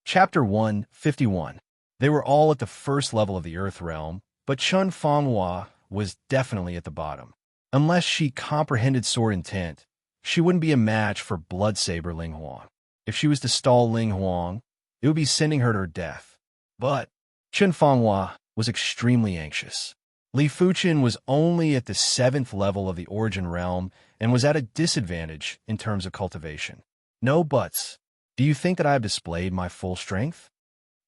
Chapter 151. They were all at the first level of the Earth realm, but Chun Fanghua was definitely at the bottom. Unless she comprehended sword intent, she wouldn't be a match for Bloodsaber Ling Huang. If she was to stall Ling Huang, it would be sending her to her death. But Chun Fanghua was extremely anxious. Li Fuchen was only at the 7th level of the Origin realm and was at a disadvantage in terms of cultivation. No buts. Do you think that I have displayed my full strength?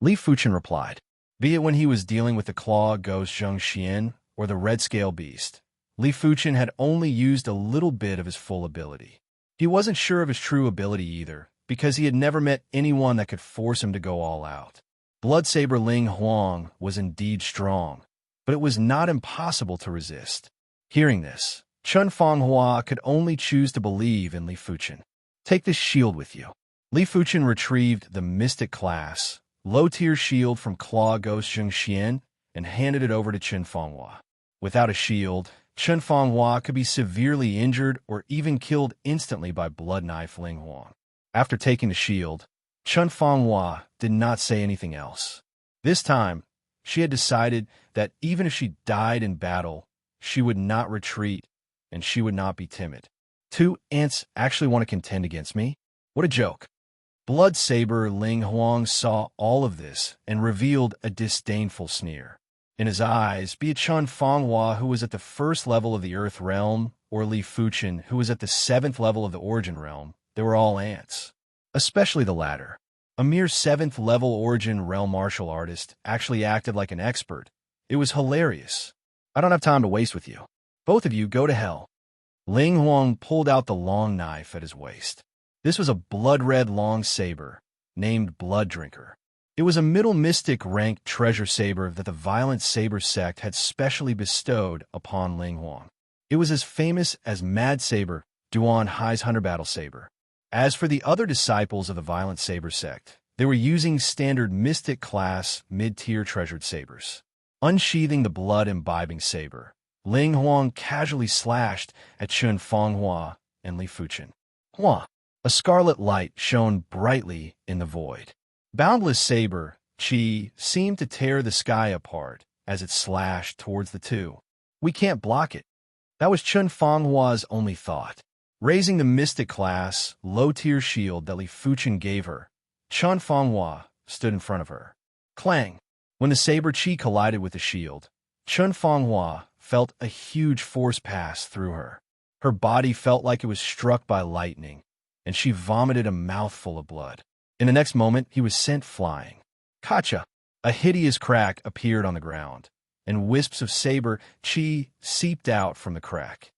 Li Fuchen replied, be it when he was dealing with the Claw Ghost Zheng Xian or the Red Scale Beast. Li Fuchen had only used a little bit of his full ability. He wasn't sure of his true ability either, because he had never met anyone that could force him to go all out. Bloodsaber Ling Huang was indeed strong, but it was not impossible to resist. Hearing this, Chun Fanghua could only choose to believe in Li Fuchen. Take this shield with you. Li Fuchen retrieved the Mystic class, low-tier shield from Claw Ghost Zheng Xian and handed it over to Chun Fanghua. Without a shield, Chun Fanghua could be severely injured or even killed instantly by Blood Knife Ling Huang. After taking the shield, Chun Fanghua did not say anything else. This time, she had decided that even if she died in battle, she would not retreat and she would not be timid. 2 ants actually want to contend against me? What a joke. Bloodsaber Ling Huang saw all of this and revealed a disdainful sneer. In his eyes, be it Chun Fanghua, who was at the 1st level of the Earth realm, or Li Fuchen, who was at the 7th level of the Origin realm, they were all ants. Especially the latter. A mere 7th level Origin realm martial artist actually acted like an expert. It was hilarious. I don't have time to waste with you. Both of you go to hell. Ling Huang pulled out the long knife at his waist. This was a blood-red long saber, named Blood Drinker. It was a middle mystic ranked treasure saber that the Violent Saber sect had specially bestowed upon Ling Huang. It was as famous as Mad Saber, Duan Hai's Hunter Battle Saber. As for the other disciples of the Violent Saber sect, they were using standard mystic class mid-tier treasured sabers. Unsheathing the blood-imbibing saber, Ling Huang casually slashed at Chun Fanghua and Li Fuchen. Hua! A scarlet light shone brightly in the void. Boundless saber, Qi, seemed to tear the sky apart as it slashed towards the two. We can't block it. That was Chun Fanghua's only thought. Raising the mystic class, low-tier shield that Li Fuchen gave her, Chun Fanghua stood in front of her. Clang! When the saber Qi collided with the shield, Chun Fanghua felt a huge force pass through her. Her body felt like it was struck by lightning, and she vomited a mouthful of blood. In the next moment, he was sent flying. Kacha! A hideous crack appeared on the ground, and wisps of saber Qi seeped out from the crack.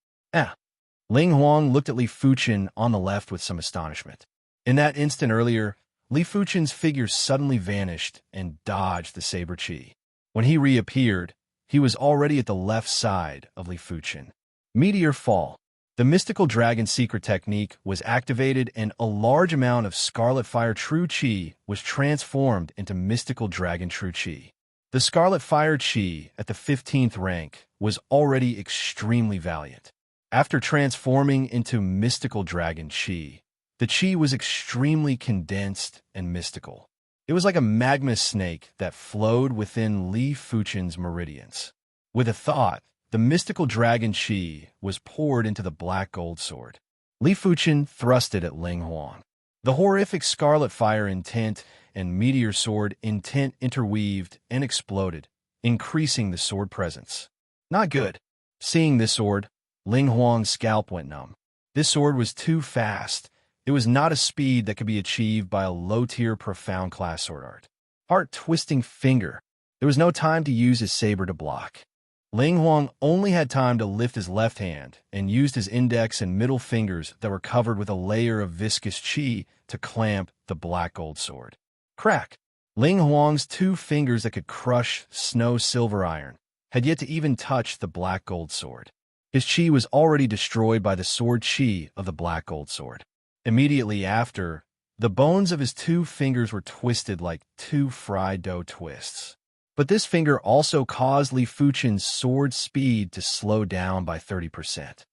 Ling Huang looked at Li Fuchen on the left with some astonishment. In that instant earlier, Li Fuchen's figure suddenly vanished and dodged the saber Qi. When he reappeared, he was already at the left side of Li Fuchen. Meteor Fall. The mystical dragon secret technique was activated and a large amount of Scarlet Fire True Qi was transformed into mystical dragon True Qi. The Scarlet Fire Qi at the 15th rank was already extremely valiant. After transforming into mystical dragon Qi, the Qi was extremely condensed and mystical. It was like a magma snake that flowed within Li Fuchen's meridians. With a thought, the mystical dragon Qi was poured into the black gold sword. Li Fuchen thrust it at Ling Huang. The horrific scarlet fire intent and meteor sword intent interweaved and exploded, increasing the sword presence. Not good. Seeing this sword, Ling Huang's scalp went numb. This sword was too fast. It was not a speed that could be achieved by a low-tier profound class sword art. Heart-twisting finger. There was no time to use his saber to block. Ling Huang only had time to lift his left hand and used his index and middle fingers that were covered with a layer of viscous Qi to clamp the black gold sword. Crack! Ling Huang's 2 fingers that could crush snow silver iron had yet to even touch the black gold sword. His Qi was already destroyed by the sword Qi of the black gold sword. Immediately after, the bones of his 2 fingers were twisted like 2 fried dough twists. But this finger also caused Li Fuchen's sword speed to slow down by 30%.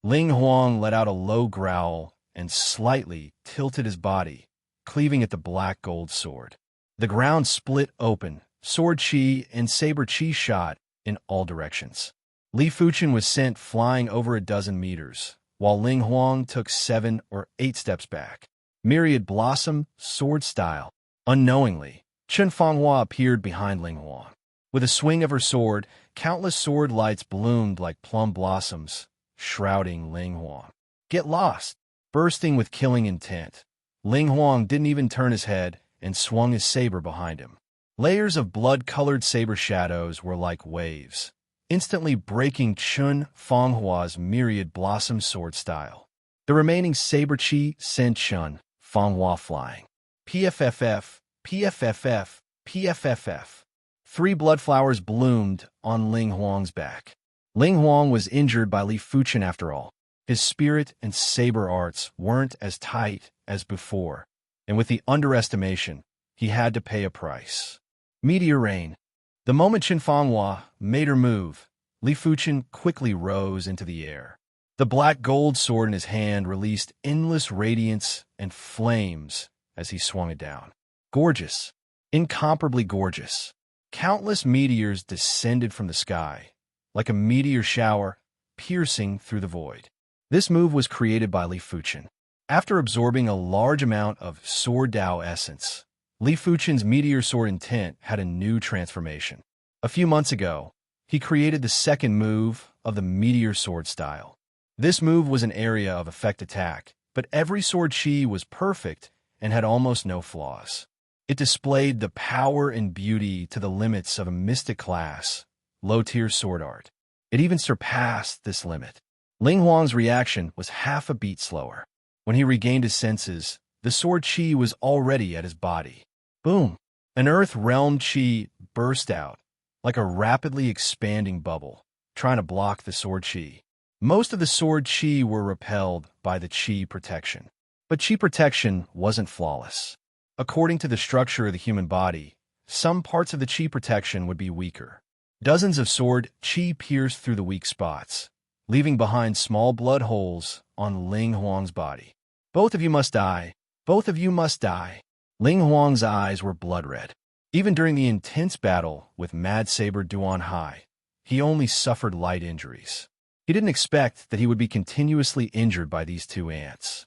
Ling Huang let out a low growl and slightly tilted his body, cleaving at the black gold sword. The ground split open, sword chi and saber chi shot in all directions. Li Fuchen was sent flying over a dozen meters, while Ling Huang took 7 or 8 steps back. Myriad blossom, sword style. Unknowingly, Chen Fanghua appeared behind Ling Huang. With a swing of her sword, countless sword lights bloomed like plum blossoms, shrouding Ling Huang. Get lost! Bursting with killing intent, Ling Huang didn't even turn his head and swung his saber behind him. Layers of blood-colored saber shadows were like waves, instantly breaking Chen Fanghua's myriad blossom sword style. The remaining saber chi sent Chen Fanghua flying. PFFF, PFFF, PFFF. 3 blood flowers bloomed on Ling Huang's back. Ling Huang was injured by Li Fuchen after all. His spirit and saber arts weren't as tight as before, and with the underestimation, he had to pay a price. Meteor rain. The moment Chen Fanghua made her move, Li Fuchen quickly rose into the air. The black gold sword in his hand released endless radiance and flames as he swung it down. Gorgeous. Incomparably gorgeous. Countless meteors descended from the sky, like a meteor shower piercing through the void. This move was created by Li Fuchen. After absorbing a large amount of Sword Dao essence, Li Fuchen's meteor sword intent had a new transformation. A few months ago, he created the second move of the meteor sword style. This move was an area of effect attack, but every sword chi was perfect and had almost no flaws. It displayed the power and beauty to the limits of a mystic class, low-tier sword art. It even surpassed this limit. Ling Huang's reaction was half a beat slower. When he regained his senses, the sword chi was already at his body. Boom! An earth realm chi burst out, like a rapidly expanding bubble, trying to block the sword chi. Most of the sword chi were repelled by the chi protection. But chi protection wasn't flawless. According to the structure of the human body, some parts of the chi protection would be weaker. Dozens of sword chi pierced through the weak spots, leaving behind small blood holes on Ling Huang's body. Both of you must die. Both of you must die. Ling Huang's eyes were blood red. Even during the intense battle with Mad Saber Duan Hai, he only suffered light injuries. He didn't expect that he would be continuously injured by these 2 ants.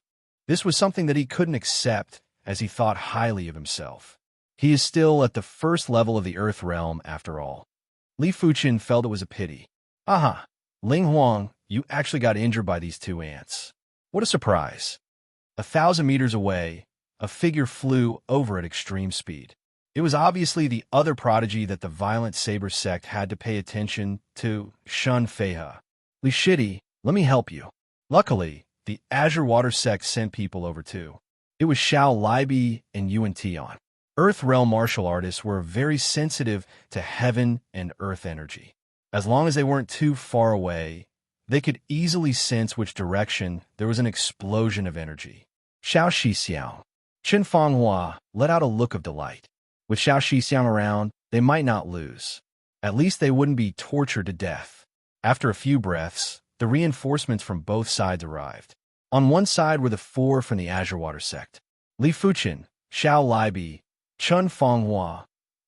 This was something that he couldn't accept, as he thought highly of himself. He is still at the first level of the Earth realm after all. Li Fuchen felt it was a pity. Aha! Ling Huang, you actually got injured by these 2 ants. What a surprise. 1,000 meters away, a figure flew over at extreme speed. It was obviously the other prodigy that the violent saber sect had to pay attention to, Shun Feihe. Li Shidi, let me help you. Luckily, the Azure Water sect sent people over too. It was Xiao Libi and Yuan Tian. Earth realm martial artists were very sensitive to heaven and earth energy. As long as they weren't too far away, they could easily sense which direction there was an explosion of energy. Xiao Shixiang. Chen Fanghua let out a look of delight. With Xiao Shixiang around, they might not lose. At least they wouldn't be tortured to death. After a few breaths, the reinforcements from both sides arrived. On one side were the 4 from the Azure Water sect: Li Fuchen, Xiao Libi, Chen Fanghua,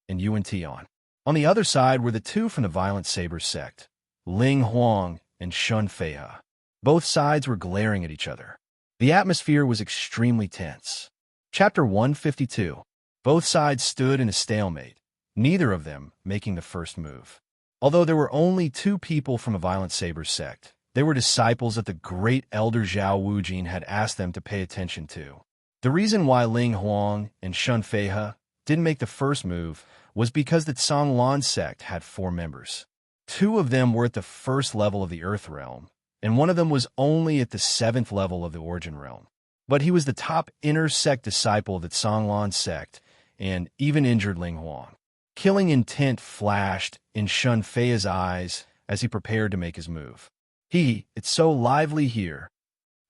and Yuan Tian. On the other side were the 2 from the Violent Saber sect, Ling Huang and Shun Feihe. Both sides were glaring at each other. The atmosphere was extremely tense. Chapter 152. Both sides stood in a stalemate, neither of them making the first move. Although there were only 2 people from a Violent Saber sect, they were disciples that the great elder Zhao Wujin had asked them to pay attention to. The reason why Ling Huang and Shun Feihe didn't make the first move was because the Canglan sect had 4 members. 2 of them were at the first level of the Earth realm, and one of them was only at the 7th level of the Origin realm. But he was the top inner sect disciple of the Canglan sect and even injured Ling Huang. Killing intent flashed in Shun Feihe's eyes as he prepared to make his move. It's so lively here.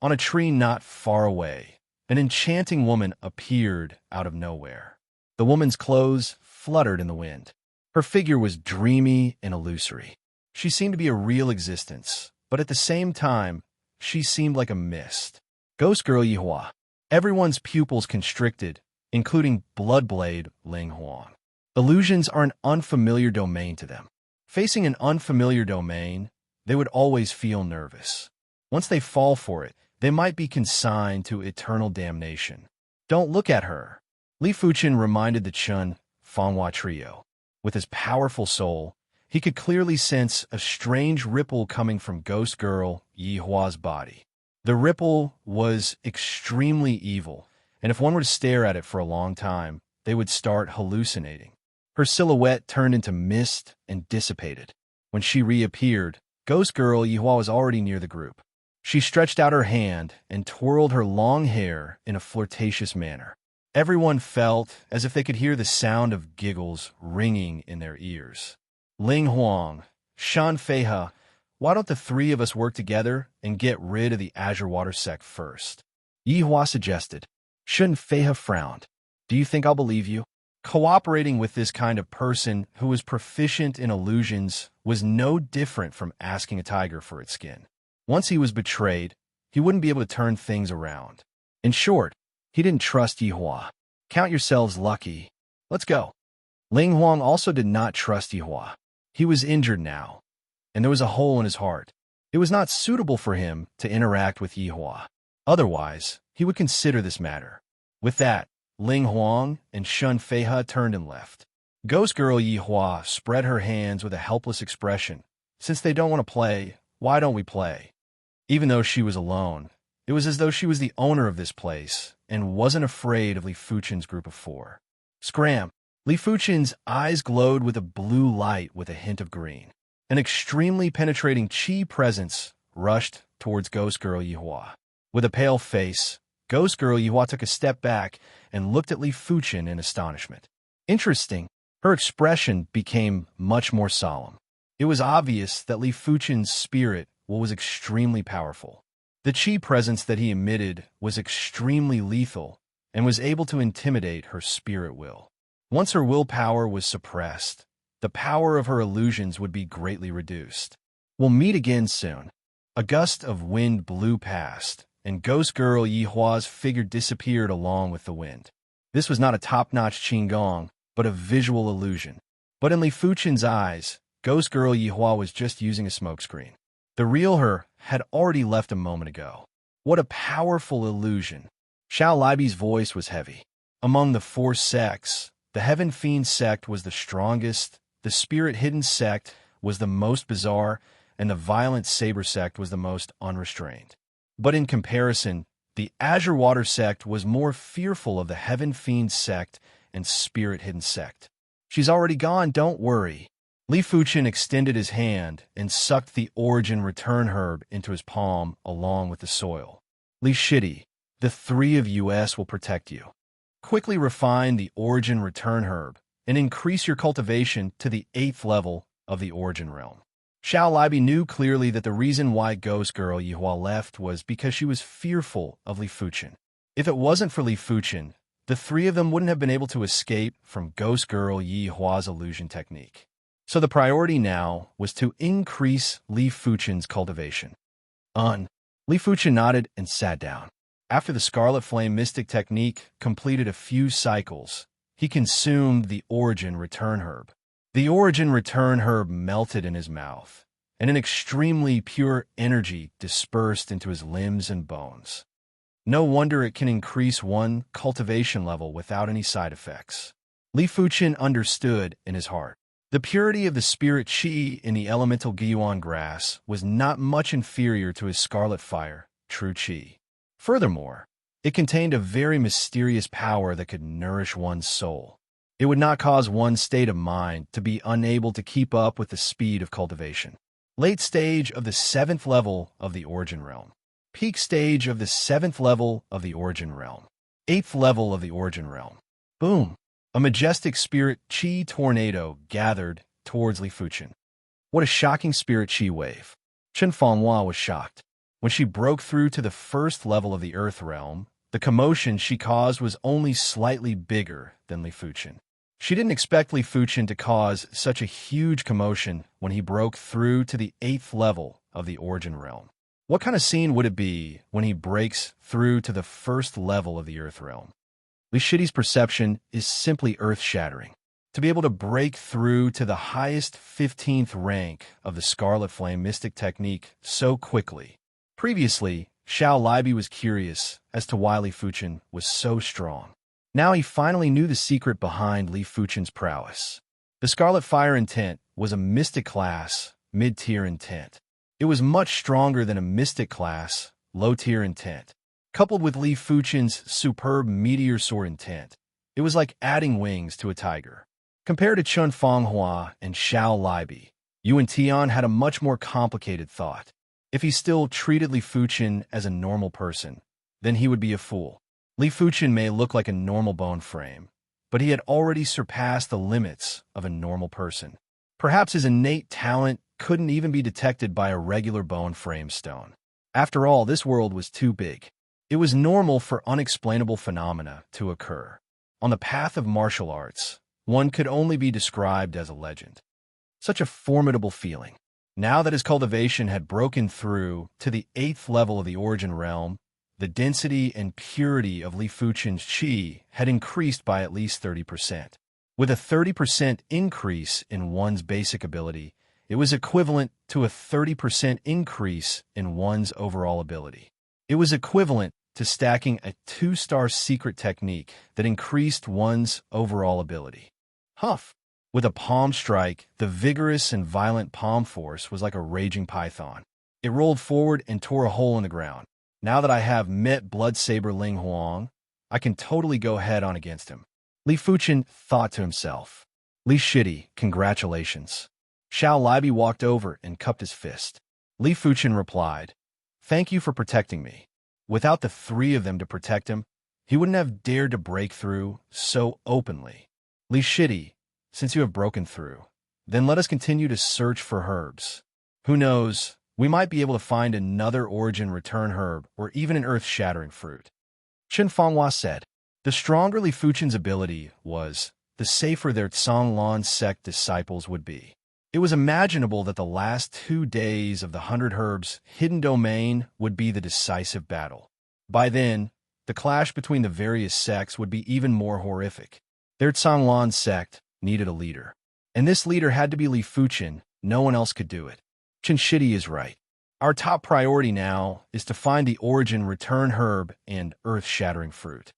On a tree not far away, an enchanting woman appeared out of nowhere. The woman's clothes fluttered in the wind. Her figure was dreamy and illusory. She seemed to be a real existence, but at the same time, she seemed like a mist. Ghost Girl Yihua. Everyone's pupils constricted including Bloodblade Ling Huang. Illusions are an unfamiliar domain to them. Facing an unfamiliar domain, they would always feel nervous. Once they fall for it, they might be consigned to eternal damnation. Don't look at her. Li Fuchen reminded the Chun Fanhua trio. With his powerful soul, he could clearly sense a strange ripple coming from Ghost Girl Yi Hua's body. The ripple was extremely evil, and if one were to stare at it for a long time, they would start hallucinating. Her silhouette turned into mist and dissipated. When she reappeared, Ghost Girl Yi Hua was already near the group. She stretched out her hand and twirled her long hair in a flirtatious manner. Everyone felt as if they could hear the sound of giggles ringing in their ears. Ling Huang, Shan Feihe, why don't the three of us work together and get rid of the Azure Water sect first? Yi Hua suggested. Shan Feihe frowned. Do you think I'll believe you? Cooperating with this kind of person who was proficient in illusions was no different from asking a tiger for its skin. Once he was betrayed, he wouldn't be able to turn things around. In short, he didn't trust Yi Hua. Count yourselves lucky. Let's go. Ling Huang also did not trust Yi Hua. He was injured now, and there was a hole in his heart. It was not suitable for him to interact with Yi Hua. Otherwise, he would consider this matter. With that, Ling Huang and Shan Feihe turned and left. Ghost Girl Yi Hua spread her hands with a helpless expression. Since they don't want to play, why don't we play? Even though she was alone, it was as though she was the owner of this place and wasn't afraid of Li Fuchen's group of four. Scram! Li Fuchen's eyes glowed with a blue light with a hint of green. An extremely penetrating chi presence rushed towards Ghost Girl Yi Hua. With a pale face, Ghost Girl Yi Hua took a step back and looked at Li Fuchen in astonishment. Interesting, her expression became much more solemn. It was obvious that Li Fuchen's spirit was extremely powerful. The chi presence that he emitted was extremely lethal and was able to intimidate her spirit will. Once her willpower was suppressed, the power of her illusions would be greatly reduced. We'll meet again soon. A gust of wind blew past, and Ghost Girl Yi Hua's figure disappeared along with the wind. This was not a top-notch qigong, but a visual illusion. But in Li Fuchen's eyes, Ghost Girl Yi Hua was just using a smokescreen. The real her had already left a moment ago. What a powerful illusion. Xiao Libi's voice was heavy. Among the four sects, the Heaven Fiend sect was the strongest, the Spirit Hidden sect was the most bizarre, and the Violent Saber sect was the most unrestrained. But in comparison, the Azure Water sect was more fearful of the Heaven Fiend sect and Spirit Hidden sect. She's already gone, don't worry. Li Fuchen extended his hand and sucked the Origin Return Herb into his palm along with the soil. Li Shidi, the three of us will protect you. Quickly refine the Origin Return Herb and increase your cultivation to the 8th level of the Origin Realm. Xiao Libi knew clearly that the reason why Ghost Girl Yi Hua left was because she was fearful of Li Fuchen. If it wasn't for Li Fuchen, the three of them wouldn't have been able to escape from Ghost Girl Yi Hua's illusion technique. So the priority now was to increase Li Fuchen's cultivation. Li Fuchen nodded and sat down. After the Scarlet Flame Mystic technique completed a few cycles, he consumed the Origin Return Herb. The Origin Return Herb melted in his mouth, and an extremely pure energy dispersed into his limbs and bones. No wonder it can increase one cultivation level without any side effects. Li Fuchen understood in his heart. The purity of the spirit chi in the elemental Guiyuan grass was not much inferior to his scarlet fire, true chi. Furthermore, it contained a very mysterious power that could nourish one's soul. It would not cause one's state of mind to be unable to keep up with the speed of cultivation. Late stage of the 7th level of the Origin Realm. Peak stage of the 7th level of the Origin Realm. 8th level of the Origin Realm. Boom! A majestic spirit chi tornado gathered towards Li Fuchen. What a shocking spirit chi wave. Chen Fanhua was shocked. When she broke through to the 1st level of the Earth Realm, the commotion she caused was only slightly bigger than Li Fuchen. She didn't expect Li Fuchen to cause such a huge commotion when he broke through to the 8th level of the Origin Realm. What kind of scene would it be when he breaks through to the 1st level of the Earth Realm? Li Shidi's perception is simply earth-shattering. To be able to break through to the highest 15th rank of the Scarlet Flame mystic technique so quickly. Previously, Xiao Libi was curious as to why Li Fuchen was so strong. Now he finally knew the secret behind Li Fuchen's prowess. The Scarlet Fire intent was a mystic class, mid-tier intent. It was much stronger than a mystic class, low-tier intent. Coupled with Li Fuchen's superb meteor sword intent, it was like adding wings to a tiger. Compared to Chun Fanghua and Xiao Libi, Yuan Tian had a much more complicated thought. If he still treated Li Fuchen as a normal person, then he would be a fool. Li Fuchen may look like a normal bone frame, but he had already surpassed the limits of a normal person. Perhaps his innate talent couldn't even be detected by a regular bone frame stone. After all, this world was too big. It was normal for unexplainable phenomena to occur. On the path of martial arts, one could only be described as a legend. Such a formidable feeling. Now that his cultivation had broken through to the 8th level of the origin realm, the density and purity of Li Fuchen's qi had increased by at least 30%. With a 30% increase in one's basic ability, it was equivalent to a 30% increase in one's overall ability. It was equivalent to stacking a 2-star secret technique that increased one's overall ability. Huff! With a palm strike, the vigorous and violent palm force was like a raging python. It rolled forward and tore a hole in the ground. Now that I have met Blood Saber Ling Huang, I can totally go head-on against him. Li Fuchen thought to himself. Li Shidi, congratulations. Xiao Libi walked over and cupped his fist. Li Fuchen replied, "Thank you for protecting me." Without the 3 of them to protect him, he wouldn't have dared to break through so openly. Li Shidi, since you have broken through, then let us continue to search for herbs. Who knows, we might be able to find another origin return herb or even an earth-shattering fruit. Chen Fanghua said. The stronger Li Fuchen's ability was, the safer their Zhonglan sect disciples would be. It was imaginable that the last 2 days of the 100 Herbs' hidden domain would be the decisive battle. By then, the clash between the various sects would be even more horrific. Their Zhonglan sect needed a leader. And this leader had to be Li Fuchen. No one else could do it. Chen Shidi is right. Our top priority now is to find the origin return herb and earth-shattering fruit.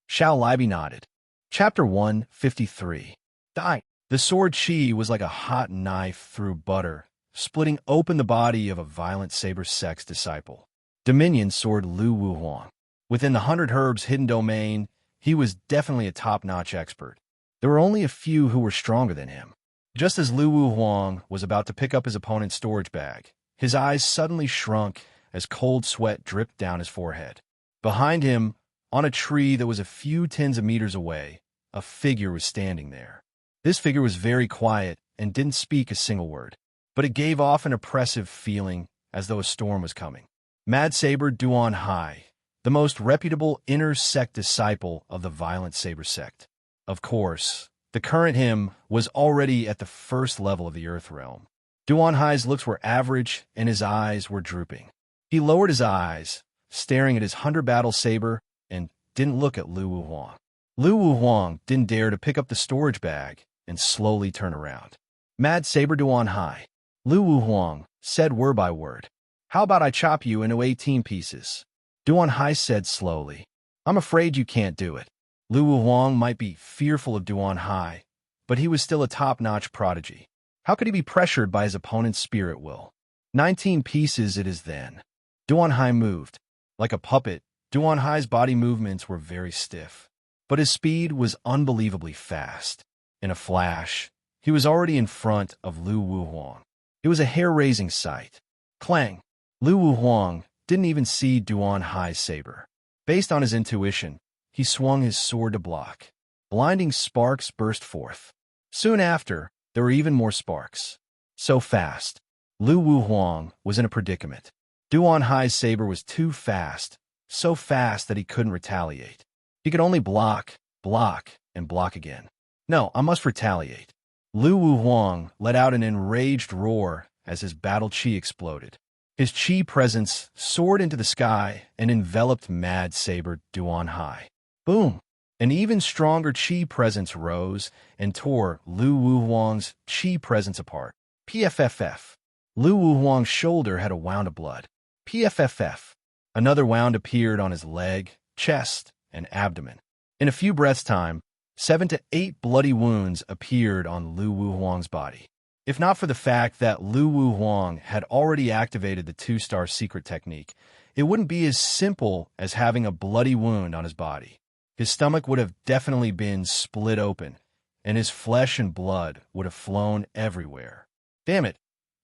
Xiao Libi nodded. Chapter 153. Die. The sword Qi was like a hot knife through butter, splitting open the body of a violent saber sex disciple. Dominion sword Lu Wuhuang. Within the 100 Herbs' hidden domain, he was definitely a top-notch expert. There were only a few who were stronger than him. Just as Lu Wuhuang was about to pick up his opponent's storage bag, his eyes suddenly shrunk as cold sweat dripped down his forehead. Behind him, on a tree that was a few tens of meters away, a figure was standing there. This figure was very quiet and didn't speak a single word, but it gave off an oppressive feeling as though a storm was coming. Mad Saber Duan Hai, the most reputable inner sect disciple of the violent saber sect. Of course, the current him was already at the 1st level of the Earth Realm. Duan Hai's looks were average and his eyes were drooping. He lowered his eyes, staring at his 100 battle saber, and didn't look at Lu Wuhuang. Lu Wuhuang didn't dare to pick up the storage bag and slowly turn around. Mad Saber Duan Hai. Lu Wuhuang said word by word. How about I chop you into 18 pieces? Duan Hai said slowly. I'm afraid you can't do it. Lu Wuhuang might be fearful of Duan Hai, but he was still a top-notch prodigy. How could he be pressured by his opponent's spirit will? 19 pieces it is then. Duan Hai moved. Like a puppet, Duan Hai's body movements were very stiff, but his speed was unbelievably fast. In a flash, he was already in front of Lu Wuhuang. It was a hair-raising sight. Clang! Lu Wuhuang didn't even see Duan Hai's saber. Based on his intuition, he swung his sword to block. Blinding sparks burst forth. Soon after, there were even more sparks. So fast. Lu Wuhuang was in a predicament. Duan Hai's saber was too fast, so fast that he couldn't retaliate. He could only block, and block again. No, I must retaliate. Lu Wuhuang let out an enraged roar as his battle qi exploded. His qi presence soared into the sky and enveloped Mad Saber Duan Hai. Boom! An even stronger qi presence rose and tore Lu Wu Huang's qi presence apart. PFFF. Lu Wu Huang's shoulder had a wound of blood. PFFF. Another wound appeared on his leg, chest, and abdomen. In a few breaths' time, 7 to 8 bloody wounds appeared on Lu Wu Huang's body. If not for the fact that Lu Wu Huang had already activated the 2-star secret technique, it wouldn't be as simple as having a bloody wound on his body. His stomach would have definitely been split open, and his flesh and blood would have flown everywhere. Damn it!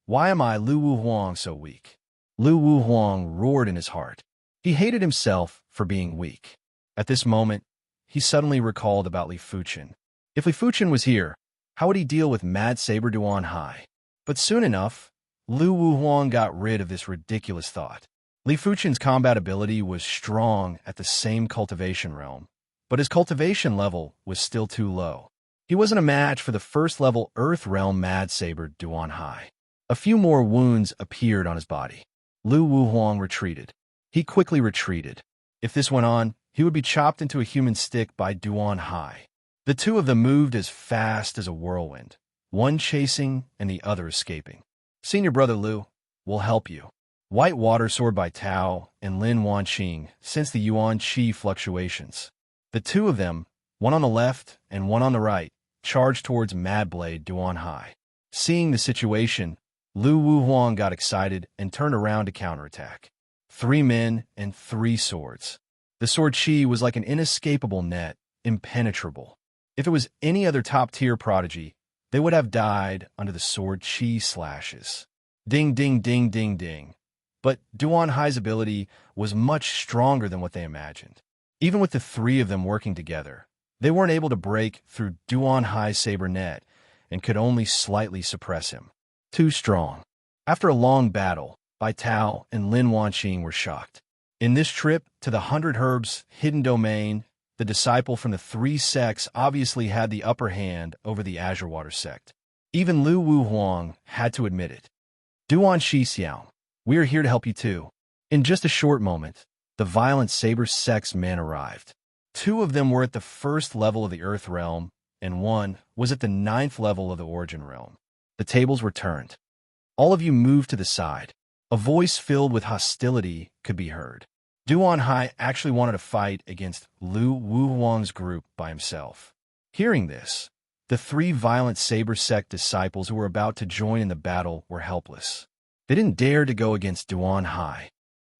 Why am I, Lu Wu Huang, so weak? Lu Wu Huang roared in his heart. He hated himself for being weak. At this moment, he suddenly recalled about Li Fuchen. If Li Fuchen was here, how would he deal with Mad Saber Duan Hai? But soon enough, Lu Wu Huang got rid of this ridiculous thought. Li Fuchen's combat ability was strong at the same cultivation realm, but his cultivation level was still too low. He wasn't a match for the first-level Earth Realm Mad Saber Duan Hai. A few more wounds appeared on his body. Lu Wu Huang retreated. He quickly retreated. If this went on, he would be chopped into a human stick by Duan Hai. The two of them moved as fast as a whirlwind, one chasing and the other escaping. Senior Brother Lu, we'll help you. White Water Sword by Tao and Lin Wanqing sensed the Yuan Qi fluctuations. The two of them, one on the left and one on the right, charged towards Mad Blade Duan Hai. Seeing the situation, Lu Wu Huang got excited and turned around to counterattack. 3 men and 3 swords. The sword Qi was like an inescapable net, impenetrable. If it was any other top-tier prodigy, they would have died under the sword Qi slashes. Ding, ding, ding, ding, ding. But Duan Hai's ability was much stronger than what they imagined. Even with the 3 of them working together, they weren't able to break through Duan Hai's saber net and could only slightly suppress him. Too strong. After a long battle, Bai Tao and Lin Wanqing were shocked. In this trip to the 100 Herbs hidden domain, the disciple from the 3 sects obviously had the upper hand over the Azure Water sect. Even Lu Wu Huang had to admit it. Duan Shi Xiao, we are here to help you too. In just a short moment, the violent Saber sect's men arrived. 2 of them were at the 1st level of the Earth Realm, and 1 was at the 9th level of the Origin Realm. The tables were turned. All of you moved to the side. A voice filled with hostility could be heard. Duan Hai actually wanted to fight against Lu Wu Huang's group by himself. Hearing this, the 3 violent Saber sect disciples who were about to join in the battle were helpless. They didn't dare to go against Duan Hai.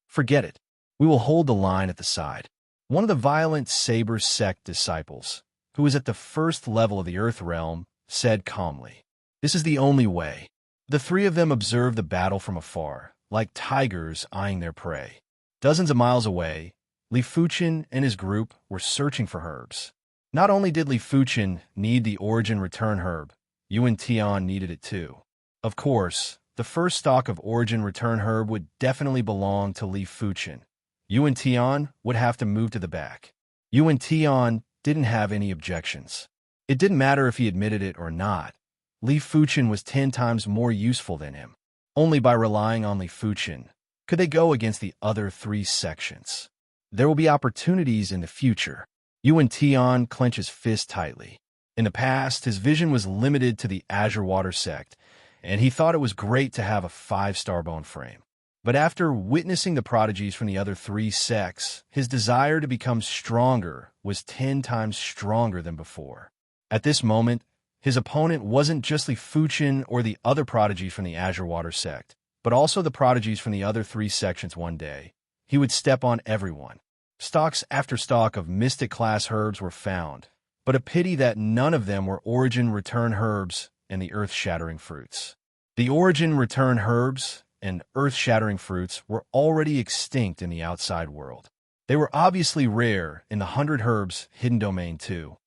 Forget it. We will hold the line at the side. One of the violent Saber sect disciples, who was at the 1st level of the Earth Realm, said calmly, "This is the only way." The 3 of them observed the battle from afar, like tigers eyeing their prey. Dozens of miles away, Li Fuchen and his group were searching for herbs. Not only did Li Fuchen need the Origin Return herb, Yuan Tian needed it too. Of course, the first stock of Origin Return herb would definitely belong to Li Fuchen. Yuan Tian would have to move to the back. Yuan Tian didn't have any objections. It didn't matter if he admitted it or not. Li Fuchen was 10 times more useful than him. Only by relying on Li Fuchen could they go against the other 3 sections. There will be opportunities in the future. Yuan Tian clenched his fist tightly. In the past, his vision was limited to the Azure Water sect, and he thought it was great to have a 5-star bone frame. But after witnessing the prodigies from the other 3 sects, his desire to become stronger was 10 times stronger than before. At this moment, his opponent wasn't just Li Fuchen or the other prodigies from the Azure Water sect, but also the prodigies from the other 3 sections. One day, he would step on everyone. Stalks after stalk of mystic-class herbs were found, but a pity that none of them were Origin Return herbs and the earth-shattering fruits. The Origin Return herbs and earth-shattering fruits were already extinct in the outside world. They were obviously rare in the 100 Herbs hidden domain too.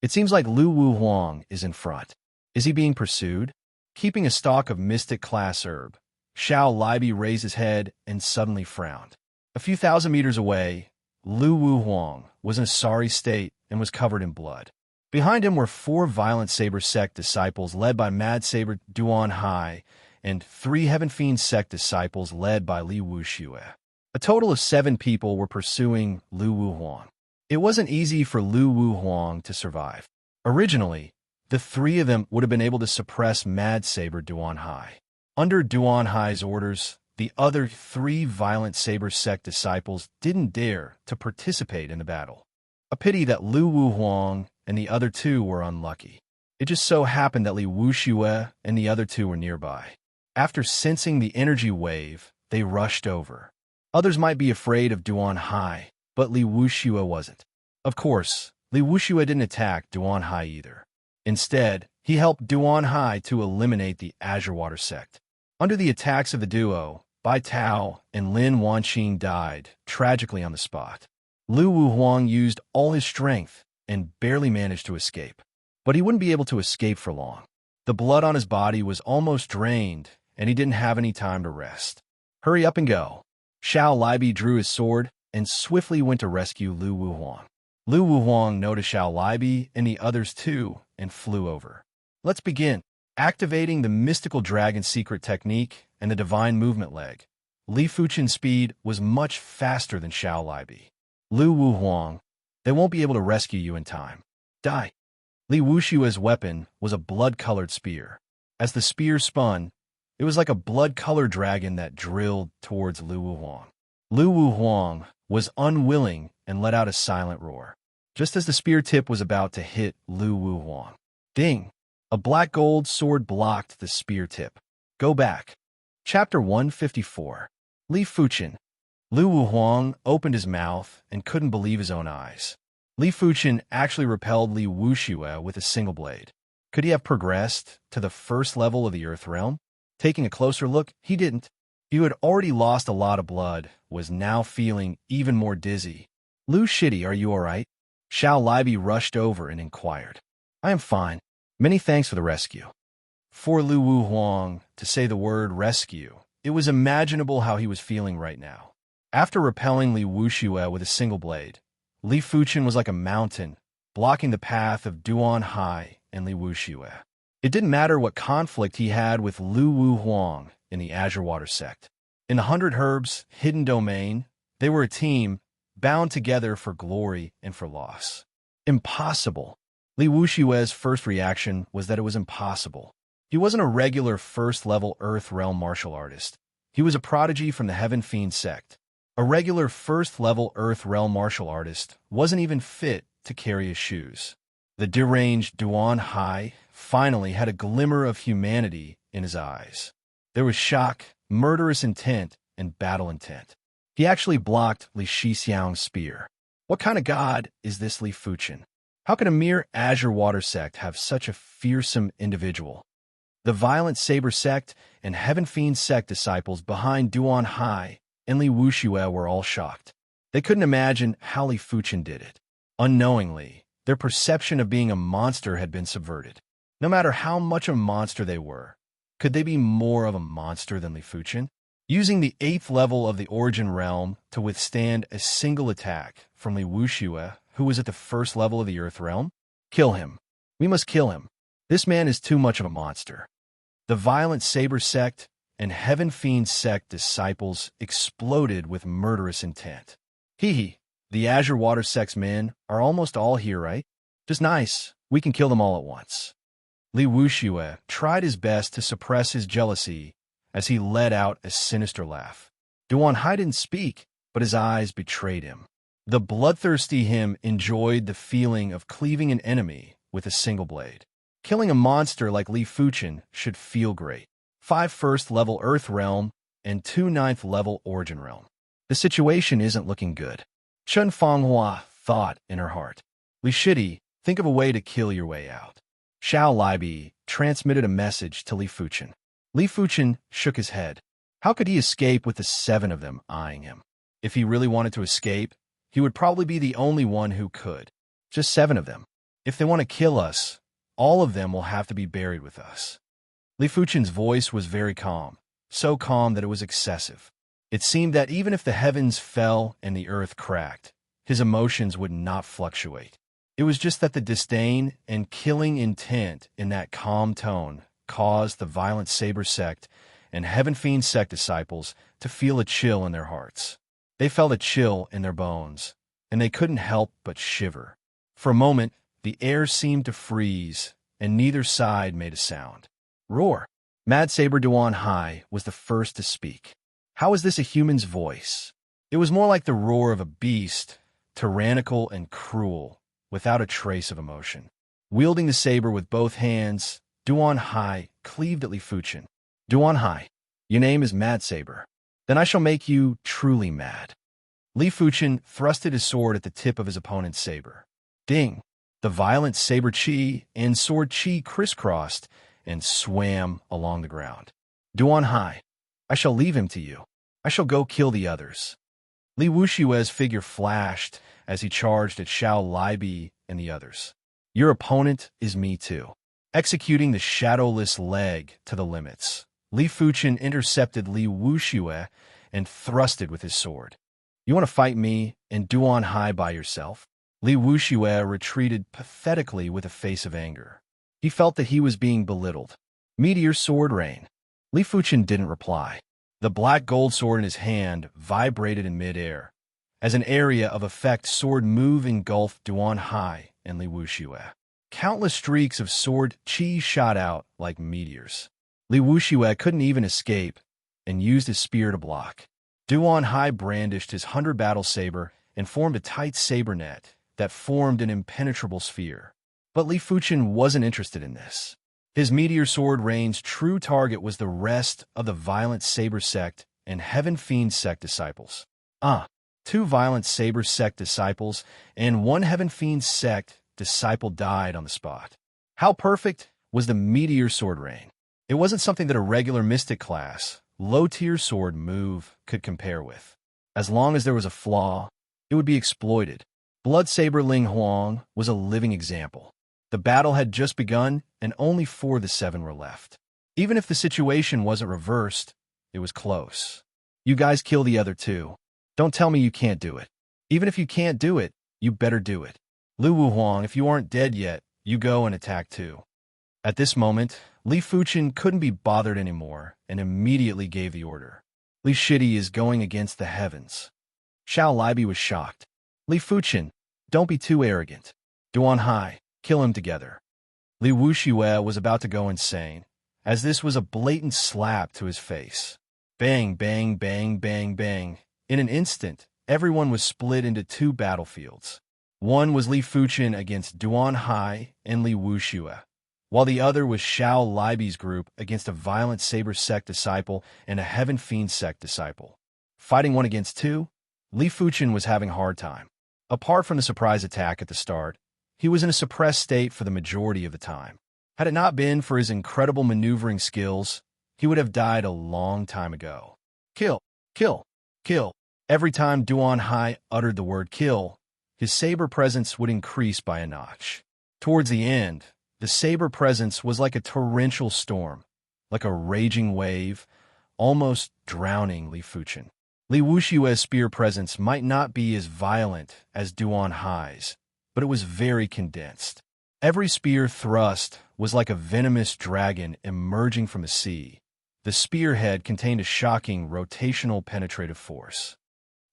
It seems like Lu Wu Huang is in front. Is he being pursued? Keeping a stalk of mystic-class herb, Xiao Libi raised his head and suddenly frowned. A few thousand meters away, Lu Wu Huang was in a sorry state and was covered in blood. Behind him were 4 violent Saber sect disciples led by Mad Saber Duan Hai and 3 Heaven Fiend sect disciples led by Li Wuxue. A total of 7 people were pursuing Lu Wu Huang. It wasn't easy for Lu Wu Huang to survive. Originally, the three of them would have been able to suppress Mad Saber Duan Hai. Under Duan Hai's orders, the other three violent Saber sect disciples didn't dare to participate in the battle. A pity that Lu Wu Huang and the other two were unlucky. It just so happened that Li Wuxue and the other two were nearby. After sensing the energy wave, they rushed over. Others might be afraid of Duan Hai, but Li Wuxue wasn't. Of course, Li Wuxue didn't attack Duan Hai either. Instead, he helped Duan Hai to eliminate the Azure Water sect. Under the attacks of the duo, Bai Tao and Lin Wanqing died tragically on the spot. Lu Wu Huang used all his strength and barely managed to escape. But he wouldn't be able to escape for long. The blood on his body was almost drained, and he didn't have any time to rest. Hurry up and go. Xiao Libi drew his sword and swiftly went to rescue Lu Wu Huang. Lu Wu Huang noticed Xiao Libi and the others too and flew over. Let's begin. Activating the mystical dragon secret technique and the divine movement leg, Li Fuchen's speed was much faster than Xiao Libi. Lu Wu Huang, they won't be able to rescue you in time. Die. Li Wuxue's weapon was a blood-colored spear. As the spear spun, it was like a blood-colored dragon that drilled towards Lu Wu Huang. Lu Wu Huang was unwilling and let out a silent roar, just as the spear tip was about to hit Lu Wu Huang. Ding! A black gold sword blocked the spear tip. Go back. Chapter 154. Li Fuchen. Lu Wu Huang opened his mouth and couldn't believe his own eyes. Li Fuchen actually repelled Li Wuxue with a single blade. Could he have progressed to the first level of the Earth Realm? Taking a closer look, he didn't. He who had already lost a lot of blood was now feeling even more dizzy. Lu Shitty, are you all right? Xiao Libi rushed over and inquired. I am fine. Many thanks for the rescue. For Lu Wu Huang to say the word rescue, it was imaginable how he was feeling right now. After repelling Li Wuxue with a single blade, Li Fuchen was like a mountain, blocking the path of Duan Hai and Li Wuxue. It didn't matter what conflict he had with Lu Wu Huang in the Azure Water sect. In the 100 Herbs hidden domain, they were a team bound together for glory and for loss. Impossible. Li Wuxue's first reaction was that it was impossible. He wasn't a regular first-level Earth Realm martial artist. He was a prodigy from the Heaven Fiend sect. A regular first-level Earth Realm martial artist wasn't even fit to carry his shoes. The deranged Duan Hai finally had a glimmer of humanity in his eyes. There was shock, murderous intent, and battle intent. He actually blocked Li Shixiang's spear. What kind of god is this Li Fuchen? How can a mere Azure Water sect have such a fearsome individual? The violent Saber sect and Heaven Fiend sect disciples behind Duan Hai and Li Wuxue were all shocked. They couldn't imagine how Li Fuchen did it. Unknowingly, their perception of being a monster had been subverted. No matter how much of a monster they were, could they be more of a monster than Li Fuchen? Using the 8th level of the Origin Realm to withstand a single attack from Li Wuxue, who was at the 1st level of the Earth Realm? Kill him. We must kill him. This man is too much of a monster. The violent Saber sect and Heaven Fiend sect disciples exploded with murderous intent. The Azure Water sect's men are almost all here, right? Just nice. We can kill them all at once. Li Wuxue tried his best to suppress his jealousy as he let out a sinister laugh. Duan Hai didn't speak, but his eyes betrayed him. The bloodthirsty him enjoyed the feeling of cleaving an enemy with a single blade. Killing a monster like Li Fuchen should feel great. 5 first-level Earth Realm and 2 9th-level Origin Realm. The situation isn't looking good. Chen Fanghua thought in her heart. Li Shitty, think of a way to kill your way out. Xiao Libi transmitted a message to Li Fuchen. Li Fuchen shook his head. How could he escape with the 7 of them eyeing him? If he really wanted to escape, he would probably be the only one who could. Just 7 of them. If they want to kill us, all of them will have to be buried with us. Li Fuchen's voice was very calm, so calm that it was excessive. It seemed that even if the heavens fell and the earth cracked, his emotions would not fluctuate. It was just that the disdain and killing intent in that calm tone caused the violent Saber sect and Heaven Fiend sect disciples to feel a chill in their hearts. They felt a chill in their bones, and they couldn't help but shiver. For a moment, the air seemed to freeze, and neither side made a sound. Roar! Mad Saber Duan Hai was the first to speak. How is this a human's voice? It was more like the roar of a beast, tyrannical and cruel, without a trace of emotion. Wielding the saber with both hands, Duan Hai cleaved at Li Fuchen. Duan Hai, your name is Mad Saber. Then I shall make you truly mad. Li Fuchen thrusted his sword at the tip of his opponent's saber. Ding! The violent saber chi and sword chi crisscrossed and swam along the ground. Duan Hai, I shall leave him to you. I shall go kill the others. Li Wushue's figure flashed as he charged at Xiao Libi and the others. Your opponent is me too. Executing the shadowless leg to the limits, Li Fuchen intercepted Li Wushue and thrusted with his sword. You want to fight me and Duan Hai by yourself? Li Wushue retreated pathetically with a face of anger. He felt that he was being belittled. Meteor sword rain. Li Fuchen didn't reply. The black gold sword in his hand vibrated in midair. As an area of effect, sword move engulfed Duan Hai and Li Wushue. Countless streaks of sword chi shot out like meteors. Li Wushue couldn't even escape and used his spear to block. Duan Hai brandished his 100-battle saber and formed a tight saber net that formed an impenetrable sphere. But Li Fuchen wasn't interested in this. His meteor sword rain's true target was the rest of the violent saber sect and heaven fiend sect disciples. 2 violent saber sect disciples and 1 heaven fiend sect disciple died on the spot. How perfect was the meteor sword rain? It wasn't something that a regular mystic class, low-tier sword move could compare with. As long as there was a flaw, it would be exploited. Blood Saber Ling Huang was a living example. The battle had just begun, and only 4 of the 7 were left. Even if the situation wasn't reversed, it was close. You guys kill the other 2. Don't tell me you can't do it. Even if you can't do it, you better do it. Lu Wuhuang, if you aren't dead yet, you go and attack too. At this moment, Li Fuchen couldn't be bothered anymore and immediately gave the order. Li Shidi is going against the heavens. Xiao Libi was shocked. Li Fuchen, don't be too arrogant. Duan Hai, kill him together. Li Wushue was about to go insane, as this was a blatant slap to his face. Bang, bang, bang, bang, bang. In an instant, everyone was split into 2 battlefields. One was Li Fuchen against Duan Hai and Li Wushue, while the other was Xiao Libi's group against a violent saber sect disciple and a heaven fiend sect disciple. Fighting 1 against 2, Li Fuchen was having a hard time. Apart from the surprise attack at the start, he was in a suppressed state for the majority of the time. Had it not been for his incredible maneuvering skills, he would have died a long time ago. Kill, kill, kill. Every time Duan Hai uttered the word kill, his saber presence would increase by a notch. Towards the end, the saber presence was like a torrential storm, like a raging wave, almost drowning Li Fuchen. Li Wushue's spear presence might not be as violent as Duan Hai's, but it was very condensed. Every spear thrust was like a venomous dragon emerging from the sea. The spearhead contained a shocking rotational penetrative force.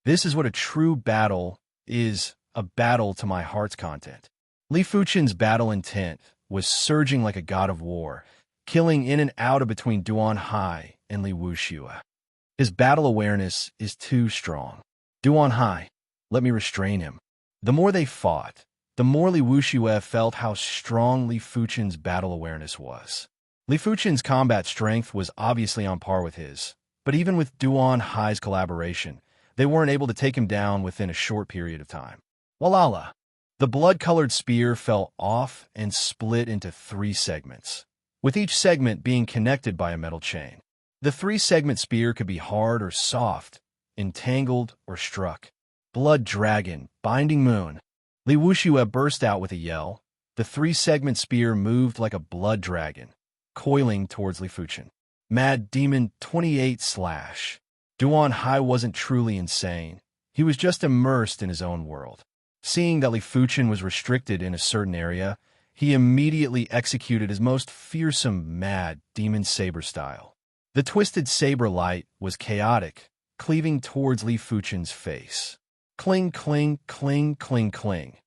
This is what a true battle is, a battle to my heart's content. Li Fuchen's battle intent was surging like a god of war, killing in and out of between Duan Hai and Li Wushue. His battle awareness is too strong. Duan Hai, let me restrain him. The more they fought, the more Li Wushue felt how strong Li Fuchen's battle awareness was. Li Fuchen's combat strength was obviously on par with his, but even with Duan Hai's collaboration, they weren't able to take him down within a short period of time. Walala! The blood-colored spear fell off and split into 3 segments, with each segment being connected by a metal chain. The 3-segment spear could be hard or soft, entangled or struck. Blood dragon, binding moon. Li Wushue burst out with a yell. The 3-segment spear moved like a blood dragon, coiling towards Li Fuchen. Mad Demon 28 slash. Duan Hai wasn't truly insane. He was just immersed in his own world. Seeing that Li Fuchen was restricted in a certain area, he immediately executed his most fearsome Mad Demon Saber style. The twisted saber light was chaotic, cleaving towards Li Fuchen's face. Cling, cling, cling, cling, cling.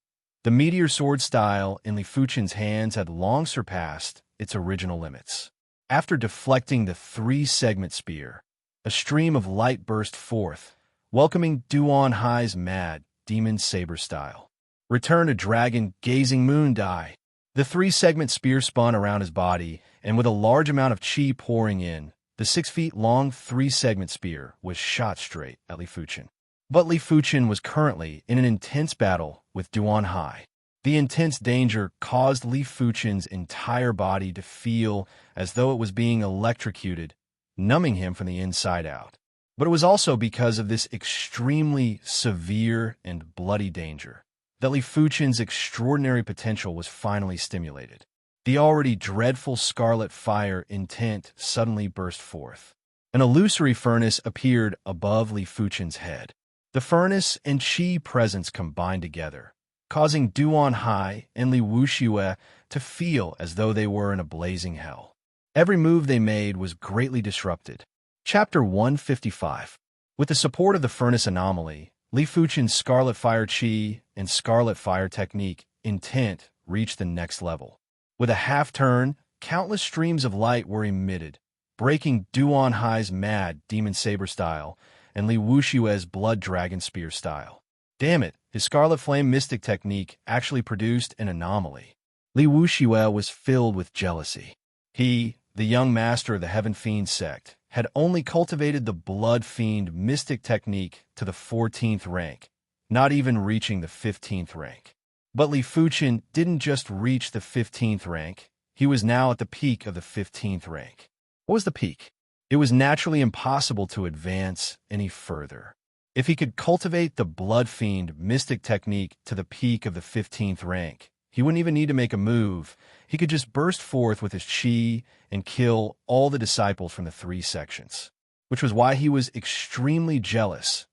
The meteor sword style in Li Fuchen's hands had long surpassed its original limits. After deflecting the three-segment spear, a stream of light burst forth, welcoming Duan Hai's mad, demon saber style. Return a dragon-gazing moon die. The three-segment spear spun around his body, and with a large amount of chi pouring in, the 6-feet-long three-segment spear was shot straight at Li Fuchen. But Li Fuchen was currently in an intense battle with Duan Hai. The intense danger caused Li Fuchen's entire body to feel as though it was being electrocuted, numbing him from the inside out. But it was also because of this extremely severe and bloody danger that Li Fuchen's extraordinary potential was finally stimulated. The already dreadful scarlet fire intent suddenly burst forth. An illusory furnace appeared above Li Fuchen's head. The furnace and Qi presence combined together, causing Duan Hai and Li Wuxue to feel as though they were in a blazing hell. Every move they made was greatly disrupted. Chapter 155. With the support of the furnace anomaly, Li Fuchen's Scarlet Fire Qi and Scarlet Fire Technique intent reached the next level. With a half-turn, countless streams of light were emitted, breaking Duan Hai's mad demon saber style and Li Wuxue's blood dragon spear style. Damn it, his Scarlet Flame Mystic Technique actually produced an anomaly. Li Wuxue was filled with jealousy. He, the young master of the Heaven Fiend sect, had only cultivated the Blood Fiend Mystic Technique to the 14th rank, not even reaching the 15th rank. But Li Fuchen didn't just reach the 15th rank, he was now at the peak of the 15th rank. What was the peak? It was naturally impossible to advance any further. If he could cultivate the Blood Fiend Mystic Technique to the peak of the 15th rank, he wouldn't even need to make a move. He could just burst forth with his chi and kill all the disciples from the three sections, which was why he was extremely jealous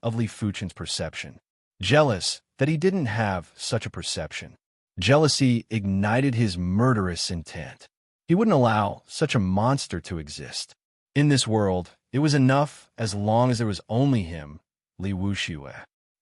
of Li Fuchen's perception. Jealous that he didn't have such a perception. Jealousy ignited his murderous intent. He wouldn't allow such a monster to exist. In this world, it was enough as long as there was only him, Li Wuxue.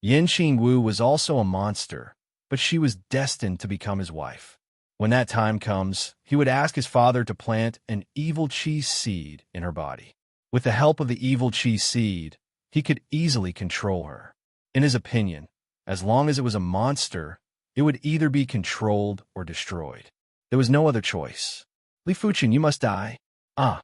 Yin Xingwu was also a monster, but she was destined to become his wife. When that time comes, he would ask his father to plant an evil chi seed in her body. With the help of the evil chi seed, he could easily control her. In his opinion, as long as it was a monster, it would either be controlled or destroyed. There was no other choice. Li Fuchen, you must die. Ah.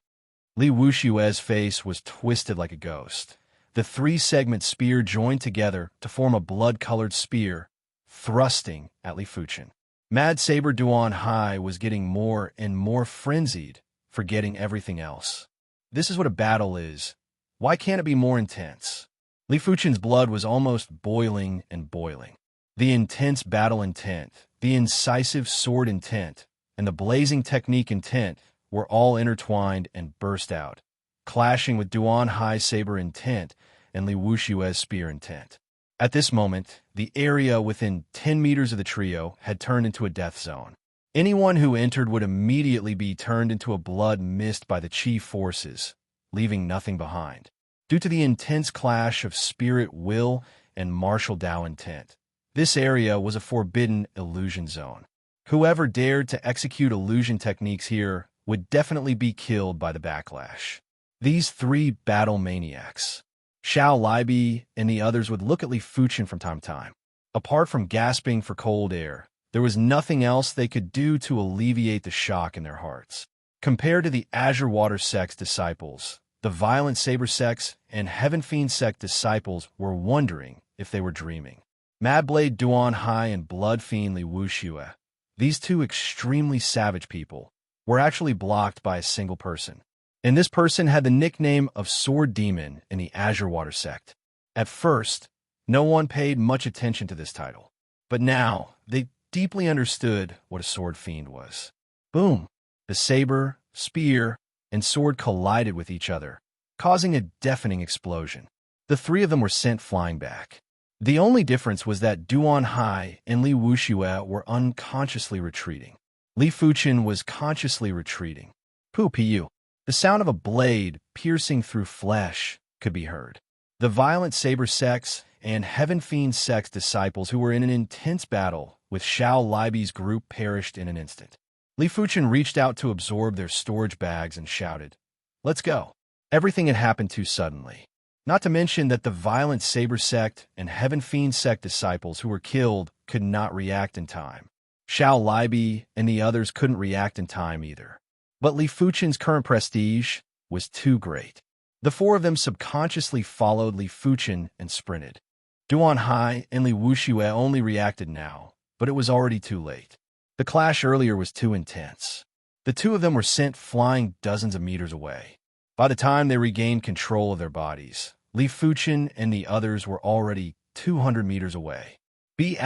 Li Wuxue's face was twisted like a ghost. The three-segment spear joined together to form a blood-colored spear, thrusting at Li Fuchen. Mad Saber Duan Hai was getting more and more frenzied, forgetting everything else. This is what a battle is. Why can't it be more intense? Li Fuchen's blood was almost boiling and boiling. The intense battle intent, the incisive sword intent, and the blazing technique intent were all intertwined and burst out, clashing with Duan Hai's saber intent and Li Wuxue's spear intent. At this moment, the area within 10 meters of the trio had turned into a death zone. Anyone who entered would immediately be turned into a blood mist by the chi forces, leaving nothing behind. Due to the intense clash of spirit will and martial Dao intent, this area was a forbidden illusion zone. Whoever dared to execute illusion techniques here would definitely be killed by the backlash. These three battle maniacs, Xiao Libi and the others, would look at Li Fuchen from time to time. Apart from gasping for cold air, there was nothing else they could do to alleviate the shock in their hearts. Compared to the Azure Water Sect's disciples, the Violent Saber Sect's and Heaven Fiend Sect disciples were wondering if they were dreaming. Mad Blade Duan Hai and Blood Fiend Li Wuxue, these two extremely savage people, were actually blocked by a single person. And this person had the nickname of Sword Demon in the Azure Water Sect. At first, no one paid much attention to this title, but now they deeply understood what a sword fiend was. Boom! The saber, spear, and sword collided with each other, causing a deafening explosion. The three of them were sent flying back. The only difference was that Duan Hai and Li Wuxue were unconsciously retreating. Li Fuchen was consciously retreating. Pu. The sound of a blade piercing through flesh could be heard. The violent saber sects and heaven fiend sects disciples who were in an intense battle with Xiao Libi's group perished in an instant. Li Fuchen reached out to absorb their storage bags and shouted, "Let's go." Everything had happened too suddenly. Not to mention that the violent saber sect and heaven fiend sect disciples who were killed could not react in time. Xiao Libi and the others couldn't react in time either. But Li Fuchen's current prestige was too great. The four of them subconsciously followed Li Fuchen and sprinted. Duan Hai and Li Wuxue only reacted now, but it was already too late. The clash earlier was too intense. The two of them were sent flying dozens of meters away. By the time they regained control of their bodies, Li Fuchen and the others were already 200 meters away. B**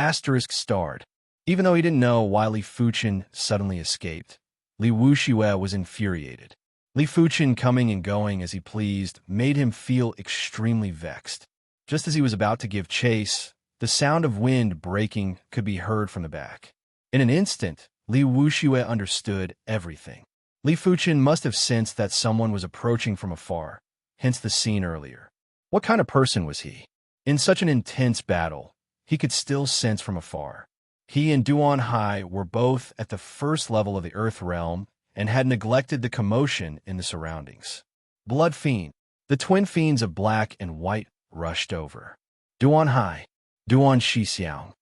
starred. Even though he didn't know why Li Fuchen suddenly escaped, Li Wuxue was infuriated. Li Fuchen coming and going as he pleased made him feel extremely vexed. Just as he was about to give chase, the sound of wind breaking could be heard from the back. In an instant, Li Wuxue understood everything. Li Fuchen must have sensed that someone was approaching from afar, hence the scene earlier. What kind of person was he? In such an intense battle, he could still sense from afar. He and Duan Hai were both at the first level of the Earth realm and had neglected the commotion in the surroundings. Blood Fiend, the twin fiends of black and white, rushed over. Duan Hai, Duan Shixiang,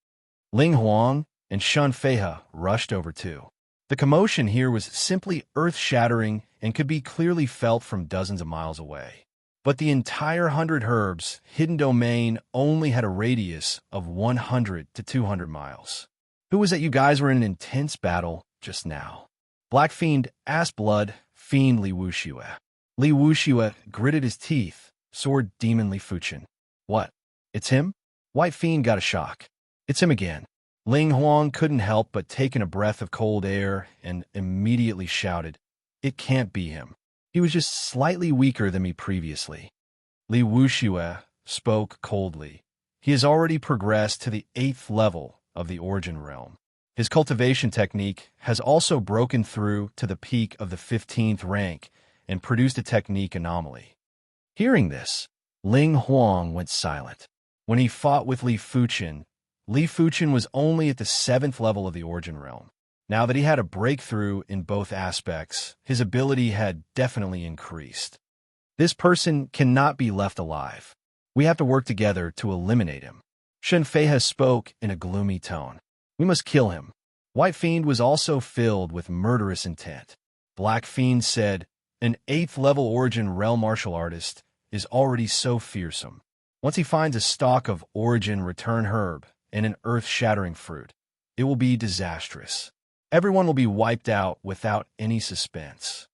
Ling Huang, and Shun Feihe rushed over too. The commotion here was simply earth-shattering and could be clearly felt from dozens of miles away. But the entire 100 Herbs hidden domain only had a radius of 100 to 200 miles. Who was that you guys were in an intense battle just now? Black Fiend asked Blood Fiend Li Wuxue. Li Wuxue gritted his teeth, sword demon Li Fuchen. What? It's him? White Fiend got a shock. It's him again. Ling Huang couldn't help but take in a breath of cold air and immediately shouted, "It can't be him. He was just slightly weaker than me previously." Li Wuxue spoke coldly. He has already progressed to the 8th level of the Origin Realm. His cultivation technique has also broken through to the peak of the 15th rank and produced a technique anomaly. Hearing this, Ling Huang went silent. When he fought with Li Fuchen was only at the 7th level of the Origin Realm. Now that he had a breakthrough in both aspects, his ability had definitely increased. This person cannot be left alive. We have to work together to eliminate him. Shun Feihe spoke in a gloomy tone. We must kill him. White Fiend was also filled with murderous intent. Black Fiend said, an 8th level Origin Realm martial artist is already so fearsome. Once he finds a stalk of Origin Return Herb and an earth-shattering fruit, it will be disastrous. Everyone will be wiped out without any suspense.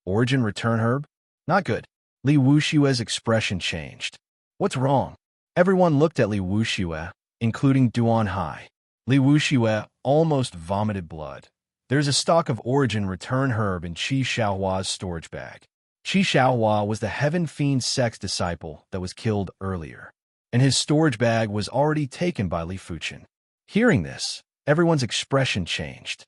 Origin Return Herb? Not good. Li Wuxue's expression changed. What's wrong? Everyone looked at Li Wuxue, including Duan Hai. Li Wuxue almost vomited blood. There's a stalk of Origin Return Herb in Qi Xiaohua's storage bag. Qi Xiaohua was the Heaven Fiend sex disciple that was killed earlier, and his storage bag was already taken by Li Fuchen. Hearing this, everyone's expression changed.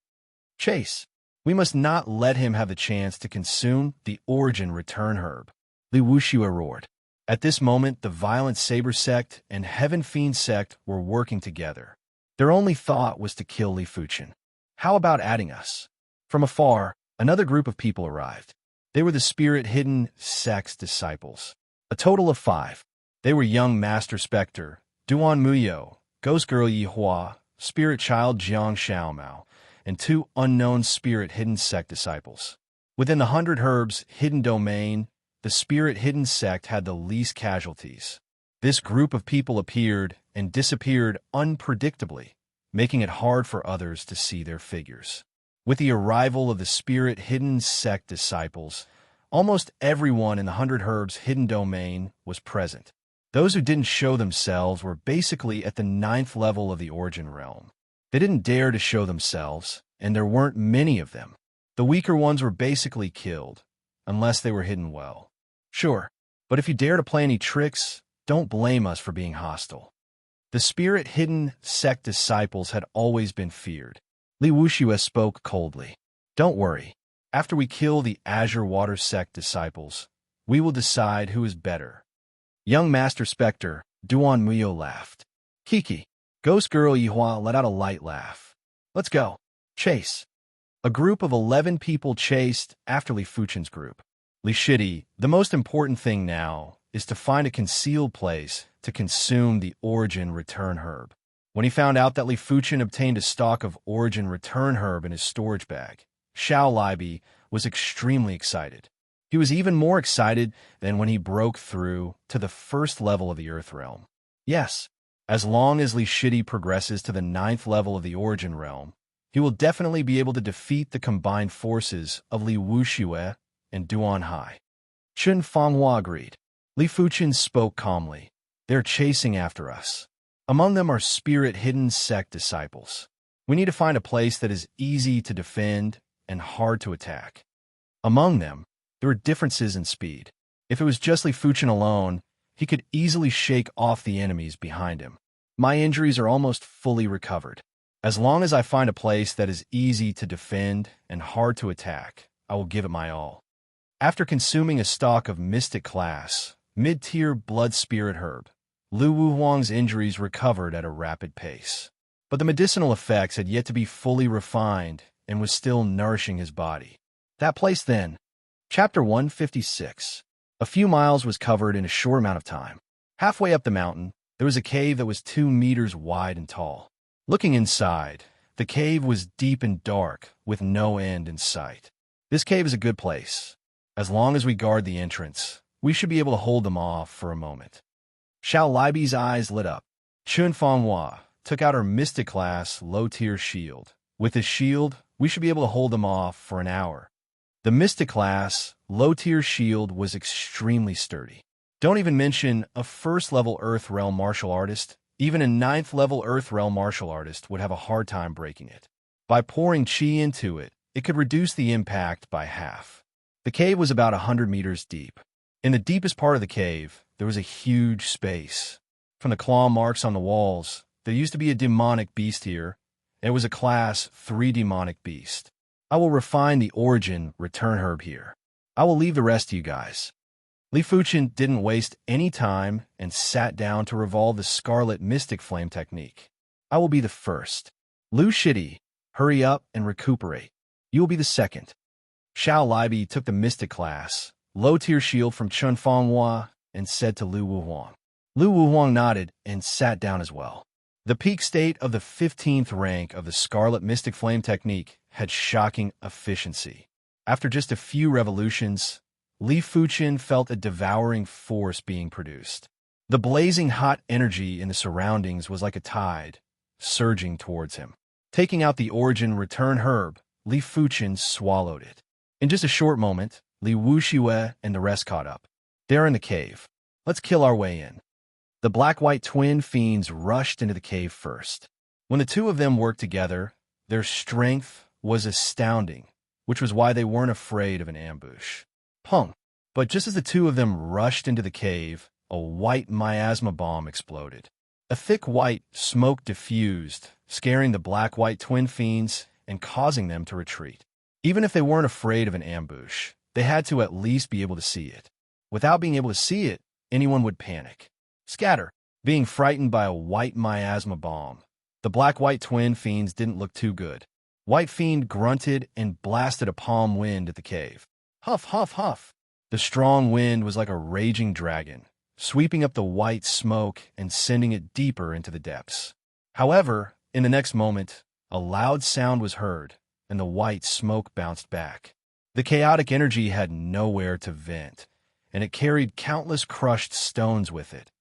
Chase. We must not let him have the chance to consume the Origin Return Herb. Li Wuxue roared. At this moment, the violent Saber sect and Heaven Fiend sect were working together. Their only thought was to kill Li Fuchen. How about adding us? From afar, another group of people arrived. They were the Spirit Hidden Sect's disciples. A total of 5. They were young Master Spectre, Duan Muyo, Ghost Girl Yi Hua, Spirit Child Jiang Xiaomao, and 2 unknown Spirit Hidden Sect disciples. Within the 100 Herbs hidden domain, the Spirit Hidden Sect had the least casualties. This group of people appeared and disappeared unpredictably, making it hard for others to see their figures. With the arrival of the Spirit Hidden Sect disciples, almost everyone in the 100 Herbs hidden domain was present. Those who didn't show themselves were basically at the 9th level of the Origin Realm. They didn't dare to show themselves, and there weren't many of them. The weaker ones were basically killed, unless they were hidden well. Sure, but if you dare to play any tricks, don't blame us for being hostile. The Spirit Hidden Sect disciples had always been feared. Li Wuxue spoke coldly. Don't worry. After we kill the Azure Water Sect disciples, we will decide who is better. Young Master Spectre, Duan Muyo laughed. Kiki. Ghost Girl Yihua let out a light laugh. Let's go. Chase. A group of 11 people chased after Li Fuchen's group. Li Shidi, the most important thing now is to find a concealed place to consume the Origin Return Herb. When he found out that Li Fuchen obtained a stock of Origin Return Herb in his storage bag, Xiao Libi was extremely excited. He was even more excited than when he broke through to the first level of the Earth Realm. Yes, as long as Li Shidi progresses to the 9th level of the Origin Realm, he will definitely be able to defeat the combined forces of Li Wuxue and Duan Hai. Chun Fanghua agreed. Li Fuchen spoke calmly. They're chasing after us. Among them are spirit-hidden sect disciples. We need to find a place that is easy to defend and hard to attack. Among them, there were differences in speed. If it was just Li Fuchen alone, he could easily shake off the enemies behind him. My injuries are almost fully recovered. As long as I find a place that is easy to defend and hard to attack, I will give it my all. After consuming a stock of Mystic class, mid-tier blood spirit herb, Lu Wuhuang's injuries recovered at a rapid pace. But the medicinal effects had yet to be fully refined and was still nourishing his body. That place then. Chapter 156. A few miles was covered in a short amount of time. Halfway up the mountain, there was a cave that was 2 meters wide and tall. Looking inside, the cave was deep and dark, with no end in sight. This cave is a good place. As long as we guard the entrance, we should be able to hold them off for a moment. Xiao Libi's eyes lit up. Chun Fanghua took out her Mystic class low-tier shield. With this shield, we should be able to hold them off for an hour. The Mystic class low-tier shield was extremely sturdy. Don't even mention a first-level Earth Realm martial artist. Even a 9th-level Earth Realm martial artist would have a hard time breaking it. By pouring chi into it, it could reduce the impact by half. The cave was about 100 meters deep. In the deepest part of the cave, there was a huge space. From the claw marks on the walls, there used to be a demonic beast here, and it was a class 3 demonic beast. I will refine the Origin Return Herb here. I will leave the rest to you guys. Li Fuchen didn't waste any time and sat down to revolve the Scarlet Mystic Flame technique. I will be the first. Lu Shidi, hurry up and recuperate. You will be the second. Xiao Libi took the Mystic class, low-tier shield from Chun Fanghua, and said to Lu Wuhuang. Lu Wuhuang nodded and sat down as well. The peak state of the 15th rank of the Scarlet Mystic Flame technique had shocking efficiency. After just a few revolutions, Li Fuchen felt a devouring force being produced. The blazing hot energy in the surroundings was like a tide, surging towards him. Taking out the Origin Return Herb, Li Fuchen swallowed it. In just a short moment, Li Wuxue and the rest caught up. They're in the cave. Let's kill our way in. The black-white twin fiends rushed into the cave first. When the two of them worked together, their strength was astounding, which was why they weren't afraid of an ambush. Pung! But just as the two of them rushed into the cave, a white miasma bomb exploded. A thick white smoke diffused, scaring the black-white twin fiends and causing them to retreat. Even if they weren't afraid of an ambush, they had to at least be able to see it. Without being able to see it, anyone would panic. Scatter! Being frightened by a white miasma bomb, the black-white twin fiends didn't look too good. White Fiend grunted and blasted a palm wind at the cave. Huff, huff, huff. The strong wind was like a raging dragon, sweeping up the white smoke and sending it deeper into the depths. However, in the next moment, a loud sound was heard, and the white smoke bounced back. The chaotic energy had nowhere to vent, and it carried countless crushed stones with it,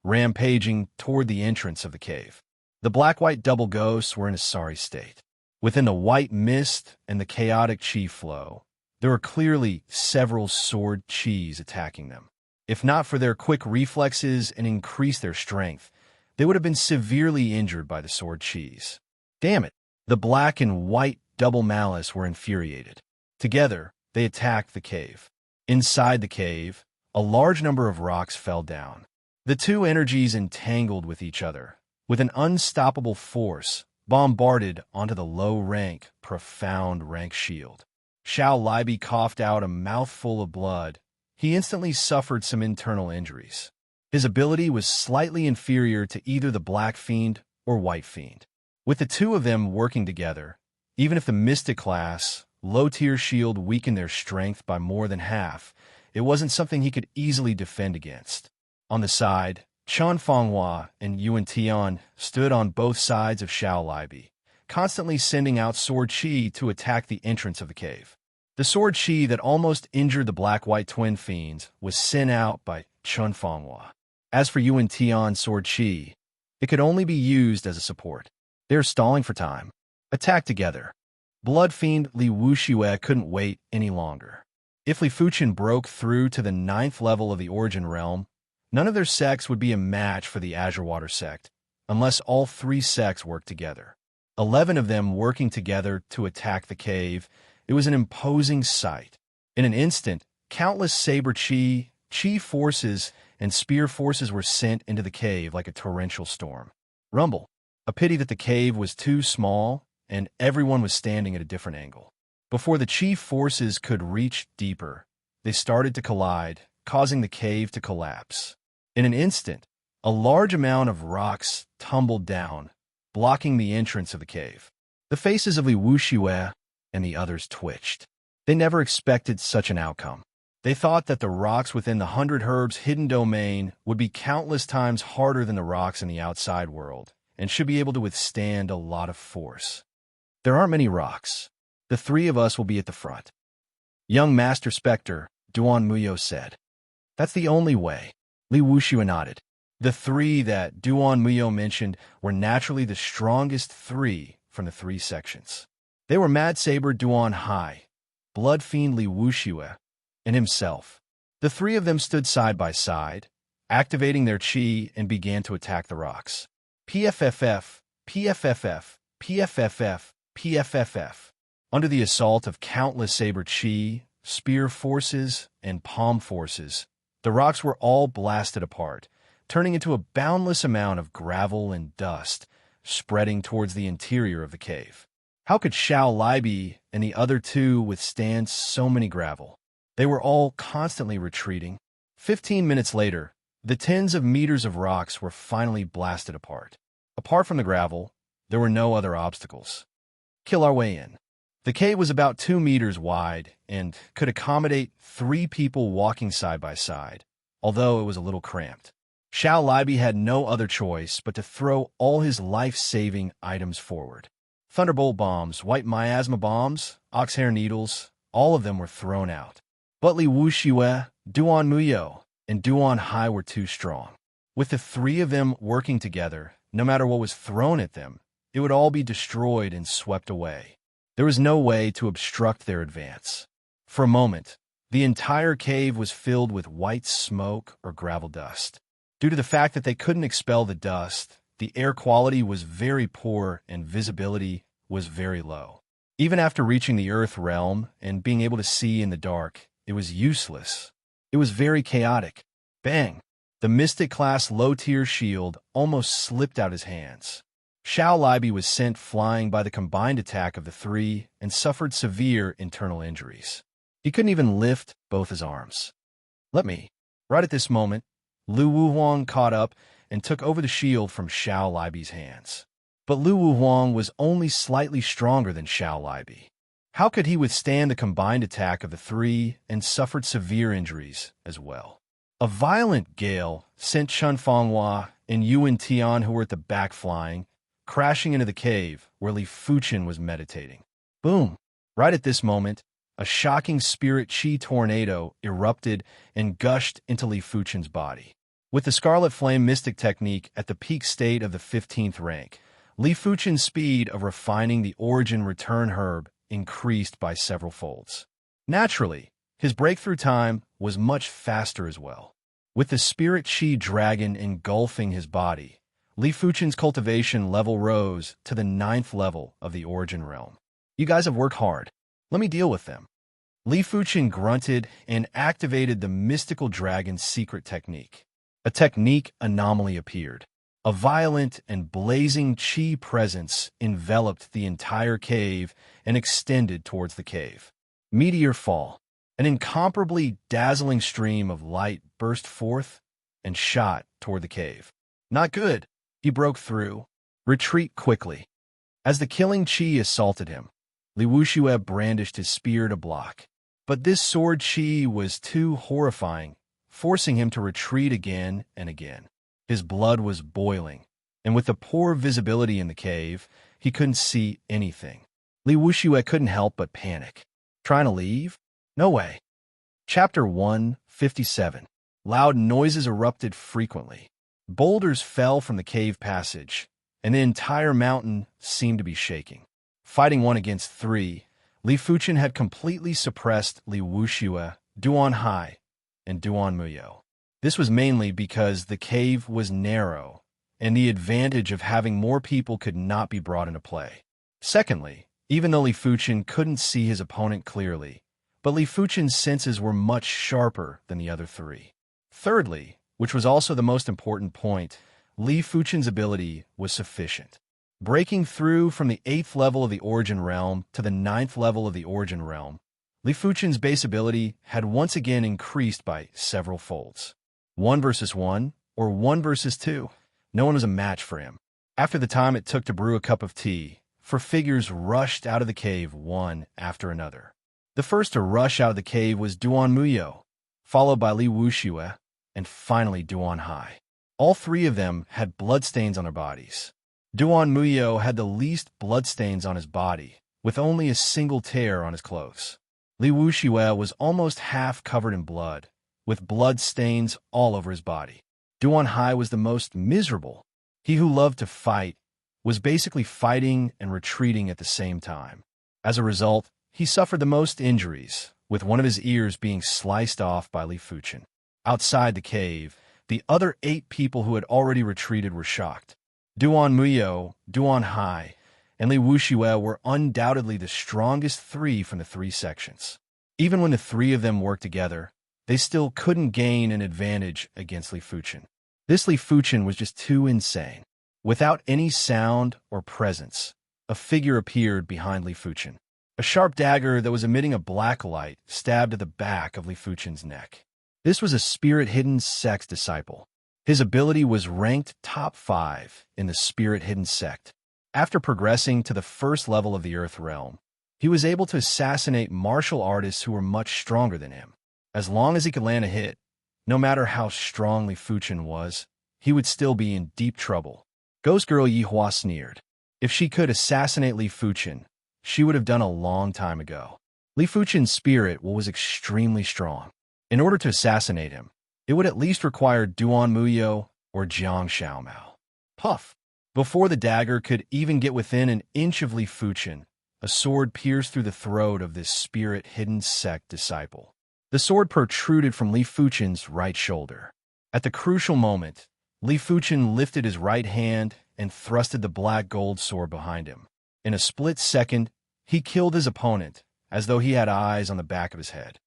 rampaging toward the entrance of the cave. The black-white double ghosts were in a sorry state. Within the white mist and the chaotic chi flow, there were clearly several sword chis attacking them. If not for their quick reflexes and increased their strength, they would have been severely injured by the sword chis. Damn it! The black and white double malice were infuriated. Together, they attacked the cave. Inside the cave, a large number of rocks fell down. The two energies entangled with each other, with an unstoppable force, bombarded onto the low-rank, profound rank shield. Xiao Libi coughed out a mouthful of blood. He instantly suffered some internal injuries. His ability was slightly inferior to either the Black Fiend or White Fiend. With the two of them working together, even if the Mystic class, low-tier shield weakened their strength by more than half, it wasn't something he could easily defend against. On the side, Chun Fanghua and Yuan Tian stood on both sides of Xiao Libi, constantly sending out sword chi to attack the entrance of the cave. The sword chi that almost injured the black-white twin fiends was sent out by Chun Fanghua. As for Yuan Tian's sword chi, it could only be used as a support. They were stalling for time. Attack together. Blood Fiend Li Wuxue couldn't wait any longer. If Li Fuchen broke through to the 9th level of the Origin Realm, none of their sects would be a match for the Azure Water sect, unless all 3 sects worked together. 11 of them working together to attack the cave, it was an imposing sight. In an instant, countless saber chi forces, and spear forces were sent into the cave like a torrential storm. Rumble. A pity that the cave was too small, and everyone was standing at a different angle. Before the chi forces could reach deeper, they started to collide, causing the cave to collapse. In an instant, a large amount of rocks tumbled down, blocking the entrance of the cave. The faces of Li Wuxue and the others twitched. They never expected such an outcome. They thought that the rocks within the 100 Herbs hidden domain would be countless times harder than the rocks in the outside world, and should be able to withstand a lot of force. There aren't many rocks. The 3 of us will be at the front. Young Master Spectre, Duan Muyo said. That's the only way. Li Wuxue nodded. The 3 that Duan Muyo mentioned were naturally the strongest 3 from the 3 sections. They were Mad Saber Duan Hai, Blood Fiend Li Wuxue, and himself. The 3 of them stood side by side, activating their chi, and began to attack the rocks. PFFF, PFFF, PFFF, PFFF. Under the assault of countless saber chi, spear forces, and palm forces, the rocks were all blasted apart, turning into a boundless amount of gravel and dust, spreading towards the interior of the cave. How could Xiao Libi and the other 2 withstand so many gravel? They were all constantly retreating. 15 minutes later, the tens of meters of rocks were finally blasted apart. Apart from the gravel, there were no other obstacles. Kill our way in. The cave was about 2 meters wide and could accommodate 3 people walking side by side, although it was a little cramped. Xiao Libi had no other choice but to throw all his life-saving items forward. Thunderbolt bombs, white miasma bombs, oxhair needles, all of them were thrown out. But Li Wuxue, Duan Muyo, and Duan Hai were too strong. With the 3 of them working together, no matter what was thrown at them, it would all be destroyed and swept away. There was no way to obstruct their advance. For a moment, the entire cave was filled with white smoke or gravel dust. Due to the fact that they couldn't expel the dust, the air quality was very poor and visibility was very low. Even after reaching the Earth realm and being able to see in the dark, it was useless. It was very chaotic. Bang! The Mystic-class low-tier shield almost slipped out his hands. Xiao Libi was sent flying by the combined attack of the 3 and suffered severe internal injuries. He couldn't even lift both his arms. Let me. Right at this moment, Lu Wuhuang caught up and took over the shield from Xiao Libi's hands. But Lu Wuhuang was only slightly stronger than Xiao Libi. How could he withstand the combined attack of the 3 and suffered severe injuries as well? A violent gale sent Chun Fanghua and Yuan Tian, who were at the back flying, crashing into the cave where Li Fuchen was meditating. Boom! Right at this moment, a shocking spirit chi tornado erupted and gushed into Li Fuchen's body. With the Scarlet Flame Mystic technique at the peak state of the 15th rank, Li Fuchen's speed of refining the Origin Return Herb increased by several folds. Naturally, his breakthrough time was much faster as well. With the Spirit Chi Dragon engulfing his body, Li Fuchen's cultivation level rose to the 9th level of the Origin Realm. You guys have worked hard. Let me deal with them. Li Fuchen grunted and activated the Mystical Dragon's secret technique. A technique anomaly appeared. A violent and blazing chi presence enveloped the entire cave and extended towards the cave. Meteor fall. An incomparably dazzling stream of light burst forth, and shot toward the cave. Not good. He broke through. Retreat quickly. As the killing Qi assaulted him, Li Wuxue brandished his spear to block. But this sword Qi was too horrifying, forcing him to retreat again and again. His blood was boiling, and with the poor visibility in the cave, he couldn't see anything. Li Wuxue couldn't help but panic. Trying to leave? No way. Chapter 157. Loud noises erupted frequently. Boulders fell from the cave passage, and the entire mountain seemed to be shaking. Fighting 1 against 3, Li Fuchen had completely suppressed Li Wuxue, Duan Hai, and Duan Muyo. This was mainly because the cave was narrow, and the advantage of having more people could not be brought into play. Secondly, even though Li Fuchen couldn't see his opponent clearly, but Li Fuchen's senses were much sharper than the other 3. Thirdly, which was also the most important point, Li Fuchen's ability was sufficient. Breaking through from the 8th level of the Origin Realm to the 9th level of the Origin Realm, Li Fuchen's base ability had once again increased by several folds. 1 versus 1, or 1 versus 2, no one was a match for him. After the time it took to brew a cup of tea, 4 figures rushed out of the cave one after another. The first to rush out of the cave was Duan Muyo, followed by Li Wuxue, and finally Duan Hai. All 3 of them had bloodstains on their bodies. Duan Muyo had the least bloodstains on his body, with only a single tear on his clothes. Li Wuxue was almost half covered in blood, with blood stains all over his body. Duan Hai was the most miserable. He who loved to fight was basically fighting and retreating at the same time. As a result, he suffered the most injuries, with one of his ears being sliced off by Li Fuchen. Outside the cave, the other 8 people who had already retreated were shocked. Duan Muyo, Duan Hai, and Li Wuxue were undoubtedly the strongest 3 from the 3 sections. Even when the 3 of them worked together, they still couldn't gain an advantage against Li Fuchen. This Li Fuchen was just too insane. Without any sound or presence, a figure appeared behind Li Fuchen. A sharp dagger that was emitting a black light stabbed at the back of Li Fuchen's neck. This was a spirit-hidden sect disciple. His ability was ranked top 5 in the spirit-hidden sect. After progressing to the 1st level of the Earth Realm, he was able to assassinate martial artists who were much stronger than him. As long as he could land a hit, no matter how strong Li Fuchen was, he would still be in deep trouble. Ghost Girl Yihua sneered. If she could assassinate Li Fuchen, she would have done a long time ago. Li Fuchen's spirit was extremely strong. In order to assassinate him, it would at least require Duan Muyo or Jiang Xiaomao. Puff! Before the dagger could even get within an inch of Li Fuchen, a sword pierced through the throat of this spirit-hidden sect disciple. The sword protruded from Li Fuchen's right shoulder. At the crucial moment, Li Fuchen lifted his right hand and thrusted the black gold sword behind him. In a split second, he killed his opponent, as though he had eyes on the back of his head.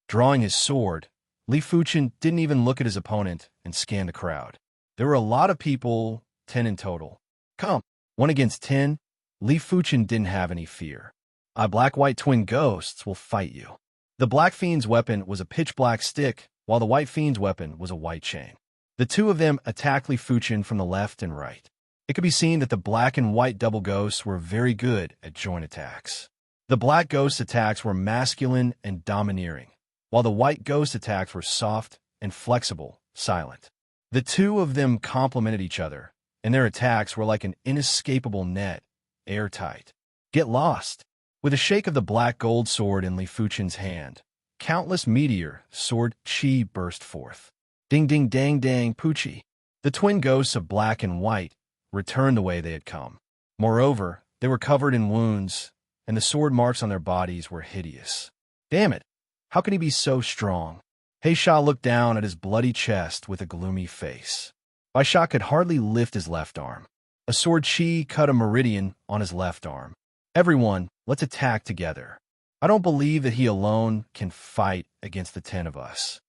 Drawing his sword, Li Fuchen didn't even look at his opponent and scanned the crowd. There were a lot of people, 10 in total. Come, 1 against 10, Li Fuchen didn't have any fear. Our black-white twin ghosts will fight you. The Black Fiend's weapon was a pitch-black stick, while the White Fiend's weapon was a white chain. The 2 of them attacked Li Fuchen from the left and right. It could be seen that the black and white double ghosts were very good at joint attacks. The black ghost attacks were masculine and domineering, while the white ghost attacks were soft and flexible, silent. The 2 of them complemented each other, and their attacks were like an inescapable net, airtight. Get lost! With a shake of the black gold sword in Li Fuchen's hand, countless meteor sword chi burst forth. Ding ding dang dang poochie. The twin ghosts of black and white returned the way they had come. Moreover, they were covered in wounds, and the sword marks on their bodies were hideous. Damn it! How can he be so strong? Heisha looked down at his bloody chest with a gloomy face. Baisha could hardly lift his left arm. A sword chi cut a meridian on his left arm. Everyone, let's attack together. I don't believe that he alone can fight against the 10 of us.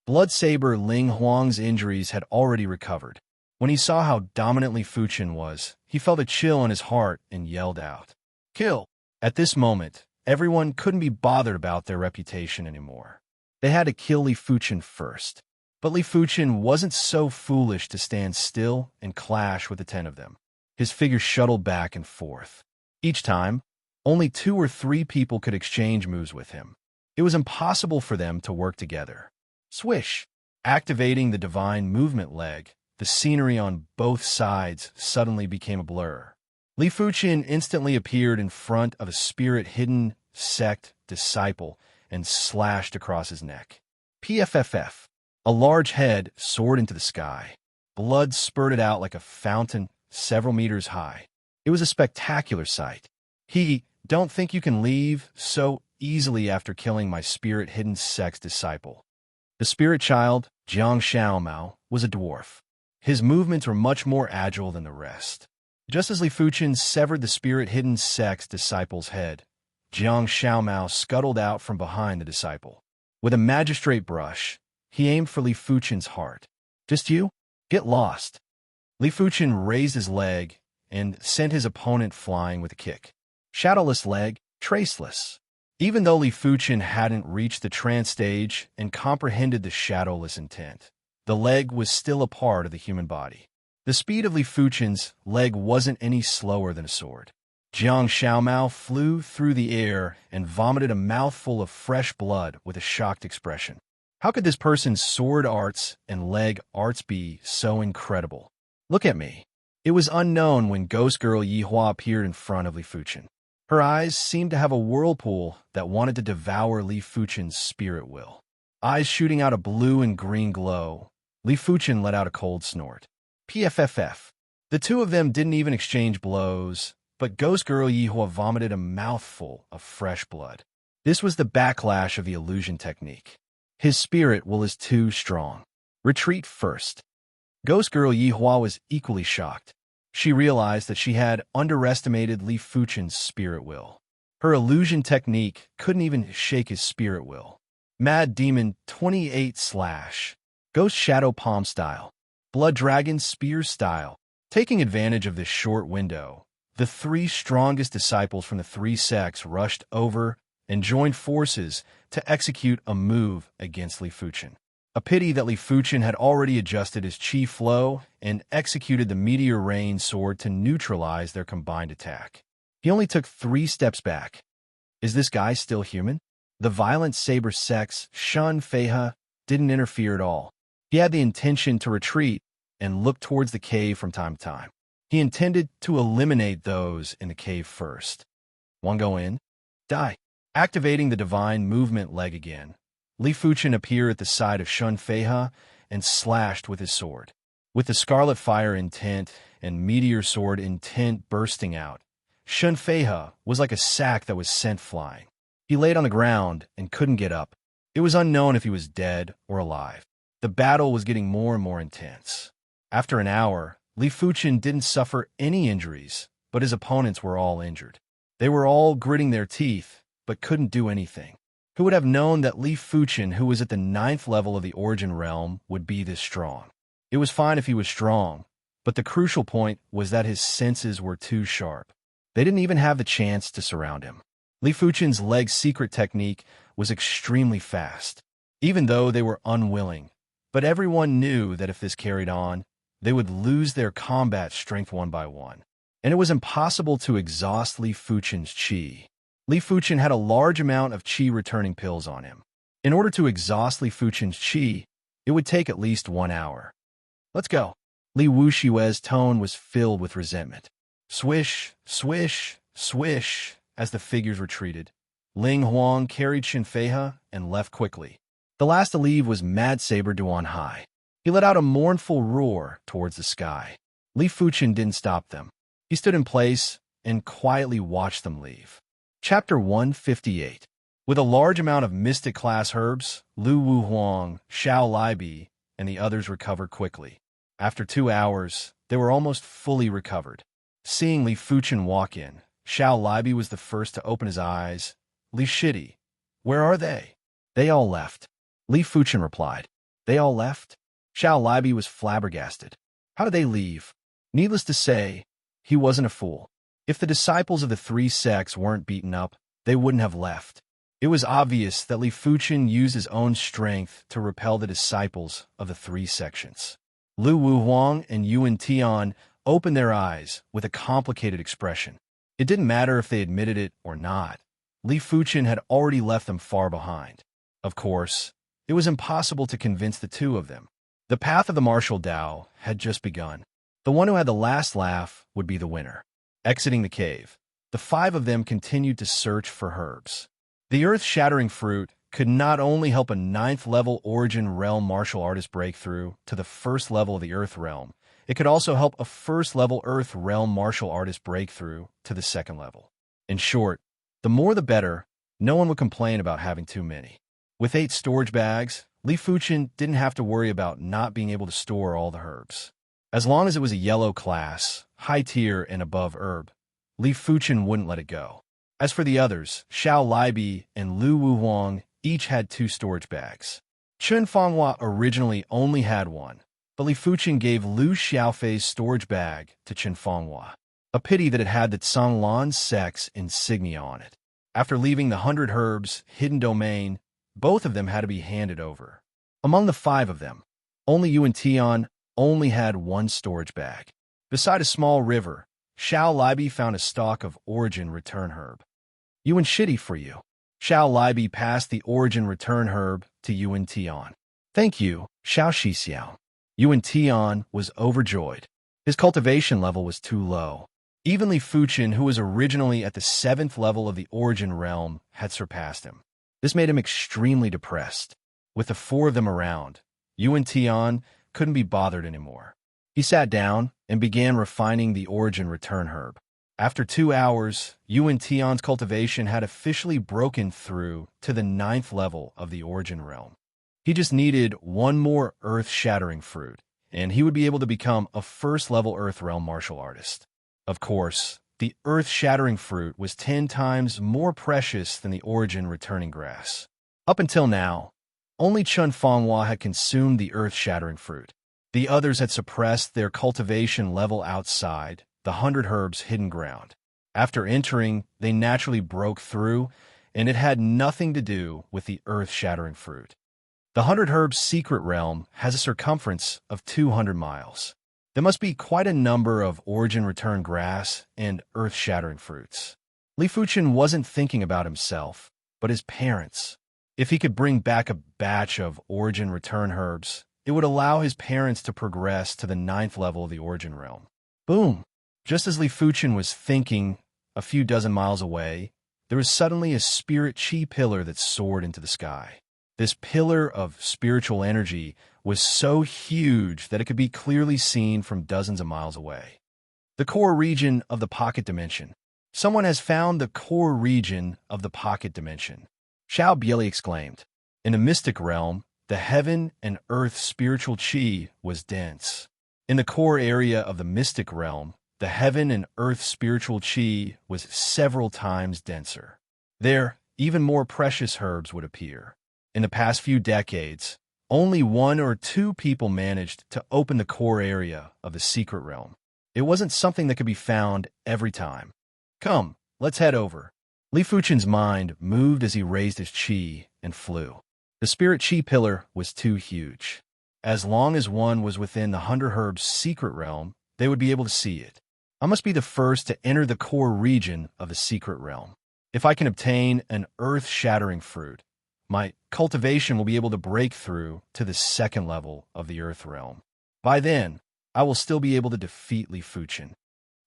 Blood Saber Ling Huang's injuries had already recovered. When he saw how dominant Li Fuchen was, he felt a chill in his heart and yelled out, "Kill!" At this moment, everyone couldn't be bothered about their reputation anymore. They had to kill Li Fuchen first. But Li Fuchen wasn't so foolish to stand still and clash with the 10 of them. His figure shuttled back and forth. Each time, only 2 or 3 people could exchange moves with him. It was impossible for them to work together. Swish! Activating the divine movement leg, the scenery on both sides suddenly became a blur. Li Fuchen instantly appeared in front of a spirit-hidden sect disciple and slashed across his neck. PFFF. A large head soared into the sky. Blood spurted out like a fountain several meters high. It was a spectacular sight. Don't think you can leave so easily after killing my spirit-hidden sect's disciple. The spirit child, Jiang Xiaomao, was a dwarf. His movements were much more agile than the rest. Just as Li Fuchen severed the spirit-hidden sect's disciple's head, Jiang Xiaomao scuttled out from behind the disciple. With a magistrate brush, he aimed for Li Fuchen's heart. Just you? Get lost. Li Fuchen raised his leg and sent his opponent flying with a kick. Shadowless leg, traceless. Even though Li Fuchen hadn't reached the trance stage and comprehended the shadowless intent, the leg was still a part of the human body. The speed of Li Fuchen's leg wasn't any slower than a sword. Jiang Xiaomao flew through the air and vomited a mouthful of fresh blood with a shocked expression. How could this person's sword arts and leg arts be so incredible? Look at me. It was unknown when Ghost Girl Yihua appeared in front of Li Fuchen. Her eyes seemed to have a whirlpool that wanted to devour Li Fuchen's spirit will. Eyes shooting out a blue and green glow, Li Fuchen let out a cold snort. PFFF. The 2 of them didn't even exchange blows, but Ghost Girl Yihua vomited a mouthful of fresh blood. This was the backlash of the illusion technique. His spirit will is too strong. Retreat first. Ghost Girl Yihua was equally shocked. She realized that she had underestimated Li Fuchen's spirit will. Her illusion technique couldn't even shake his spirit will. Mad Demon 28 slash. Ghost Shadow Palm style. Blood Dragon Spear style. Taking advantage of this short window, the 3 strongest disciples from the 3 sects rushed over and joined forces to execute a move against Li Fuchen. A pity that Li Fuchen had already adjusted his chi flow and executed the Meteor Rain sword to neutralize their combined attack. He only took 3 steps back. Is this guy still human? The violent saber sect's Shun Feihe didn't interfere at all. He had the intention to retreat and look towards the cave from time to time. He intended to eliminate those in the cave first. One go in, die. Activating the divine movement leg again, Li Fuchen appeared at the side of Shun Feihe and slashed with his sword. With the Scarlet Fire intent and Meteor Sword intent bursting out, Shun Feihe was like a sack that was sent flying. He laid on the ground and couldn't get up. It was unknown if he was dead or alive. The battle was getting more and more intense. After an hour, Li Fuchen didn't suffer any injuries, but his opponents were all injured. They were all gritting their teeth, but couldn't do anything. Who would have known that Li Fuchen, who was at the 9th level of the Origin Realm, would be this strong? It was fine if he was strong, but the crucial point was that his senses were too sharp. They didn't even have the chance to surround him. Li Fuchen's leg secret technique was extremely fast, even though they were unwilling. But everyone knew that if this carried on, they would lose their combat strength one by one. And it was impossible to exhaust Li Fuchen's chi. Li Fuchen had a large amount of chi returning pills on him. In order to exhaust Li Fuchen's chi, it would take at least 1 hour. Let's go. Li Wushui's tone was filled with resentment. Swish, swish, swish, as the figures retreated. Ling Huang carried Shun Feihe and left quickly. The last to leave was Mad Saber Duan Hai. He let out a mournful roar towards the sky. Li Fuchen didn't stop them. He stood in place and quietly watched them leave. Chapter 158. With a large amount of mystic-class herbs, Lu Wu Huang, Xiao Libi, and the others recovered quickly. After 2 hours, they were almost fully recovered. Seeing Li Fuchen walk in, Xiao Libi was the first to open his eyes. Li Shidi, where are they? They all left. Li Fuchen replied. They all left? Xiao Libi was flabbergasted. How did they leave? Needless to say, he wasn't a fool. If the disciples of the 3 sects weren't beaten up, they wouldn't have left. It was obvious that Li Fuchen used his own strength to repel the disciples of the three sections. Lu Wuhuang and Yuan Tian opened their eyes with a complicated expression. It didn't matter if they admitted it or not. Li Fuchen had already left them far behind. Of course, it was impossible to convince the two of them. The path of the martial Tao had just begun. The one who had the last laugh would be the winner. Exiting the cave, the five of them continued to search for herbs. The earth-shattering fruit could not only help a ninth-level Origin Realm martial artist break through to the first level of the Earth Realm, it could also help a first-level Earth Realm martial artist break through to the second level. In short, the more the better, no one would complain about having too many. With 8 storage bags, Li Fuchen didn't have to worry about not being able to store all the herbs. As long as it was a yellow class, high tier and above herb, Li Fuchen wouldn't let it go. As for the others, Xiao Libi and Lu Wuhuang each had 2 storage bags. Chen Fanghua originally only had 1, but Li Fuchen gave Lu Xiaofei's storage bag to Chen Fanghua. A pity that it had the Canglan's sex insignia on it. After leaving the 100 Herbs hidden domain, both of them had to be handed over. Among the 5 of them, only Yuan Tian only had 1 storage bag. Beside a small river, Xiao Libi found a stalk of Origin Return Herb. Yuan shitty for you. Xiao Libi passed the Origin Return Herb to Yuan Tian. Thank you, Xiao Shixiao. Yuan Tian was overjoyed. His cultivation level was too low. Even Li Fuchen, who was originally at the 7th level of the Origin Realm, had surpassed him. This made him extremely depressed. With the 4 of them around, Yuan Tian couldn't be bothered anymore. He sat down and began refining the Origin Return Herb. After 2 hours, Yuan Tian's cultivation had officially broken through to the 9th level of the Origin Realm. He just needed 1 more earth-shattering fruit, and he would be able to become a first-level Earth Realm martial artist. Of course, the earth-shattering fruit was 10 times more precious than the Origin Returning Grass. Up until now, only Chen Fanghua had consumed the earth-shattering fruit. The others had suppressed their cultivation level outside the 100 Herbs hidden ground. After entering, they naturally broke through, and it had nothing to do with the earth-shattering fruit. The 100 Herbs secret realm has a circumference of 200 miles. There must be quite a number of Origin Return Grass and earth-shattering fruits. Li Fuchen wasn't thinking about himself, but his parents. If he could bring back a batch of Origin Return Herbs, it would allow his parents to progress to the 9th level of the Origin Realm. Boom! Just as Li Fuchen was thinking, a few dozen miles away, there was suddenly a spirit chi pillar that soared into the sky. This pillar of spiritual energy was so huge that it could be clearly seen from dozens of miles away. The core region of the pocket dimension. Someone has found the core region of the pocket dimension. Xiao Bieli exclaimed. In the mystic realm, the heaven and earth spiritual chi was dense. In the core area of the mystic realm, the heaven and earth spiritual chi was several times denser. There, even more precious herbs would appear. In the past few decades, only 1 or 2 people managed to open the core area of the secret realm. It wasn't something that could be found every time. Come, let's head over. Li Fuchen's mind moved as he raised his chi and flew. The spirit chi pillar was too huge. As long as one was within the 100 Herbs secret realm, they would be able to see it. I must be the first to enter the core region of the secret realm. If I can obtain an earth-shattering fruit, my cultivation will be able to break through to the 2nd level of the Earth Realm. By then, I will still be able to defeat Li Fuchen.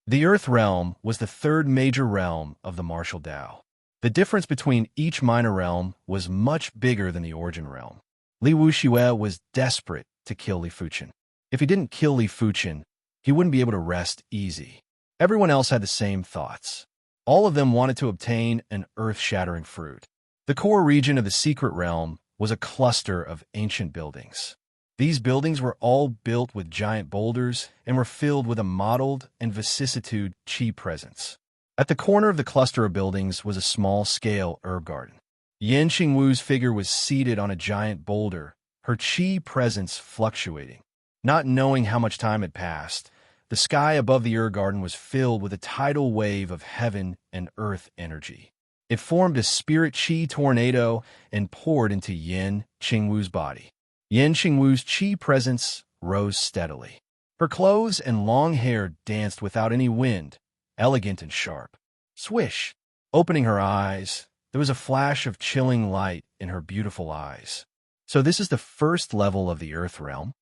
The Earth Realm was the 3rd major realm of the martial Tao. The difference between each minor realm was much bigger than the Origin Realm. Li Wuxue was desperate to kill Li Fuchen. If he didn't kill Li Fuchen, he wouldn't be able to rest easy. Everyone else had the same thoughts. All of them wanted to obtain an earth-shattering fruit. The core region of the secret realm was a cluster of ancient buildings. These buildings were all built with giant boulders and were filled with a mottled and vicissitude chi presence. At the corner of the cluster of buildings was a small-scale herb garden. Yan Xingwu's figure was seated on a giant boulder, her chi presence fluctuating. Not knowing how much time had passed, the sky above the herb garden was filled with a tidal wave of heaven and earth energy. It formed a spirit chi tornado and poured into Yin Qingwu's body. Yin Qingwu's chi presence rose steadily. Her clothes and long hair danced without any wind, elegant and sharp. Swish! Opening her eyes, there was a flash of chilling light in her beautiful eyes. So this is the first level of the Earth realm?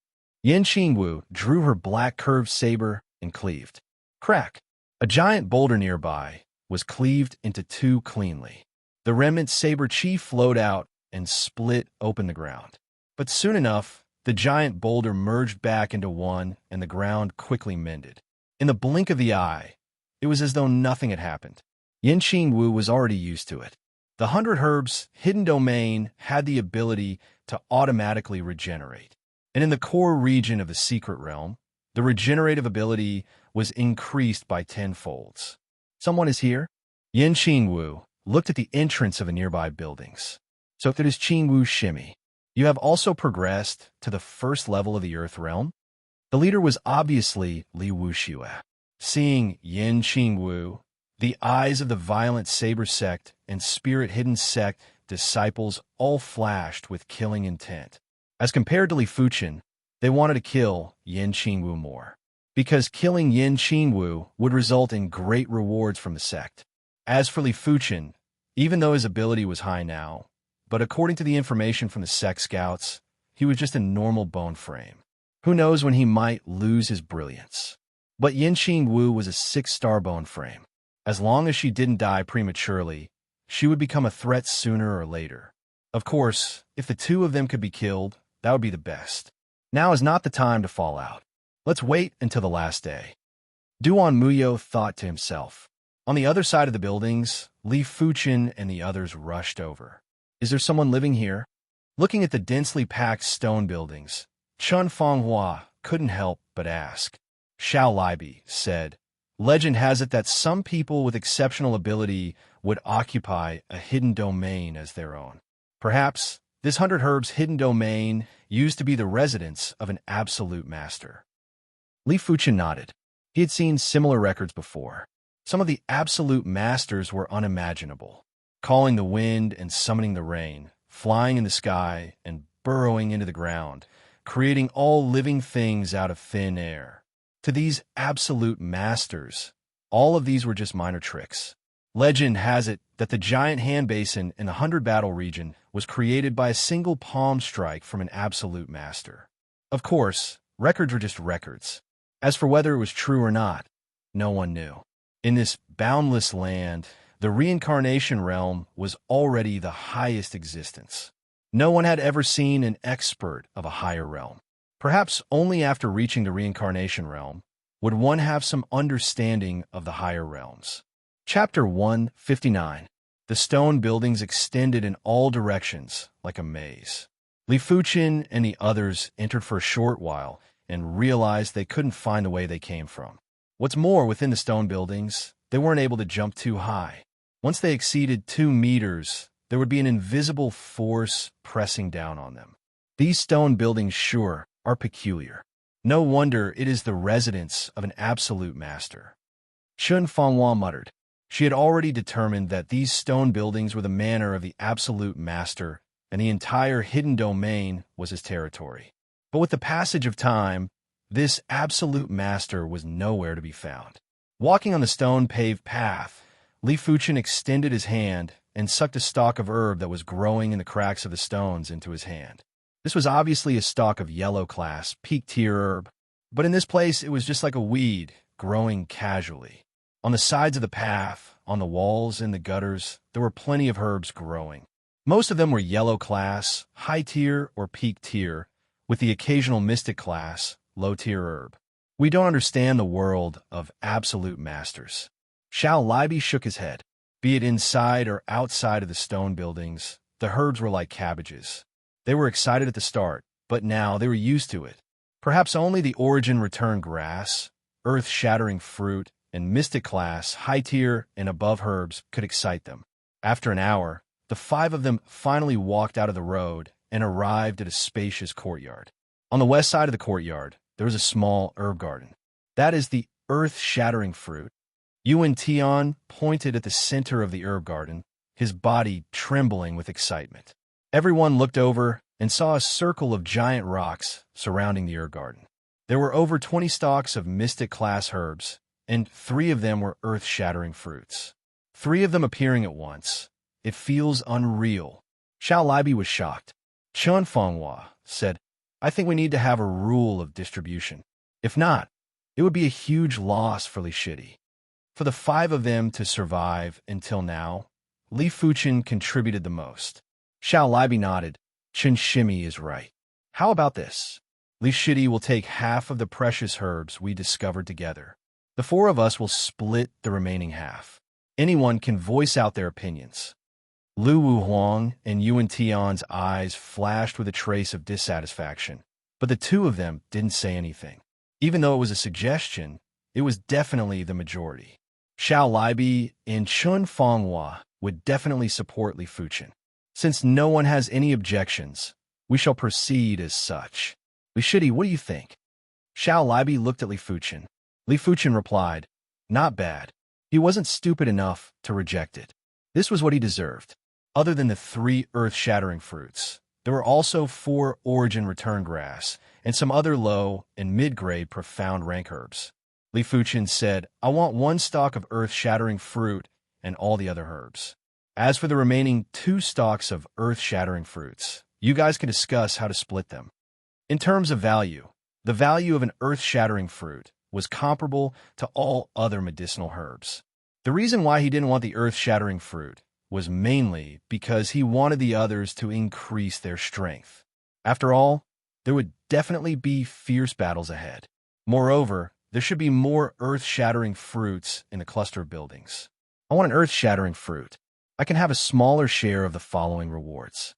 Yin Qingwu drew her black curved saber and cleaved. Crack! A giant boulder nearby was cleaved into two cleanly. The remnant saber chi flowed out and split open the ground. But soon enough, the giant boulder merged back into one and the ground quickly mended. In the blink of the eye, it was as though nothing had happened. Yin Qingwu was already used to it. The 100 Herbs' hidden domain had the ability to automatically regenerate. And in the core region of the secret realm, the regenerative ability was increased by 10-folds. Someone is here? Yin Qingwu looked at the entrance of the nearby buildings. So that is Qingwu Shimmy. You have also progressed to the first level of the Earth realm? The leader was obviously Li Wuxue. Seeing Yin Qingwu, the eyes of the violent saber sect and spirit hidden sect disciples all flashed with killing intent. As compared to Li Fuchen, they wanted to kill Yin Qingwu more, because killing Yin Qingwu would result in great rewards from the sect. As for Li Fuchen, even though his ability was high now, but according to the information from the sect scouts, he was just a normal bone frame. Who knows when he might lose his brilliance? But Yin Qingwu was a 6-star bone frame. As long as she didn't die prematurely, she would become a threat sooner or later. Of course, if the two of them could be killed, that would be the best. Now is not the time to fall out. Let's wait until the last day. Duan Muyo thought to himself. On the other side of the buildings, Li Fuchen and the others rushed over. Is there someone living here? Looking at the densely packed stone buildings, Chun Fenghua couldn't help but ask. Xiao Libi said, Legend has it that some people with exceptional ability would occupy a hidden domain as their own. Perhaps this 100 Herbs hidden domain used to be the residence of an absolute master. Li Fuchen nodded. He had seen similar records before. Some of the absolute masters were unimaginable, calling the wind and summoning the rain, flying in the sky and burrowing into the ground, creating all living things out of thin air. To these absolute masters, all of these were just minor tricks. Legend has it that the giant hand basin in the 100 Battle region was created by a single palm strike from an absolute master. Of course, records were just records. As for whether it was true or not, no one knew. In this boundless land, the reincarnation realm was already the highest existence. No one had ever seen an expert of a higher realm. Perhaps only after reaching the reincarnation realm would one have some understanding of the higher realms. Chapter 159. The stone buildings extended in all directions like a maze. Li Fuchen and the others entered for a short while and realized they couldn't find the way they came from. What's more, within the stone buildings, they weren't able to jump too high. Once they exceeded 2 meters, there would be an invisible force pressing down on them. These stone buildings sure are peculiar. No wonder it is the residence of an absolute master. Chun Fenghua muttered. She had already determined that these stone buildings were the manor of the absolute master, and the entire hidden domain was his territory. But with the passage of time, this absolute master was nowhere to be found. Walking on the stone-paved path, Li Fuchen extended his hand and sucked a stalk of herb that was growing in the cracks of the stones into his hand. This was obviously a stalk of yellow class, peak-tier herb, but in this place it was just like a weed, growing casually. On the sides of the path, on the walls, in the gutters, there were plenty of herbs growing. Most of them were yellow class, high-tier or peak-tier, with the occasional mystic class, low-tier herb. We don't understand the world of absolute masters. Xiao Libi shook his head. Be it inside or outside of the stone buildings, the herbs were like cabbages. They were excited at the start, but now they were used to it. Perhaps only the origin return grass, earth-shattering fruit, and mystic class, high-tier and above herbs could excite them. After an hour, the 5 of them finally walked out of the road and arrived at a spacious courtyard. On the west side of the courtyard, there was a small herb garden. That is the earth-shattering fruit. Yuan Tian pointed at the center of the herb garden, his body trembling with excitement. Everyone looked over and saw a circle of giant rocks surrounding the herb garden. There were over 20 stalks of mystic-class herbs, and 3 of them were earth-shattering fruits. 3 of them appearing at once. It feels unreal. Xiao Libi was shocked. Chun Fenghua said, I think we need to have a rule of distribution. If not, it would be a huge loss for Li Shidi. For the 5 of them to survive until now, Li Fuchen contributed the most. Xiao Libi nodded. Chen Shimi is right. How about this? Li Shidi will take half of the precious herbs we discovered together. The 4 of us will split the remaining half. Anyone can voice out their opinions. Lu Wuhuang and Yuan Tian's eyes flashed with a trace of dissatisfaction, but the 2 of them didn't say anything. Even though it was a suggestion, it was definitely the majority. Xiao Libi and Chun Fenghua would definitely support Li Fuchen. Since no one has any objections, we shall proceed as such. Li Shidi, what do you think? Xiao Libi looked at Li Fuchen. Li Fuchen replied, not bad. He wasn't stupid enough to reject it. This was what he deserved. Other than the 3 earth-shattering fruits, there were also 4 origin return grass and some other low and mid-grade profound rank herbs. Li Fuchen said, I want 1 stalk of earth-shattering fruit and all the other herbs. As for the remaining 2 stalks of earth-shattering fruits, you guys can discuss how to split them. In terms of value, the value of an earth-shattering fruit was comparable to all other medicinal herbs. The reason why he didn't want the earth-shattering fruit was mainly because he wanted the others to increase their strength. After all, there would definitely be fierce battles ahead. Moreover, there should be more earth-shattering fruits in the cluster of buildings. I want an earth-shattering fruit. I can have a smaller share of the following rewards.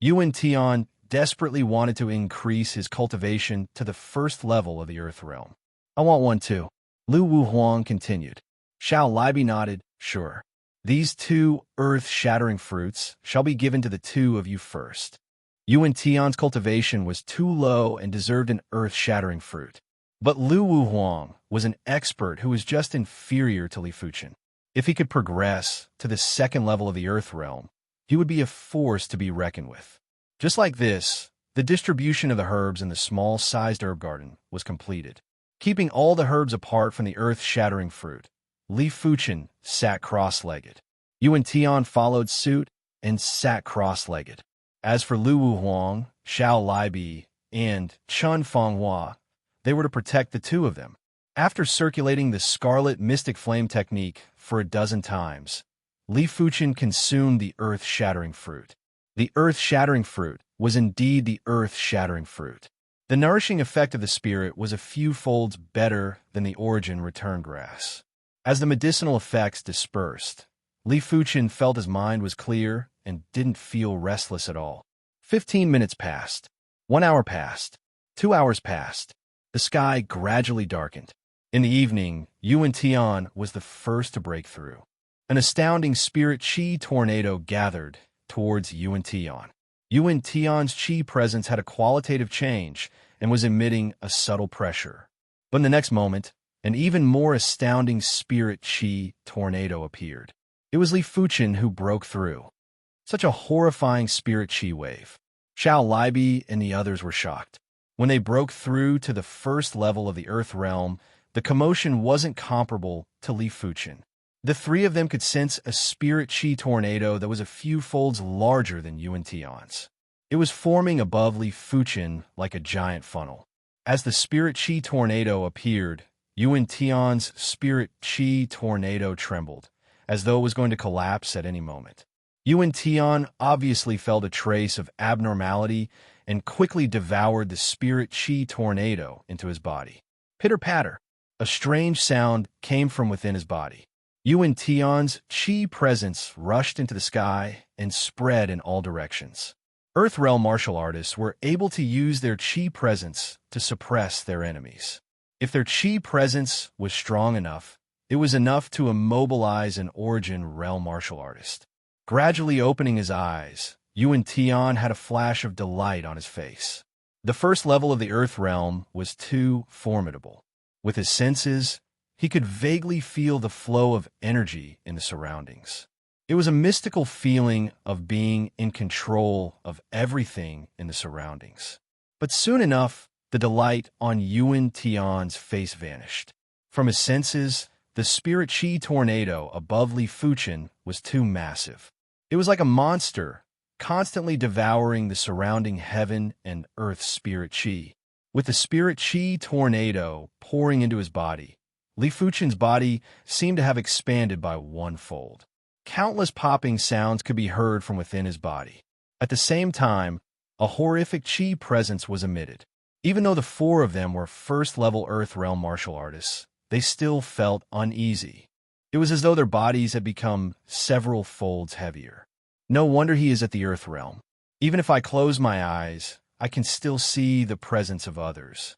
Yuan Tian desperately wanted to increase his cultivation to the 1st level of the Earth Realm. I want one too. Lu Wuhuang continued. Xiao Libi nodded, sure. These 2 earth-shattering fruits shall be given to the 2 of you first. Yuan Tian's cultivation was too low and deserved an earth-shattering fruit. But Lu Wuhuang was an expert who was just inferior to Li Fuchen. If he could progress to the 2nd level of the Earth Realm, he would be a force to be reckoned with. Just like this, the distribution of the herbs in the small-sized herb garden was completed. Keeping all the herbs apart from the earth-shattering fruit, Li Fuchen sat cross-legged. Yuan Tian followed suit and sat cross-legged. As for Lu Wuhuang, Xiao Libi, and Chun Fenghua, they were to protect the 2 of them. After circulating the Scarlet Mystic Flame technique for a dozen times, Li Fuchen consumed the earth-shattering fruit. The earth-shattering fruit was indeed the earth-shattering fruit. The nourishing effect of the spirit was a few folds better than the origin return grass. As the medicinal effects dispersed, Li Fuchen felt his mind was clear and didn't feel restless at all. 15 minutes passed. 1 hour passed. 2 hours passed. The sky gradually darkened. In the evening, Yuan Tian was the first to break through. An astounding spirit chi tornado gathered towards Yuan Tian. Yuan Tian's chi presence had a qualitative change and was emitting a subtle pressure. But in the next moment, an even more astounding spirit chi tornado appeared. It was Li Fuchen who broke through. Such a horrifying spirit chi wave. Xiao Libi and the others were shocked. When they broke through to the 1st level of the Earth Realm, the commotion wasn't comparable to Li Fuchen. The 3 of them could sense a spirit chi tornado that was a few folds larger than Yuan Tian's. It was forming above Li Fuchen like a giant funnel. As the spirit chi tornado appeared, Yuan Tian's spirit chi tornado trembled, as though it was going to collapse at any moment. Yuan Tian obviously felt a trace of abnormality and quickly devoured the spirit chi tornado into his body. Pitter-patter. A strange sound came from within his body. Yuan Tian's chi presence rushed into the sky and spread in all directions. Earth Realm martial artists were able to use their chi presence to suppress their enemies. If their chi presence was strong enough, it was enough to immobilize an Origin Realm martial artist. Gradually opening his eyes, Yuan Tian had a flash of delight on his face. The 1st level of the Earth Realm was too formidable. With his senses, he could vaguely feel the flow of energy in the surroundings. It was a mystical feeling of being in control of everything in the surroundings. But soon enough, the delight on Yuan Tian's face vanished. From his senses, the spirit chi tornado above Li Fuchen was too massive. It was like a monster, constantly devouring the surrounding heaven and earth spirit chi. With the spirit chi tornado pouring into his body, Li Fuchen's body seemed to have expanded by one-fold. Countless popping sounds could be heard from within his body. At the same time, a horrific chi presence was emitted. Even though the four of them were first-level Earth Realm martial artists, they still felt uneasy. It was as though their bodies had become several folds heavier. No wonder he is at the Earth Realm. Even if I close my eyes, I can still see the presence of others.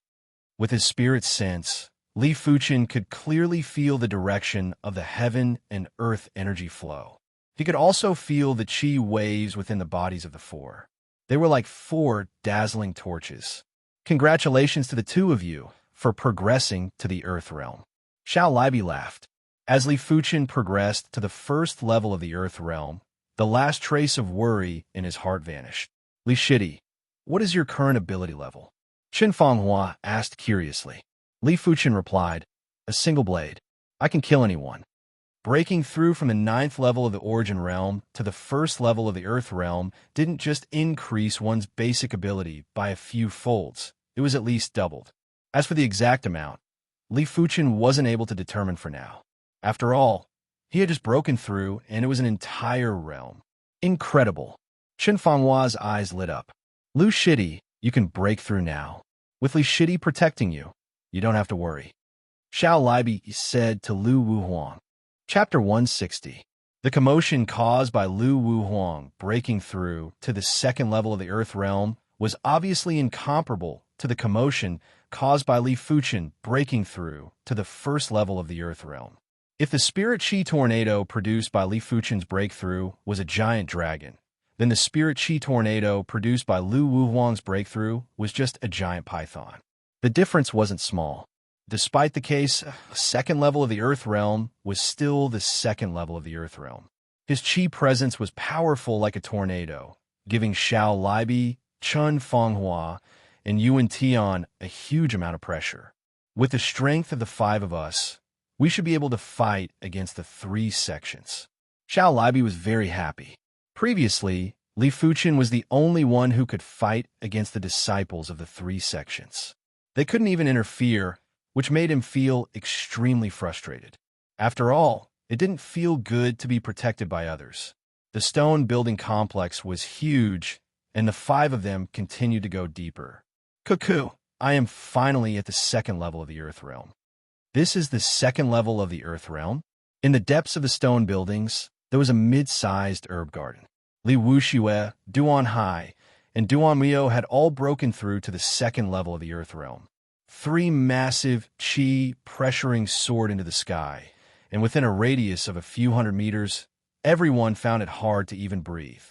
With his spirit sense, Li Fuchen could clearly feel the direction of the heaven and earth energy flow. He could also feel the chi waves within the bodies of the four. They were like four dazzling torches. Congratulations to the two of you for progressing to the Earth Realm. Xiao Libi laughed. As Li Fuchen progressed to the first level of the Earth Realm, the last trace of worry in his heart vanished. Li Shidi, what is your current ability level? Chen Fanghua asked curiously. Li Fuchen replied, a single blade. I can kill anyone. Breaking through from the 9th level of the Origin Realm to the 1st level of the Earth Realm didn't just increase one's basic ability by a few folds, it was at least doubled. As for the exact amount, Li Fuchen wasn't able to determine for now. After all, he had just broken through, and it was an entire realm. Incredible. Chen Fanghua's eyes lit up. Lu Shidi, you can break through now. With Li Shidi protecting you, you don't have to worry. Xiao Libi said to Lu Wuhuang. Chapter 160. The commotion caused by Lu Wuhuang breaking through to the 2nd level of the Earth Realm was obviously incomparable to the commotion caused by Li Fuchen breaking through to the 1st level of the Earth Realm. If the spirit chi tornado produced by Li Fuchen's breakthrough was a giant dragon, then the spirit chi tornado produced by Lu Wuhuang's breakthrough was just a giant python. The difference wasn't small. Despite the case, the 2nd level of the Earth Realm was still the 2nd level of the Earth Realm. His chi presence was powerful like a tornado, giving Xiao Libi, Chen Fanghua, and Yuan Tian a huge amount of pressure. With the strength of the 5 of us, we should be able to fight against the 3 sections. Xiao Libi was very happy. Previously, Li Fuchen was the only one who could fight against the disciples of the 3 sections. They couldn't even interfere, which made him feel extremely frustrated. After all, it didn't feel good to be protected by others. The stone building complex was huge, and the 5 of them continued to go deeper. Cuckoo, I am finally at the 2nd level of the Earth Realm. This is the 2nd level of the Earth Realm. In the depths of the stone buildings, there was a mid-sized herb garden. Li Wuxue, Duan Hai, and Duan Mio had all broken through to the 2nd level of the Earth Realm. 3 massive chi pressuring soared into the sky, and within a radius of a few hundred meters, everyone found it hard to even breathe.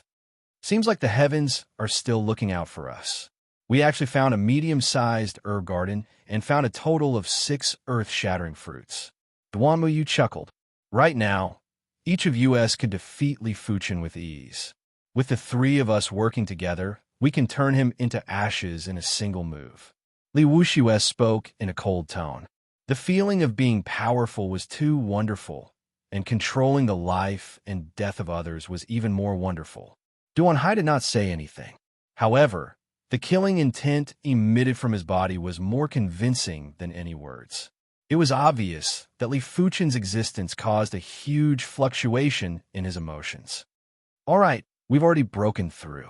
Seems like the heavens are still looking out for us. We actually found a medium-sized herb garden and found a total of 6 earth-shattering fruits. Duan Muyu chuckled. Right now, each of us could defeat Li Fuchen with ease. With the 3 of us working together, we can turn him into ashes in a single move. Li Wuxue spoke in a cold tone. The feeling of being powerful was too wonderful, and controlling the life and death of others was even more wonderful. Duan Hai did not say anything. However, the killing intent emitted from his body was more convincing than any words. It was obvious that Li Fuchen's existence caused a huge fluctuation in his emotions. All right, we've already broken through.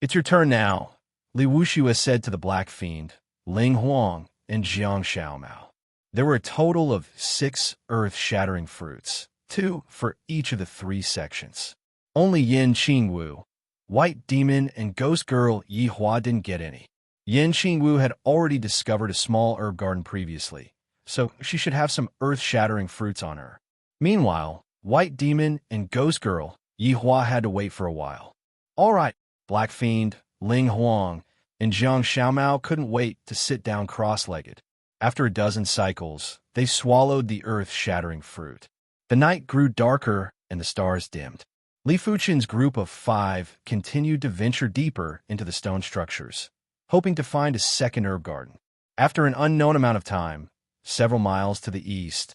It's your turn now, Li Wuxue said to the Black Fiend, Ling Huang, and Jiang Xiaomao. There were a total of 6 earth-shattering fruits, 2 for each of the 3 sections. Only Yin Qingwu, White Demon, and Ghost Girl Yi Hua didn't get any. Yin Qingwu had already discovered a small herb garden previously, so she should have some earth-shattering fruits on her. Meanwhile, White Demon and Ghost Girl Yi Hua had to wait for a while. All right, Black Fiend, Ling Huang, and Jiang Xiaomao couldn't wait to sit down cross-legged. After a dozen cycles, they swallowed the earth-shattering fruit. The night grew darker and the stars dimmed. Li Fuchen's group of 5 continued to venture deeper into the stone structures, hoping to find a second herb garden. After an unknown amount of time, several miles to the east,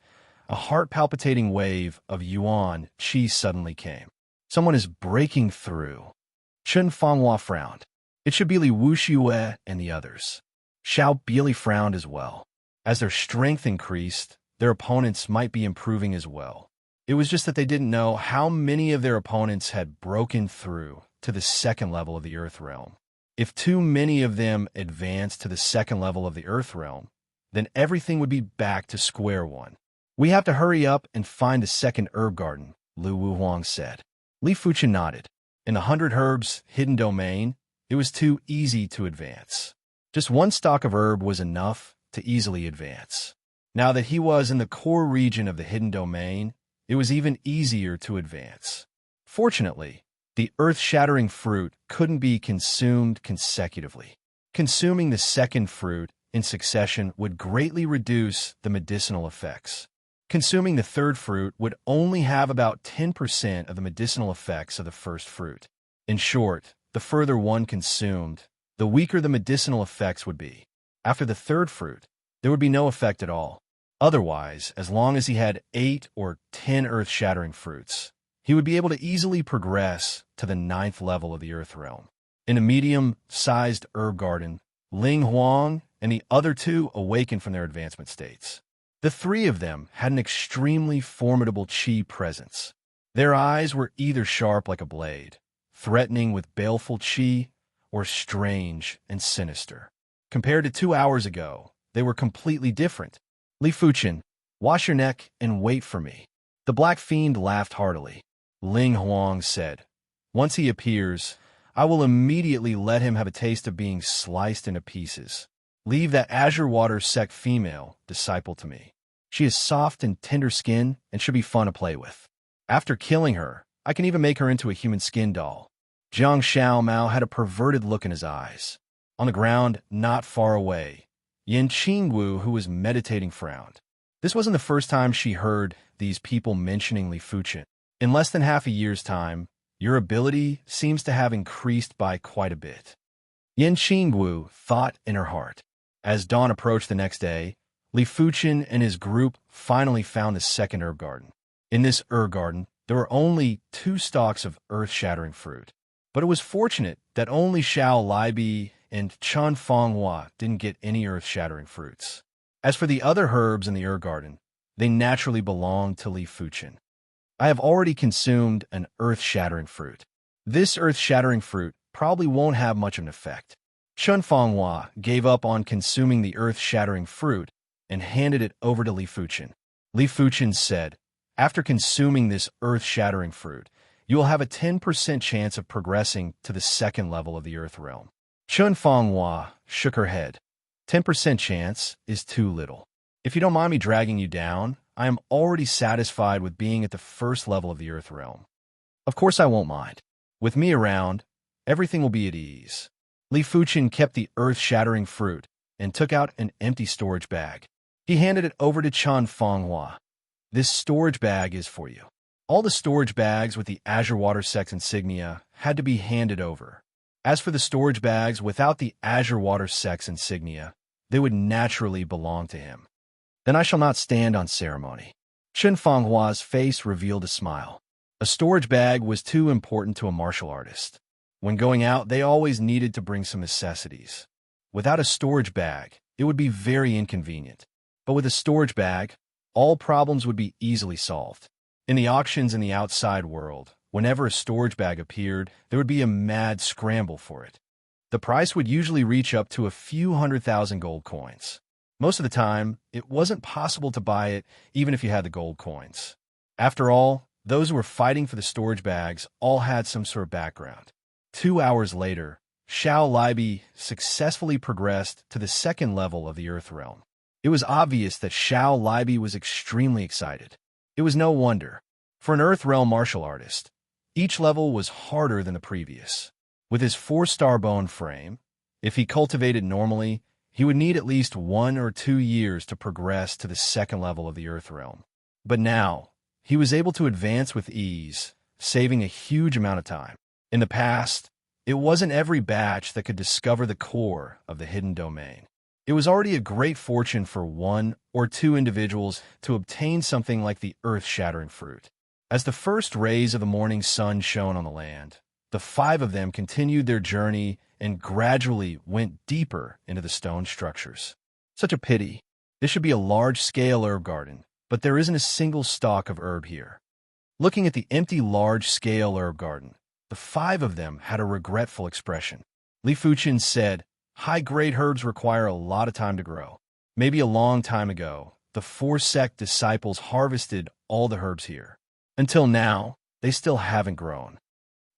a heart-palpitating wave of yuan qi suddenly came. Someone is breaking through. Chen Fanghua frowned. It should be Li Wuxue and the others. Xiao Bieli frowned as well. As their strength increased, their opponents might be improving as well. It was just that they didn't know how many of their opponents had broken through to the second level of the Earth Realm. If too many of them advanced to the second level of the Earth Realm, then everything would be back to square one. We have to hurry up and find the second herb garden, Lu Wuhuang said. Li Fuchen nodded. In the 100 Herbs hidden domain, it was too easy to advance. Just one stalk of herb was enough to easily advance. Now that he was in the core region of the hidden domain, it was even easier to advance. Fortunately, the earth-shattering fruit couldn't be consumed consecutively. Consuming the second fruit in succession would greatly reduce the medicinal effects. Consuming the third fruit would only have about 10% of the medicinal effects of the first fruit. In short, the further one consumed, the weaker the medicinal effects would be. After the third fruit, there would be no effect at all. Otherwise, as long as he had 8 or 10 earth-shattering fruits, he would be able to easily progress to the 9th level of the Earth Realm. In a medium-sized herb garden, Ling Huang and the other 2 awakened from their advancement states. The 3 of them had an extremely formidable qi presence. Their eyes were either sharp like a blade, threatening with baleful qi, or strange and sinister. Compared to 2 hours ago, they were completely different. Li Fuchen, wash your neck and wait for me. The Black Fiend laughed heartily. Ling Huang said, once he appears, I will immediately let him have a taste of being sliced into pieces. Leave that azure water sect female disciple to me. She has soft and tender skin and should be fun to play with. After killing her, I can even make her into a human skin doll. Jiang Xiao Mao had a perverted look in his eyes. On the ground, not far away, Yin Qingwu, who was meditating, frowned. This wasn't the first time she heard these people mentioning Li Fuchen. In less than half a year's time, your ability seems to have increased by quite a bit. Yin Qingwu thought in her heart. As dawn approached the next day, Li Fuchen and his group finally found the second herb garden. In this herb garden, there were only 2 stalks of earth-shattering fruit. But it was fortunate that only Xiao Libi and Chen Fanghua didn't get any earth-shattering fruits. As for the other herbs in the herb garden, they naturally belonged to Li Fuchen. I have already consumed an earth-shattering fruit. This earth-shattering fruit probably won't have much of an effect. Chen Fanghua gave up on consuming the earth-shattering fruit and handed it over to Li Fuchen. Li Fuchen said, after consuming this earth-shattering fruit, you will have a 10% chance of progressing to the second level of the Earth Realm. Chen Fanghua shook her head. 10% chance is too little. If you don't mind me dragging you down, I am already satisfied with being at the first level of the Earth Realm. Of course I won't mind. With me around, everything will be at ease. Li Fuchen kept the earth-shattering fruit and took out an empty storage bag. He handed it over to Chen Fanghua. This storage bag is for you. All the storage bags with the Azure Water Sect's insignia had to be handed over. As for the storage bags without the Azure Water Sect's insignia, they would naturally belong to him. Then I shall not stand on ceremony. Chen Fanghua's face revealed a smile. A storage bag was too important to a martial artist. When going out, they always needed to bring some necessities. Without a storage bag, it would be very inconvenient. But with a storage bag, all problems would be easily solved. In the auctions in the outside world, whenever a storage bag appeared, there would be a mad scramble for it. The price would usually reach up to a few 100,000 gold coins. Most of the time, it wasn't possible to buy it even if you had the gold coins. After all, those who were fighting for the storage bags all had some sort of background. 2 hours later, Xiao Libi successfully progressed to the second level of the Earth Realm. It was obvious that Xiao Libi was extremely excited. It was no wonder. For an Earth Realm martial artist, each level was harder than the previous. With his 4-star bone frame, if he cultivated normally, he would need at least 1 or 2 years to progress to the second level of the Earth Realm. But now, he was able to advance with ease, saving a huge amount of time. In the past, it wasn't every batch that could discover the core of the hidden domain. It was already a great fortune for one or two individuals to obtain something like the earth-shattering fruit. As the first rays of the morning sun shone on the land, the 5 of them continued their journey and gradually went deeper into the stone structures. Such a pity. This should be a large-scale herb garden, but there isn't a single stalk of herb here. Looking at the empty large-scale herb garden, the 5 of them had a regretful expression. Li Fuqin said, "High-grade herbs require a lot of time to grow. Maybe a long time ago, the 4 sect disciples harvested all the herbs here. Until now, they still haven't grown.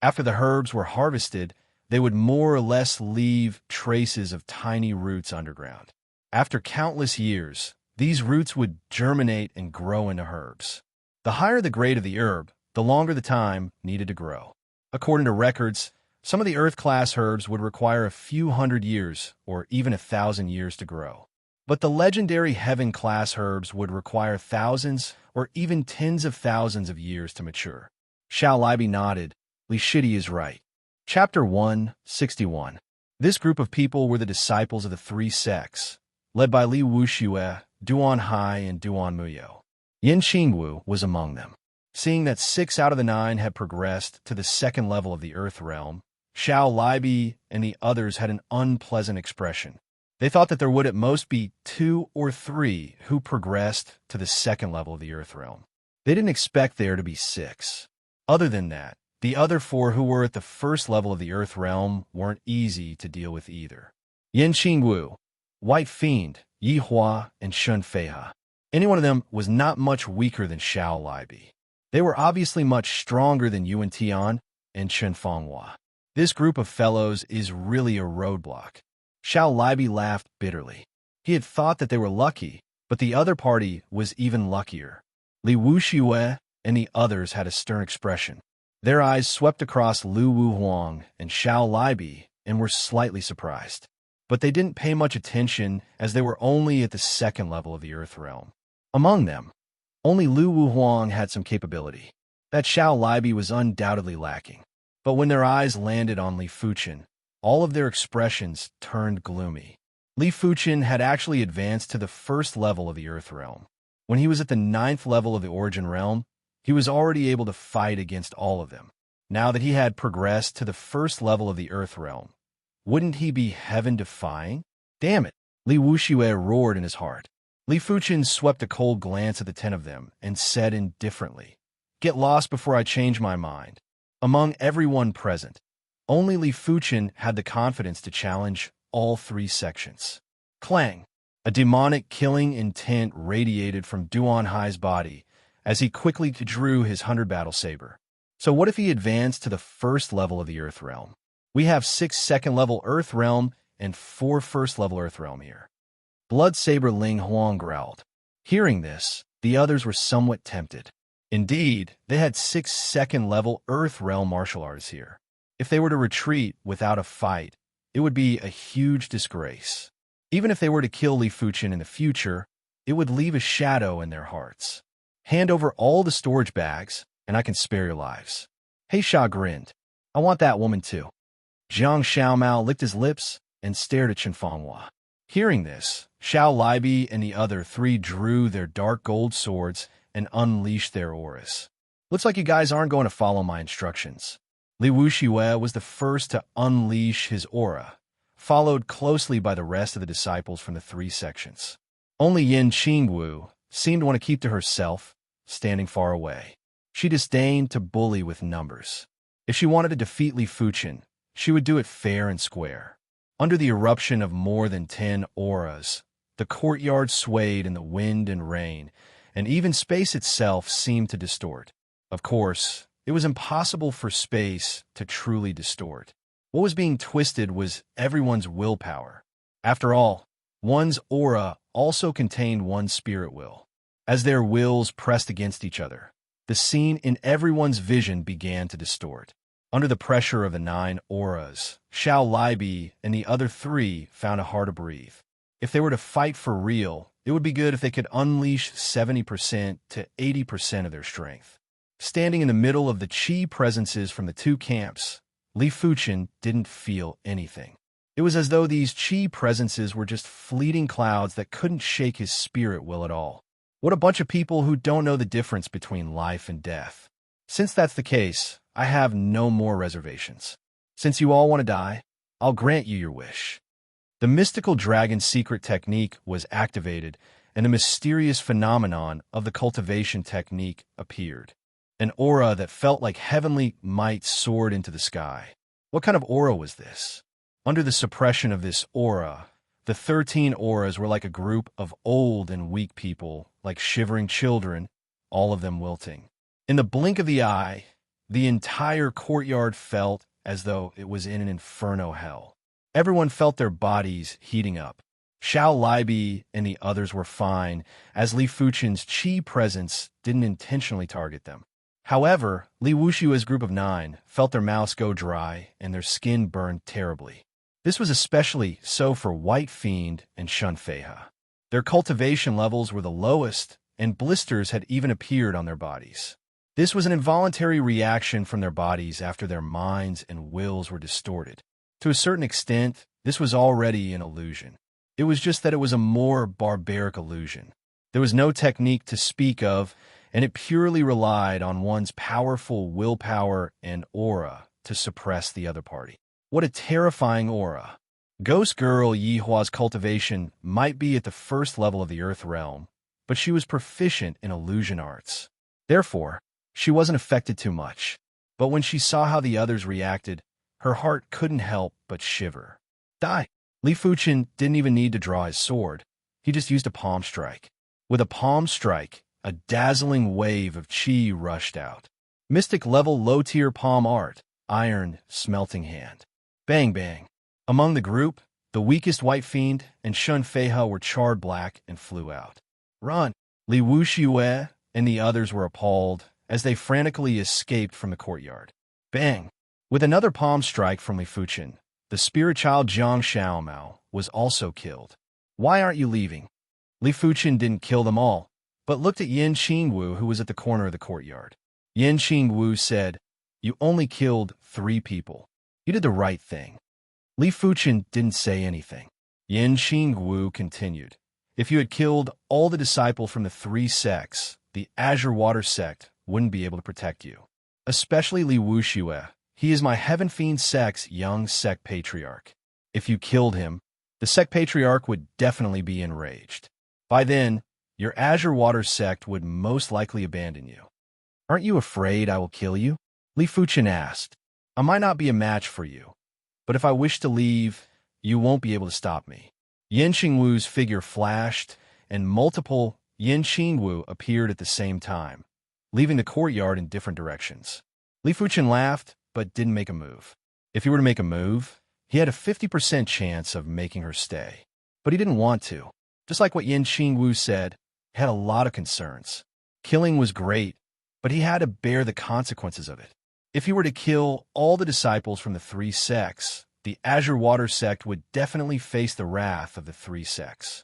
After the herbs were harvested, they would more or less leave traces of tiny roots underground. After countless years, these roots would germinate and grow into herbs. The higher the grade of the herb, the longer the time needed to grow. According to records, some of the earth-class herbs would require a few hundred years or even 1,000 years to grow. But the legendary heaven-class herbs would require thousands or even tens of thousands of years to mature." Xiao Libi nodded. Li Shidi is right. Chapter 161. This group of people were the disciples of the 3 sects, led by Li Wuxue, Duan Hai, and Duan Muyo. Yin Qingwu was among them. Seeing that 6 out of the 9 had progressed to the 2nd level of the Earth realm, Xiao Libi and the others had an unpleasant expression. They thought that there would at most be 2 or 3 who progressed to the 2nd level of the Earth realm. They didn't expect there to be 6. Other than that, the other 4 who were at the 1st level of the Earth realm weren't easy to deal with either. Yin Qingwu, White Fiend, Yi Hua, and Shun Feiha. Any one of them was not much weaker than Xiao Libi. They were obviously much stronger than Yuan Tian and Chen Fanghua. This group of fellows is really a roadblock. Xiao Libi laughed bitterly. He had thought that they were lucky, but the other party was even luckier. Li Wuxue and the others had a stern expression. Their eyes swept across Lu Wuhuang and Xiao Libi and were slightly surprised. But they didn't pay much attention as they were only at the 2nd level of the Earth realm. Among them, only Lu Wuhuang had some capability. That Xiao Libi was undoubtedly lacking. But when their eyes landed on Li Fuqin, all of their expressions turned gloomy. Li Fuqin had actually advanced to the 1st level of the Earth realm. When he was at the 9th level of the Origin realm, he was already able to fight against all of them. Now that he had progressed to the 1st level of the Earth realm, wouldn't he be heaven-defying? Damn it! Li Wuxue roared in his heart. Li Fuqin swept a cold glance at the 10 of them and said indifferently, "Get lost before I change my mind." Among everyone present, only Li Fuqin had the confidence to challenge all 3 sections. Clang! A demonic killing intent radiated from Duan Hai's body as he quickly drew his 100-battle saber. So what if he advanced to the 1st level of the Earth realm? We have 6 2nd-level Earth realm and 4 1st-level Earth realm here. Blood Saber Ling Huang growled. Hearing this, the others were somewhat tempted. Indeed, they had 6 2nd-level Earth realm martial artists here. If they were to retreat without a fight, it would be a huge disgrace. Even if they were to kill Li Fuqin in the future, it would leave a shadow in their hearts. Hand over all the storage bags, and I can spare your lives. He Sha grinned. I want that woman too. Jiang Xiaomao licked his lips and stared at Chen Fanghua. Hearing this, Xiao Libi and the other 3 drew their dark gold swords and unleashed their auras. Looks like you guys aren't going to follow my instructions. Li Wuxue was the first to unleash his aura, followed closely by the rest of the disciples from the 3 sections. Only Yin Qingwu seemed to want to keep to herself, standing far away. She disdained to bully with numbers. If she wanted to defeat Li Fuqin, she would do it fair and square. Under the eruption of more than 10 auras, the courtyard swayed in the wind and rain, and even space itself seemed to distort. Of course, it was impossible for space to truly distort. What was being twisted was everyone's willpower. After all, one's aura also contained one's spirit will. As their wills pressed against each other, the scene in everyone's vision began to distort. Under the pressure of the 9 auras, Xiao Libi and the other 3 found it hard to breathe. If they were to fight for real, it would be good if they could unleash 70% to 80% of their strength. Standing in the middle of the Qi presences from the two camps, Li Fuchen didn't feel anything. It was as though these Qi presences were just fleeting clouds that couldn't shake his spirit will at all. What a bunch of people who don't know the difference between life and death. Since that's the case, I have no more reservations. Since you all want to die, I'll grant you your wish. The mystical dragon secret technique was activated, and the mysterious phenomenon of the cultivation technique appeared. An aura that felt like heavenly might soared into the sky. What kind of aura was this? Under the suppression of this aura, the 13 auras were like a group of old and weak people, like shivering children, all of them wilting. In the blink of the eye, the entire courtyard felt as though it was in an inferno hell. Everyone felt their bodies heating up. Xiao Libi and the others were fine, as Li Fuchen's Qi presence didn't intentionally target them. However, Li Wushua's group of 9 felt their mouths go dry and their skin burned terribly. This was especially so for White Fiend and Shun Feiha. Their cultivation levels were the lowest, and blisters had even appeared on their bodies. This was an involuntary reaction from their bodies after their minds and wills were distorted. To a certain extent, this was already an illusion. It was just that it was a more barbaric illusion. There was no technique to speak of, and it purely relied on one's powerful willpower and aura to suppress the other party. What a terrifying aura. Ghost Girl Yihua's cultivation might be at the first level of the Earth realm, but she was proficient in illusion arts. Therefore, she wasn't affected too much. But when she saw how the others reacted, her heart couldn't help but shiver. Die! Li Fuchen didn't even need to draw his sword. He just used a palm strike. With a palm strike, a dazzling wave of Qi rushed out. Mystic level low-tier palm art, iron, smelting hand. Bang bang. Among the group, the weakest White Fiend and Shun Feiha were charred black and flew out. Run! Li Wuxue and the others were appalled as they frantically escaped from the courtyard. Bang! With another palm strike from Li Fuchen, the spirit child Jiang Xiaomao was also killed. Why aren't you leaving? Li Fuchen didn't kill them all, but looked at Yin Qingwu, who was at the corner of the courtyard. Yin Qingwu said, "You only killed 3 people. You did the right thing." Li Fuchen didn't say anything. Yin Qingwu continued, "If you had killed all the disciples from the 3 sects, the Azure Water sect wouldn't be able to protect you. Especially Li Wuxue. He is my Heaven Fiend sect's young sect patriarch. If you killed him, the sect patriarch would definitely be enraged. By then, your Azure Water sect would most likely abandon you. Aren't you afraid I will kill you?" Li Fuchen asked. "I might not be a match for you, but if I wish to leave, you won't be able to stop me." Yin Qingwu's figure flashed, and multiple Yin Qingwu appeared at the same time, leaving the courtyard in different directions. Li Fuchen laughed, but didn't make a move. If he were to make a move, he had a 50% chance of making her stay. But he didn't want to. Just like what Yin Qingwu said, he had a lot of concerns. Killing was great, but he had to bear the consequences of it. If he were to kill all the disciples from the 3 sects, the Azure Water sect would definitely face the wrath of the 3 sects.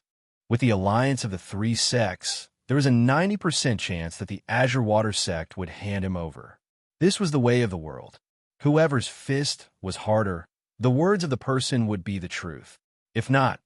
With the alliance of the 3 sects, there was a 90% chance that the Azure Water sect would hand him over. This was the way of the world. Whoever's fist was harder, the words of the person would be the truth. If not,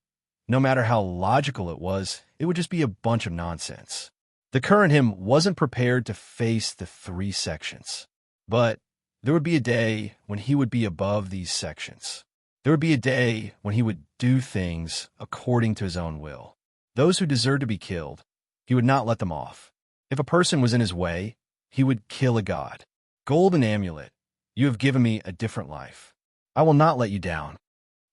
no matter how logical it would just be a bunch of nonsense. The current him wasn't prepared to face the 3 sections. But there would be a day when he would be above these sections. There would be a day when he would do things according to his own will. Those who deserved to be killed, he would not let them off. If a person was in his way, he would kill a god. Golden amulet, you have given me a different life. I will not let you down.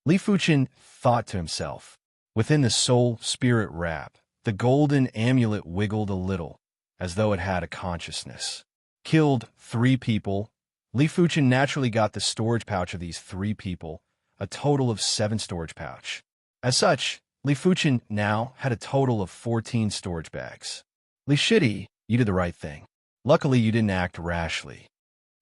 Li Fuchen thought to himself. Within the soul-spirit wrap, the golden amulet wiggled a little, as though it had a consciousness. Killed 3 people, Li Fuchen naturally got the storage pouch of these 3 people, a total of 7 storage pouch. As such, Li Fuchen now had a total of 14 storage bags. Li Shidi, you did the right thing. Luckily, you didn't act rashly.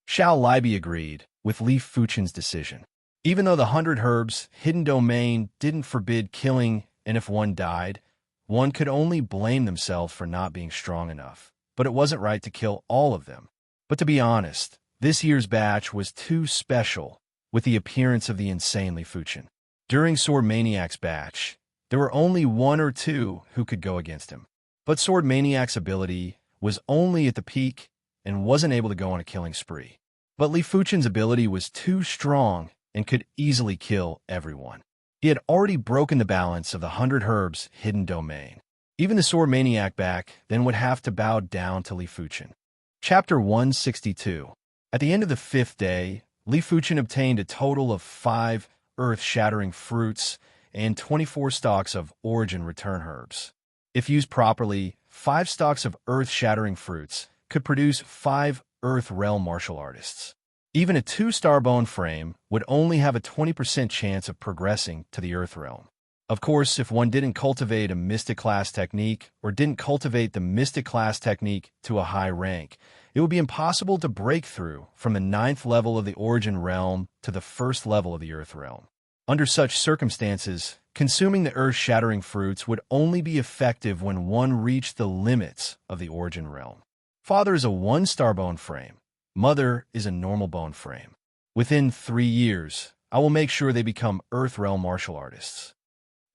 Xiao Libi agreed with Li Fuchen's decision. Even though the 100 Herbs hidden domain didn't forbid killing, and if one died, one could only blame themselves for not being strong enough. But it wasn't right to kill all of them. But to be honest, this year's batch was too special with the appearance of the insane Li Fuchen. During Sword Maniac's batch, there were only one or two who could go against him. But Sword Maniac's ability was only at the peak and wasn't able to go on a killing spree. But Li Fuchen's ability was too strong and could easily kill everyone. He had already broken the balance of the 100 Herbs hidden domain. Even the Sword Maniac back then would have to bow down to Li Fuchen. Chapter 162. At the end of the 5th day, Li Fuchen obtained a total of 5 earth-shattering fruits and 24 stalks of origin return herbs. If used properly, 5 stalks of earth-shattering fruits could produce 5 Earth Realm martial artists. Even a 2-star bone frame would only have a 20% chance of progressing to the Earth Realm. Of course, if one didn't cultivate a Mystic class technique or didn't cultivate the Mystic class technique to a high rank, it would be impossible to break through from the 9th level of the Origin Realm to the 1st level of the Earth Realm. Under such circumstances, consuming the earth-shattering fruits would only be effective when one reached the limits of the Origin Realm. Father is a 1-star bone frame. Mother is a normal bone frame. Within 3 years, I will make sure they become Earth Realm martial artists.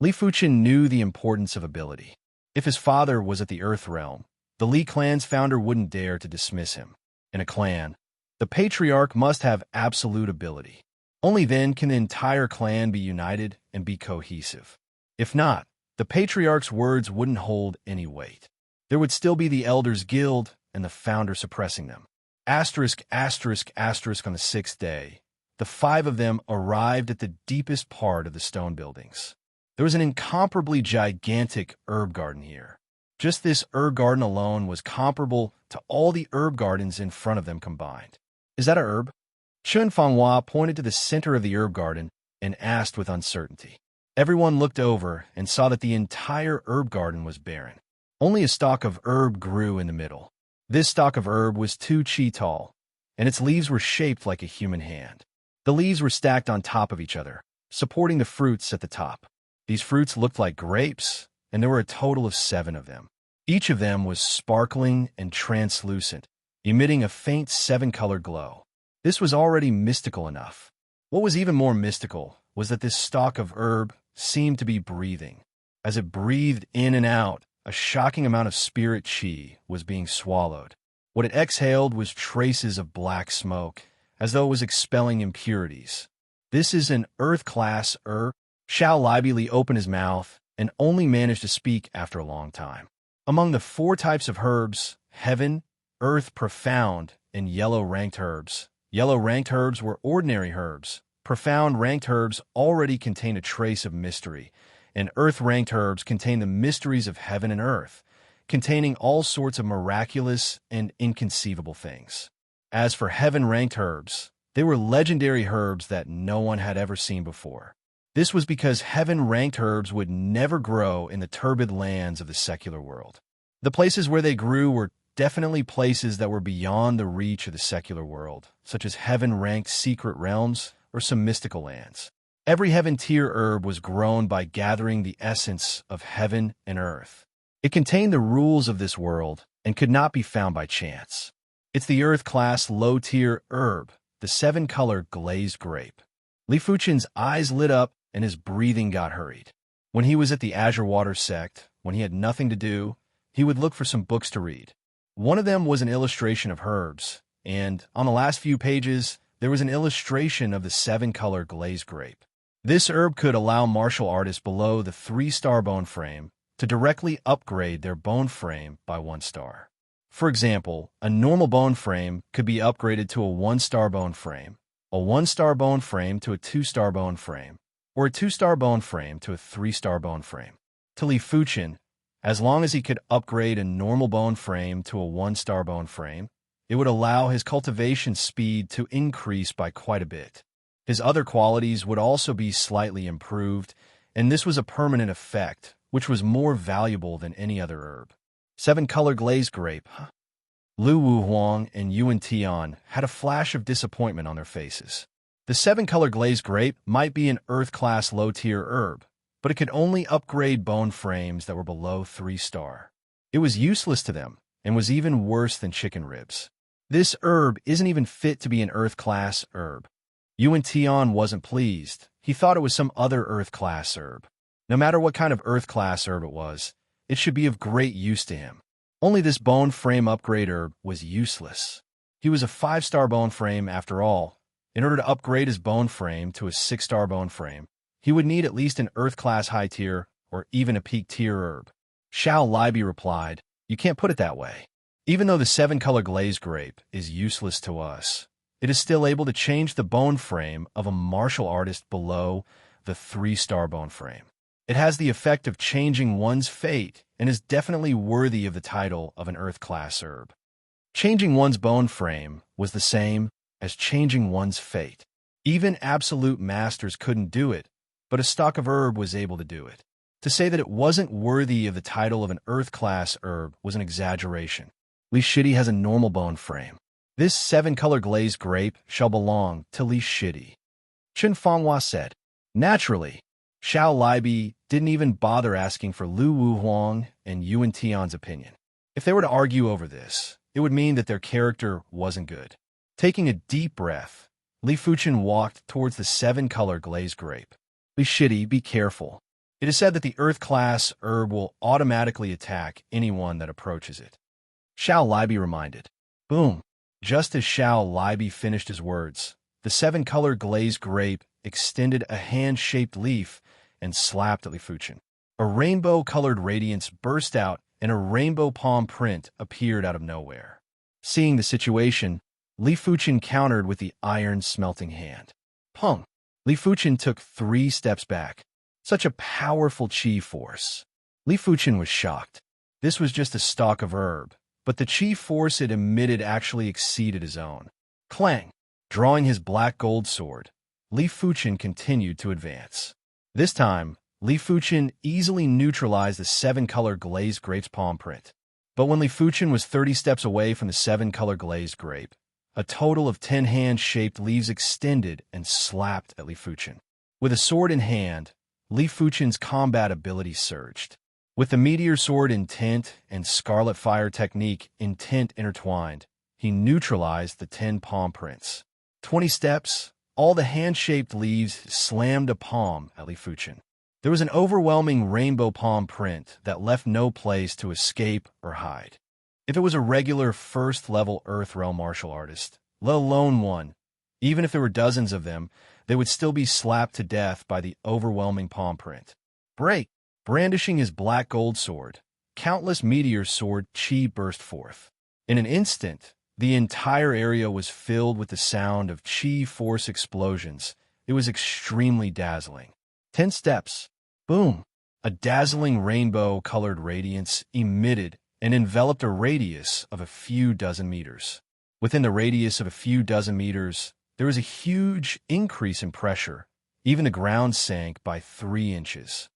Li Fuchen knew the importance of ability. If his father was at the Earth Realm, the Li clan's founder wouldn't dare to dismiss him. In a clan, the patriarch must have absolute ability. Only then can the entire clan be united and be cohesive. If not, the patriarch's words wouldn't hold any weight. There would still be the Elders Guild and the founder suppressing them. Asterisk, asterisk, asterisk on the 6th day, the 5 of them arrived at the deepest part of the stone buildings. There was an incomparably gigantic herb garden here. Just this herb garden alone was comparable to all the herb gardens in front of them combined. Is that a herb? Chun Fanghua pointed to the center of the herb garden and asked with uncertainty. Everyone looked over and saw that the entire herb garden was barren. Only a stalk of herb grew in the middle. This stalk of herb was 2 chi tall, and its leaves were shaped like a human hand. The leaves were stacked on top of each other, supporting the fruits at the top. These fruits looked like grapes, and there were a total of 7 of them. Each of them was sparkling and translucent, emitting a faint 7-color glow. This was already mystical enough. What was even more mystical was that this stalk of herb seemed to be breathing. As it breathed in and out, a shocking amount of spirit chi was being swallowed. What it exhaled was traces of black smoke, as though it was expelling impurities. This is an earth-class herb. Xiao Libeli opened his mouth and only managed to speak after a long time. Among the 4 types of herbs, heaven, earth profound, and yellow ranked herbs. Yellow ranked herbs were ordinary herbs. Profound ranked herbs already contain a trace of mystery, and earth ranked herbs contain the mysteries of heaven and earth, containing all sorts of miraculous and inconceivable things. As for heaven ranked herbs, they were legendary herbs that no one had ever seen before. This was because heaven-ranked herbs would never grow in the turbid lands of the secular world. The places where they grew were definitely places that were beyond the reach of the secular world, such as heaven-ranked secret realms or some mystical lands. Every heaven-tier herb was grown by gathering the essence of heaven and earth. It contained the rules of this world and could not be found by chance. It's the earth-class low-tier herb, the 7-color glazed grape. Li Fuchen's eyes lit up and his breathing got hurried. When he was at the Azure Water sect, when he had nothing to do, he would look for some books to read. One of them was an illustration of herbs, and on the last few pages, there was an illustration of the 7-color glazed grape. This herb could allow martial artists below the 3-star bone frame to directly upgrade their bone frame by 1 star. For example, a normal bone frame could be upgraded to a 1-star bone frame, a 1-star bone frame to a 2-star bone frame, or a 2-star bone frame to a 3-star bone frame. To Li Fuchen, as long as he could upgrade a normal bone frame to a 1-star bone frame, it would allow his cultivation speed to increase by quite a bit. His other qualities would also be slightly improved, and this was a permanent effect, which was more valuable than any other herb. 7-color glazed grape. Lu Wu Huang and Yuan Tian had a flash of disappointment on their faces. The 7-color glazed grape might be an earth-class low-tier herb, but it could only upgrade bone frames that were below 3-star. It was useless to them, and was even worse than chicken ribs. This herb isn't even fit to be an Earth-class herb. Yuan Tian wasn't pleased. He thought it was some other Earth-class herb. No matter what kind of Earth-class herb it was, it should be of great use to him. Only this bone frame upgrade herb was useless. He was a 5-star bone frame after all. In order to upgrade his bone frame to a 6-star bone frame, he would need at least an Earth-class high-tier or even a peak-tier herb. Xiao Libi replied, "You can't put it that way. Even though the 7-color glazed grape is useless to us, it is still able to change the bone frame of a martial artist below the 3-star bone frame. It has the effect of changing one's fate and is definitely worthy of the title of an Earth-class herb." Changing one's bone frame was the same as changing one's fate. Even absolute masters couldn't do it, but a stock of herb was able to do it. To say that it wasn't worthy of the title of an Earth-class herb was an exaggeration. Li Shidi has a normal bone frame. This 7-color glazed grape shall belong to Li Shidi. Chen Fanghua said. Naturally, Xiao Libi didn't even bother asking for Lu Wuhuang and Yuan Tian's opinion. If they were to argue over this, it would mean that their character wasn't good. Taking a deep breath, Li Fuchen walked towards the 7-color glazed grape. Li Shidi, be careful. It is said that the Earth-class herb will automatically attack anyone that approaches it. Xiao Libi reminded. Boom! Just as Xiao Libi finished his words, the 7-color glazed grape extended a hand-shaped leaf and slapped at Li Fuchen. A rainbow-colored radiance burst out and a rainbow palm print appeared out of nowhere. Seeing the situation, Li Fuchen countered with the iron-smelting hand. Pung! Li Fuchen took 3 steps back. Such a powerful chi force. Li Fuchen was shocked. This was just a stalk of herb, but the chi force it emitted actually exceeded his own. Clang! Drawing his black gold sword, Li Fuchen continued to advance. This time, Li Fuchen easily neutralized the 7-color glazed grape's palm print. But when Li Fuchen was 30 steps away from the 7-color glazed grape, a total of 10 hand-shaped leaves extended and slapped at Li Fuchen. With a sword in hand, Li Fuchen's combat ability surged. With the meteor sword intent and scarlet fire technique intent intertwined, he neutralized the 10 palm prints. 20 steps, all the hand-shaped leaves slammed a palm at Li Fuchen. There was an overwhelming rainbow palm print that left no place to escape or hide. If it was a regular first-level Earth Realm martial artist, let alone one, even if there were dozens of them, they would still be slapped to death by the overwhelming palm print. Break! Brandishing his black gold sword, countless meteor sword chi burst forth. In an instant, the entire area was filled with the sound of chi force explosions. It was extremely dazzling. 10 steps. Boom! A dazzling rainbow-colored radiance emitted and enveloped a radius of a few dozen meters. Within the radius of a few dozen meters, there was a huge increase in pressure. Even the ground sank by 3 inches.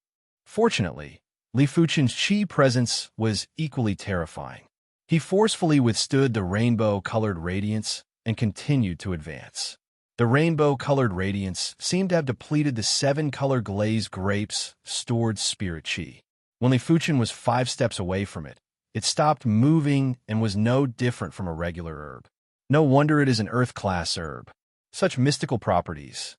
Fortunately, Li Fuchen's chi presence was equally terrifying. He forcefully withstood the rainbow-colored radiance and continued to advance. The rainbow-colored radiance seemed to have depleted the 7-color glazed grape's stored spirit chi. When Li Fuchen was 5 steps away from it, it stopped moving and was no different from a regular herb. No wonder it is an Earth-class herb. Such mystical properties.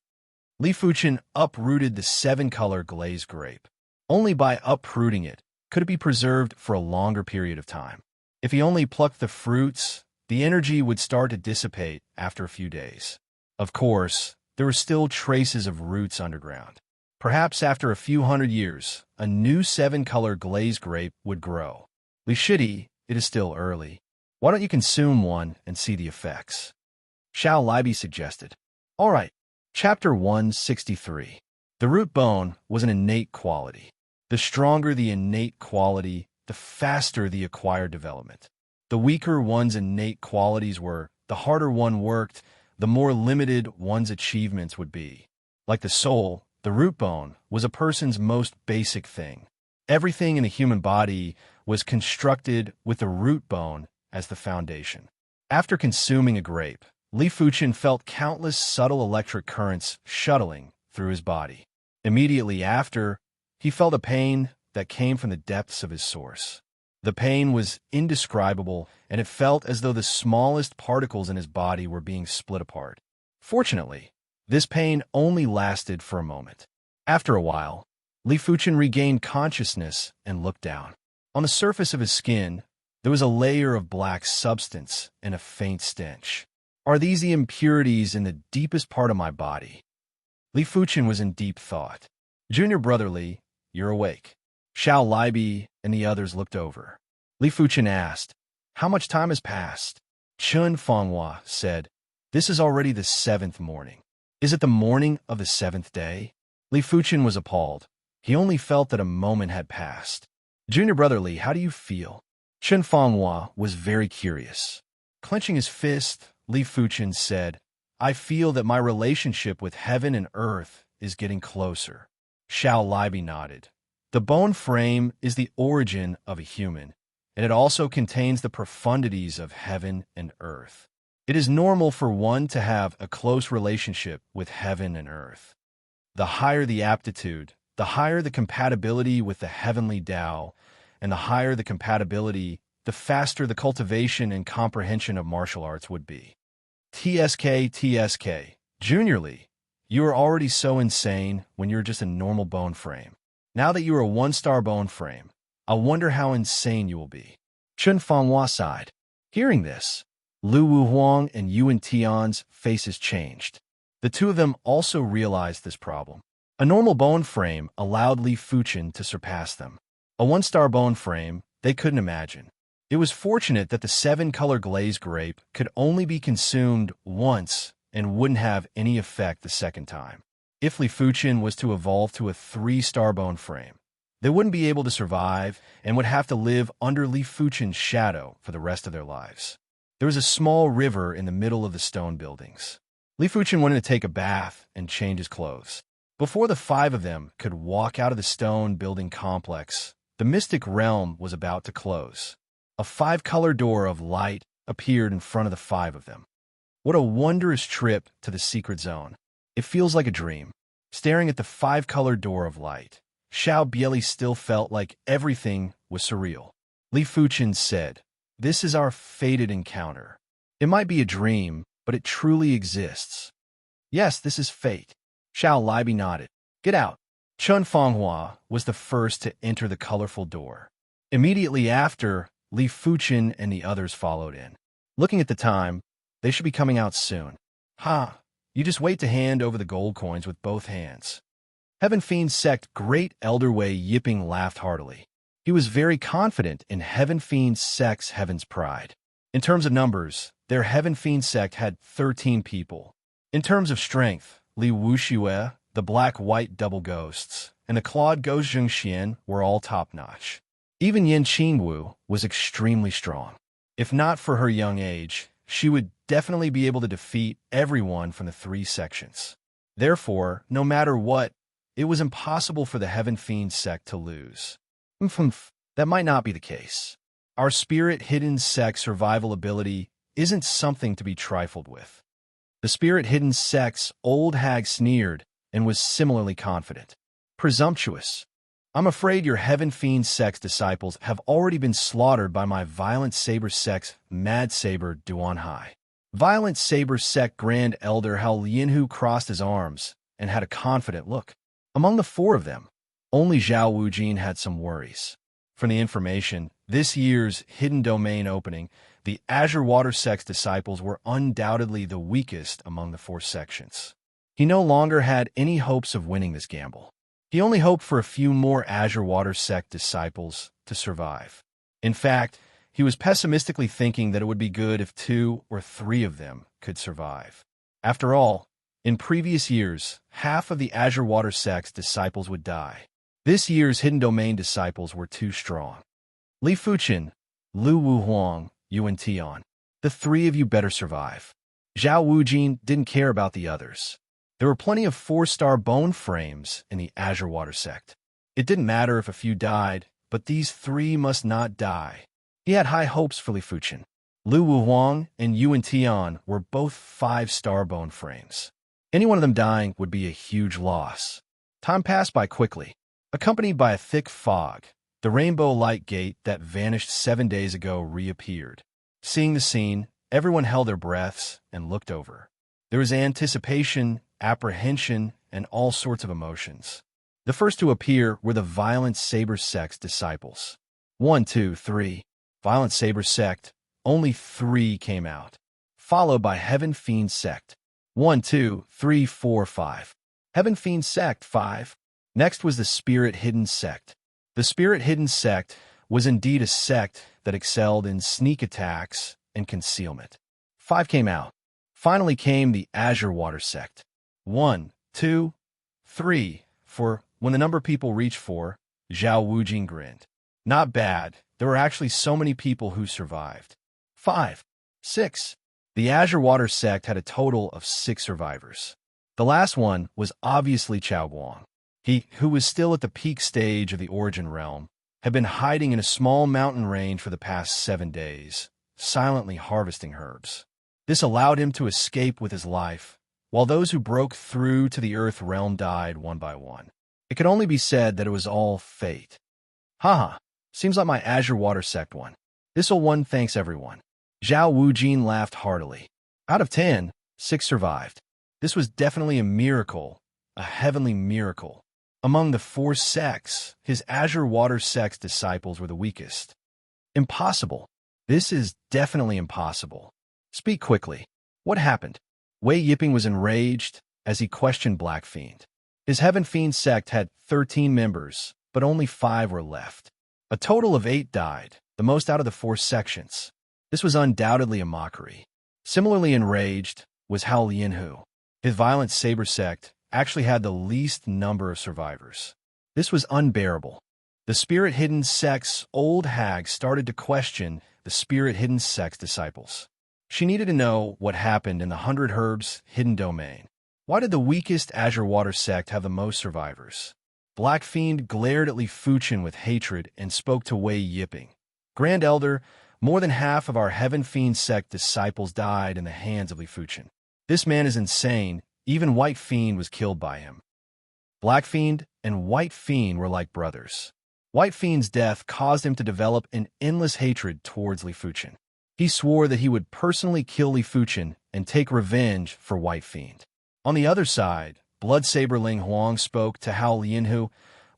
Li Fuchen uprooted the 7-color glazed grape. Only by uprooting it could it be preserved for a longer period of time. If he only plucked the fruits, the energy would start to dissipate after a few days. Of course, there were still traces of roots underground. Perhaps after a few hundred years, a new 7-color glazed grape would grow. Li Shidi, it is still early. Why don't you consume one and see the effects? Xiao Libi suggested. All right. Chapter 163. The root bone was an innate quality. The stronger the innate quality, the faster the acquired development. The weaker one's innate qualities were, the harder one worked, the more limited one's achievements would be. Like the soul, the root bone was a person's most basic thing. Everything in the human body was constructed with the root bone as the foundation. After consuming a grape, Li Fuchen felt countless subtle electric currents shuttling through his body. Immediately after, he felt a pain that came from the depths of his source. The pain was indescribable, and it felt as though the smallest particles in his body were being split apart. Fortunately, this pain only lasted for a moment. After a while, Li Fuchen regained consciousness and looked down. On the surface of his skin, there was a layer of black substance and a faint stench. Are these the impurities in the deepest part of my body? Li Fuchen was in deep thought. Junior brother Li, you're awake. Xiao Libi and the others looked over. Li Fuchen asked, how much time has passed? Chun Fanghua said, this is already the 7th morning. Is it the morning of the 7th day? Li Fuchen was appalled. He only felt that a moment had passed. Junior brother Li, how do you feel? Chun Fanghua was very curious. Clenching his fist, Li Fuchen said, I feel that my relationship with heaven and earth is getting closer. Xiao Libi nodded. The bone frame is the origin of a human, and it also contains the profundities of heaven and earth. It is normal for one to have a close relationship with heaven and earth. The higher the aptitude, the higher the compatibility with the heavenly Tao, and the higher the compatibility, the faster the cultivation and comprehension of martial arts would be. TSK, Junior Li, you are already so insane when you're just a normal bone frame. Now that you are a 1-star bone frame, I wonder how insane you will be. Chun Fanghua sighed. Hearing this, Lu Wuhuang and Yuan Tian's faces changed. The two of them also realized this problem. A normal bone frame allowed Li Fuchen to surpass them. A 1-star bone frame, they couldn't imagine. It was fortunate that the 7-color glazed grape could only be consumed once and wouldn't have any effect the second time. If Li Fuchen was to evolve to a 3-star bone frame, they wouldn't be able to survive and would have to live under Li Fuchen's shadow for the rest of their lives. There was a small river in the middle of the stone buildings. Li Fuchen wanted to take a bath and change his clothes. Before the 5 of them could walk out of the stone building complex, the mystic realm was about to close. A 5-color door of light appeared in front of the 5 of them. What a wondrous trip to the secret zone. It feels like a dream. Staring at the 5-color door of light, Xiao Bieli still felt like everything was surreal. Li Fuchen said, this is our fated encounter. It might be a dream, but it truly exists. Yes, this is fate. Xiao Libi nodded. Get out. Chun Fanghua was the first to enter the colorful door. Immediately after, Li Fuchen and the others followed in. Looking at the time, they should be coming out soon. Ha! You just wait to hand over the gold coins with both hands. Heaven Fiend's sect Great Elder Wei Yipping laughed heartily. He was very confident in Heaven Fiend's sect's Heaven's Pride. In terms of numbers, their Heaven Fiend sect had 13 people. In terms of strength, Li Wuxue, the Black-White Double Ghosts, and the Claude Ghost Zhengxian were all top-notch. Even Yin Qingwu was extremely strong. If not for her young age, she would definitely be able to defeat everyone from the 3 sections. Therefore, no matter what, it was impossible for the Heaven Fiend sect to lose. That might not be the case. Our Spirit Hidden sect survival ability isn't something to be trifled with. The Spirit Hidden sect's old hag sneered and was similarly confident. Presumptuous. I'm afraid your Heaven Fiend sect's disciples have already been slaughtered by my Violent Saber sect's Mad Saber Duanhai. Violent Saber sect Grand Elder Hao Lianhu crossed his arms and had a confident look. Among the 4 of them, only Zhao Wujin had some worries. From the information, this year's Hidden Domain opening, the Azure Water sect's disciples were undoubtedly the weakest among the 4 sections. He no longer had any hopes of winning this gamble. He only hoped for a few more Azure Water sect disciples to survive. In fact, he was pessimistically thinking that it would be good if 2 or 3 of them could survive. After all, in previous years, half of the Azure Water sect's disciples would die. This year's Hidden Domain disciples were too strong. Li Fuchen, Lu Wuhuang, Yuan Tian. The 3 of you better survive. Zhao Wujin didn't care about the others. There were plenty of 4-star bone frames in the Azure Water sect. It didn't matter if a few died, but these 3 must not die. He had high hopes for Li Fuchen. Lu Wuhuang and Yuan Tian were both 5-star bone frames. Any one of them dying would be a huge loss. Time passed by quickly. Accompanied by a thick fog, The rainbow light gate that vanished 7 days ago reappeared. Seeing the scene, everyone held their breaths and looked over. There was anticipation, apprehension, and all sorts of emotions. The first to appear were the Violent Saber Sect's disciples. 1, 2, 3. Violent Saber Sect, only 3 came out. Followed by Heaven Fiend Sect. 1, 2, 3, 4, 5. Heaven Fiend Sect, 5. Next was the Spirit Hidden Sect. The Spirit Hidden Sect was indeed a sect that excelled in sneak attacks and concealment. 5 came out. Finally came the Azure Water Sect. 1, 2, 3, 4. When the number of people reached 4, Zhao Wujing grinned. Not bad. There were actually so many people who survived. 5, 6. The Azure Water Sect had a total of 6 survivors. The last one was obviously Chao Guang. He, who was still at the peak stage of the Origin Realm, had been hiding in a small mountain range for the past 7 days, silently harvesting herbs. This allowed him to escape with his life, while those who broke through to the Earth Realm died one by one. It could only be said that it was all fate. Haha, seems like my Azure Water Sect won. This'll one thanks everyone. Zhao Wujing laughed heartily. Out of 10, 6 survived. This was definitely a miracle, a heavenly miracle. Among the 4 sects, his Azure Water Sect's disciples were the weakest. Impossible. This is definitely impossible. Speak quickly. What happened? Wei Yiping was enraged as he questioned Black Fiend. His Heaven Fiend sect had 13 members, but only 5 were left. A total of 8 died, the most out of the 4 sections. This was undoubtedly a mockery. Similarly enraged was Hao Lianhu. His Violent Saber sect actually had the least number of survivors. This was unbearable. The Spirit Hidden sect's old hag started to question the Spirit Hidden sect's disciples. She needed to know what happened in the 100 Herbs hidden domain. Why did the weakest Azure Water sect have the most survivors? Black Fiend glared at Li Fuchen with hatred and spoke to Wei Yiping. Grand Elder, more than half of our Heaven Fiend sect disciples died in the hands of Li Fuchen. This man is insane. Even White Fiend was killed by him. Black Fiend and White Fiend were like brothers. White Fiend's death caused him to develop an endless hatred towards Li Fuchen. He swore that he would personally kill Li Fuchen and take revenge for White Fiend. On the other side, Blood Saber Ling Huang spoke to Hao Lianhu.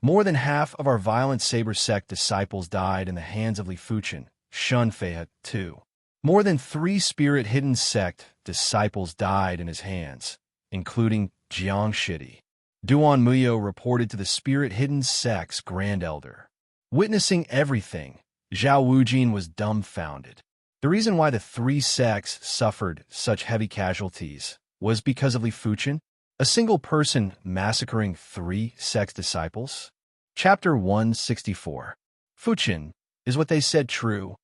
More than half of our Violent Saber sect disciples died in the hands of Li Fuchen. Shun Feihe, too. More than 3 Spirit Hidden sect disciples died in his hands, including Jiang Shidi. Duan Muyo reported to the Spirit Hidden sect's Grand Elder. Witnessing everything, Zhao Wujing was dumbfounded. The reason why the 3 sects suffered such heavy casualties was because of Li Fuchen, a single person massacring 3 sects' disciples. Chapter 164. Fuchen, is what they said true?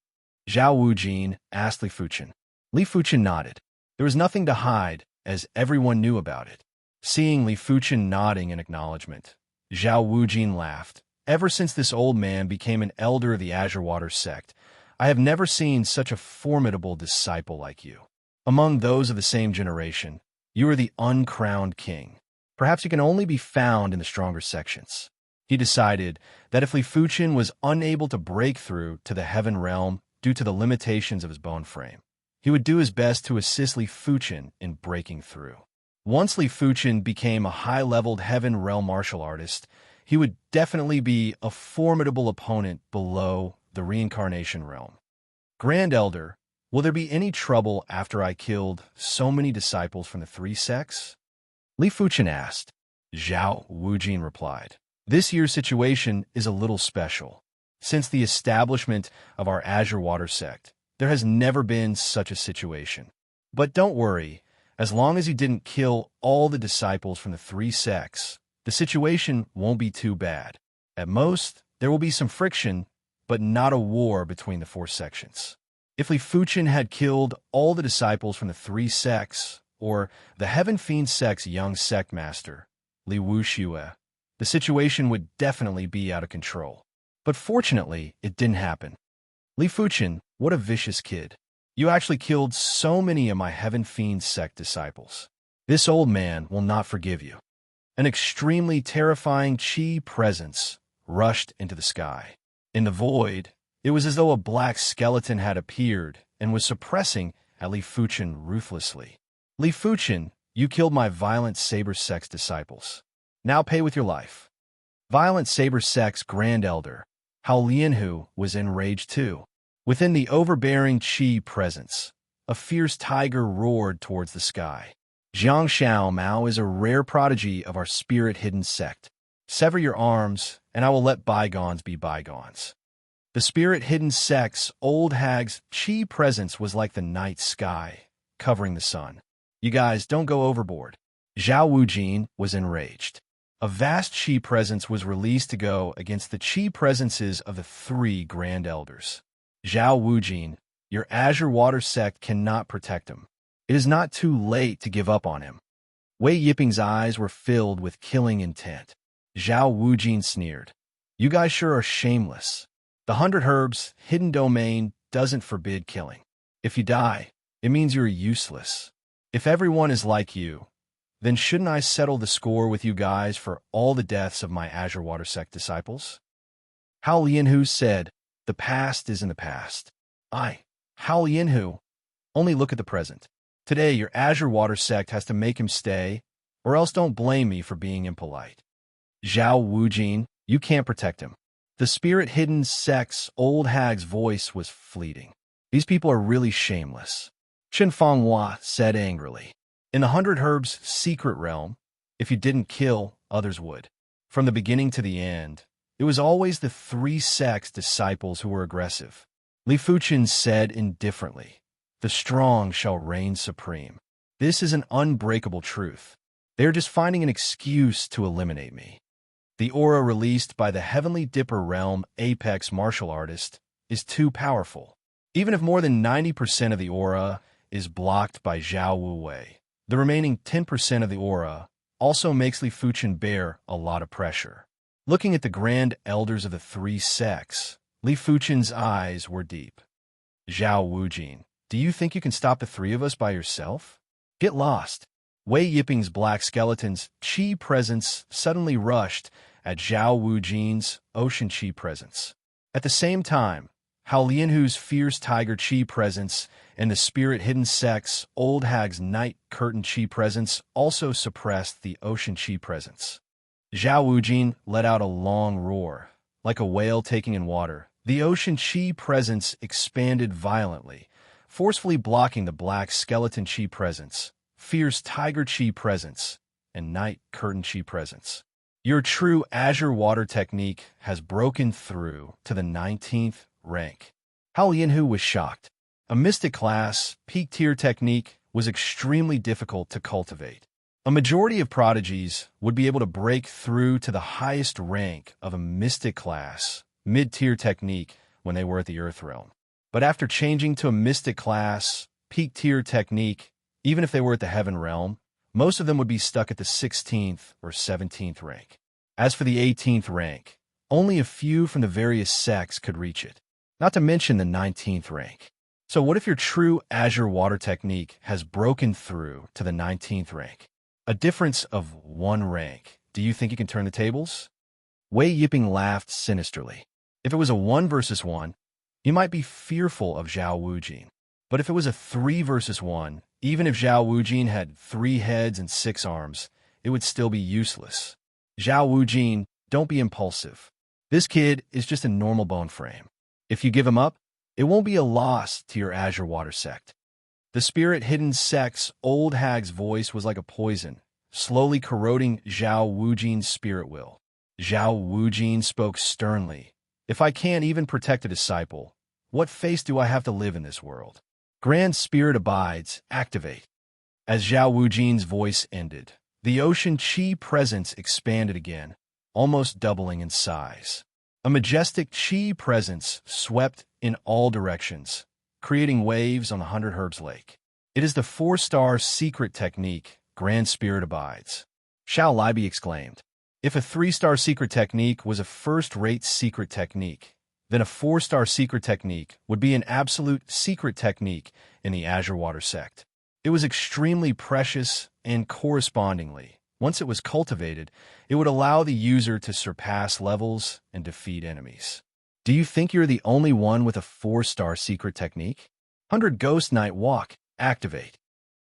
Zhao Wujing asked Li Fuchen. Li Fuchen nodded. There was nothing to hide, as everyone knew about it. Seeing Li Fuchen nodding in acknowledgement, Zhao Wujing laughed. Ever since this old man became an elder of the Azure Water sect, I have never seen such a formidable disciple like you. Among those of the same generation, you are the uncrowned king. Perhaps you can only be found in the stronger sections. He decided that if Li Fuchen was unable to break through to the Heaven Realm due to the limitations of his bone frame, he would do his best to assist Li Fuchen in breaking through. Once Li Fuchen became a high-leveled Heaven Realm martial artist, he would definitely be a formidable opponent below the Reincarnation Realm. Grand Elder, will there be any trouble after I killed so many disciples from the 3 sects? Li Fuchen asked. Zhao Wujing replied. This year's situation is a little special. Since the establishment of our Azure Water sect, there has never been such a situation. But don't worry, as long as you didn't kill all the disciples from the 3 sects, the situation won't be too bad. At most, there will be some friction, but not a war between the 4 sections. If Li Fuchen had killed all the disciples from the 3 sects, or the Heaven Fiend sect's young sect master, Li Wuxue, the situation would definitely be out of control. But fortunately, it didn't happen. Li Fuchen, what a vicious kid. You actually killed so many of my Heaven Fiend sect disciples. This old man will not forgive you. An extremely terrifying Qi presence rushed into the sky. In the void, it was as though a black skeleton had appeared and was suppressing at Li Fuchen ruthlessly. Li Fuchen, you killed my violent saber-sex disciples. Now pay with your life. Violent saber-sex Grand Elder, Hao Lianhu, was enraged too. Within the overbearing Qi presence, a fierce tiger roared towards the sky. Jiang Xiao Mao is a rare prodigy of our spirit-hidden sect. Sever your arms, and I will let bygones be bygones. The spirit-hidden sect's old hag's Qi presence was like the night sky, covering the sun. You guys, don't go overboard. Zhao Wujin was enraged. A vast Qi presence was released to go against the Qi presences of the three Grand Elders. Zhao Wujin, your Azure Water sect cannot protect him. It is not too late to give up on him. Wei Yiping's eyes were filled with killing intent. Zhao Wujin sneered. You guys sure are shameless. The 100 Herbs hidden domain doesn't forbid killing. If you die, it means you're useless. If everyone is like you, then shouldn't I settle the score with you guys for all the deaths of my Azure Water sect disciples? Hao Lianhu said, the past is in the past. Hao Lianhu, only look at the present. Today, your Azure Water sect has to make him stay, or else don't blame me for being impolite. Zhao Wujin, you can't protect him. The spirit-hidden sect's old hag's voice was fleeting. These people are really shameless. Chen Fanghua said angrily. In the 100 Herbs' secret realm, if you didn't kill, others would. From the beginning to the end, it was always the three sect's disciples who were aggressive. Li Fuchen said indifferently, the strong shall reign supreme. This is an unbreakable truth. They are just finding an excuse to eliminate me. The aura released by the Heavenly Dipper Realm Apex Martial Artist is too powerful. Even if more than 90% of the aura is blocked by Zhao Wuwei, the remaining 10% of the aura also makes Li Fuchen bear a lot of pressure. Looking at the Grand Elders of the three sects, Li Fuchen's eyes were deep. Zhao Wujin, do you think you can stop the three of us by yourself? Get lost. Wei Yiping's black skeleton's Qi presence suddenly rushed at Zhao Wujin's ocean Qi presence. At the same time, Hao Lianhu's fierce tiger Qi presence and the spirit-hidden sect's old hag's night curtain Qi presence also suppressed the ocean Qi presence. Zhao Wujin let out a long roar. Like a whale taking in water, the ocean Qi presence expanded violently, forcefully blocking the black skeleton Qi presence, fierce tiger Qi presence, and night curtain Qi presence. Your true Azure Water technique has broken through to the 19th rank. Hao Lianhu was shocked. A mystic class, peak tier technique was extremely difficult to cultivate. A majority of prodigies would be able to break through to the highest rank of a mystic class, mid-tier technique when they were at the Earth Realm. But after changing to a mystic class, peak tier technique, even if they were at the Heaven Realm, most of them would be stuck at the 16th or 17th rank. As for the 18th rank, only a few from the various sects could reach it, not to mention the 19th rank. So what if your true Azure Water technique has broken through to the 19th rank? A difference of 1 rank. Do you think you can turn the tables? Wei Yiping laughed sinisterly. If it was a 1 versus 1, you might be fearful of Zhao Wujin. But if it was a 3 versus 1, even if Zhao Wujin had 3 heads and 6 arms, it would still be useless. Zhao Wujin, don't be impulsive. This kid is just a normal bone frame. If you give him up, it won't be a loss to your Azure Water sect. The spirit-hidden sect's old hag's voice was like a poison, slowly corroding Zhao Wujin's spirit will. Zhao Wujin spoke sternly. If I can't even protect a disciple, what face do I have to live in this world? Grand Spirit Abides, activate. As Zhao Wujin's voice ended, the ocean Qi presence expanded again, almost doubling in size. A majestic Qi presence swept in all directions, creating waves on the 100 Herbs Lake. It is the 4-star secret technique, Grand Spirit Abides. Xiao Libi exclaimed. If a 3-star secret technique was a first-rate secret technique, then a 4-star secret technique would be an absolute secret technique in the Azure Water sect. It was extremely precious and correspondingly, once it was cultivated, it would allow the user to surpass levels and defeat enemies. Do you think you're the only one with a 4-star secret technique? 100 Ghost Night Walk, activate.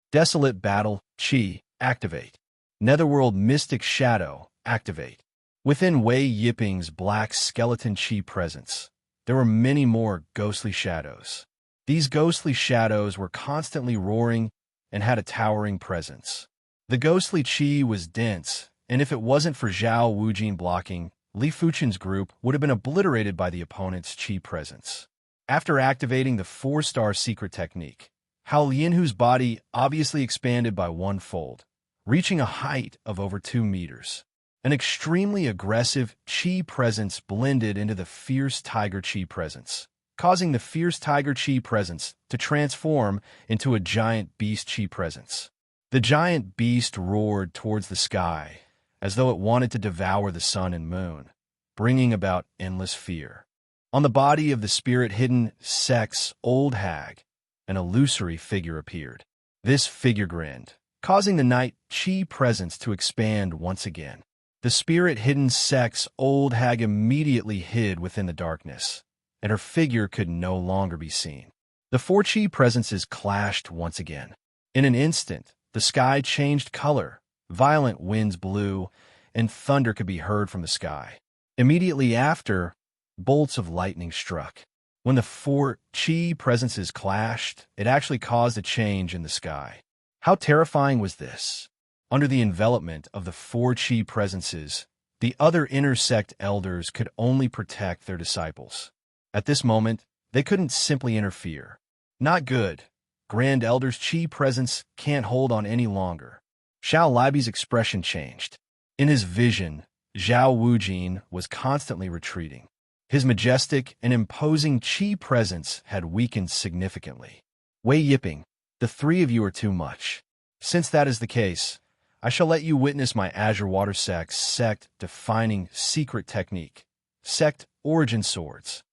Desolate Battle, Chi, activate. Netherworld Mystic Shadow, activate. Within Wei Yipping's black skeleton Chi presence, there were many more ghostly shadows. These ghostly shadows were constantly roaring and had a towering presence. The ghostly Chi was dense, and if it wasn't for Zhao Wujin blocking, Li Fuchen's group would have been obliterated by the opponent's Chi presence. After activating the 4-star secret technique, Hao Lianhu's body obviously expanded by 1-fold, reaching a height of over 2 meters. An extremely aggressive Chi presence blended into the fierce Tiger Chi presence, causing the fierce Tiger Chi presence to transform into a giant Beast Chi presence. The giant beast roared towards the sky, as though it wanted to devour the sun and moon, bringing about endless fear. On the body of the spirit-hidden Sex Old Hag, an illusory figure appeared. This figure grinned, causing the night Chi presence to expand once again. The spirit-hidden Sex Old Hag immediately hid within the darkness, and her figure could no longer be seen. The 4 Chi presences clashed once again. In an instant, the sky changed color, violent winds blew, and thunder could be heard from the sky. Immediately after, bolts of lightning struck. When the 4 Chi presences clashed, it actually caused a change in the sky. How terrifying was this? Under the envelopment of the 4 Chi presences, the other inner sect elders could only protect their disciples. At this moment, they couldn't simply interfere. Not good. Grand Elder's Chi presence can't hold on any longer. Xiao Libi's expression changed. In his vision, Zhao Wujin was constantly retreating. His majestic and imposing Chi presence had weakened significantly. Wei Yipping, the 3 of you are too much. Since that is the case, I shall let you witness my Azure Water sect-defining secret technique. Sect Origin Swords.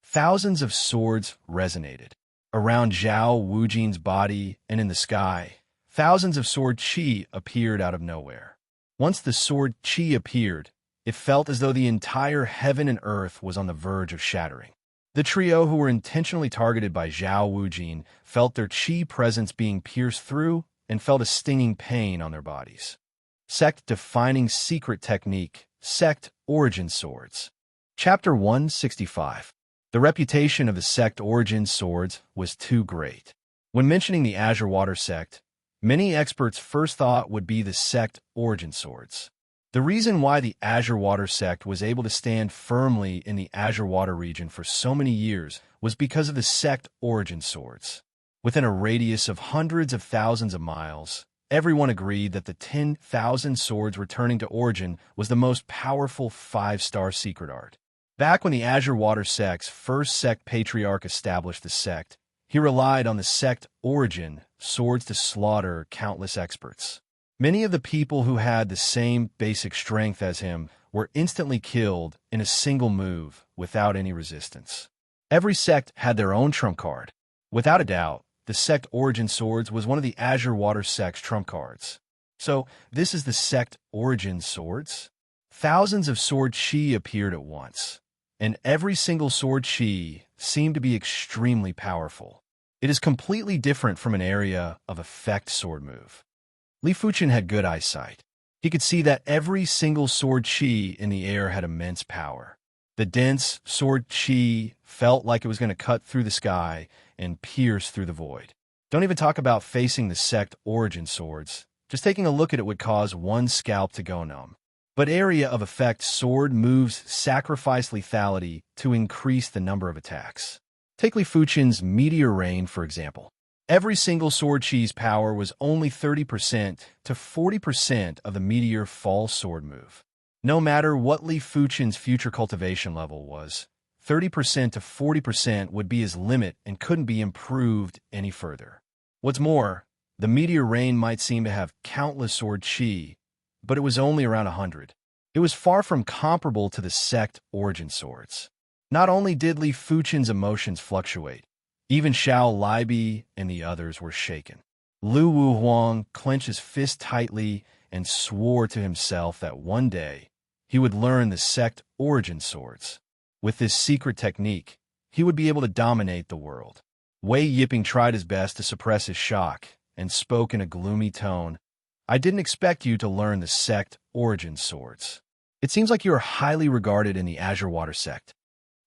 Thousands of swords resonated. Around Zhao Wujin's body and in the sky, thousands of sword Chi appeared out of nowhere. Once the sword Chi appeared, it felt as though the entire heaven and earth was on the verge of shattering. The trio who were intentionally targeted by Zhao Wujin felt their Chi presence being pierced through and felt a stinging pain on their bodies. Sect-defining secret technique, Sect Origin Swords. Chapter 165. The reputation of the Sect Origin Swords was too great. When mentioning the Azure Water sect, many experts' first thought would be the Sect Origin Swords. The reason why the Azure Water sect was able to stand firmly in the Azure Water region for so many years was because of the Sect Origin Swords. Within a radius of hundreds of thousands of miles, everyone agreed that the 10,000 swords returning to Origin was the most powerful 5-star secret art. Back when the Azure Water sect's first sect patriarch established the sect, he relied on the Sect Origin swords to slaughter countless experts. Many of the people who had the same basic strength as him were instantly killed in a single move without any resistance. Every sect had their own trump card. Without a doubt, the Sect Origin Swords was one of the Azure Water sect's trump cards. So, this is the Sect Origin Swords? Thousands of sword Chi appeared at once, and every single sword Chi seemed to be extremely powerful. It is completely different from an area of effect sword move. Li Fuchen had good eyesight. He could see that every single sword Chi in the air had immense power. The dense sword Chi felt like it was going to cut through the sky and pierce through the void. Don't even talk about facing the Sect Origin Swords. Just taking a look at it would cause one scalp to go numb. But area of effect sword moves sacrifice lethality to increase the number of attacks. Take Li Fuchen's Meteor Rain, for example. Every single sword Chi's power was only 30% to 40% of the Meteor Fall sword move. No matter what Li Fuchen's future cultivation level was, 30% to 40% would be his limit and couldn't be improved any further. What's more, the Meteor Rain might seem to have countless sword Chi, but it was only around 100. It was far from comparable to the Sect Origin Swords. Not only did Li Fuchen's emotions fluctuate, even Xiao Libi and the others were shaken. Lu Wuhuang clenched his fist tightly and swore to himself that one day he would learn the Sect Origin Swords. With this secret technique, he would be able to dominate the world. Wei Yiping tried his best to suppress his shock and spoke in a gloomy tone. I didn't expect you to learn the sect origin swords. It seems like you are highly regarded in the Azure Water sect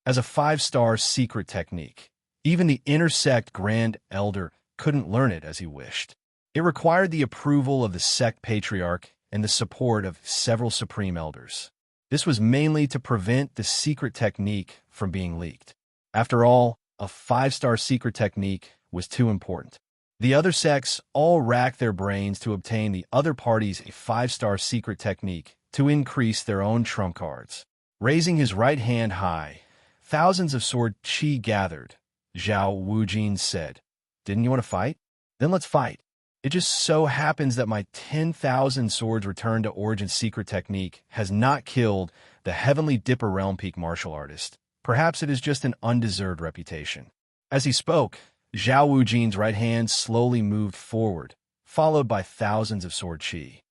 as a 5-star secret technique. Even the inner sect Grand Elder couldn't learn it as he wished. It required the approval of the sect patriarch and the support of several supreme elders. This was mainly to prevent the secret technique from being leaked. After all, a 5-star secret technique was too important. The other sects all racked their brains to obtain the other party's 5-star secret technique to increase their own trump cards. Raising his right hand high, thousands of sword chi gathered. Zhao Wujin said, "Didn't you want to fight? Then let's fight. It just so happens that my 10,000 swords return to origin secret technique has not killed the Heavenly Dipper Realm Peak martial artist. Perhaps it is just an undeserved reputation." As he spoke, Zhao Wujin's right hand slowly moved forward, followed by thousands of sword chi.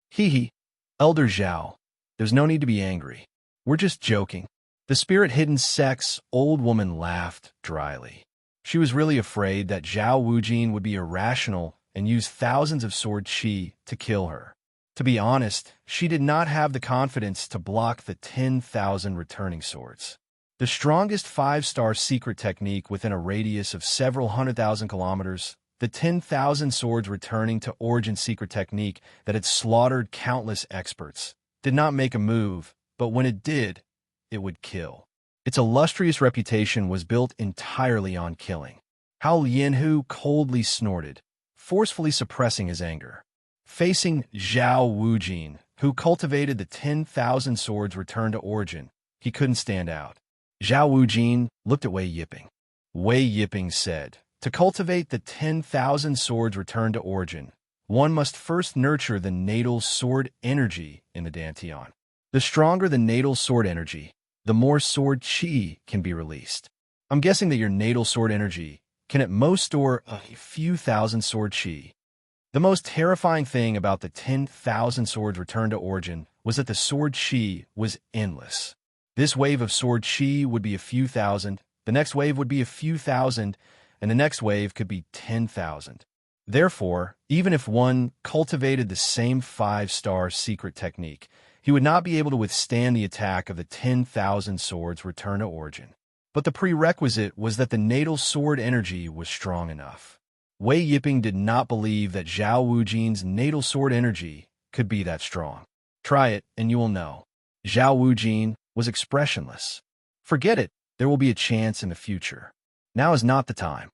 Hee, Elder Zhao, there's no need to be angry. We're just joking. The spirit-hidden sect's old woman laughed dryly. She was really afraid that Zhao Wujin would be irrational and use thousands of sword chi to kill her. To be honest, she did not have the confidence to block the 10,000 returning swords. The strongest 5-star secret technique within a radius of several 100,000 kilometers, the 10,000 swords returning to origin secret technique that had slaughtered countless experts, did not make a move, but when it did, it would kill. Its illustrious reputation was built entirely on killing. Hao Lianhu coldly snorted, forcefully suppressing his anger. Facing Zhao Wujin, who cultivated the 10,000 swords returned to origin, he couldn't stand out. Zhao Wujin looked at Wei Yiping. Wei Yiping said, "To cultivate the 10,000 swords returned to origin, one must first nurture the natal sword energy in the Dantian. The stronger the natal sword energy, the more sword chi can be released. I'm guessing that your natal sword energy can at most store a few thousand sword chi." The most terrifying thing about the 10,000 swords returned to origin was that the sword chi was endless. This wave of sword chi would be a few thousand, the next wave would be a few thousand, and the next wave could be 10,000. Therefore, even if one cultivated the same 5-star secret technique, he would not be able to withstand the attack of the 10,000 swords returned to origin. But the prerequisite was that the natal sword energy was strong enough. Wei Yiping did not believe that Zhao Wujin's natal sword energy could be that strong. Try it, and you will know. Zhao Wujin was expressionless. Forget it, there will be a chance in the future. Now is not the time.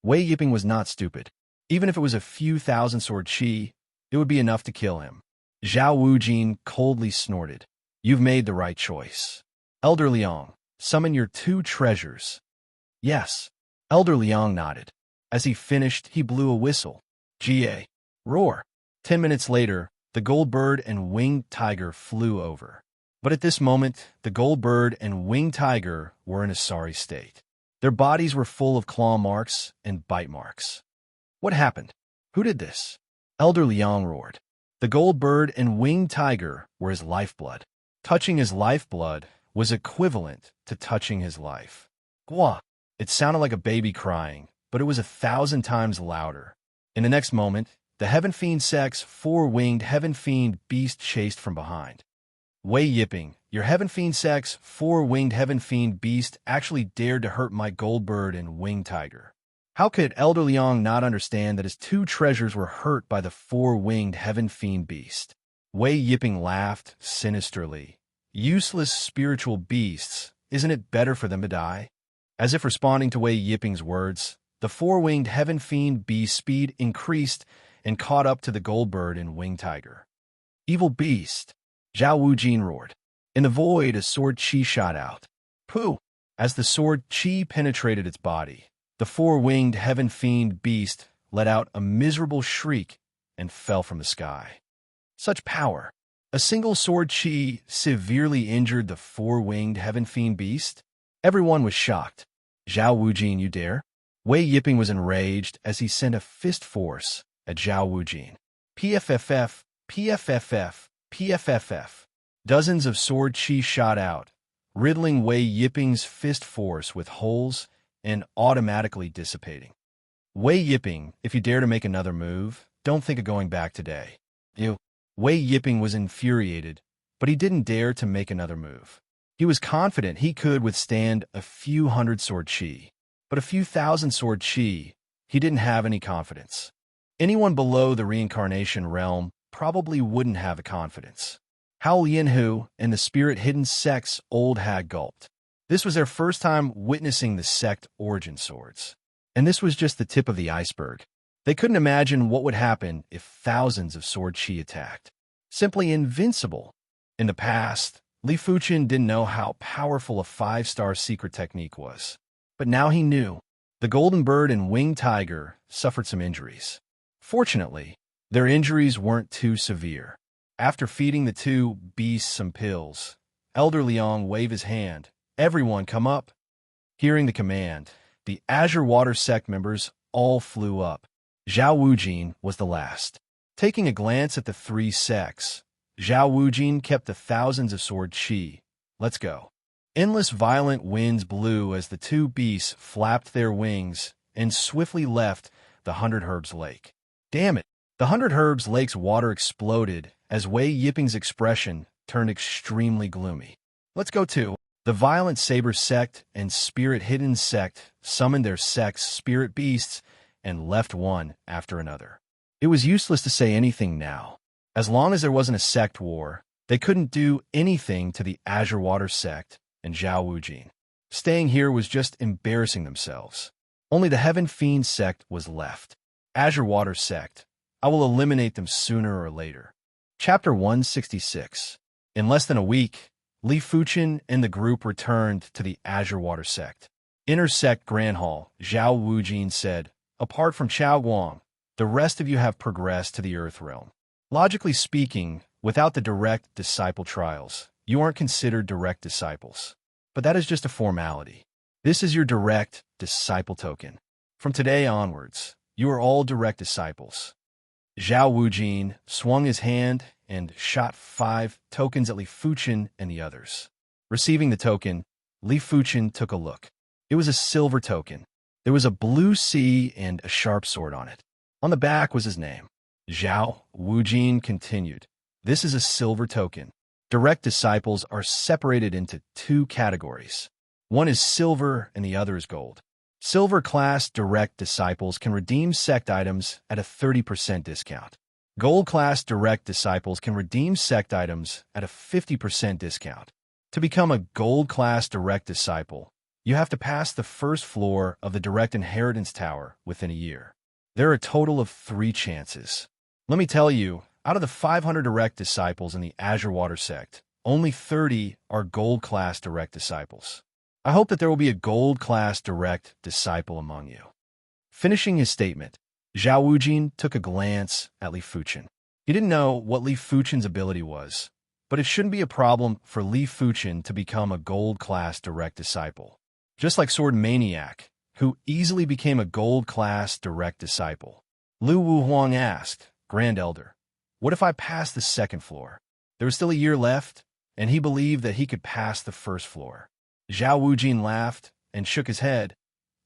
Wei Yiping was not stupid. Even if it was a few thousand sword chi, it would be enough to kill him. Zhao Wujin coldly snorted. "You've made the right choice. Elder Liang, summon your 2 treasures." "Yes." Elder Liang nodded. As he finished, he blew a whistle. "Ga! Roar!" 10 minutes later, the gold bird and winged tiger flew over. But at this moment, the gold bird and winged tiger were in a sorry state. Their bodies were full of claw marks and bite marks. "What happened? Who did this?" Elder Liang roared. The gold bird and winged tiger were his lifeblood. Touching his lifeblood was equivalent to touching his life. Gwa! It sounded like a baby crying, but it was 1,000 times louder. In the next moment, the Heaven Fiend sect's 4-winged Heaven Fiend beast chased from behind. "Wei Yiping, your Heaven Fiend sect's 4-winged Heaven Fiend beast actually dared to hurt my gold bird and winged tiger." How could Elder Liang not understand that his 2 treasures were hurt by the 4-winged Heaven Fiend beast? Wei Yiping laughed sinisterly. "Useless spiritual beasts, isn't it better for them to die?" As if responding to Wei Yiping's words, the 4-winged Heaven Fiend beast's speed increased and caught up to the gold bird and winged tiger. "Evil beast!" Zhao Wujin roared. In the void, a sword chi shot out. Pooh! As the sword chi penetrated its body, the 4-winged Heaven Fiend beast let out a miserable shriek and fell from the sky. Such power! A single sword chi severely injured the 4-winged Heaven Fiend beast? Everyone was shocked. "Zhao Wujin, you dare?" Wei Yiping was enraged as he sent a fist force at Zhao Wujin. PFFF, PFFF, PFFF. Dozens of sword chi shot out, riddling Wei Yiping's fist force with holes and automatically dissipating. Wei Yiping, if you dare to make another move, don't think of going back today. Wei Yiping was infuriated, but he didn't dare to make another move. He was confident he could withstand a few hundred sword chi, but a few thousand sword chi, he didn't have any confidence. Anyone below the reincarnation realm probably wouldn't have the confidence. Hao Lianhu and the spirit-hidden sect's old hag gulped. This was their first time witnessing the sect origin swords. And this was just the tip of the iceberg. They couldn't imagine what would happen if thousands of sword chi attacked. Simply invincible. In the past, Li Fuchen didn't know how powerful a 5-star secret technique was. But now he knew. The Golden Bird and Winged Tiger suffered some injuries. Fortunately, their injuries weren't too severe. After feeding the two beasts some pills, Elder Liang waved his hand. Everyone come up. Hearing the command, the Azure Water sect members all flew up. Zhao Wujin was the last. Taking a glance at the three sects, Zhao Wujin kept the thousands of sword chi. Let's go. Endless violent winds blew as the two beasts flapped their wings and swiftly left the 100 Herbs Lake. Damn it! The 100 Herbs Lake's water exploded as Wei Yiping's expression turned extremely gloomy. Let's go too. The Violent Saber sect and Spirit Hidden sect summoned their sect's spirit beasts and left one after another. It was useless to say anything now. As long as there wasn't a sect war, they couldn't do anything to the Azure Water sect and Zhao Wujin. Staying here was just embarrassing themselves. Only the Heaven Fiend sect was left. Azure Water sect. I will eliminate them sooner or later. Chapter 166. In less than a week, Li Fuchen and the group returned to the Azure Water sect. Inner sect Grand Hall, Zhao Wujin said, apart from Chao Guang, the rest of you have progressed to the Earth realm. Logically speaking, without the direct disciple trials, you aren't considered direct disciples. But that is just a formality. This is your direct disciple token. From today onwards, you are all direct disciples. Zhao Wujin swung his hand and shot 5 tokens at Li Fuchen and the others. Receiving the token, Li Fuchen took a look. It was a silver token. There was a blue C and a sharp sword on it. On the back was his name. Zhao Wujin continued. This is a silver token. Direct disciples are separated into 2 categories. One is silver and the other is gold. Silver class direct disciples can redeem sect items at a 30% discount. Gold class direct disciples can redeem sect items at a 50% discount. To become a gold class direct disciple, you have to pass the first floor of the Direct Inheritance Tower within a year. There are a total of 3 chances. Let me tell you, out of the 500 direct disciples in the Azure Water sect, only 30 are gold class direct disciples. I hope that there will be a gold class direct disciple among you. Finishing his statement, Zhao Wujin took a glance at Li Fuchen. He didn't know what Li Fuchen's ability was, but it shouldn't be a problem for Li Fuchen to become a gold class direct disciple. Just like Sword Maniac, who easily became a gold class direct disciple. Lu Wuhuang asked, Grand Elder, what if I passed the 2nd floor? There was still a year left, and he believed that he could pass the 1st floor. Zhao Wujin laughed and shook his head.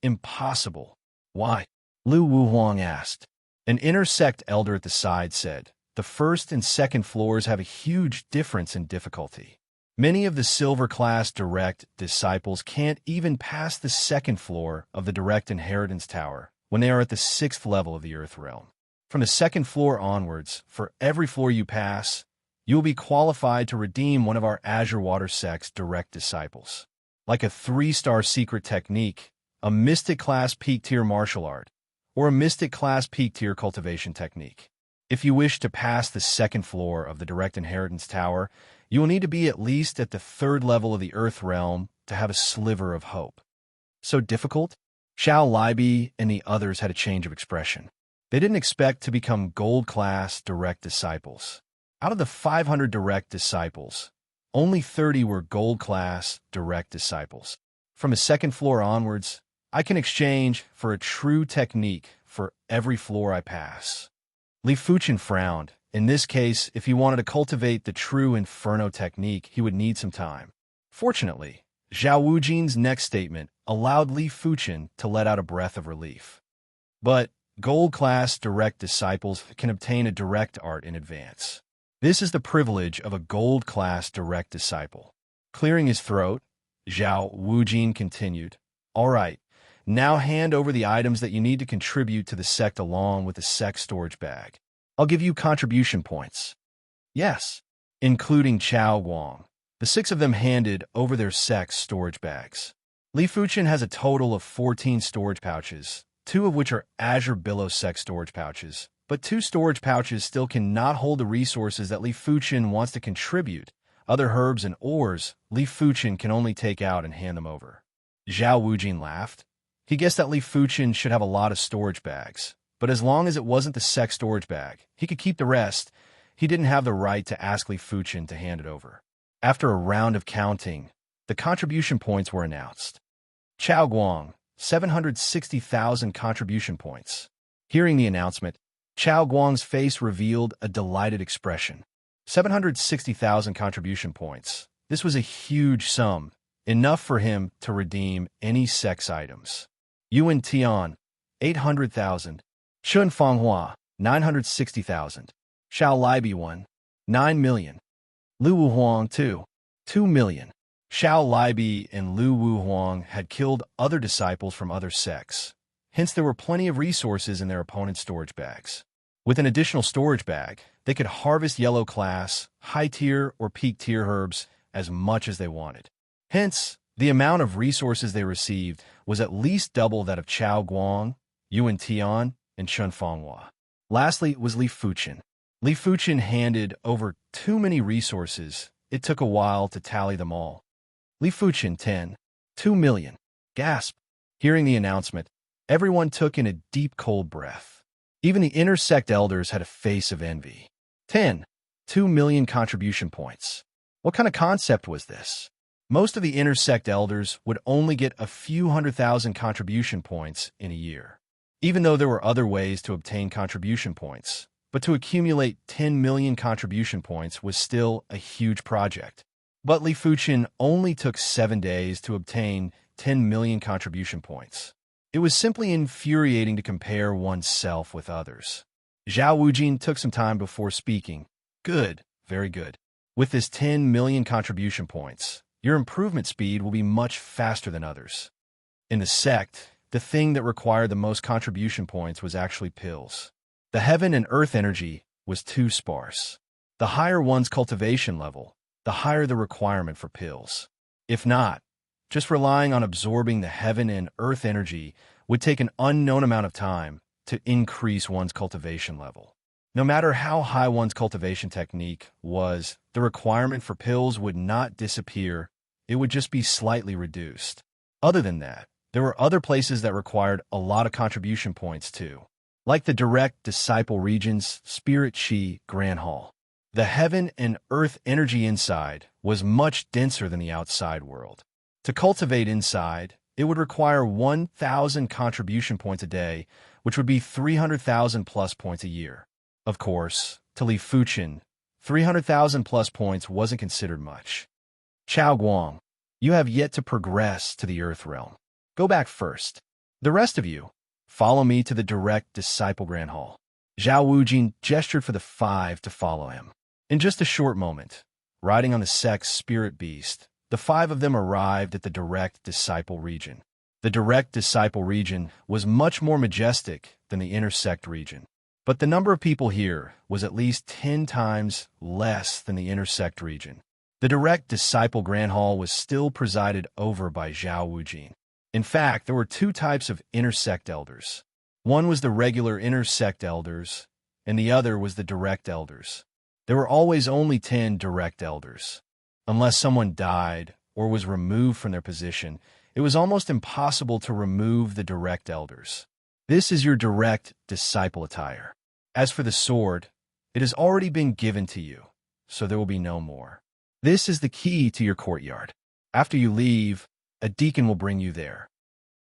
Impossible. Why? Lu Wuhuang asked. An inner sect elder at the side said, the 1st and 2nd floors have a huge difference in difficulty. Many of the silver class direct disciples can't even pass the 2nd floor of the Direct Inheritance Tower when they are at the 6th level of the Earth realm. From the 2nd floor onwards, for every floor you pass, you will be qualified to redeem one of our Azure Water sect's direct disciples. Like a 3-star secret technique, a Mystic class peak tier martial art, or a Mystic class peak tier cultivation technique. If you wish to pass the 2nd floor of the Direct Inheritance Tower, you will need to be at least at the 3rd level of the Earth realm to have a sliver of hope. So difficult? Xiao Libi and the others had a change of expression. They didn't expect to become gold class direct disciples. Out of the 500 direct disciples, only 30 were gold class direct disciples. From the 2nd floor onwards, I can exchange for a true technique for every floor I pass. Li Fuchen frowned. In this case, if he wanted to cultivate the true Inferno technique, he would need some time. Fortunately, Zhao Wujin's next statement allowed Li Fuchen to let out a breath of relief. But gold-class direct disciples can obtain a direct art in advance. This is the privilege of a gold-class direct disciple. Clearing his throat, Zhao Wujin continued, "All right, now hand over the items that you need to contribute to the sect along with the sect storage bag. I'll give you contribution points." "Yes," including Chao Guang. The 6 of them handed over their sect storage bags. Li Fuchen has a total of 14 storage pouches, 2 of which are Azure Billow sect storage pouches, but 2 storage pouches still cannot hold the resources that Li Fuchen wants to contribute. Other herbs and ores, Li Fuchen can only take out and hand them over. Zhao Wujin laughed. He guessed that Li Fuchen should have a lot of storage bags, but as long as it wasn't the sect storage bag, he could keep the rest. He didn't have the right to ask Li Fuchen to hand it over. After a round of counting, the contribution points were announced. Chao Guang, 760,000 contribution points. Hearing the announcement, Chao Guang's face revealed a delighted expression. 760,000 contribution points. This was a huge sum, enough for him to redeem any sex items. Yuan Tian, 800,000. Chun Fenghua, 960,000. Xiao Libi 1, 9 million. Lu Wuhuang 2 million. Xiao Libi and Lu Wuhuang had killed other disciples from other sects. Hence, there were plenty of resources in their opponent's storage bags. With an additional storage bag, they could harvest yellow class, high tier, or peak tier herbs as much as they wanted. Hence, the amount of resources they received was at least double that of Chao Guang, Yuan Tian, and Chun Fenghua. Lastly was Li Fuchen. Li Fuchen handed over too many resources. It took a while to tally them all. Li Fuchen 2 million. Gasp. Hearing the announcement, everyone took in a deep cold breath. Even the inner sect elders had a face of envy. 2 million contribution points. What kind of concept was this? Most of the inner sect elders would only get a few 100,000 contribution points in a year. Even though there were other ways to obtain contribution points, but to accumulate 10 million contribution points was still a huge project. But Li Fuchen only took 7 days to obtain 10 million contribution points. It was simply infuriating to compare oneself with others. Zhao Wujin took some time before speaking. "Good, very good. With this 10 million contribution points, your improvement speed will be much faster than others." In the sect, the thing that required the most contribution points was actually pills. The heaven and earth energy was too sparse. The higher one's cultivation level, the higher the requirement for pills. If not, just relying on absorbing the heaven and earth energy would take an unknown amount of time to increase one's cultivation level. No matter how high one's cultivation technique was, the requirement for pills would not disappear. It would just be slightly reduced. Other than that, there were other places that required a lot of contribution points too, like the direct disciple region's Spirit Chi Grand Hall. The heaven and earth energy inside was much denser than the outside world. To cultivate inside, it would require 1,000 contribution points a day, which would be 300,000 plus points a year. Of course, to Li Fuchen, 300,000 plus points wasn't considered much. Chao Guang, you have yet to progress to the Earth Realm. Go back first. The rest of you, follow me to the direct disciple Grand Hall. Zhao Wujin gestured for the 5 to follow him. In just a short moment, riding on the sect's spirit beast, the 5 of them arrived at the direct disciple region. The direct disciple region was much more majestic than the intersect region, but the number of people here was at least 10 times less than the intersect region. The direct disciple Grand Hall was still presided over by Zhao Wujin. In fact, there were 2 types of intersect elders. One was the regular intersect elders, and the other was the direct elders. There were always only 10 direct elders. Unless someone died or was removed from their position, it was almost impossible to remove the direct elders. This is your direct disciple attire. As for the sword, it has already been given to you, so there will be no more. This is the key to your courtyard. After you leave, a deacon will bring you there.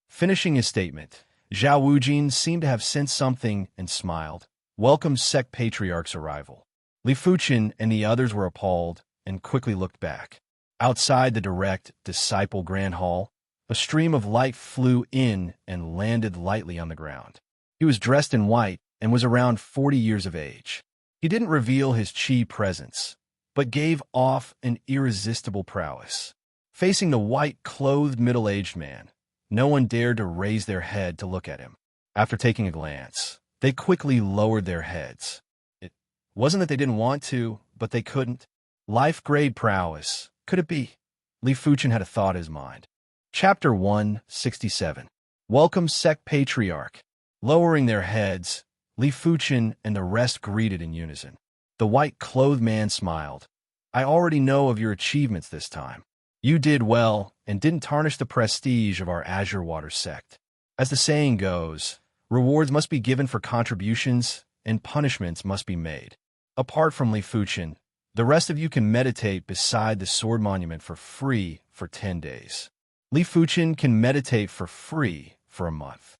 Finishing his statement, Zhao Wujin seemed to have sensed something and smiled. Welcome sect patriarch's arrival. Li Fuchen and the others were appalled and quickly looked back. Outside the direct disciple grand hall, a stream of light flew in and landed lightly on the ground. He was dressed in white and was around 40 years of age. He didn't reveal his chi presence, but gave off an irresistible prowess. Facing the white-clothed middle-aged man, no one dared to raise their head to look at him. After taking a glance, they quickly lowered their heads. It wasn't that they didn't want to, but they couldn't. Life-grade prowess. Could it be? Li Fuchen had a thought in his mind. Chapter 167. Welcome, Sect Patriarch. Lowering their heads, Li Fuchen and the rest greeted in unison. The white-clothed man smiled. I already know of your achievements this time. You did well and didn't tarnish the prestige of our Azure Water sect. As the saying goes, rewards must be given for contributions and punishments must be made. Apart from Li Fuchen, the rest of you can meditate beside the sword monument for free for 10 days. Li Fuchen can meditate for free for a month.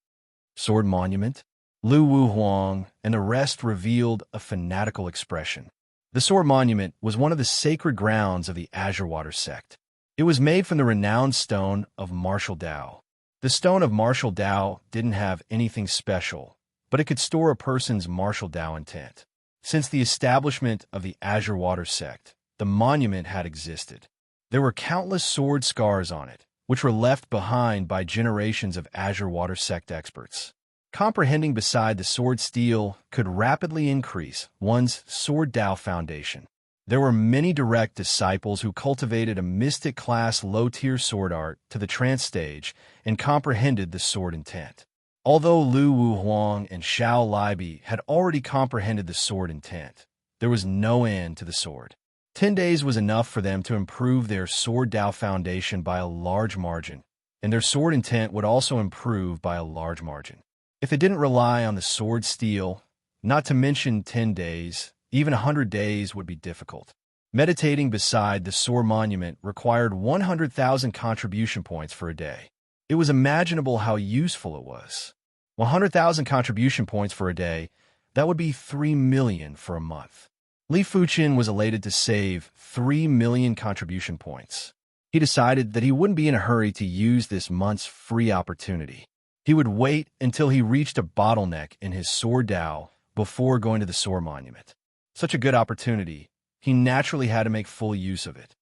Sword monument? Lu Wu Huang and the rest revealed a fanatical expression. The sword monument was one of the sacred grounds of the Azure Water sect. It was made from the renowned stone of martial Dao. The stone of martial Dao didn't have anything special, but it could store a person's martial Dao intent. Since the establishment of the Azure Water sect, the monument had existed. There were countless sword scars on it, which were left behind by generations of Azure Water sect experts. Comprehending beside the sword steel could rapidly increase one's sword Dao foundation. There were many direct disciples who cultivated a mystic-class low-tier sword art to the trance stage and comprehended the sword intent. Although Lu Wu Huang and Xiao Libi had already comprehended the sword intent, there was no end to the sword. 10 days was enough for them to improve their sword Dao foundation by a large margin, and their sword intent would also improve by a large margin. If they didn't rely on the sword steel, not to mention 10 days, even 100 days would be difficult. Meditating beside the sword monument required 100,000 contribution points for a day. It was imaginable how useful it was. 100,000 contribution points for a day, that would be 3 million for a month. Li Fuchen was elated to save 3 million contribution points. He decided that he wouldn't be in a hurry to use this month's free opportunity. He would wait until he reached a bottleneck in his sword Dao before going to the sword monument. Such a good opportunity, he naturally had to make full use of it.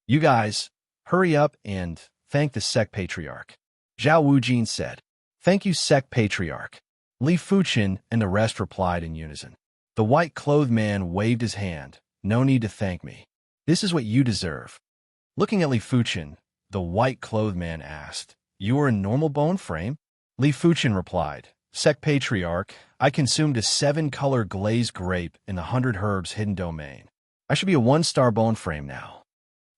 You guys, hurry up and thank the Sect Patriarch. Zhao Wujin said. Thank you, Sect Patriarch. Li Fuchen and the rest replied in unison. The white-clothed man waved his hand. No need to thank me. This is what you deserve. Looking at Li Fuchen, the white-clothed man asked, You are a normal bone frame? Li Fuchen replied, Sect Patriarch, I consumed a 7-color glazed grape in the 100 Herbs hidden domain. I should be a 1-star bone frame now.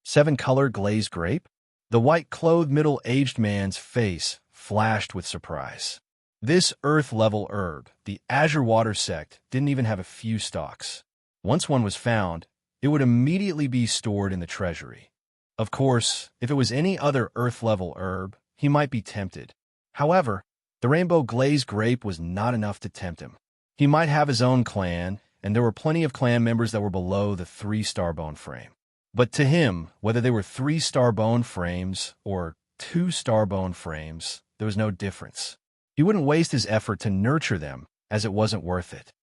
7-color glazed grape? The white-clothed middle-aged man's face flashed with surprise. This earth-level herb, the Azure Water sect, didn't even have a few stalks. Once one was found, it would immediately be stored in the treasury. Of course, if it was any other earth-level herb, he might be tempted. However, the rainbow glazed grape was not enough to tempt him. He might have his own clan, and there were plenty of clan members that were below the 3-star bone frame. But to him, whether they were 3-star bone frames or 2-star bone frames, there was no difference. He wouldn't waste his effort to nurture them, as it wasn't worth it.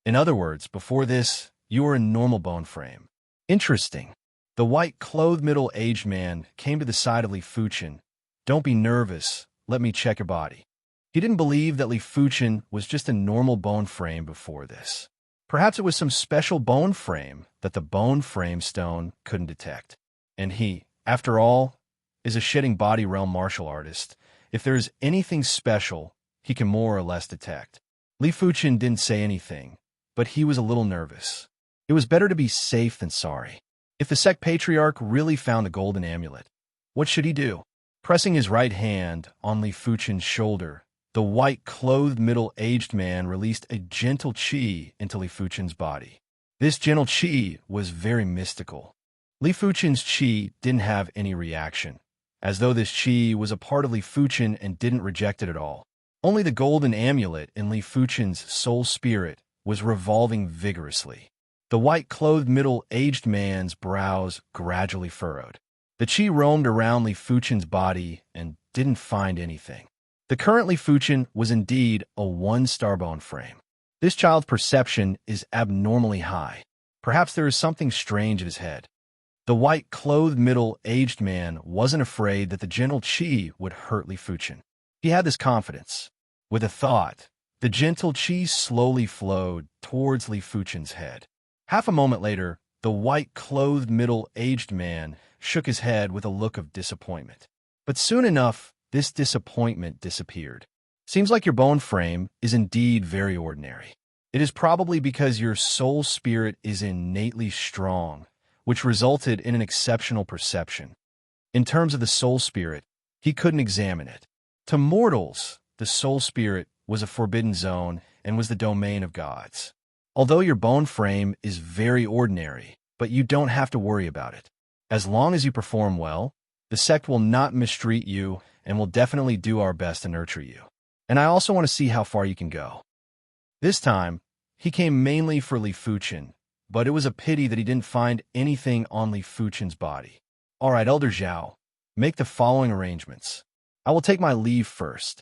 In other words, before this, you were a normal bone frame. Interesting. The white-clothed middle-aged man came to the side of Li Fuchen. Don't be nervous. Let me check your body. He didn't believe that Li Fuchen was just a normal bone frame before this. Perhaps it was some special bone frame that the bone frame stone couldn't detect. And he, after all, is a shedding body realm martial artist. If there is anything special, he can more or less detect. Li Fuchen didn't say anything, but he was a little nervous. It was better to be safe than sorry. If the Sect Patriarch really found the golden amulet, what should he do? Pressing his right hand on Li Fuchen's shoulder, the white-clothed middle-aged man released a gentle chi into Li Fuchen's body. This gentle chi was very mystical. Li Fuchen's chi didn't have any reaction, as though this chi was a part of Li Fuchen and didn't reject it at all. Only the golden amulet in Li Fuchen's soul spirit was revolving vigorously. The white-clothed middle-aged man's brows gradually furrowed. The Qi roamed around Li Fuchen's body and didn't find anything. The current Li Fuchen was indeed a one-star bone frame. This child's perception is abnormally high. Perhaps there is something strange in his head. The white-clothed middle-aged man wasn't afraid that the gentle Qi would hurt Li Fuchen. He had this confidence. With a thought, the gentle Qi slowly flowed towards Li Fuchen's head. Half a moment later, the white-clothed middle-aged man shook his head with a look of disappointment. But soon enough, this disappointment disappeared. Seems like your bone frame is indeed very ordinary. It is probably because your soul spirit is innately strong, which resulted in an exceptional perception. In terms of the soul spirit, he couldn't examine it. To mortals, the soul spirit was a forbidden zone and was the domain of gods. Although your bone frame is very ordinary, but you don't have to worry about it. As long as you perform well, the sect will not mistreat you and will definitely do our best to nurture you. And I also want to see how far you can go. This time, he came mainly for Li Fuchen, but it was a pity that he didn't find anything on Li Fuchen's body. All right, Elder Zhao, make the following arrangements. I will take my leave first.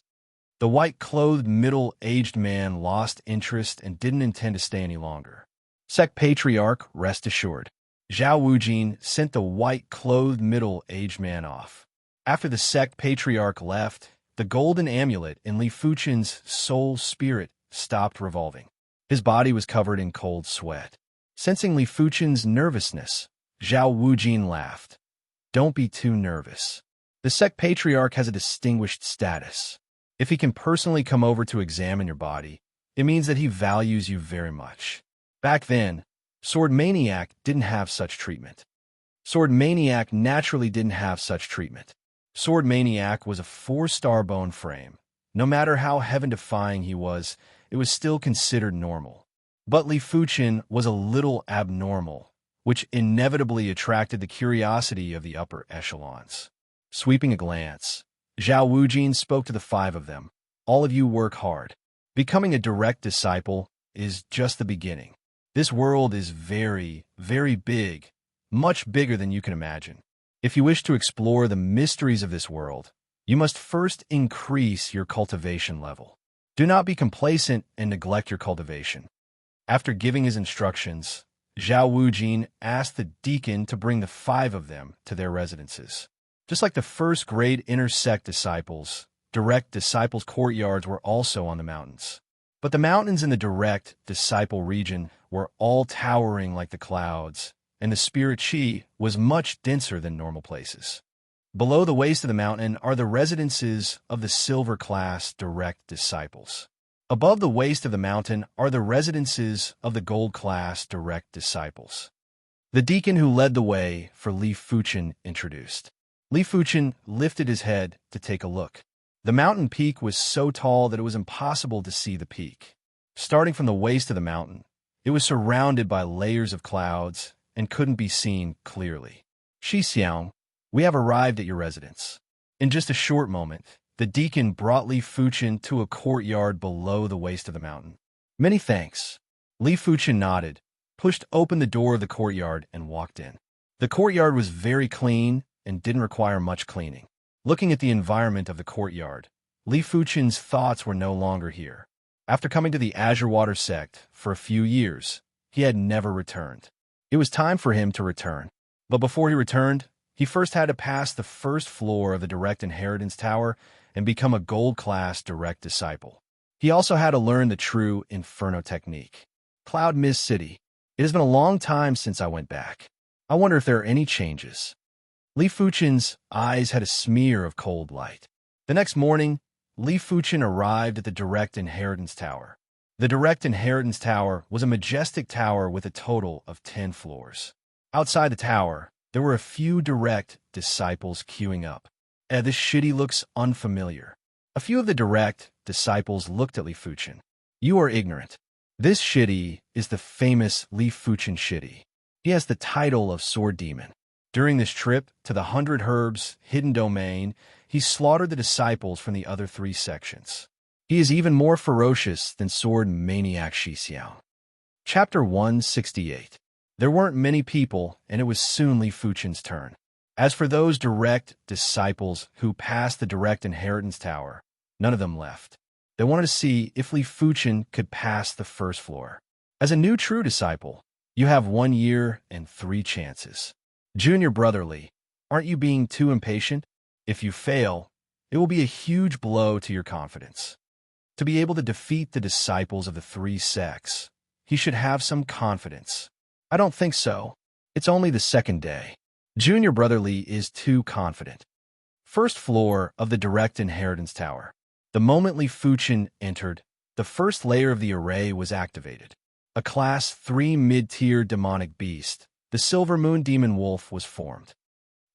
The white-clothed middle-aged man lost interest and didn't intend to stay any longer. Sect Patriarch, rest assured. Zhao Wujin sent the white-clothed middle-aged man off. After the sect Patriarch left, the golden amulet in Li Fuchen's soul spirit stopped revolving. His body was covered in cold sweat. Sensing Li Fuchen's nervousness, Zhao Wujin laughed. Don't be too nervous. The sect Patriarch has a distinguished status. If he can personally come over to examine your body, it means that he values you very much. Back then, Sword Maniac didn't have such treatment. Sword Maniac naturally didn't have such treatment. Sword Maniac was a 4-star bone frame. No matter how heaven-defying he was, it was still considered normal. But Li Fuchen was a little abnormal, which inevitably attracted the curiosity of the upper echelons. Sweeping a glance, Zhao Wujin spoke to the 5 of them. All of you work hard. Becoming a direct disciple is just the beginning. This world is very, very big, much bigger than you can imagine. If you wish to explore the mysteries of this world, you must first increase your cultivation level. Do not be complacent and neglect your cultivation. After giving his instructions, Zhao Wujin asked the deacon to bring the 5 of them to their residences. Just like the first-grade inner-sect disciples, direct disciples' courtyards were also on the mountains. But the mountains in the direct disciple region were all towering like the clouds, and the spirit Qi was much denser than normal places. Below the waist of the mountain are the residences of the silver-class direct disciples. Above the waist of the mountain are the residences of the gold-class direct disciples. The deacon who led the way for Li Fuchen introduced. Li Fuchen lifted his head to take a look. The mountain peak was so tall that it was impossible to see the peak. Starting from the waist of the mountain, it was surrounded by layers of clouds and couldn't be seen clearly. Shi Xiang, we have arrived at your residence. In just a short moment, the deacon brought Li Fuchen to a courtyard below the waist of the mountain. Many thanks. Li Fuchen nodded, pushed open the door of the courtyard, and walked in. The courtyard was very clean and didn't require much cleaning. Looking at the environment of the courtyard, Li Fuchen's thoughts were no longer here. After coming to the Azure Water sect for a few years, he had never returned. It was time for him to return. But before he returned, he first had to pass the first floor of the Direct Inheritance Tower and become a gold-class direct disciple. He also had to learn the true Inferno technique. Cloud Mist City. It has been a long time since I went back. I wonder if there are any changes. Li Fuchen's eyes had a smear of cold light. The next morning, Li Fuchen arrived at the Direct Inheritance Tower. The Direct Inheritance Tower was a majestic tower with a total of 10 floors. Outside the tower, there were a few direct disciples queuing up. This city looks unfamiliar. A few of the direct disciples looked at Li Fuchen. You are ignorant. This city is the famous Li Fuchen city. He has the title of Sword Demon. During this trip to the 100 Herbs hidden domain, he slaughtered the disciples from the other 3 sections. He is even more ferocious than Sword Maniac Shi Xiao. Chapter 168. There weren't many people, and it was soon Li Fuchen's turn. As for those direct disciples who passed the direct inheritance tower, none of them left. They wanted to see if Li Fuchen could pass the first floor. As a new true disciple, you have 1 year and 3 chances. Junior brother Li, aren't you being too impatient? If you fail, it will be a huge blow to your confidence. To be able to defeat the disciples of the 3 sects, he should have some confidence. I don't think so. It's only the 2nd day. Junior brother Li is too confident. First floor of the direct inheritance tower. The moment Li Fuchen entered, the first layer of the array was activated. A Class 3 mid-tier demonic beast, the Silver Moon Demon Wolf, was formed.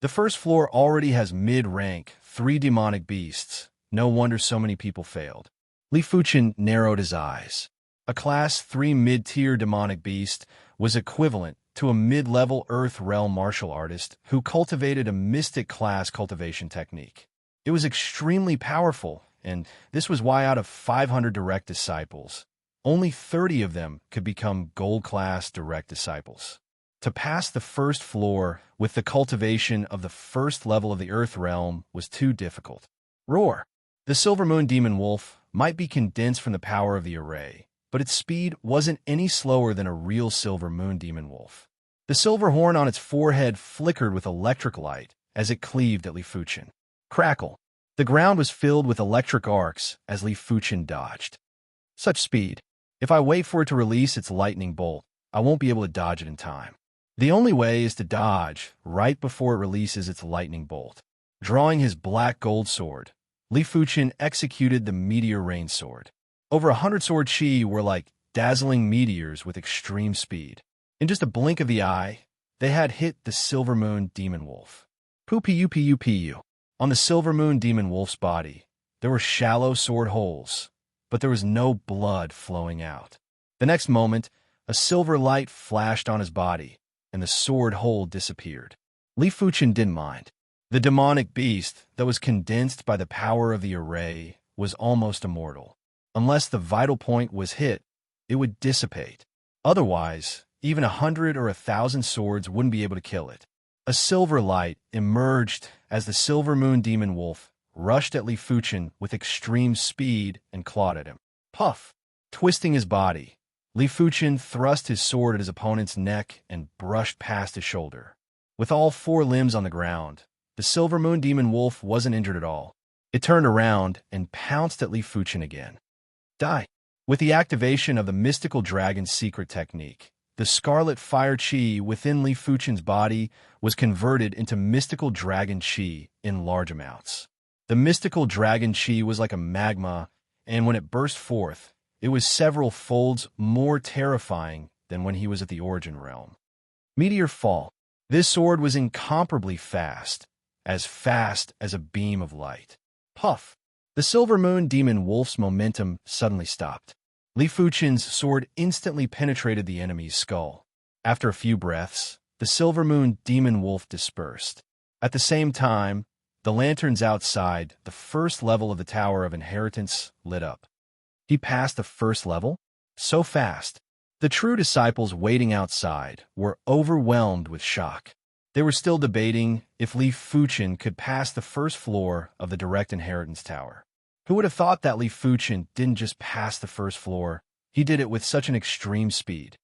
The first floor already has mid-rank 3 demonic beasts. No wonder so many people failed. Li Fuchen narrowed his eyes. A Class 3 mid-tier demonic beast was equivalent to a mid-level Earth Realm martial artist who cultivated a mystic class cultivation technique. It was extremely powerful, and this was why out of 500 direct disciples, only 30 of them could become gold-class direct disciples. To pass the first floor with the cultivation of the first level of the Earth Realm was too difficult. Roar! The Silver Moon Demon Wolf might be condensed from the power of the array, but its speed wasn't any slower than a real Silver Moon Demon Wolf. The silver horn on its forehead flickered with electric light as it cleaved at Li Fuchen. Crackle! The ground was filled with electric arcs as Li Fuchen dodged. Such speed! If I wait for it to release its lightning bolt, I won't be able to dodge it in time. The only way is to dodge right before it releases its lightning bolt. Drawing his black gold sword, Li Fuchen executed the Meteor Rain Sword. Over 100 sword chi were like dazzling meteors with extreme speed. In just a blink of the eye, they had hit the Silver Moon Demon Wolf. Pu. On the Silver Moon Demon Wolf's body, there were shallow sword holes, but there was no blood flowing out. The next moment, a silver light flashed on his body, and the sword hole disappeared. Li Fuchen didn't mind. The demonic beast that was condensed by the power of the array was almost immortal. Unless the vital point was hit, it would dissipate. Otherwise, even 100 or 1,000 swords wouldn't be able to kill it. A silver light emerged as the Silver Moon Demon Wolf rushed at Li Fuchen with extreme speed and clawed at him. Puff! Twisting his body, Li Fuchen thrust his sword at his opponent's neck and brushed past his shoulder. With all 4 limbs on the ground, the Silver Moon Demon Wolf wasn't injured at all. It turned around and pounced at Li Fuchen again. Die! With the activation of the Mystical Dragon's secret technique, the scarlet fire chi within Li Fuchen's body was converted into mystical dragon chi in large amounts. The mystical dragon chi was like a magma, and when it burst forth, it was several folds more terrifying than when he was at the Origin Realm. Meteor Fall. This sword was incomparably fast as a beam of light. Puff! The Silver Moon Demon Wolf's momentum suddenly stopped. Li Fuchen's sword instantly penetrated the enemy's skull. After a few breaths, the Silver Moon Demon Wolf dispersed. At the same time, the lanterns outside the first level of the Tower of Inheritance lit up. He passed the first level? So fast. The true disciples waiting outside were overwhelmed with shock. They were still debating if Li Fuchen could pass the first floor of the Direct Inheritance Tower. Who would have thought that Li Fuchen didn't just pass the first floor, he did it with such an extreme speed.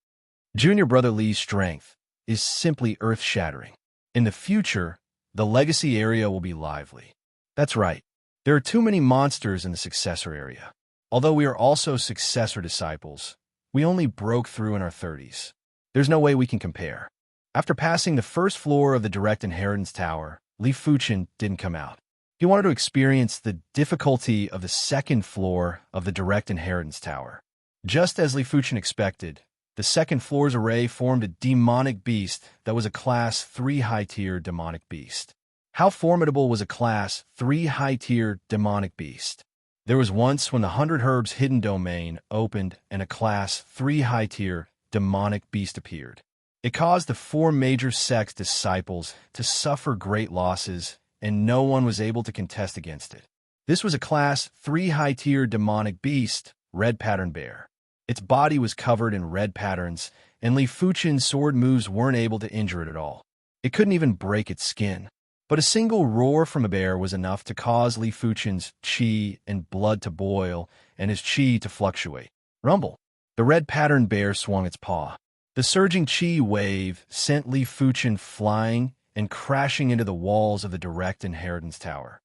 Junior brother Li's strength is simply earth-shattering. In the future, the legacy area will be lively. That's right, there are too many monsters in the successor area. Although we are also successor disciples, we only broke through in our 30s. There's no way we can compare. After passing the first floor of the Direct Inheritance Tower, Li Fuchen didn't come out. He wanted to experience the difficulty of the second floor of the Direct Inheritance Tower. Just as Li Fuchen expected, the second floor's array formed a demonic beast that was a Class 3 high-tier demonic beast. How formidable was a Class 3 high-tier demonic beast? There was once when the 100 Herbs hidden domain opened and a Class 3 high-tier demonic beast appeared. It caused the 4 major sects' disciples to suffer great losses, and no one was able to contest against it. This was a Class 3 high-tier demonic beast, Red Pattern Bear. Its body was covered in red patterns, and Li Fuchen's sword moves weren't able to injure it at all. It couldn't even break its skin. But a single roar from a bear was enough to cause Li Fuchen's qi and blood to boil and his qi to fluctuate. Rumble. The red-patterned bear swung its paw. The surging qi wave sent Li Fuchen flying and crashing into the walls of the Direct Inheritance Tower.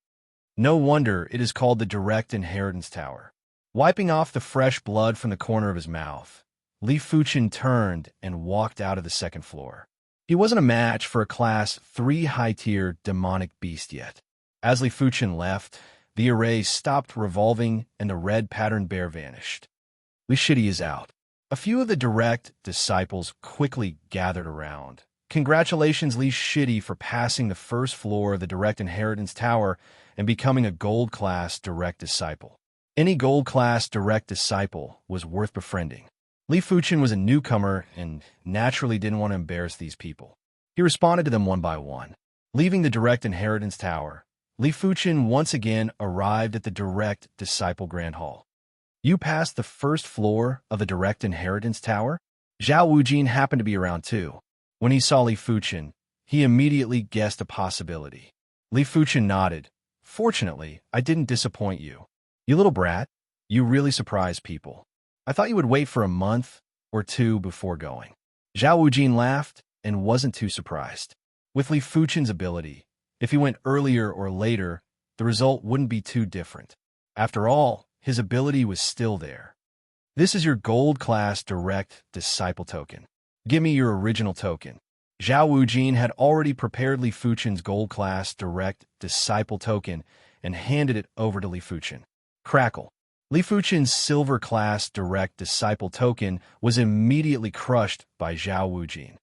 No wonder it is called the Direct Inheritance Tower. Wiping off the fresh blood from the corner of his mouth, Li Fuchen turned and walked out of the second floor. He wasn't a match for a Class 3 high-tier demonic beast yet. As Li Fuchen left, the array stopped revolving and the red-patterned bear vanished. Li Shidi is out. A few of the direct disciples quickly gathered around. Congratulations, Li Shidi, for passing the first floor of the Direct Inheritance Tower and becoming a gold-class direct disciple. Any gold-class direct disciple was worth befriending. Li Fuchen was a newcomer and naturally didn't want to embarrass these people. He responded to them one by one. Leaving the Direct Inheritance Tower, Li Fuchen once again arrived at the Direct Disciple Grand Hall. You passed the first floor of the Direct Inheritance Tower? Zhao Wujin happened to be around too. When he saw Li Fuchen, he immediately guessed a possibility. Li Fuchen nodded. Fortunately, I didn't disappoint you. You little brat, you really surprised people. I thought you would wait for a month or two before going. Zhao Wujin laughed and wasn't too surprised. With Li Fuchen's ability, if he went earlier or later, the result wouldn't be too different. After all, his ability was still there. This is your gold-class direct disciple token. Give me your original token. Zhao Wujin had already prepared Li Fuchen's gold-class direct disciple token and handed it over to Li Fuchen. Crackle. Li Fuchen's silver-class direct disciple token was immediately crushed by Zhao Wujin.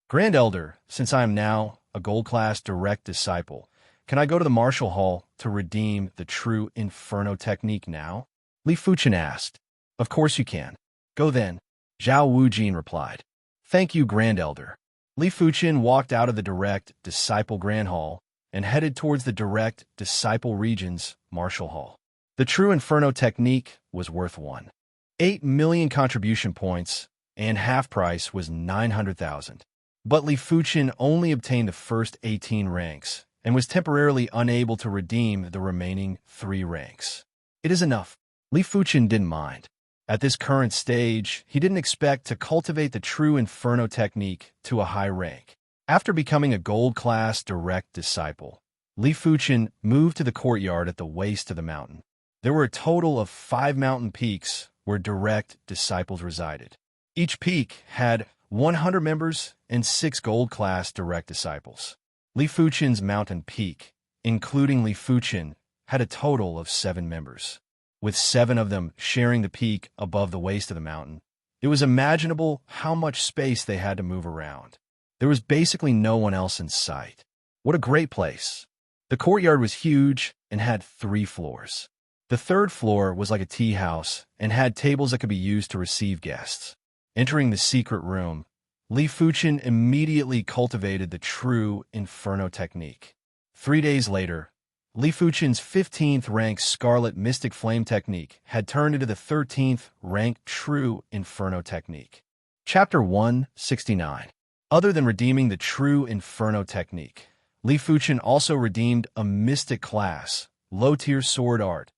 Grand Elder, since I am now a gold-class direct disciple, can I go to the Martial Hall to redeem the true Inferno technique now? Li Fuchen asked. Of course you can. Go then, Zhao Wujin replied. Thank you, Grand Elder. Li Fuchen walked out of the Direct Disciple Grand Hall and headed towards the Direct Disciple Region's Martial Hall. The true Inferno technique was worth 1.8 million contribution points, and half price was 900,000. But Li Fuchen only obtained the first 18 ranks and was temporarily unable to redeem the remaining 3 ranks. It is enough. Li Fuchen didn't mind. At this current stage, he didn't expect to cultivate the true Inferno technique to a high rank. After becoming a gold-class direct disciple, Li Fuchen moved to the courtyard at the waist of the mountain. There were a total of 5 mountain peaks where direct disciples resided. Each peak had 100 members and 6 gold-class direct disciples. Li Fuchen's mountain peak, including Li Fuchen, had a total of 7 members. With 7 of them sharing the peak above the waist of the mountain, it was imaginable how much space they had to move around. There was basically no one else in sight. What a great place. The courtyard was huge and had 3 floors. The third floor was like a tea house and had tables that could be used to receive guests. Entering the secret room, Li Fuchen immediately cultivated the true Inferno technique. 3 days later, Li Fuchen's 15th rank Scarlet Mystic Flame technique had turned into the 13th rank True Inferno technique. Chapter 169. Other than redeeming the True Inferno technique, Li Fuchen also redeemed a Mystic class, low-tier sword art,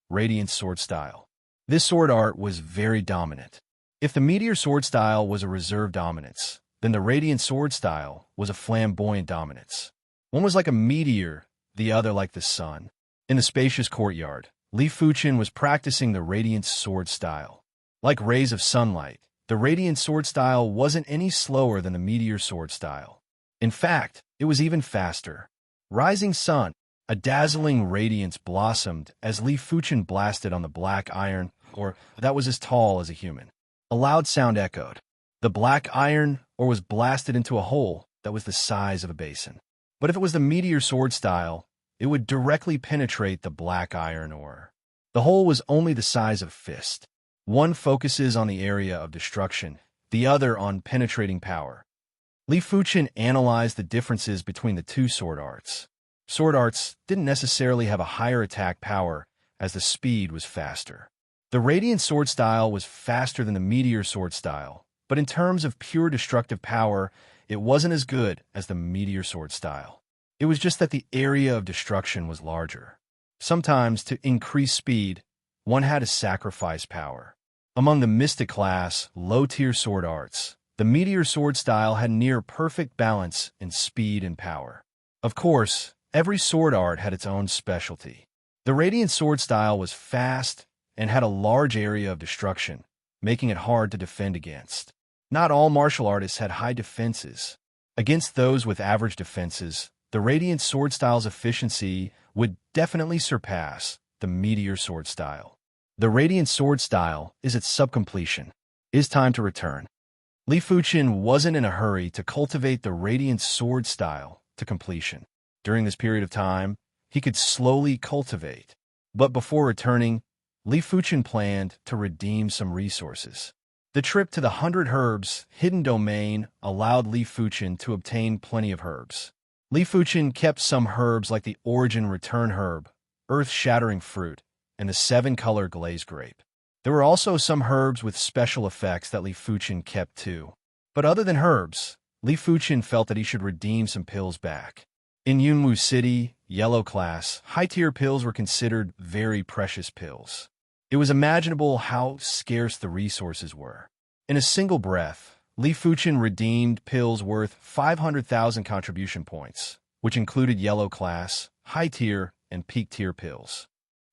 Radiant Sword Style. This sword art was very dominant. If the Meteor Sword Style was a reserve dominance, then the Radiant Sword Style was a flamboyant dominance. One was like a meteor, the other like the sun. In the spacious courtyard, Li Fuchen was practicing the Radiant Sword Style. Like rays of sunlight, the Radiant Sword Style wasn't any slower than the Meteor Sword Style. In fact, it was even faster. Rising Sun, a dazzling radiance blossomed as Li Fuchen blasted on the black iron, or that was as tall as a human. A loud sound echoed. The black iron ore was blasted into a hole that was the size of a basin. But if it was the Meteor Sword Style, it would directly penetrate the black iron ore. The hole was only the size of a fist. One focuses on the area of destruction, the other on penetrating power. Li Fuchen analyzed the differences between the 2 sword arts. Sword arts didn't necessarily have a higher attack power, as the speed was faster. The Radiant Sword Style was faster than the Meteor Sword Style, but in terms of pure destructive power, it wasn't as good as the Meteor Sword Style. It was just that the area of destruction was larger. Sometimes, to increase speed, one had to sacrifice power. Among the mystic class, low-tier sword arts, the meteor sword style had near-perfect balance in speed and power. Of course, every sword art had its own specialty. The radiant sword style was fast and had a large area of destruction, making it hard to defend against. Not all martial artists had high defenses. Against those with average defenses, the radiant sword style's efficiency would definitely surpass the meteor sword style. The radiant sword style is its subcompletion. It is time to return. Li Fuqin wasn't in a hurry to cultivate the radiant sword style to completion. During this period of time, he could slowly cultivate. But before returning, Li Fuqin planned to redeem some resources. The trip to the 100 Herbs hidden domain allowed Li Fuqin to obtain plenty of herbs. Li Fuqin kept some herbs like the Origin Return Herb, Earth-Shattering Fruit, and the 7-color glazed grape. There were also some herbs with special effects that Li Fuqin kept too. But other than herbs, Li Fuqin felt that he should redeem some pills back. In Yunwu City, yellow class, high-tier pills were considered very precious pills. It was imaginable how scarce the resources were. In a single breath, Li Fuqin redeemed pills worth 500,000 contribution points, which included yellow class, high-tier, and peak-tier pills.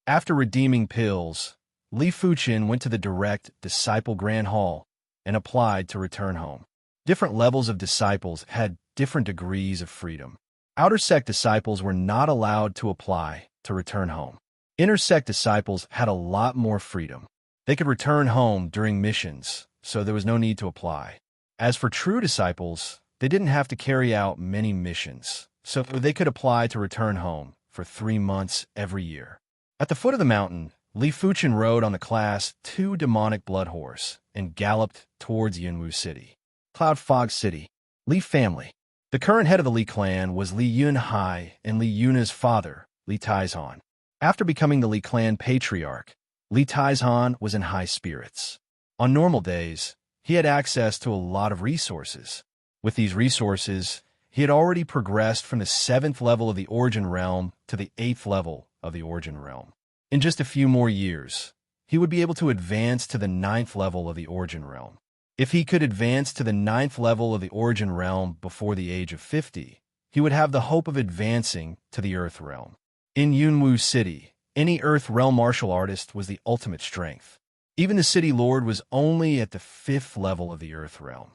After redeeming pills, Li Fuqin went to the direct Disciple Grand Hall and applied to return home. Different levels of disciples had different degrees of freedom. Outer sect disciples were not allowed to apply to return home. Inner sect disciples had a lot more freedom. They could return home during missions, so there was no need to apply. As for true disciples, they didn't have to carry out many missions, so they could apply to return home for 3 months every year. At the foot of the mountain, Li Fuqin rode on the Class 2 demonic blood horse and galloped towards Yunwu City. Cloud Fog City. Li family. The current head of the Li clan was Li Yunhai and Li Yuna's father, Li Taizhan. After becoming the Li clan patriarch, Li Taizhan was in high spirits. On normal days, he had access to a lot of resources. With these resources, he had already progressed from the 7th level of the Origin Realm to the 8th level of the Origin Realm. In just a few more years, he would be able to advance to the 9th level of the Origin Realm. If he could advance to the 9th level of the Origin Realm before the age of 50, he would have the hope of advancing to the Earth Realm. In Yunwu City, any Earth Realm martial artist was the ultimate strength. Even the City Lord was only at the 5th level of the Earth Realm.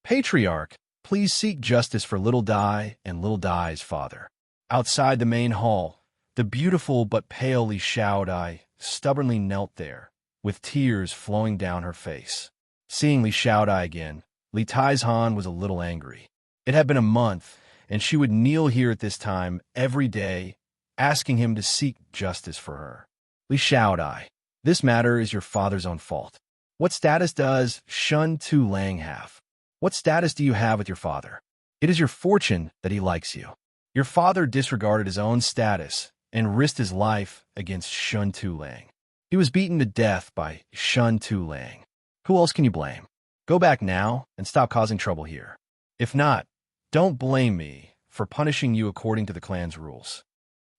Patriarch, please seek justice for Little Dai and Little Dai's father. Outside the main hall, the beautiful but pale Li Xiaodai stubbornly knelt there, with tears flowing down her face. Seeing Li Xiaodai again, Li Taizhan was a little angry. It had been a month, and she would kneel here at this time every day, asking him to seek justice for her. Li Xiaodai, this matter is your father's own fault. What status does Shun Tu Lang have? What status do you have with your father? It is your fortune that he likes you. Your father disregarded his own status and risked his life against Shun Tu Lang. He was beaten to death by Shun Tu Lang. Who else can you blame? Go back now and stop causing trouble here. If not, don't blame me for punishing you according to the clan's rules.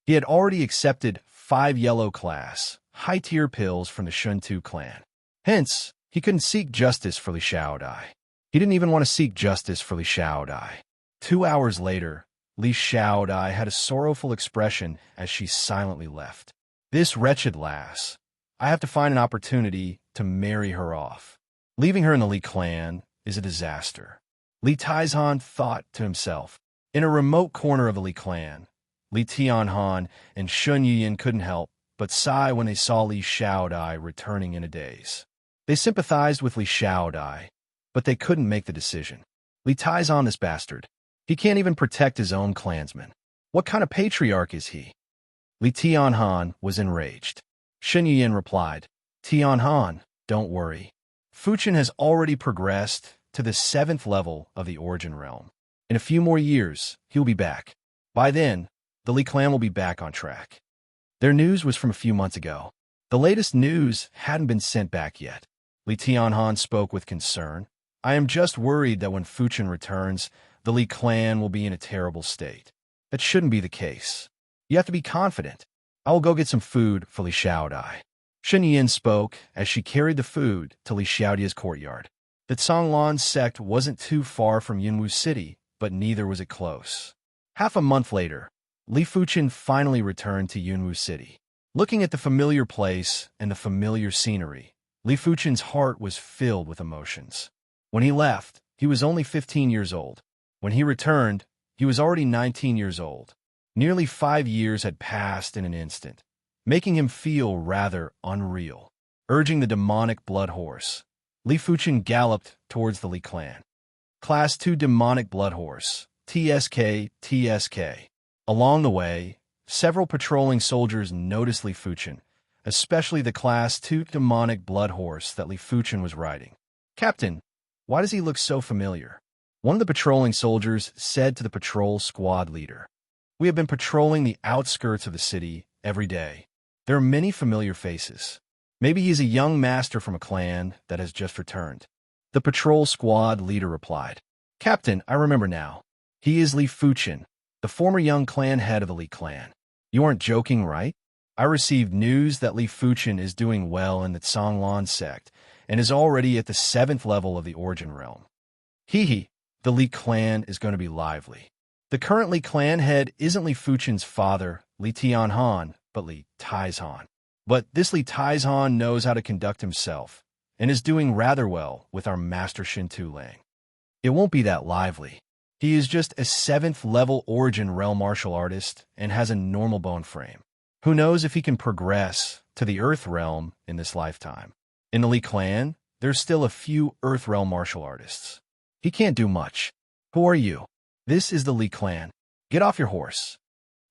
He had already accepted 5 yellow class, high-tier pills from the Shun Tu clan. Hence, he couldn't seek justice for Li Xiaodai. He didn't even want to seek justice for Li Xiaodai. 2 hours later, Li Xiaodai had a sorrowful expression as she silently left. This wretched lass. I have to find an opportunity to marry her off. Leaving her in the Li clan is a disaster. Li Taizhan thought to himself. In a remote corner of the Li clan, Li Tianhan and Shun Yuyin couldn't help but sigh when they saw Li Xiaodai returning in a daze. They sympathized with Li Xiaodai, but they couldn't make the decision. Li Taizhan, this bastard. He can't even protect his own clansmen. What kind of patriarch is he? Li Tianhan was enraged. Shun Yuyin replied, Tianhan, don't worry. Fuqin has already progressed to the 7th level of the Origin Realm. In a few more years, he'll be back. By then, the Li clan will be back on track. Their news was from a few months ago. The latest news hadn't been sent back yet. Li Tianhan spoke with concern. I am just worried that when Fuqin returns, the Li clan will be in a terrible state. That shouldn't be the case. You have to be confident. I will go get some food for Li Xiaodai. Shen Yin spoke as she carried the food to Li Xiaodia's courtyard. The Canglan sect wasn't too far from Yunwu City, but neither was it close. Half a month later, Li Fuchen finally returned to Yunwu City. Looking at the familiar place and the familiar scenery, Li Fuchen's heart was filled with emotions. When he left, he was only 15 years old. When he returned, he was already 19 years old. Nearly 5 years had passed in an instant, making him feel rather unreal. Urging the demonic blood horse, Li Fuchen galloped towards the Li clan. Class 2 demonic blood horse, TSK, TSK. Along the way, several patrolling soldiers noticed Li Fuchen, especially the Class 2 demonic blood horse that Li Fuchen was riding. "Captain, why does he look so familiar?" One of the patrolling soldiers said to the patrol squad leader. "We have been patrolling the outskirts of the city every day. There are many familiar faces. Maybe he's a young master from a clan that has just returned." The patrol squad leader replied, "Captain, I remember now. He is Li Fuchen, the former young clan head of the Li clan. You aren't joking, right? I received news that Li Fuchen is doing well in the Canglan sect and is already at the 7th level of the Origin Realm. Hee, the Li clan is going to be lively. The current Li clan head isn't Li Fuchen's father, Li Tianhan, but Li Taizhan. But this Li Taizhan knows how to conduct himself and is doing rather well with our master Shin Tu-Lang. It won't be that lively. He is just a 7th level Origin Realm martial artist and has a normal bone frame. Who knows if he can progress to the Earth Realm in this lifetime. In the Li clan, there's still a few Earth Realm martial artists. He can't do much. Who are you?" "This is the Li clan. Get off your horse."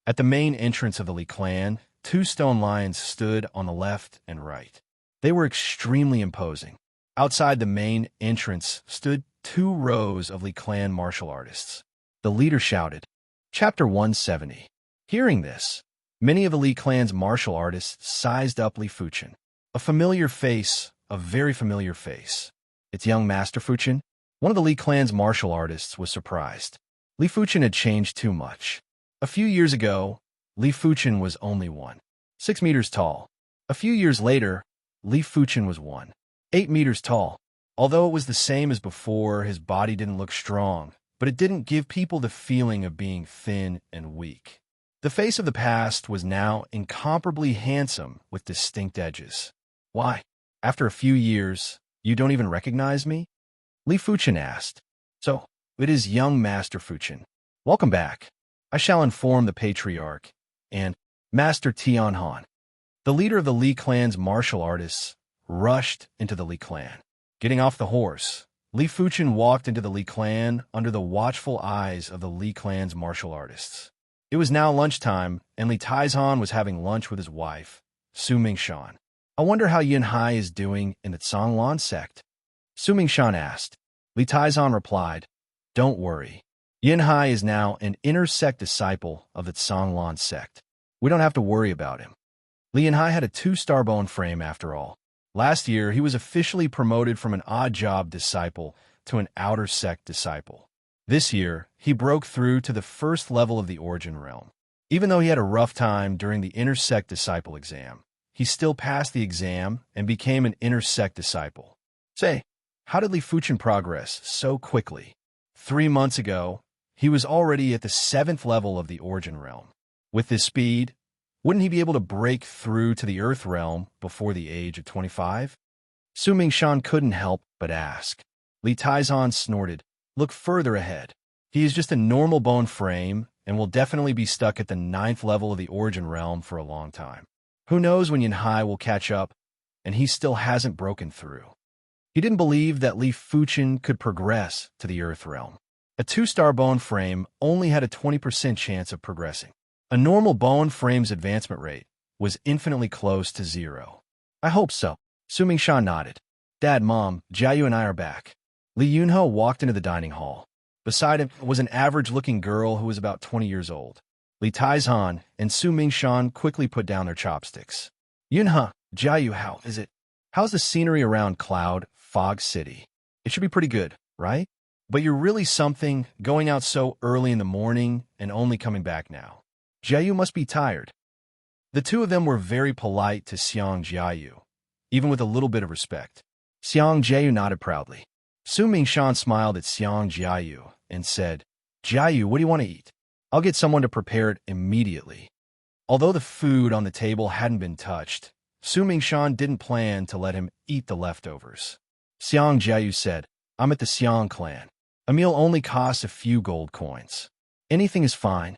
At the main entrance of the Li clan, 2 stone lions stood on the left and right. They were extremely imposing. Outside the main entrance stood 2 rows of Li clan martial artists. The leader shouted, Chapter 170. Hearing this, many of the Li clan's martial artists sized up Li Fuchen. A familiar face, a very familiar face. "It's young Master Fuchen?" One of the Li clan's martial artists was surprised. Li Fuchen had changed too much. A few years ago, Li Fuchen was only 1.6 meters tall. A few years later, Li Fuchen was 1.8 meters tall. Although it was the same as before, his body didn't look strong, but it didn't give people the feeling of being thin and weak. The face of the past was now incomparably handsome with distinct edges. "Why, after a few years, you don't even recognize me?" Li Fuchen asked. "So, it is young Master Fuchen. Welcome back. I shall inform the Patriarch and Master Tianhan." The leader of the Li clan's martial artists rushed into the Li clan. Getting off the horse, Li Fuchen walked into the Li clan under the watchful eyes of the Li clan's martial artists. It was now lunchtime, and Li Taizhan was having lunch with his wife, Su Mingshan. "I wonder how Yunhai is doing in the Canglan sect?" Su Mingshan asked. Li Taizhan replied, "Don't worry. Yunhai is now an inner sect disciple of the Canglan sect. We don't have to worry about him." Li Yunhai had a 2-star bone frame after all. Last year, he was officially promoted from an odd job disciple to an outer sect disciple. This year, he broke through to the 1st level of the Origin Realm. Even though he had a rough time during the inner sect disciple exam, he still passed the exam and became an inner sect disciple. Say, how did Li Fuchen progress so quickly? 3 months ago, he was already at the 7th level of the Origin Realm. With this speed, wouldn't he be able to break through to the Earth Realm before the age of 25? Su Mingshan couldn't help but ask. Li Taizhan snorted. "Look further ahead. He is just a normal bone frame and will definitely be stuck at the 9th level of the Origin Realm for a long time. Who knows when Yunhai will catch up, and he still hasn't broken through." He didn't believe that Li Fuchen could progress to the Earth Realm. A 2-star bone frame only had a 20% chance of progressing. A normal bone frame's advancement rate was infinitely close to 0. "I hope so." Su Mingshan nodded. "Dad, Mom, Jiayu and I are back." Li Yunho walked into the dining hall. Beside him was an average-looking girl who was about 20 years old. Li Taizhan and Su Mingshan quickly put down their chopsticks. "Yunhe, Jiayu, how is it? How's the scenery around Cloud Fog City? It should be pretty good, right?" But you're really something, going out so early in the morning and only coming back now. Jiayu must be tired. The two of them were very polite to Xiang Jiayu, even with a little bit of respect. Xiang Jiayu nodded proudly. Su Mingshan smiled at Xiang Jiayu and said, Jiayu, what do you want to eat? I'll get someone to prepare it immediately. Although the food on the table hadn't been touched, Su Mingshan didn't plan to let him eat the leftovers. Xiang Jiayu said, I'm at the Xiang clan. A meal only costs a few gold coins. Anything is fine.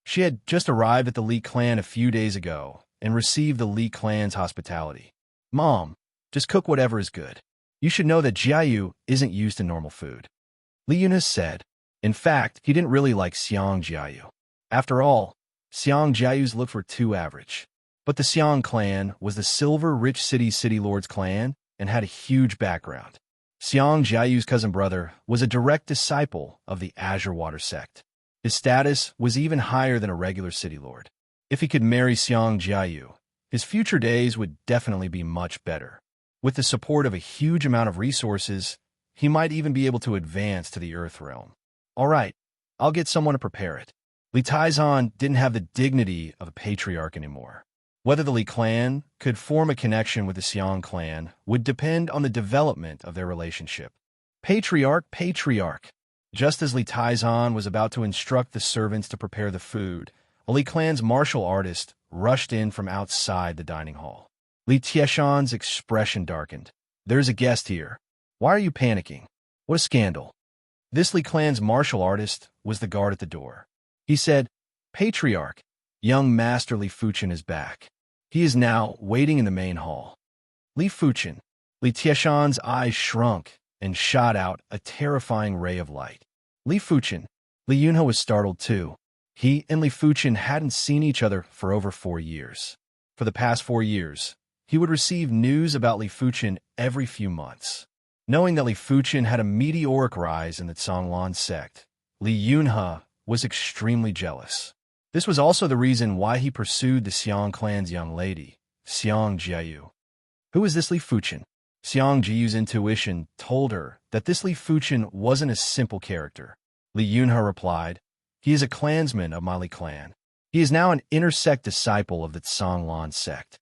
She had just arrived at the Li clan a few days ago and received the Li clan's hospitality. Mom, just cook whatever is good. You should know that Jiayu isn't used to normal food. Li Yunhe said. In fact, he didn't really like Xiang Jiayu. After all, Xiang Jiayu's looks were too average. But the Xiang clan was the Silver Rich City Lord's clan and had a huge background. Xiang Jiayu's cousin brother was a direct disciple of the Azure Water sect. His status was even higher than a regular city lord. If he could marry Xiang Jiayu, his future days would definitely be much better. With the support of a huge amount of resources, he might even be able to advance to the Earth realm. All right, I'll get someone to prepare it. Li Taizan didn't have the dignity of a patriarch anymore. Whether the Li clan could form a connection with the Xiang clan would depend on the development of their relationship. Patriarch. Just as Li Taizan was about to instruct the servants to prepare the food, a Li clan's martial artist rushed in from outside the dining hall. Li Tieshan's expression darkened. There's a guest here. Why are you panicking? What a scandal. This Li clan's martial artist was the guard at the door. He said, Patriarch, young Master Li Fuchen is back. He is now waiting in the main hall. Li Fuchen. Li Tieshan's eyes shrunk and shot out a terrifying ray of light. Li Fuchen. Li Yunhe was startled too. He and Li Fuchen hadn't seen each other for over 4 years. For the past 4 years, he would receive news about Li Fuchen every few months. Knowing that Li Fuchen had a meteoric rise in the Zhonglan sect, Li Yunhe was extremely jealous. This was also the reason why he pursued the Xiang clan's young lady, Xiang Jiayu. Who is this Li Fuchen? Xiang Jiayu's intuition told her that this Li Fuchen wasn't a simple character. Li Yunhe replied, he is a clansman of my Li clan. He is now an inner sect disciple of the Zhonglan sect.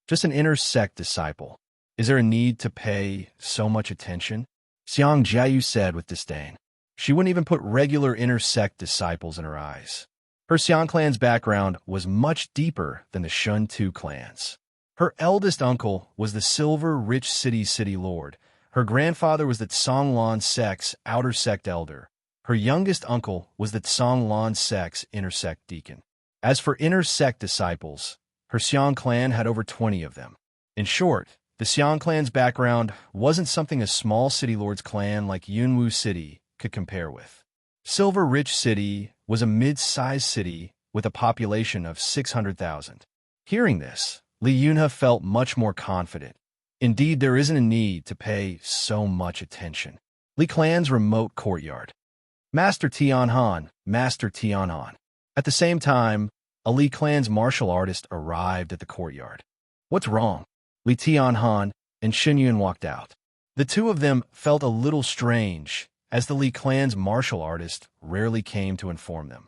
Just an inner sect disciple. Is there a need to pay so much attention? Xiang Jiayu said with disdain. She wouldn't even put regular inner sect disciples in her eyes. Her Xiang clan's background was much deeper than the Shun Tu clans. Her eldest uncle was the Silver Rich City Lord. Her grandfather was the Zhonglan sect's outer sect elder. Her youngest uncle was the Zhonglan sect's inner sect deacon. As for inner sect disciples, her Xiang clan had over 20 of them. In short, the Xiang clan's background wasn't something a small city lord's clan like Yunwu City could compare with. Silver Rich City was a mid-sized city with a population of 600,000. Hearing this, Li Yunhe felt much more confident. Indeed, there isn't a need to pay so much attention. Li clan's remote courtyard. Master Tianhan. At the same time, a Li clan's martial artist arrived at the courtyard. What's wrong? Li Tianhan and Xinyun walked out. The two of them felt a little strange, as the Li clan's martial artist rarely came to inform them.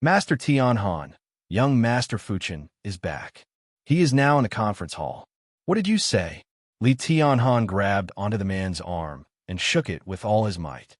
Master Tianhan, young Master Fuchen, is back. He is now in the conference hall. What did you say? Li Tianhan grabbed onto the man's arm and shook it with all his might.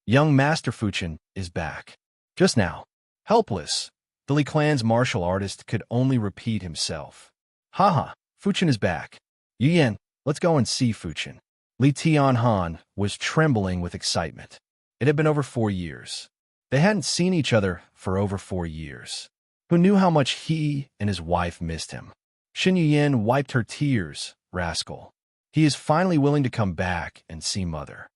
Young Master Fuchen is back. Just now. Helpless, the Li clan's martial artist could only repeat himself. Haha, Fuchen is back. Yuyan, let's go and see Fuchen. Li Tianhan was trembling with excitement. It had been over 4 years. They hadn't seen each other for over 4 years. Who knew how much he and his wife missed him? Xin Yuyan wiped her tears. Rascal. He is finally willing to come back and see Mother.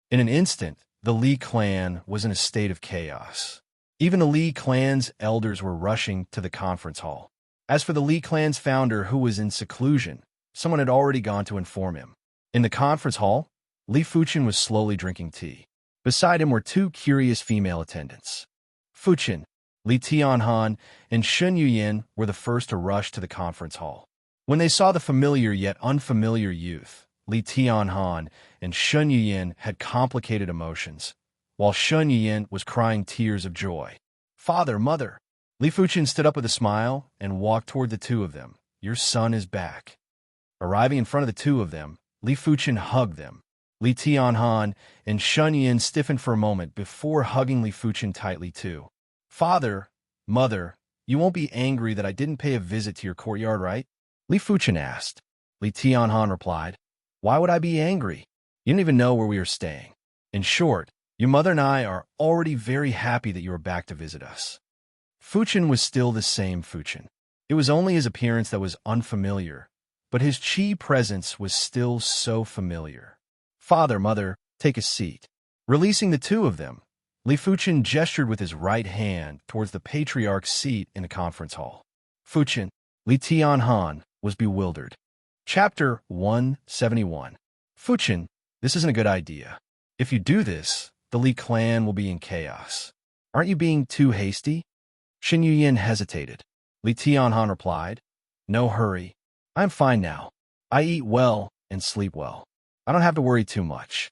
In an instant, the Li clan was in a state of chaos. Even the Li clan's elders were rushing to the conference hall. As for the Li clan's founder, who was in seclusion, someone had already gone to inform him. In the conference hall, Li Fuchen was slowly drinking tea. Beside him were 2 curious female attendants. Fuchen, Li Tianhan, and Shun Yuyan were the first to rush to the conference hall. When they saw the familiar yet unfamiliar youth, Li Tianhan and Shun Yuyan had complicated emotions. while Shun Yin was crying tears of joy. "Father, mother." Li Fuchen stood up with a smile and walked toward the two of them. "Your son is back." Arriving in front of the two of them, Li Fuchen hugged them. Li Tianhan and Shun Yin stiffened for a moment before hugging Li Fuchen tightly too. "Father, mother, you won't be angry that I didn't pay a visit to your courtyard, right?" Li Fuchen asked. Li Tianhan replied, "Why would I be angry? You didn't even know where we were staying. In short, your mother and I are already very happy that you are back to visit us." Fuchen was still the same Fuchen. It was only his appearance that was unfamiliar, but his chi presence was still so familiar. "Father, mother, take a seat." Releasing the two of them, Li Fuchen gestured with his right hand towards the patriarch's seat in the conference hall. Fuchen, Li Tianhan, was bewildered. Chapter 171. Fuchen, this isn't a good idea. If you do this, the Li clan will be in chaos. Aren't you being too hasty? Xin Yuyin hesitated. Li Tianhan replied, "No hurry. I'm fine now. I eat well and sleep well. I don't have to worry too much."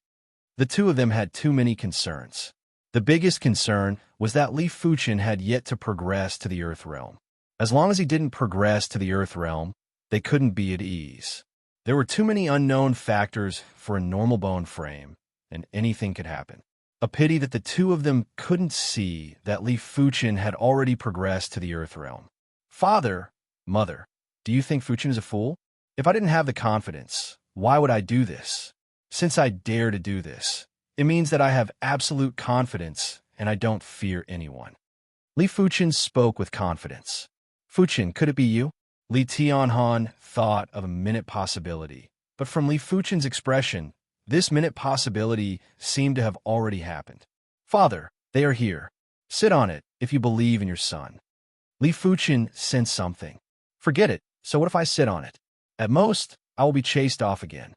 The two of them had too many concerns. The biggest concern was that Li Fuchen had yet to progress to the Earth Realm. As long as he didn't progress to the Earth Realm, they couldn't be at ease. There were too many unknown factors for a normal bone frame, and anything could happen. A pity that the two of them couldn't see that Li Fuchen had already progressed to the Earth Realm. "Father, mother, do you think Fuchen is a fool? If I didn't have the confidence, why would I do this? Since I dare to do this, it means that I have absolute confidence and I don't fear anyone." Li Fuchen spoke with confidence. "Fuchen, could it be you?" Li Tianhan thought of a minute possibility, but from Li Fuchen's expression, this minute possibility seemed to have already happened. "Father, they are here. Sit on it if you believe in your son." Li Fuchen sensed something. "Forget it, so what if I sit on it? At most, I will be chased off again."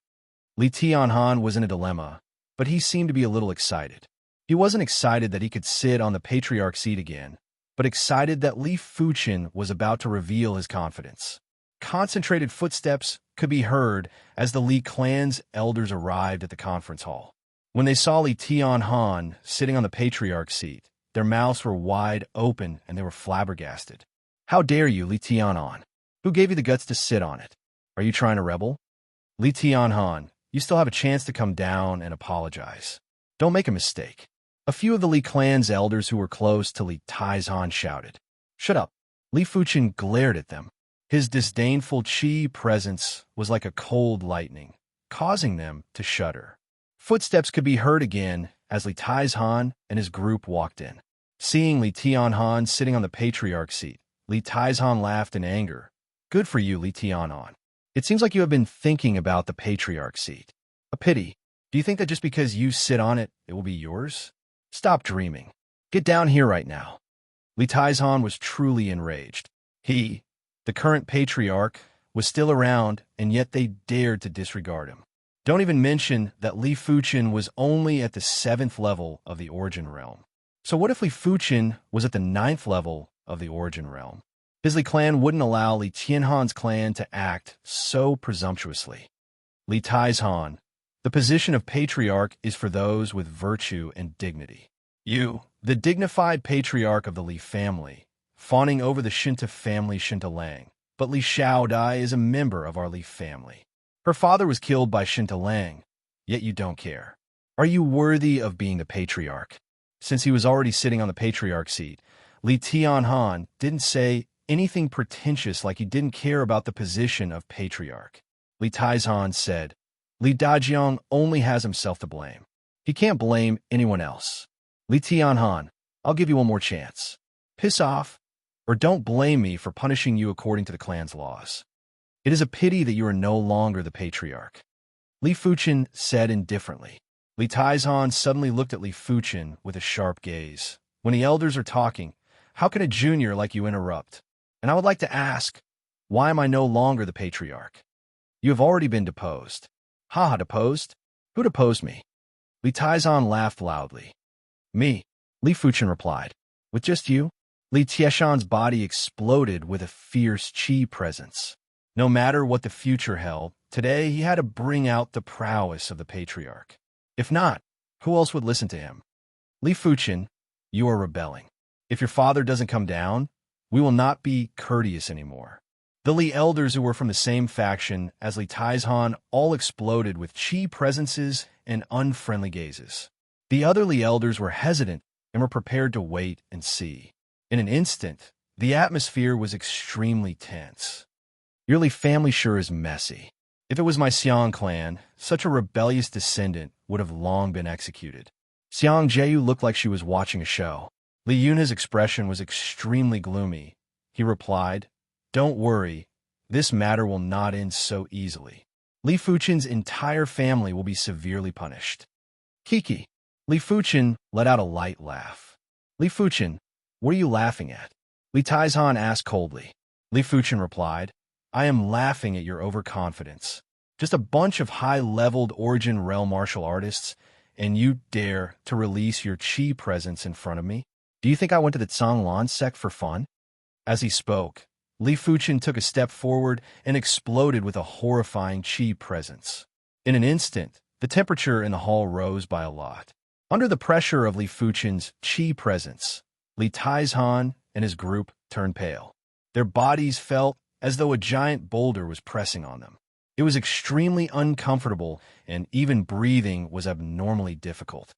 Li Tianhan was in a dilemma, but he seemed to be a little excited. He wasn't excited that he could sit on the patriarch seat again, but excited that Li Fuchen was about to reveal his confidence. Concentrated footsteps could be heard as the Li clan's elders arrived at the conference hall. When they saw Li Tianhan sitting on the patriarch seat, their mouths were wide open and they were flabbergasted. "How dare you, Li Tianhan? Who gave you the guts to sit on it? Are you trying to rebel? Li Tianhan, you still have a chance to come down and apologize. Don't make a mistake." A few of the Li clan's elders who were close to Li Taizhan shouted. "Shut up." Li Fuchen glared at them. His disdainful chi presence was like a cold lightning, causing them to shudder. Footsteps could be heard again as Li Taizhan and his group walked in. Seeing Li Tianhan sitting on the patriarch seat, Li Taizhan laughed in anger. "Good for you, Li Tianhan. It seems like you have been thinking about the patriarch seat. A pity. Do you think that just because you sit on it, it will be yours? Stop dreaming. Get down here right now." Li Taizhan was truly enraged. He, the current patriarch, was still around, and yet they dared to disregard him. Don't even mention that Li Fuchen was only at the 7th level of the Origin Realm. So what if Li Fuchen was at the 9th level of the Origin Realm? His Li clan wouldn't allow Li Tianhan's clan to act so presumptuously. Li Taizhan, the position of patriarch is for those with virtue and dignity. You, the dignified patriarch of the Li family, fawning over the Shinta family Shinta Lang, but Li Xiaodai is a member of our Li family. Her father was killed by Shinta Lang, yet you don't care. Are you worthy of being the patriarch? Since he was already sitting on the patriarch seat, Li Tianhan didn't say anything pretentious like he didn't care about the position of patriarch. Li Taizhan said, "Li Dajiang only has himself to blame. He can't blame anyone else. Li Tianhan, I'll give you one more chance. Piss off, or don't blame me for punishing you according to the clan's laws. It is a pity that you are no longer the patriarch." Li Fuchen said indifferently. Li Taizhan suddenly looked at Li Fuchen with a sharp gaze. "When the elders are talking, how can a junior like you interrupt? And I would like to ask, why am I no longer the patriarch? You have already been deposed." "Ha, deposed? Who deposed me?" Li Taizhan laughed loudly. "Me," Li Fuchen replied. "With just you?" Li Tieshan's body exploded with a fierce chi presence. No matter what the future held, today he had to bring out the prowess of the patriarch. If not, who else would listen to him? Li Fuchen, you are rebelling. If your father doesn't come down, we will not be courteous anymore. The Li elders who were from the same faction as Li Taizhan all exploded with chi presences and unfriendly gazes. The other Li elders were hesitant and were prepared to wait and see. In an instant, the atmosphere was extremely tense. Your Li family sure is messy. If it was my Xiang clan, such a rebellious descendant would have long been executed. Xiang Jieyu looked like she was watching a show. Li Yunhe's expression was extremely gloomy. He replied, "Don't worry, this matter will not end so easily. Li Fuchen's entire family will be severely punished." Kiki. Li Fuchen let out a light laugh. Li Fuchen, what are you laughing at? Li Taizhan asked coldly. Li Fuchen replied, I am laughing at your overconfidence. Just a bunch of high-leveled origin realm martial artists, and you dare to release your chi presence in front of me? Do you think I went to the Zhanglan sect for fun? As he spoke, Li Fuchen took a step forward and exploded with a horrifying chi presence. In an instant, the temperature in the hall rose by a lot. Under the pressure of Li Fuchen's chi presence, Li Taizhan and his group turned pale. Their bodies felt as though a giant boulder was pressing on them. It was extremely uncomfortable, and even breathing was abnormally difficult.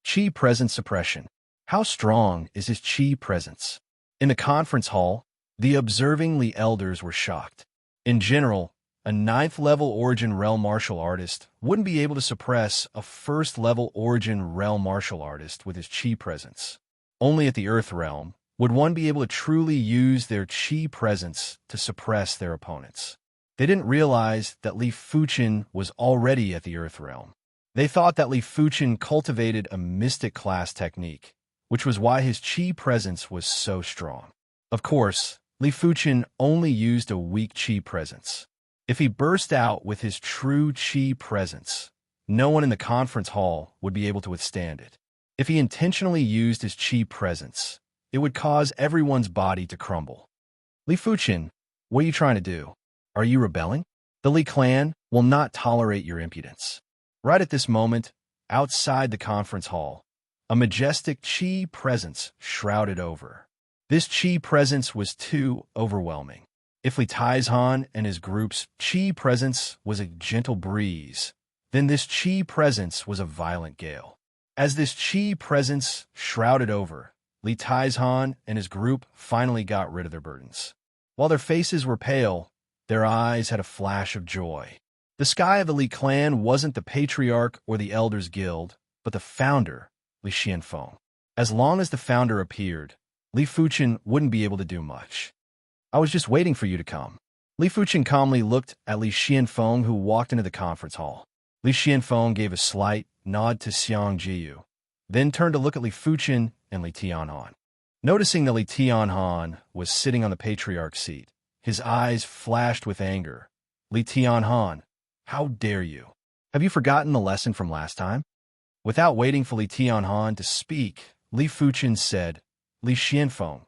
Chi presence suppression. How strong is his chi presence? In the conference hall, the observing Li elders were shocked. In general, a 9th-level origin realm martial artist wouldn't be able to suppress a 1st-level origin realm martial artist with his chi presence. Only at the Earth realm would one be able to truly use their chi presence to suppress their opponents. They didn't realize that Li Fuchen was already at the Earth realm. They thought that Li Fuchen cultivated a mystic class technique, which was why his chi presence was so strong. Of course, Li Fuchen only used a weak chi presence. If he burst out with his true chi presence, no one in the conference hall would be able to withstand it. If he intentionally used his chi presence, it would cause everyone's body to crumble. Li Fuchen, what are you trying to do? Are you rebelling? The Li clan will not tolerate your impudence. Right at this moment, outside the conference hall, a majestic chi presence shrouded over. This chi presence was too overwhelming. If Li Taizhan and his group's chi presence was a gentle breeze, then this chi presence was a violent gale. As this chi presence shrouded over, Li Taizhan and his group finally got rid of their burdens. While their faces were pale, their eyes had a flash of joy. The sky of the Li clan wasn't the patriarch or the elders guild, but the founder, Li Xianfeng. As long as the founder appeared, Li Fuchen wouldn't be able to do much. I was just waiting for you to come. Li Fuchen calmly looked at Li Xianfeng, who walked into the conference hall. Li Xianfeng gave a slight nod to Xiang Jiyu, then turned to look at Li Fuchen and Li Tianhan. Noticing that Li Tianhan was sitting on the patriarch's seat, his eyes flashed with anger. Li Tianhan, how dare you? Have you forgotten the lesson from last time? Without waiting for Li Tianhan to speak, Li Fuchen said, Li Xianfeng,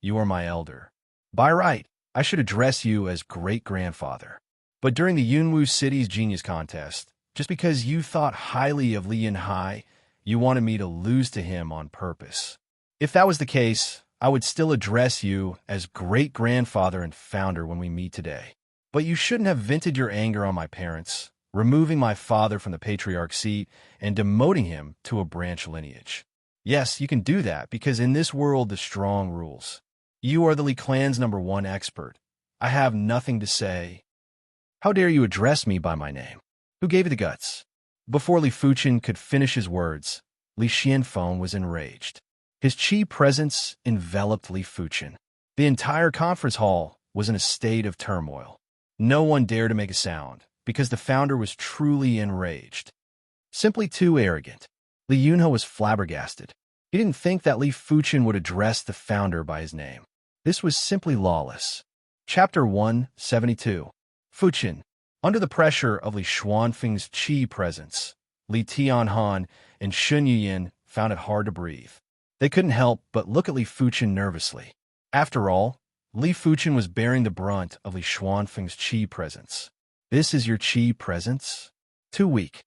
you are my elder. By right, I should address you as great-grandfather. But during the Yunwu City's Genius Contest, just because you thought highly of Li Yinhai, you wanted me to lose to him on purpose. If that was the case, I would still address you as great-grandfather and founder when we meet today. But you shouldn't have vented your anger on my parents, removing my father from the patriarch's seat and demoting him to a branch lineage. Yes, you can do that because in this world the strong rules. You are the Li clan's #1 expert. I have nothing to say. How dare you address me by my name? Who gave you the guts? Before Li Fuchen could finish his words, Li Xianfeng was enraged. His chi presence enveloped Li Fuchen. The entire conference hall was in a state of turmoil. No one dared to make a sound, because the founder was truly enraged. Simply too arrogant. Li Yunhe was flabbergasted. He didn't think that Li Fuchen would address the founder by his name. This was simply lawless. Chapter 172. Fuchen. Under the pressure of Li Xuanfeng's chi presence, Li Tianhan and Shun Yuyin found it hard to breathe. They couldn't help but look at Li Fuchen nervously. After all, Li Fuchen was bearing the brunt of Li Xuanfeng's chi presence. This is your chi presence? Too weak.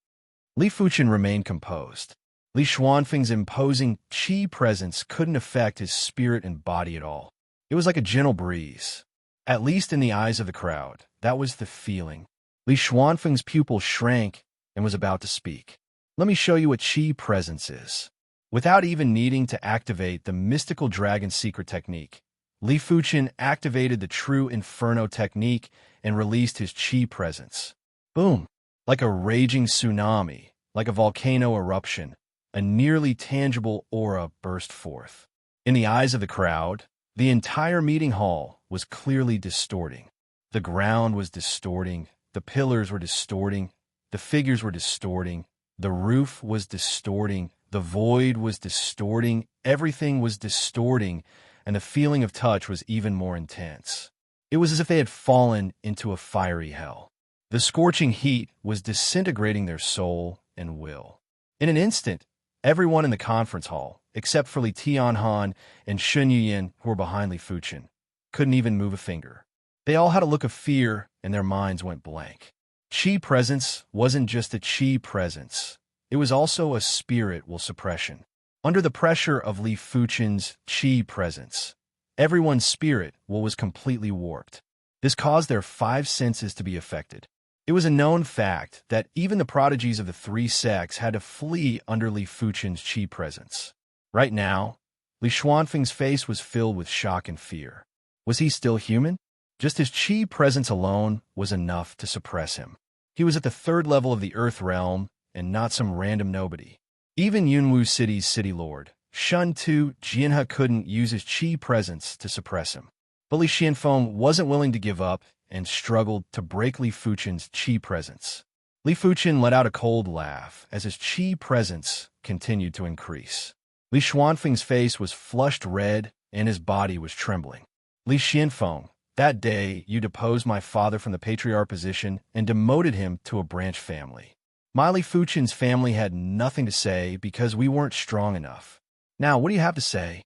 Li Fuchen remained composed. Li Xuanfeng's imposing qi presence couldn't affect his spirit and body at all. It was like a gentle breeze. At least in the eyes of the crowd, that was the feeling. Li Xuanfeng's pupil shrank and was about to speak. Let me show you what qi presence is. Without even needing to activate the mystical dragon secret technique, Li Fuchen activated the true inferno technique and released his qi presence. Boom! Like a raging tsunami, like a volcano eruption, a nearly tangible aura burst forth. In the eyes of the crowd, the entire meeting hall was clearly distorting. The ground was distorting, the pillars were distorting, the figures were distorting, the roof was distorting, the void was distorting, everything was distorting, and the feeling of touch was even more intense. It was as if they had fallen into a fiery hell. The scorching heat was disintegrating their soul and will. In an instant, everyone in the conference hall, except for Li Tianhan and Shun Yuyin, who were behind Li Fuchen, couldn't even move a finger. They all had a look of fear, and their minds went blank. Qi presence wasn't just a qi presence. It was also a spirit will suppression. Under the pressure of Li Fuchen's qi presence, everyone's spirit will was completely warped. This caused their 5 senses to be affected. It was a known fact that even the prodigies of the 3 sects had to flee under Li Fuchen's qi presence. Right now, Li Xuanfeng's face was filled with shock and fear. Was he still human? Just his qi presence alone was enough to suppress him. He was at the 3rd level of the Earth realm and not some random nobody. Even Yunwu City's city lord, Shun Tu Jianhe, couldn't use his qi presence to suppress him. But Li Xianfeng wasn't willing to give up and struggled to break Li Fuchen's qi presence. Li Fuchen let out a cold laugh as his qi presence continued to increase. Li Xuanfeng's face was flushed red and his body was trembling. Li Xianfeng, that day you deposed my father from the patriarch position and demoted him to a branch family. My Li Fuchen's family had nothing to say because we weren't strong enough. Now, what do you have to say?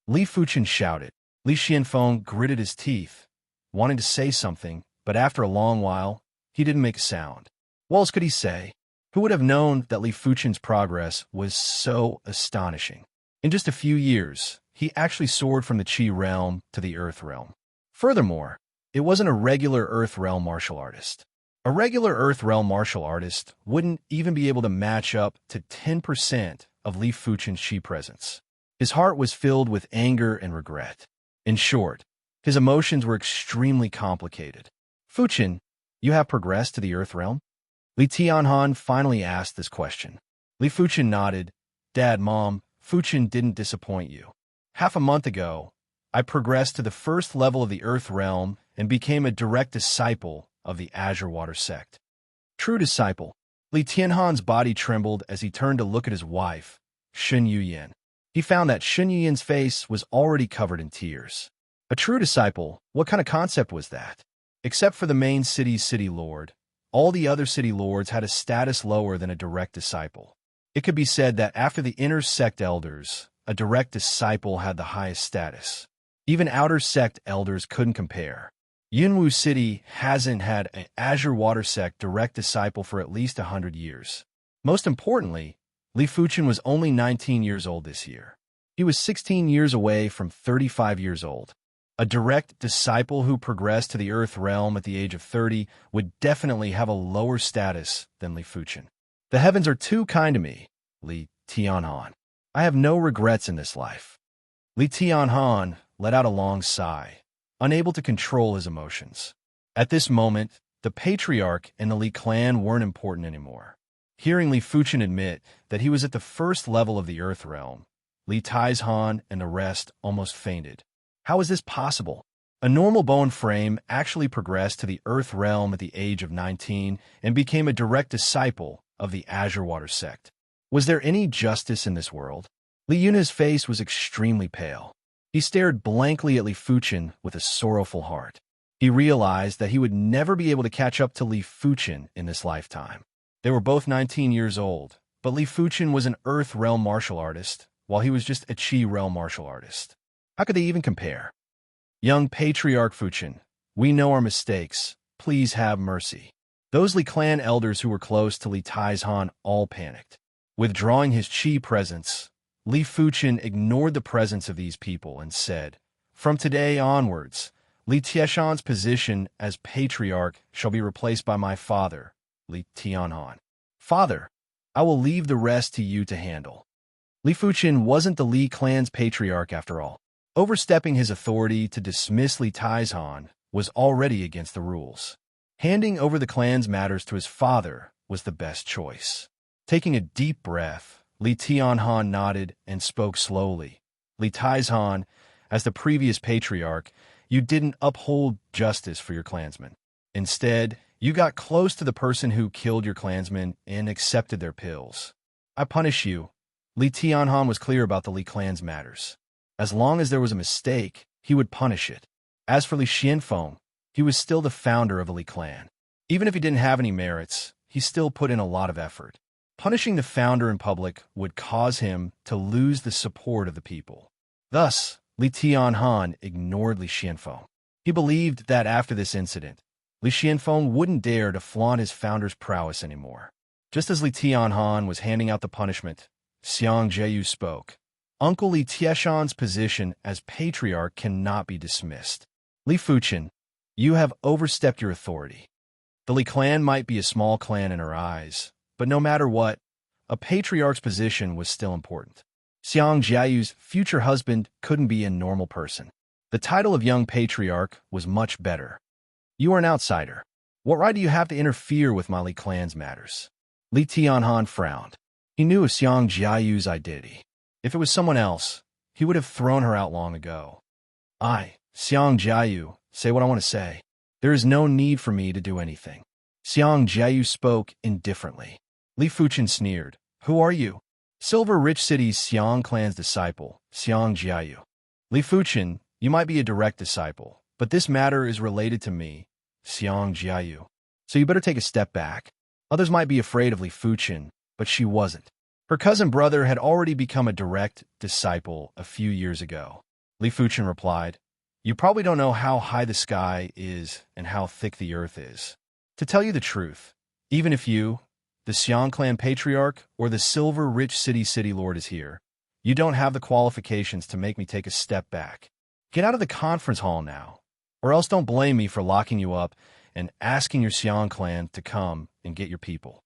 Li Fuchen shouted. Li Xianfeng gritted his teeth, wanting to say something, but after a long while, he didn't make a sound. What else could he say? Who would have known that Li Fuchen's progress was so astonishing? In just a few years, he actually soared from the Qi realm to the Earth realm. Furthermore, it wasn't a regular Earth realm martial artist. A regular Earth realm martial artist wouldn't even be able to match up to 10% of Li Fuchen's qi presence. His heart was filled with anger and regret. In short, his emotions were extremely complicated. Fuchen, you have progressed to the Earth realm? Li Tianhan finally asked this question. Li Fuchen nodded. Dad, Mom, Fuchen didn't disappoint you. Half a month ago, I progressed to the 1st level of the Earth realm and became a direct disciple of the Azure Water sect. True disciple. Li Tianhan's body trembled as he turned to look at his wife, Shun Yuyin. He found that Shun Yuyin's face was already covered in tears. A true disciple, what kind of concept was that? Except for the main city's city lord, all the other city lords had a status lower than a direct disciple. It could be said that after the inner sect elders, a direct disciple had the highest status. Even outer sect elders couldn't compare. Yunwu City hasn't had an Azure Water sect direct disciple for at least 100 years. Most importantly, Li Fuchen was only 19 years old this year. He was 16 years away from 35 years old. A direct disciple who progressed to the Earth realm at the age of 30 would definitely have a lower status than Li Fuchen. The heavens are too kind to me, Li Tianhan. I have no regrets in this life. Li Tianhan let out a long sigh, unable to control his emotions. At this moment, the patriarch and the Li clan weren't important anymore. Hearing Li Fuchen admit that he was at the 1st level of the Earth realm, Li Taizhan and the rest almost fainted. How is this possible? A normal bone frame actually progressed to the Earth realm at the age of 19 and became a direct disciple of the Azure Water sect. Was there any justice in this world? Li Yunhe's face was extremely pale. He stared blankly at Li Fuchen with a sorrowful heart. He realized that he would never be able to catch up to Li Fuchen in this lifetime. They were both 19 years old, but Li Fuchen was an Earth realm martial artist, while he was just a Qi realm martial artist. How could they even compare? Young Patriarch Fuchen, we know our mistakes. Please have mercy. Those Li clan elders who were close to Li Taizhan all panicked. Withdrawing his qi presence, Li Fuchen ignored the presence of these people and said, "From today onwards, Li Tieshan's position as patriarch shall be replaced by my father, Li Tianhan. Father, I will leave the rest to you to handle." Li Fuchen wasn't the Li clan's patriarch after all. Overstepping his authority to dismiss Li Taizhan was already against the rules. Handing over the clan's matters to his father was the best choice. Taking a deep breath, Li Tianhan nodded and spoke slowly. "Li Taizhan, as the previous patriarch, you didn't uphold justice for your clansmen. Instead, you got close to the person who killed your clansmen and accepted their pills. I punish you." Li Tianhan was clear about the Li clan's matters. As long as there was a mistake, he would punish it. As for Li Xianfeng, he was still the founder of the Li clan. Even if he didn't have any merits, he still put in a lot of effort. Punishing the founder in public would cause him to lose the support of the people. Thus, Li Tianhan ignored Li Xianfeng. He believed that after this incident, Li Xianfeng wouldn't dare to flaunt his founder's prowess anymore. Just as Li Tianhan was handing out the punishment, Xiang Jieyu spoke. "Uncle Li Tieshan's position as patriarch cannot be dismissed. Li Fuchen, you have overstepped your authority. The Li clan might be a small clan in our eyes, but no matter what, a patriarch's position was still important. Xiang Jiayu's future husband couldn't be a normal person. The title of young patriarch was much better. You are an outsider. What right do you have to interfere with my Li clan's matters?" Li Tianhan frowned. He knew of Xiang Jiayu's identity. If it was someone else, he would have thrown her out long ago. "I, Xiang Jiayu, say what I want to say. There is no need for me to do anything." Xiang Jiayu spoke indifferently. Li Fuchen sneered. "Who are you?" "Silver Rich City's Xiang clan's disciple, Xiang Jiayu." "Li Fuchen, you might be a direct disciple, but this matter is related to me, Xiang Jiayu. So you better take a step back." Others might be afraid of Li Fuchen, but she wasn't. Her cousin brother had already become a direct disciple a few years ago. Li Fuchen replied, "You probably don't know how high the sky is and how thick the earth is. To tell you the truth, even if you, the Xiang clan patriarch, or the Silver Rich City Lord is here, you don't have the qualifications to make me take a step back. Get out of the conference hall now, or else don't blame me for locking you up and asking your Xiang clan to come and get your people."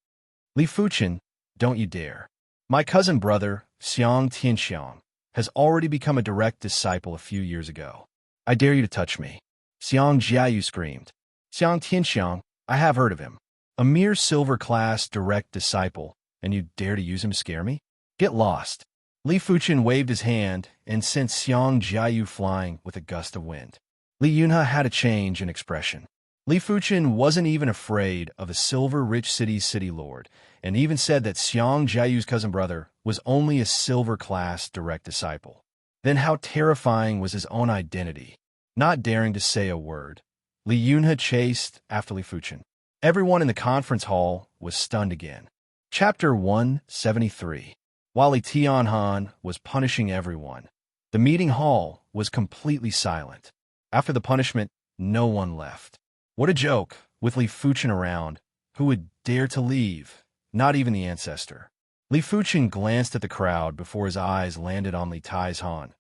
"Li Fuchen, don't you dare. My cousin brother, Xiang Tianxiang, has already become a direct disciple a few years ago. I dare you to touch me." Xiang Jiayu screamed. "Xiang Tianxiang, I have heard of him. A mere silver-class direct disciple, and you dare to use him to scare me? Get lost." Li Fuchen waved his hand and sent Xiang Jiayu flying with a gust of wind. Li Yunhe had a change in expression. Li Fuchen wasn't even afraid of the Silver Rich City Lord, and even said that Xiang Jiayu's cousin brother was only a silver-class direct disciple. Then how terrifying was his own identity, not daring to say a word. Li Yunhe chased after Li Fuchen. Everyone in the conference hall was stunned again. Chapter 173. While Li Tianhan was punishing everyone, the meeting hall was completely silent. After the punishment, no one left. What a joke, with Li Fuchen around. Who would dare to leave? Not even the ancestor. Li Fuchen glanced at the crowd before his eyes landed on Li Taizhan.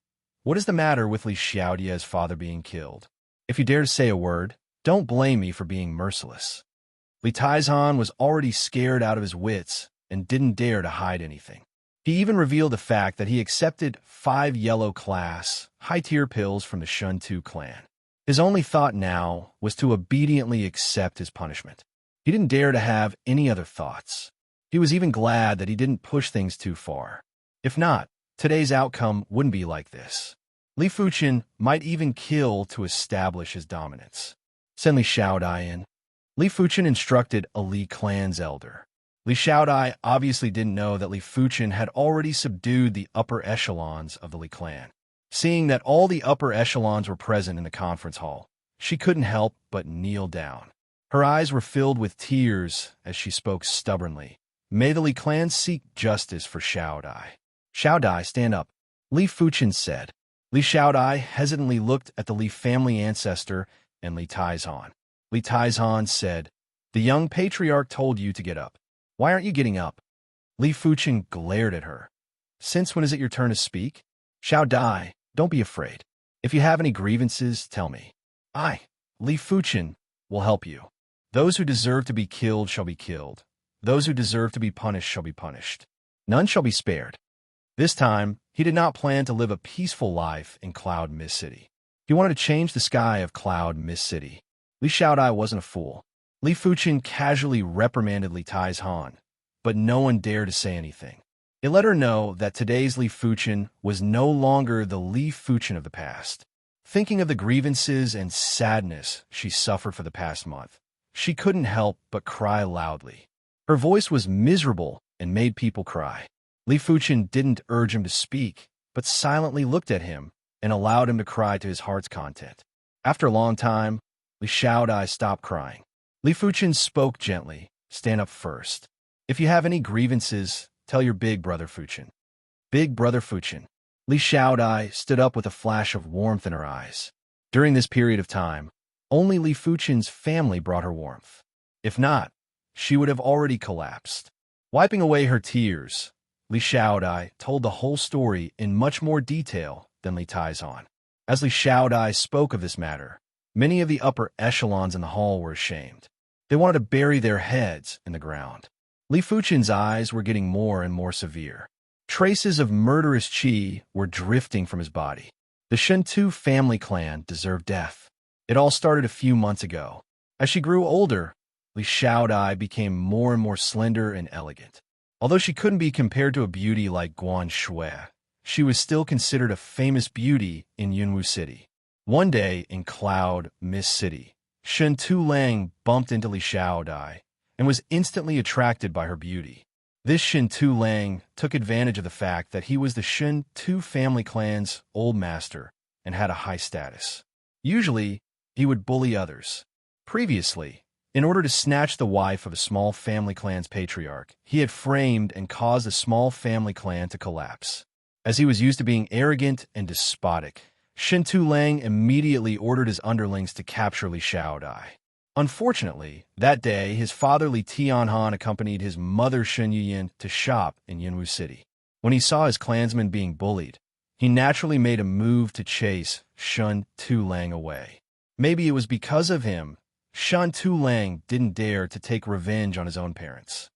What is the matter with Li Xiaodie's father being killed? If you dare to say a word, don't blame me for being merciless. Li Taizhan was already scared out of his wits and didn't dare to hide anything. He even revealed the fact that he accepted 5 yellow-class, high-tier pills from the Shuntu clan. His only thought now was to obediently accept his punishment. He didn't dare to have any other thoughts. He was even glad that he didn't push things too far. If not, today's outcome wouldn't be like this. Li Fuchen might even kill to establish his dominance. Send Li Xiaodai in. Li Fuchen instructed a Li clan's elder. Li Xiaodai obviously didn't know that Li Fuchen had already subdued the upper echelons of the Li clan. Seeing that all the upper echelons were present in the conference hall, she couldn't help but kneel down. Her eyes were filled with tears as she spoke stubbornly. "May the Li clan seek justice for Xiaodai." "Xiaodai, stand up," Li Fuchen said. Li Xiaodai hesitantly looked at the Li family ancestor and Li Taizhan. Li Taizhan said, "The young patriarch told you to get up. Why aren't you getting up?" Li Fuchen glared at her. Since when is it your turn to speak? Xiao Dai, don't be afraid. If you have any grievances, tell me. I, Li Fuchen, will help you. Those who deserve to be killed shall be killed. Those who deserve to be punished shall be punished. None shall be spared. This time, he did not plan to live a peaceful life in Cloud Mist City. He wanted to change the sky of Cloud Mist City. Li Xiaodai wasn't a fool. Li Fuchen casually reprimanded Li Taizhan, but no one dared to say anything. It let her know that today's Li Fuchen was no longer the Li Fuchen of the past. Thinking of the grievances and sadness she suffered for the past month, she couldn't help but cry loudly. Her voice was miserable and made people cry. Li Fuchen didn't urge him to speak, but silently looked at him and allowed him to cry to his heart's content. After a long time, Li Xiaodai stopped crying. Li Fuchen spoke gently, "Stand up first. If you have any grievances, tell your big brother Fuchen." Big brother Fuchen. Li Xiaodai stood up with a flash of warmth in her eyes. During this period of time, only Li Fuchen's family brought her warmth. If not, she would have already collapsed. Wiping away her tears, Li Xiaodai told the whole story in much more detail than Li Taizhan. As Li Xiaodai spoke of this matter, many of the upper echelons in the hall were ashamed. They wanted to bury their heads in the ground. Li Fuchen's eyes were getting more and more severe. Traces of murderous qi were drifting from his body. The Shentu family clan deserved death. It all started a few months ago. As she grew older, Li Xiaodai became more and more slender and elegant. Although she couldn't be compared to a beauty like Guan Shui, she was still considered a famous beauty in Yunwu City. One day in Cloud Mist City, Shen Tulang bumped into Li Xiaodai and was instantly attracted by her beauty. This Shen Tulang took advantage of the fact that he was the Shen Tu family clan's old master and had a high status. Usually, he would bully others. Previously, in order to snatch the wife of a small family clan's patriarch, he had framed and caused a small family clan to collapse. As he was used to being arrogant and despotic, Shen Tulang immediately ordered his underlings to capture Li Xiaodai. Unfortunately, that day, his father Li Tianhan accompanied his mother Shen Yuyin to shop in Yunwu City. When he saw his clansmen being bullied, he naturally made a move to chase Shen Tulang away. Maybe it was because of him, Shen Tulang didn't dare to take revenge on his own parents.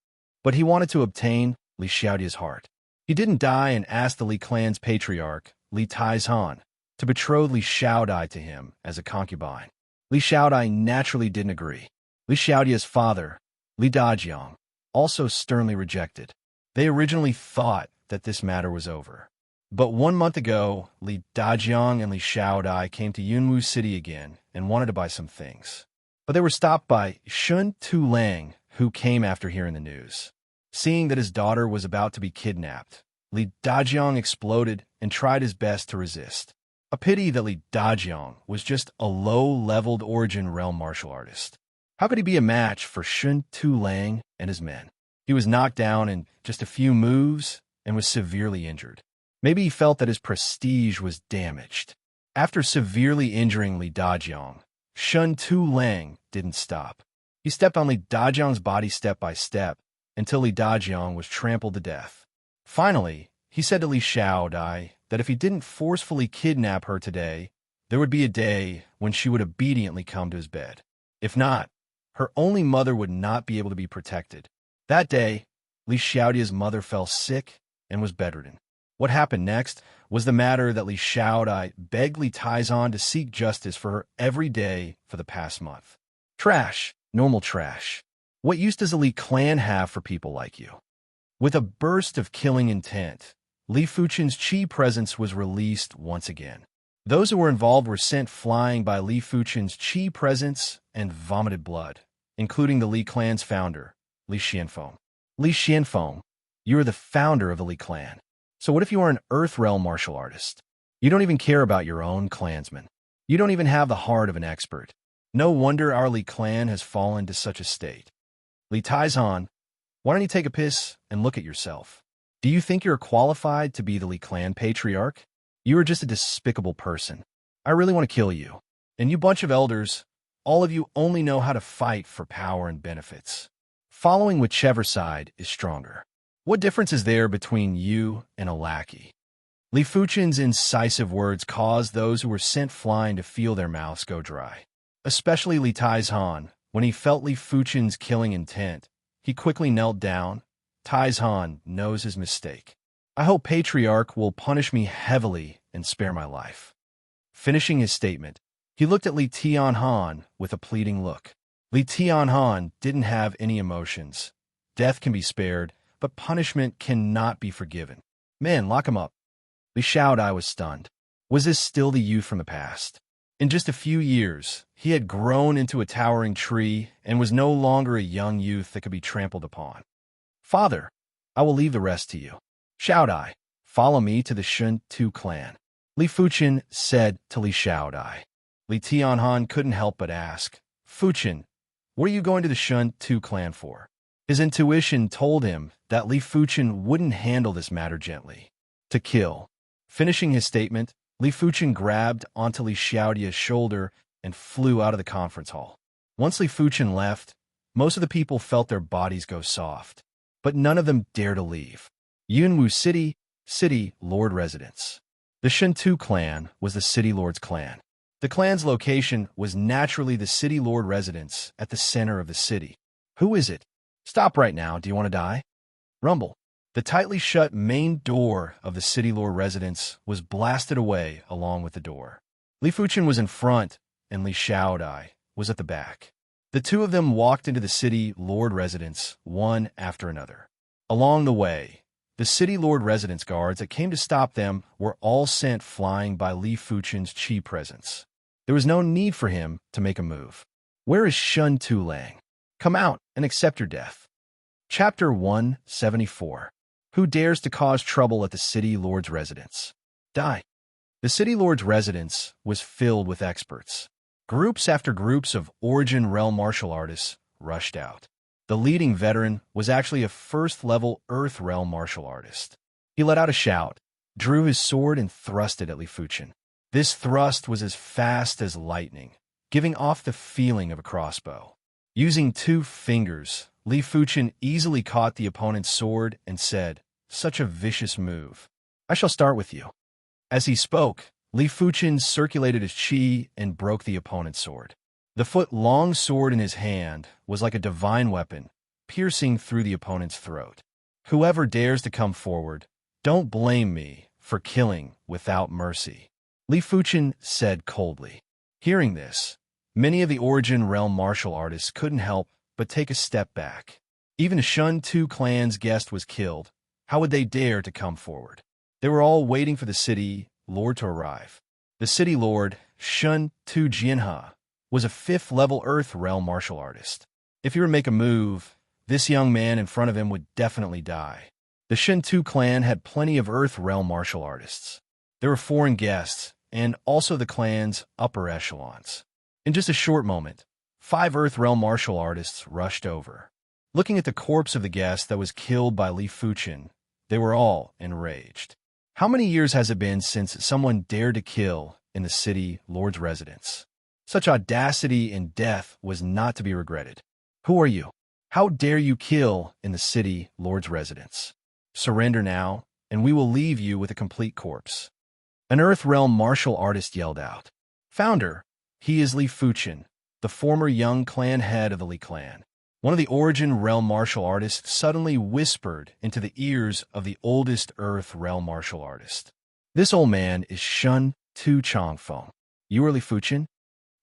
But he wanted to obtain Li Xiaodia's heart. He didn't die and asked the Li clan's patriarch, Li Taizhan, to betroth Li Xiaodai to him as a concubine. Li Xiaodai naturally didn't agree. Li Xiaodia's father, Li Dajiang, also sternly rejected. They originally thought that this matter was over. But 1 month ago, Li Dajiang and Li Xiaodai came to Yunwu City again and wanted to buy some things. But they were stopped by Shen Tulang, who came after hearing the news. Seeing that his daughter was about to be kidnapped, Li Dajiang exploded and tried his best to resist. A pity that Li Dajiang was just a low-leveled origin realm martial artist. How could he be a match for Shen Tulang and his men? He was knocked down in just a few moves and was severely injured. Maybe he felt that his prestige was damaged. After severely injuring Li Dajiang, Shen Tulang didn't stop. He stepped on Li Dajiang's body step by step until Li Dajiang was trampled to death. Finally, he said to Li Xiaodai that if he didn't forcefully kidnap her today, there would be a day when she would obediently come to his bed. If not, her only mother would not be able to be protected. That day, Li Xiaodia's mother fell sick and was bedridden. What happened next was the matter that Li Xiaodai begged Li Taizhan to seek justice for her every day for the past month. Trash, normal trash. What use does the Li clan have for people like you? With a burst of killing intent, Li Fuchen's qi presence was released once again. Those who were involved were sent flying by Li Fuchen's qi presence and vomited blood, including the Li clan's founder, Li Xianfeng. Li Xianfeng, you are the founder of the Li clan. So what if you are an Earth Realm martial artist? You don't even care about your own clansmen. You don't even have the heart of an expert. No wonder our Li clan has fallen to such a state. Li Taizhan, why don't you take a piss and look at yourself? Do you think you're qualified to be the Li clan patriarch? You are just a despicable person. I really want to kill you. And you bunch of elders, all of you only know how to fight for power and benefits. Following whichever side is stronger. What difference is there between you and a lackey? Li Fuchen's incisive words caused those who were sent flying to feel their mouths go dry. Especially Li Taizhan. When he felt Li Fuchen's killing intent, he quickly knelt down. Taizhan knows his mistake. I hope Patriarch will punish me heavily and spare my life. Finishing his statement, he looked at Li Tianhan with a pleading look. Li Tianhan didn't have any emotions. Death can be spared, but punishment cannot be forgiven. Men, lock him up. Li Xiaodai was stunned. Was this still the youth from the past? In just a few years, he had grown into a towering tree and was no longer a young youth that could be trampled upon. Father, I will leave the rest to you. Xiaodai, follow me to the Shun Tu clan. Li Fuchen said to Li Xiaodai. Li Tianhan couldn't help but ask, Fuchen, what are you going to the Shun Tu clan for? His intuition told him that Li Fuchen wouldn't handle this matter gently. To kill. Finishing his statement, Li Fuchen grabbed onto Li Xiaodia's shoulder and flew out of the conference hall. Once Li Fuchen left, most of the people felt their bodies go soft, but none of them dared to leave. Yunwu City Lord Residence. The Shintu clan was the City Lord's clan. The clan's location was naturally the City Lord residence at the center of the city. Who is it? Stop right now, do you want to die? Rumble. The tightly shut main door of the City Lord residence was blasted away along with the door. Li Fuchen was in front, and Li Xiaodai was at the back. The two of them walked into the City Lord residence, one after another. Along the way, the City Lord residence guards that came to stop them were all sent flying by Li Fuchen's chi presence. There was no need for him to make a move. Where is Shun Tu Lang? Come out and accept your death. Chapter 174. Who dares to cause trouble at the City Lord's residence? Die. The City Lord's residence was filled with experts. Groups after groups of Origin Realm martial artists rushed out. The leading veteran was actually a first-level Earth Realm martial artist. He let out a shout, drew his sword, and thrust it at Li Fuchen. This thrust was as fast as lightning, giving off the feeling of a crossbow. Using 2 fingers, Li Fuchen easily caught the opponent's sword and said, "Such a vicious move. I shall start with you." As he spoke, Li Fuchen circulated his chi and broke the opponent's sword. The foot-long sword in his hand was like a divine weapon, piercing through the opponent's throat. Whoever dares to come forward, don't blame me for killing without mercy, Li Fuchen said coldly. Hearing this, many of the Origin Realm martial artists couldn't help but take a step back. Even Shun Tu clan's guest was killed. How would they dare to come forward? They were all waiting for the City Lord to arrive. The City Lord, Shun Tu Jianhe, was a 5th-level Earth Realm martial artist. If he were to make a move, this young man in front of him would definitely die. The Shun Tu clan had plenty of Earth Realm martial artists. There were foreign guests, and also the clan's upper echelons. In just a short moment, 5 Earth Realm martial artists rushed over. Looking at the corpse of the guest that was killed by Li Fuchen, they were all enraged. How many years has it been since someone dared to kill in the City Lord's residence? Such audacity and death was not to be regretted. Who are you? How dare you kill in the City Lord's residence? Surrender now, and we will leave you with a complete corpse. An Earth Realm martial artist yelled out. Founder, he is Li Fuchen, the former young clan head of the Li clan. One of the Origin Realm martial artists suddenly whispered into the ears of the oldest Earth Realm martial artist. This old man is Shun Tu Changfeng. You are Li Fuchen?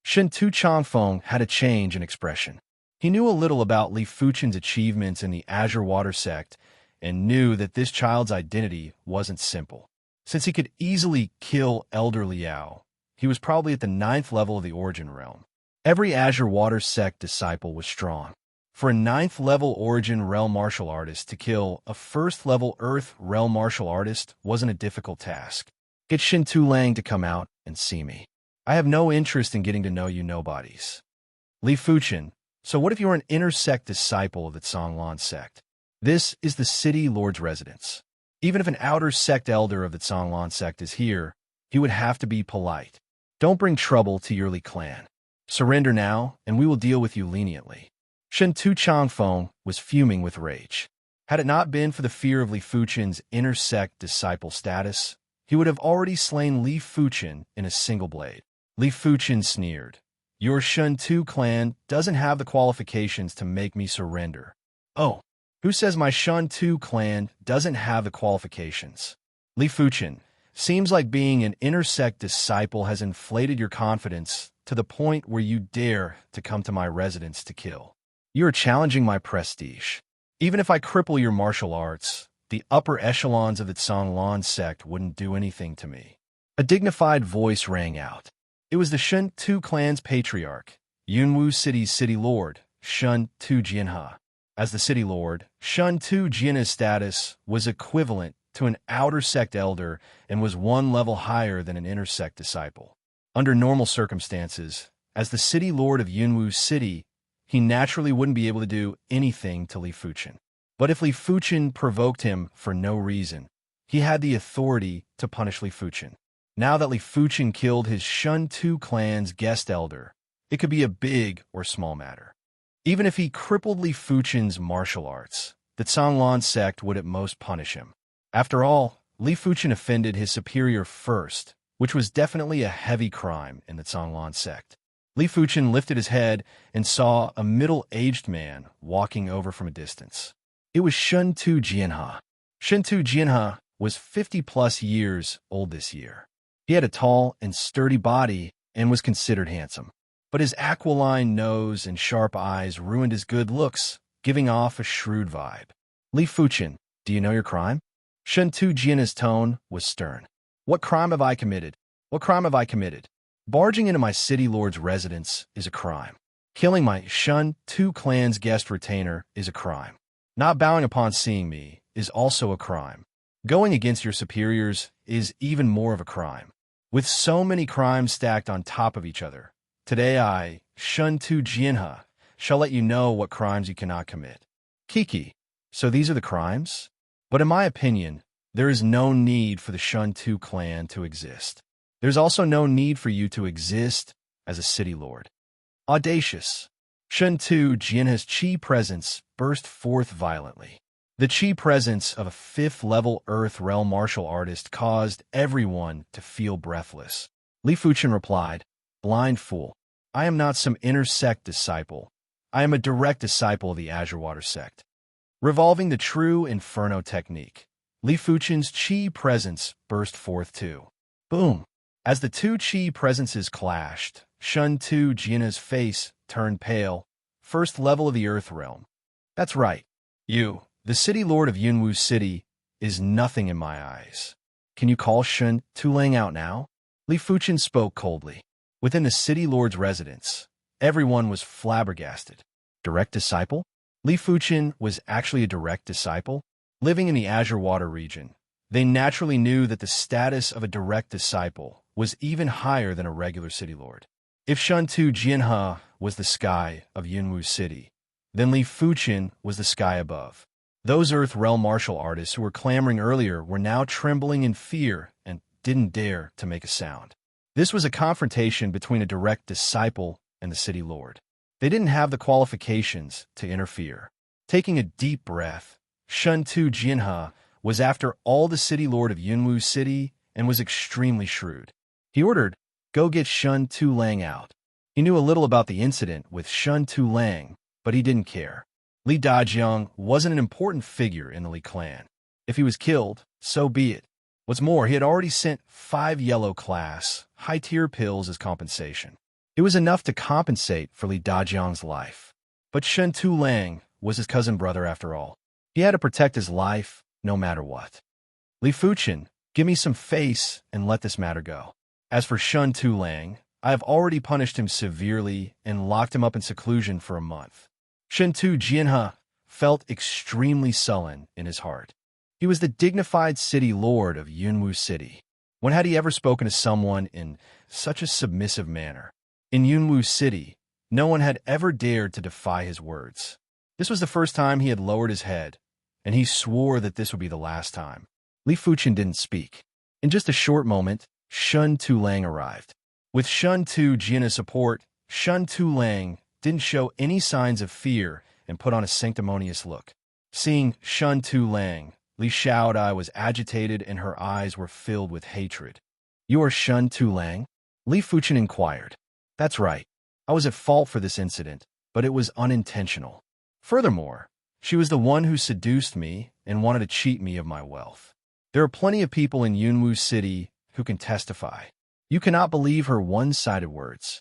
Shun Tu Changfeng had a change in expression. He knew a little about Li Fuchen's achievements in the Azure Water sect and knew that this child's identity wasn't simple. Since he could easily kill Elder Liao, he was probably at the 9th level of the Origin Realm. Every Azure Water sect disciple was strong. For a 9th level Origin Realm martial artist to kill a 1st level Earth Realm martial artist wasn't a difficult task. Get Shin Tu Lang to come out and see me. I have no interest in getting to know you nobodies. Li Fuchen, so what if you are an inner sect disciple of the Zhonglan sect? This is the City Lord's residence. Even if an outer sect elder of the Zhonglan sect is here, he would have to be polite. Don't bring trouble to your Li clan. Surrender now, and we will deal with you leniently. Shen Tu Changfeng was fuming with rage. Had it not been for the fear of Li Fuchen's inner sect disciple status, he would have already slain Li Fuchen in a single blade. Li Fuchen sneered. Your Shun Tu clan doesn't have the qualifications to make me surrender. Oh, who says my Shun Tu clan doesn't have the qualifications? Li Fuchen, seems like being an inner sect disciple has inflated your confidence to the point where you dare to come to my residence to kill. You are challenging my prestige. Even if I cripple your martial arts, the upper echelons of the Zhonglan sect wouldn't do anything to me. A dignified voice rang out. It was the Shun Tu clan's patriarch, Yunwu City's city lord, Shun Tu Jianhe. As the city lord, Shun Tu Jianhe's status was equivalent to an outer sect elder and was one level higher than an inner sect disciple. Under normal circumstances, as the city lord of Yunwu City, he naturally wouldn't be able to do anything to Li Fuchen. But if Li Fuchen provoked him for no reason, he had the authority to punish Li Fuchen. Now that Li Fuchen killed his Shun Tu clan's guest elder, it could be a big or small matter. Even if he crippled Li Fuchen's martial arts, the Zhonglan sect would at most punish him. After all, Li Fuchen offended his superior first, which was definitely a heavy crime in the Zhonglan sect. Li Fuchen lifted his head and saw a middle-aged man walking over from a distance. It was Shun Tu Jianhe. Shun Tu Jianhe was 50-plus years old this year. He had a tall and sturdy body and was considered handsome. But his aquiline nose and sharp eyes ruined his good looks, giving off a shrewd vibe. Li Fuchen, do you know your crime? Shun Tu Jianhe's tone was stern. What crime have I committed? What crime have I committed? Barging into my city lord's residence is a crime. Killing my Shun Tu clan's guest retainer is a crime. Not bowing upon seeing me is also a crime. Going against your superiors is even more of a crime. With so many crimes stacked on top of each other, today I, Shun Tu Jianhe, shall let you know what crimes you cannot commit. Kiki, so these are the crimes? But in my opinion, there is no need for the Shun Tu clan to exist. There's also no need for you to exist as a city lord. Audacious. Shun Tu Jianhe's chi presence burst forth violently. The chi presence of a 5th-level Earth Realm martial artist caused everyone to feel breathless. Li Fuchen replied, Blind fool, I am not some inner sect disciple. I am a direct disciple of the Azure Water sect. Revolving the true Inferno technique, Li Fuchen's chi presence burst forth too. Boom! As the two chi presences clashed, Shun Tu Jianhe's face turned pale. 1st level of the Earth Realm. That's right. You, the city lord of Yunwu City, is nothing in my eyes. Can you call Shun Tu Lang out now? Li Fuchen spoke coldly. Within the city lord's residence, everyone was flabbergasted. Direct disciple? Li Fuchen was actually a direct disciple? Living in the Azure Water region, they naturally knew that the status of a direct disciple was even higher than a regular city lord. If Shun Tu Jianhe was the sky of Yunwu City, then Li Fuchen was the sky above. Those Earth Realm martial artists who were clamoring earlier were now trembling in fear and didn't dare to make a sound. This was a confrontation between a direct disciple and the city lord. They didn't have the qualifications to interfere. Taking a deep breath, Shun Tu Jianhe was after all the city lord of Yunwu City and was extremely shrewd. He ordered, Go get Shun Tu Lang out. He knew a little about the incident with Shun Tu Lang, but he didn't care. Li Dajiang wasn't an important figure in the Li clan. If he was killed, so be it. What's more, he had already sent 5 yellow-class, high-tier pills as compensation. It was enough to compensate for Li Dajiang's life. But Shun Tu Lang was his cousin brother after all. He had to protect his life no matter what. Li Fuchen, give me some face and let this matter go. As for Shun Tu Lang, I have already punished him severely and locked him up in seclusion for a month. Shun Tu Jianhe felt extremely sullen in his heart. He was the dignified city lord of Yunwu City. When had he ever spoken to someone in such a submissive manner? In Yunwu City, no one had ever dared to defy his words. This was the first time he had lowered his head, and he swore that this would be the last time. Li Fuchen didn't speak. In just a short moment, Shun Tu Lang arrived. With Shun Tu Jianhe's support, Shun Tu Lang didn't show any signs of fear and put on a sanctimonious look. Seeing Shun Tu Lang, Li Shaodai was agitated and her eyes were filled with hatred. "You are Shun Tu Lang?" Li Fuchen inquired. "That's right. I was at fault for this incident, but it was unintentional. Furthermore, she was the one who seduced me and wanted to cheat me of my wealth. There are plenty of people in Yunwu City who can testify. You cannot believe her one-sided words."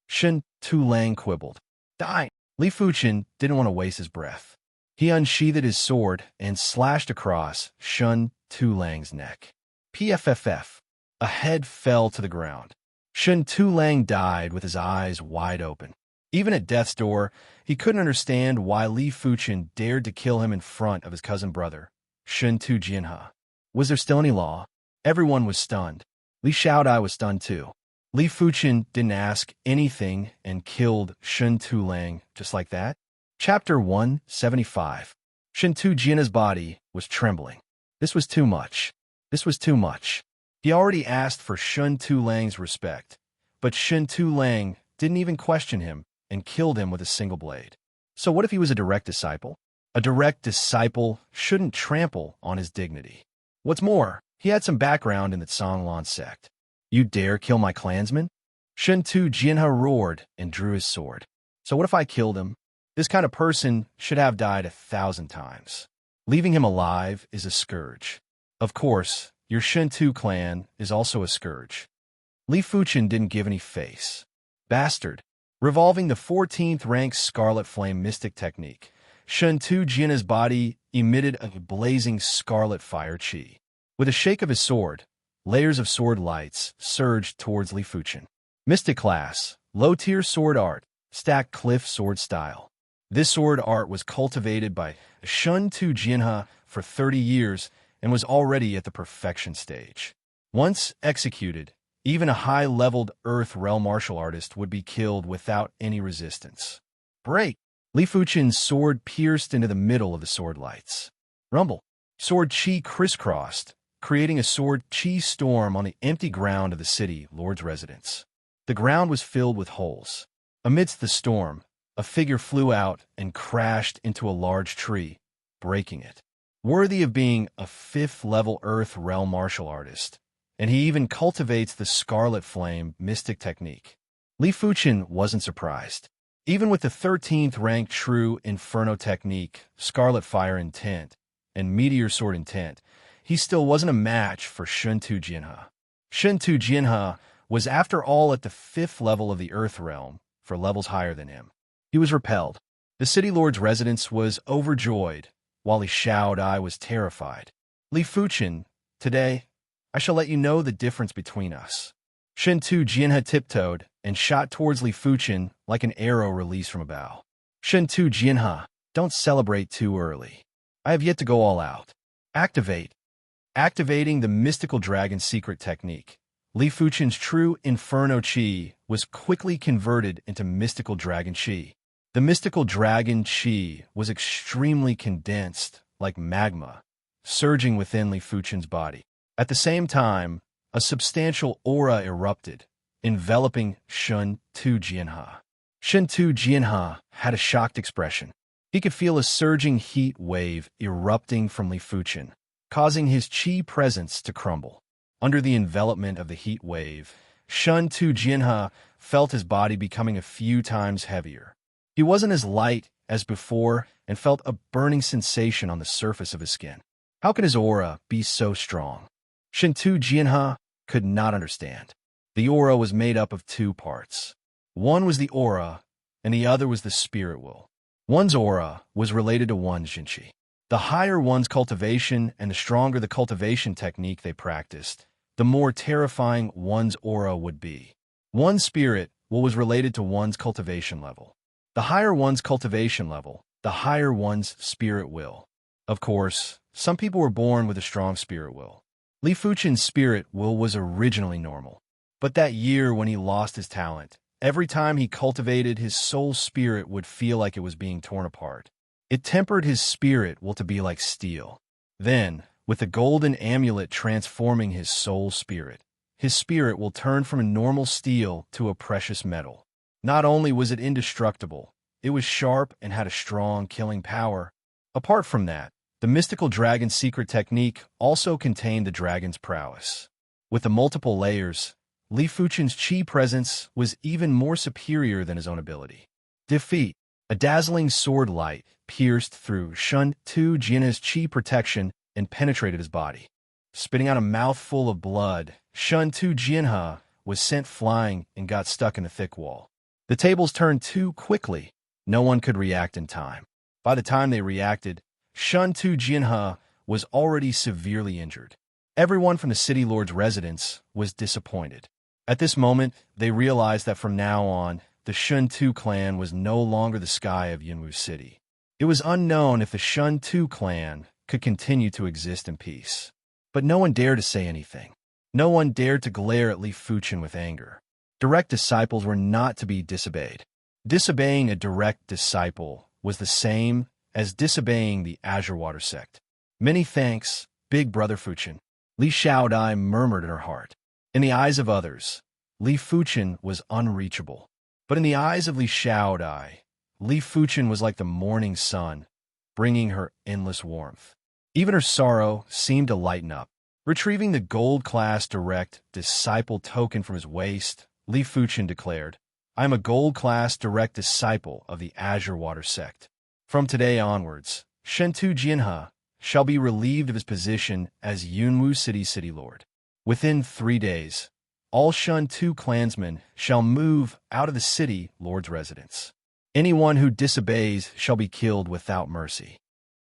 Shun Tu Lang quibbled. "Die!" Li Fuchen didn't want to waste his breath. He unsheathed his sword and slashed across Shun Tu Lang's neck. Pfff. A head fell to the ground. Shun Tu Lang died with his eyes wide open. Even at death's door, he couldn't understand why Li Fuchen dared to kill him in front of his cousin brother, Shun Tu Jianhe. Was there still any law? Everyone was stunned. Li Shaodai was stunned too. Li Fuchen didn't ask anything and killed Shun Tu Lang just like that. Chapter 175. Shun Tu Jianhe's body was trembling. This was too much. This was too much. He already asked for Shun Tu Lang's respect, but Shun Tu Lang didn't even question him and killed him with a single blade. So what if he was a direct disciple? A direct disciple shouldn't trample on his dignity. What's more, he had some background in the Songlan sect. "You dare kill my clansman?" Shun Tu Jianhe roared and drew his sword. "So what if I killed him? This kind of person should have died 1,000 times. Leaving him alive is a scourge. Of course, your Shun Tu clan is also a scourge." Li Fuchen didn't give any face. "Bastard." Revolving the 14th rank Scarlet Flame Mystic technique, Shun Tu Jianhe's body emitted a blazing scarlet fire chi. With a shake of his sword, layers of sword lights surged towards Li Fuchen. Mystic class, low-tier sword art, stacked cliff sword style. This sword art was cultivated by Shun Tu Jianhe for 30 years and was already at the perfection stage. Once executed, even a high-leveled Earth Realm martial artist would be killed without any resistance. Break! Li Fuchen's sword pierced into the middle of the sword lights. Rumble! Sword chi crisscrossed, creating a sword chi storm on the empty ground of the city lord's residence. The ground was filled with holes. Amidst the storm, a figure flew out and crashed into a large tree, breaking it. Worthy of being a 5th-level Earth Realm martial artist, and he even cultivates the Scarlet Flame Mystic technique. Li Fuchen wasn't surprised. Even with the 13th ranked True Inferno technique, Scarlet Fire Intent, and Meteor Sword Intent, he still wasn't a match for Shun Tu Jianhe. Shun Tu Jianhe was after all at the 5th level of the Earth Realm, for levels higher than him. He was repelled. The city lord's residence was overjoyed, while Li Shaodai was terrified. "Li Fuchen, today, I shall let you know the difference between us." Shun Tu Jianhe tiptoed and shot towards Li Fuchen like an arrow released from a bow. "Shun Tu Jianhe, don't celebrate too early. I have yet to go all out. Activate." Activating the Mystical Dragon secret technique, Li Fuchen's true Inferno Chi was quickly converted into Mystical Dragon Chi. The Mystical Dragon Chi was extremely condensed, like magma, surging within Li Fuchen's body. At the same time, a substantial aura erupted, enveloping Shun Tu Jianhe. Shun Tu Jianhe had a shocked expression. He could feel a surging heat wave erupting from Li Fuchen, causing his chi presence to crumble. Under the envelopment of the heat wave, Shun Tu Jianhe felt his body becoming a few times heavier. He wasn't as light as before and felt a burning sensation on the surface of his skin. How could his aura be so strong? Shun Tu Jianhe could not understand. The aura was made up of 2 parts. One was the aura, and the other was the spirit will. One's aura was related to one's jinchi. The higher one's cultivation and the stronger the cultivation technique they practiced, the more terrifying one's aura would be. One's spirit will was related to one's cultivation level. The higher one's cultivation level, the higher one's spirit will. Of course, some people were born with a strong spirit will. Li Fuchen's spirit will was originally normal. But that year when he lost his talent, every time he cultivated, his soul spirit would feel like it was being torn apart. It tempered his spirit will to be like steel. Then, with the golden amulet transforming his soul spirit, his spirit will turn from a normal steel to a precious metal. Not only was it indestructible, it was sharp and had a strong killing power. Apart from that, the mystical dragon secret technique also contained the dragon's prowess. With the multiple layers, Li Fuchen's chi presence was even more superior than his own ability. Defeat. A dazzling sword light pierced through Shun Tu Jianha's chi protection and penetrated his body. Spitting out a mouthful of blood, Shun Tu Jianha was sent flying and got stuck in the thick wall. The tables turned too quickly. No one could react in time. By the time they reacted, Shun Tu Jianha was already severely injured. Everyone from the city lord's residence was disappointed. At this moment, they realized that from now on, the Shun Tu clan was no longer the sky of Yunwu City. It was unknown if the Shun Tu clan could continue to exist in peace. But no one dared to say anything. No one dared to glare at Li Fuchen with anger. Direct disciples were not to be disobeyed. Disobeying a direct disciple was the same as disobeying the Azure Water sect. Many thanks, Big Brother Fuchen, Li Xiaodai murmured in her heart. In the eyes of others, Li Fuchen was unreachable. But in the eyes of Li Xiaodai, Li Fuchen was like the morning sun, bringing her endless warmth. Even her sorrow seemed to lighten up. Retrieving the gold-class direct disciple token from his waist, Li Fuchen declared, "I am a gold-class direct disciple of the Azure Water sect. From today onwards, Shentu Jianhe shall be relieved of his position as Yunwu City Lord. Within 3 days, all Shun Tu clansmen shall move out of the city lord's residence. Anyone who disobeys shall be killed without mercy."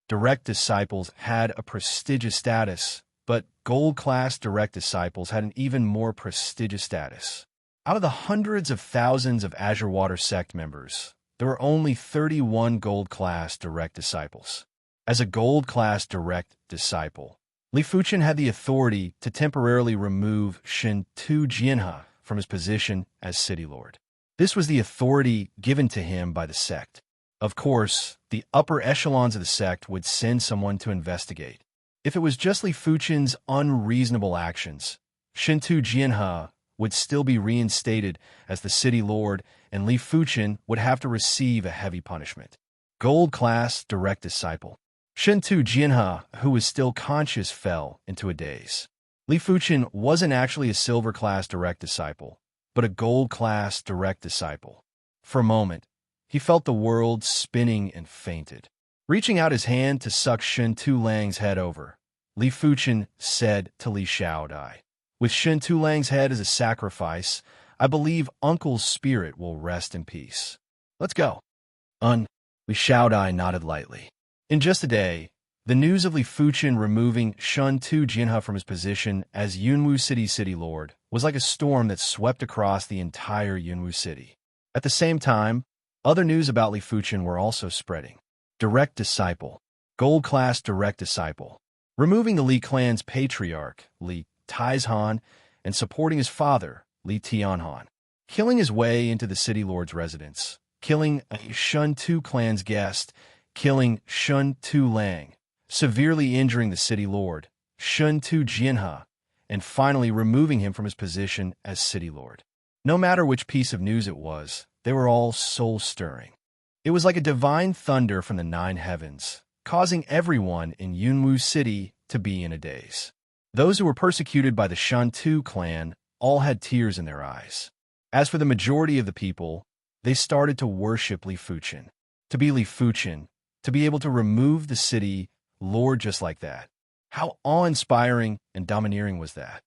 Direct disciples had a prestigious status, but gold-class direct disciples had an even more prestigious status. Out of the hundreds of thousands of Azure Water sect members, there were only 31 gold-class direct disciples. As a gold-class direct disciple, Li Fuchen had the authority to temporarily remove Shen Tu Jianhe from his position as city lord. This was the authority given to him by the sect. Of course, the upper echelons of the sect would send someone to investigate. If it was just Li Fuchen's unreasonable actions, Shen Tu Jianhe would still be reinstated as the city lord, and Li Fuchen would have to receive a heavy punishment. Gold-class direct disciple. Shen Tu Jianhe, who was still conscious, fell into a daze. Li Fuchen wasn't actually a silver-class direct disciple, but a gold-class direct disciple. For a moment, he felt the world spinning and fainted. Reaching out his hand to suck Shen Tu Lang's head over, Li Fuchen said to Li Xiaodai, "With Shen Tu Lang's head as a sacrifice, I believe Uncle's spirit will rest in peace. Let's go." Li Xiaodai nodded lightly. In just a day, the news of Li Fuchen removing Shun Tu Jianhe from his position as Yunwu City Lord was like a storm that swept across the entire Yunwu City. At the same time, other news about Li Fuchen were also spreading. Direct disciple, gold-class direct disciple, removing the Li clan's patriarch, Li Taizhan, and supporting his father, Li Tianhan, killing his way into the city lord's residence, killing a Shun Tu clan's guest, killing Shun Tu Lang, severely injuring the city lord, Shun Tu Jianhe, and finally removing him from his position as city lord. No matter which piece of news it was, they were all soul-stirring. It was like a divine thunder from the 9 heavens, causing everyone in Yunwu City to be in a daze. Those who were persecuted by the Shun Tu clan all had tears in their eyes. As for the majority of the people, they started to worship Li Fuchen. To be Li Fuchen, to be able to remove the city lord just like that. How awe-inspiring and domineering was that?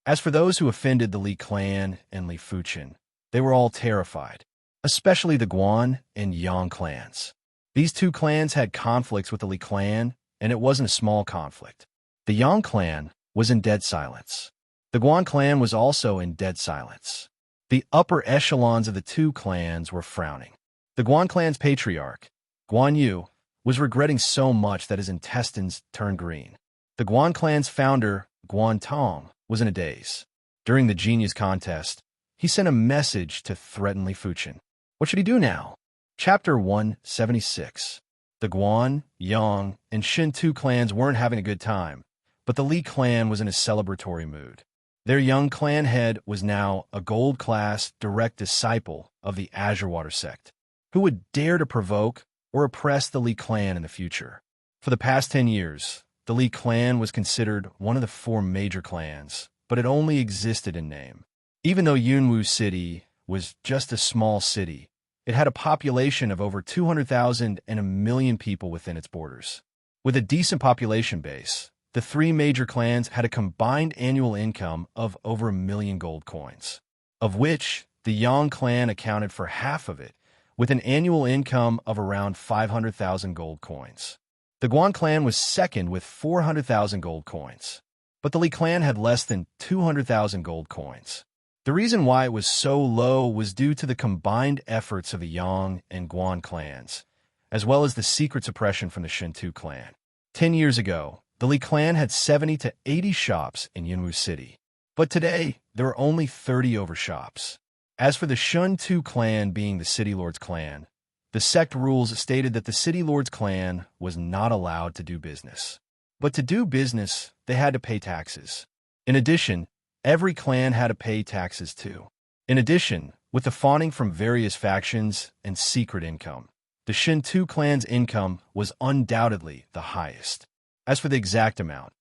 As for those who offended the Li clan and Li Fuchen, they were all terrified, especially the Guan and Yang clans. These 2 clans had conflicts with the Li clan, and it wasn't a small conflict. The Yang clan was in dead silence. The Guan clan was also in dead silence. The upper echelons of the 2 clans were frowning. The Guan clan's patriarch, Guan Yu, was regretting so much that his intestines turned green. The Guan clan's founder, Guan Tong, was in a daze. During the genius contest, he sent a message to threaten Li Fuchen. What should he do now? Chapter 176. The Guan, Yang, and Shen Tu clans weren't having a good time, but the Li clan was in a celebratory mood. Their young clan head was now a gold-class direct disciple of the Azure Water sect. Who would dare to provoke or oppress the Li clan in the future? For the past 10 years, the Li clan was considered one of the 4 major clans, but it only existed in name. Even though Yunwu City was just a small city, it had a population of over 200,000 and 1,000,000 people within its borders. With a decent population base, the 3 major clans had a combined annual income of over 1,000,000 gold coins, of which the Yang clan accounted for half of it, with an annual income of around 500,000 gold coins. The Guan clan was second with 400,000 gold coins, but the Li clan had less than 200,000 gold coins. The reason why it was so low was due to the combined efforts of the Yang and Guan clans, as well as the secret suppression from the Shintu clan. 10 years ago, the Li clan had 70 to 80 shops in Yunwu City, but today there are only 30 over shops. As for the Shintu clan being the City Lord's clan, the sect rules stated that the City Lord's clan was not allowed to do business. But to do business, they had to pay taxes. In addition, every clan had to pay taxes too. In addition, with the fawning from various factions and secret income, the Shintu clan's income was undoubtedly the highest. As for the exact amount,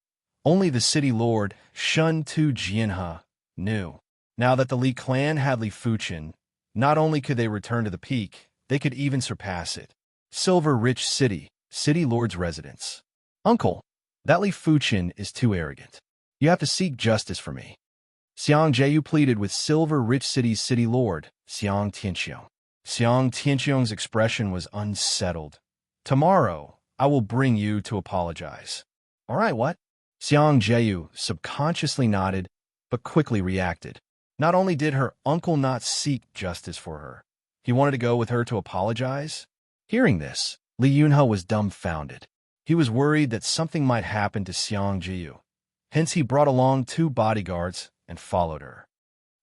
only the City Lord, Shintu Jianhe, knew. Now that the Li clan had Li Fuchen, not only could they return to the peak, they could even surpass it. Silver-rich city, City Lord's residence. Uncle, that Li Fuchen is too arrogant. You have to seek justice for me. Xiang Jieyu pleaded with Silver-rich city's City Lord, Xiang Tianxiong. Xiang Tianxiong's expression was unsettled. Tomorrow, I will bring you to apologize. All right, what? Xiang Jieyu subconsciously nodded, but quickly reacted. Not only did her uncle not seek justice for her, he wanted to go with her to apologize. Hearing this, Li Yunhe was dumbfounded. He was worried that something might happen to Xiang Jieyu. Hence, he brought along 2 bodyguards and followed her.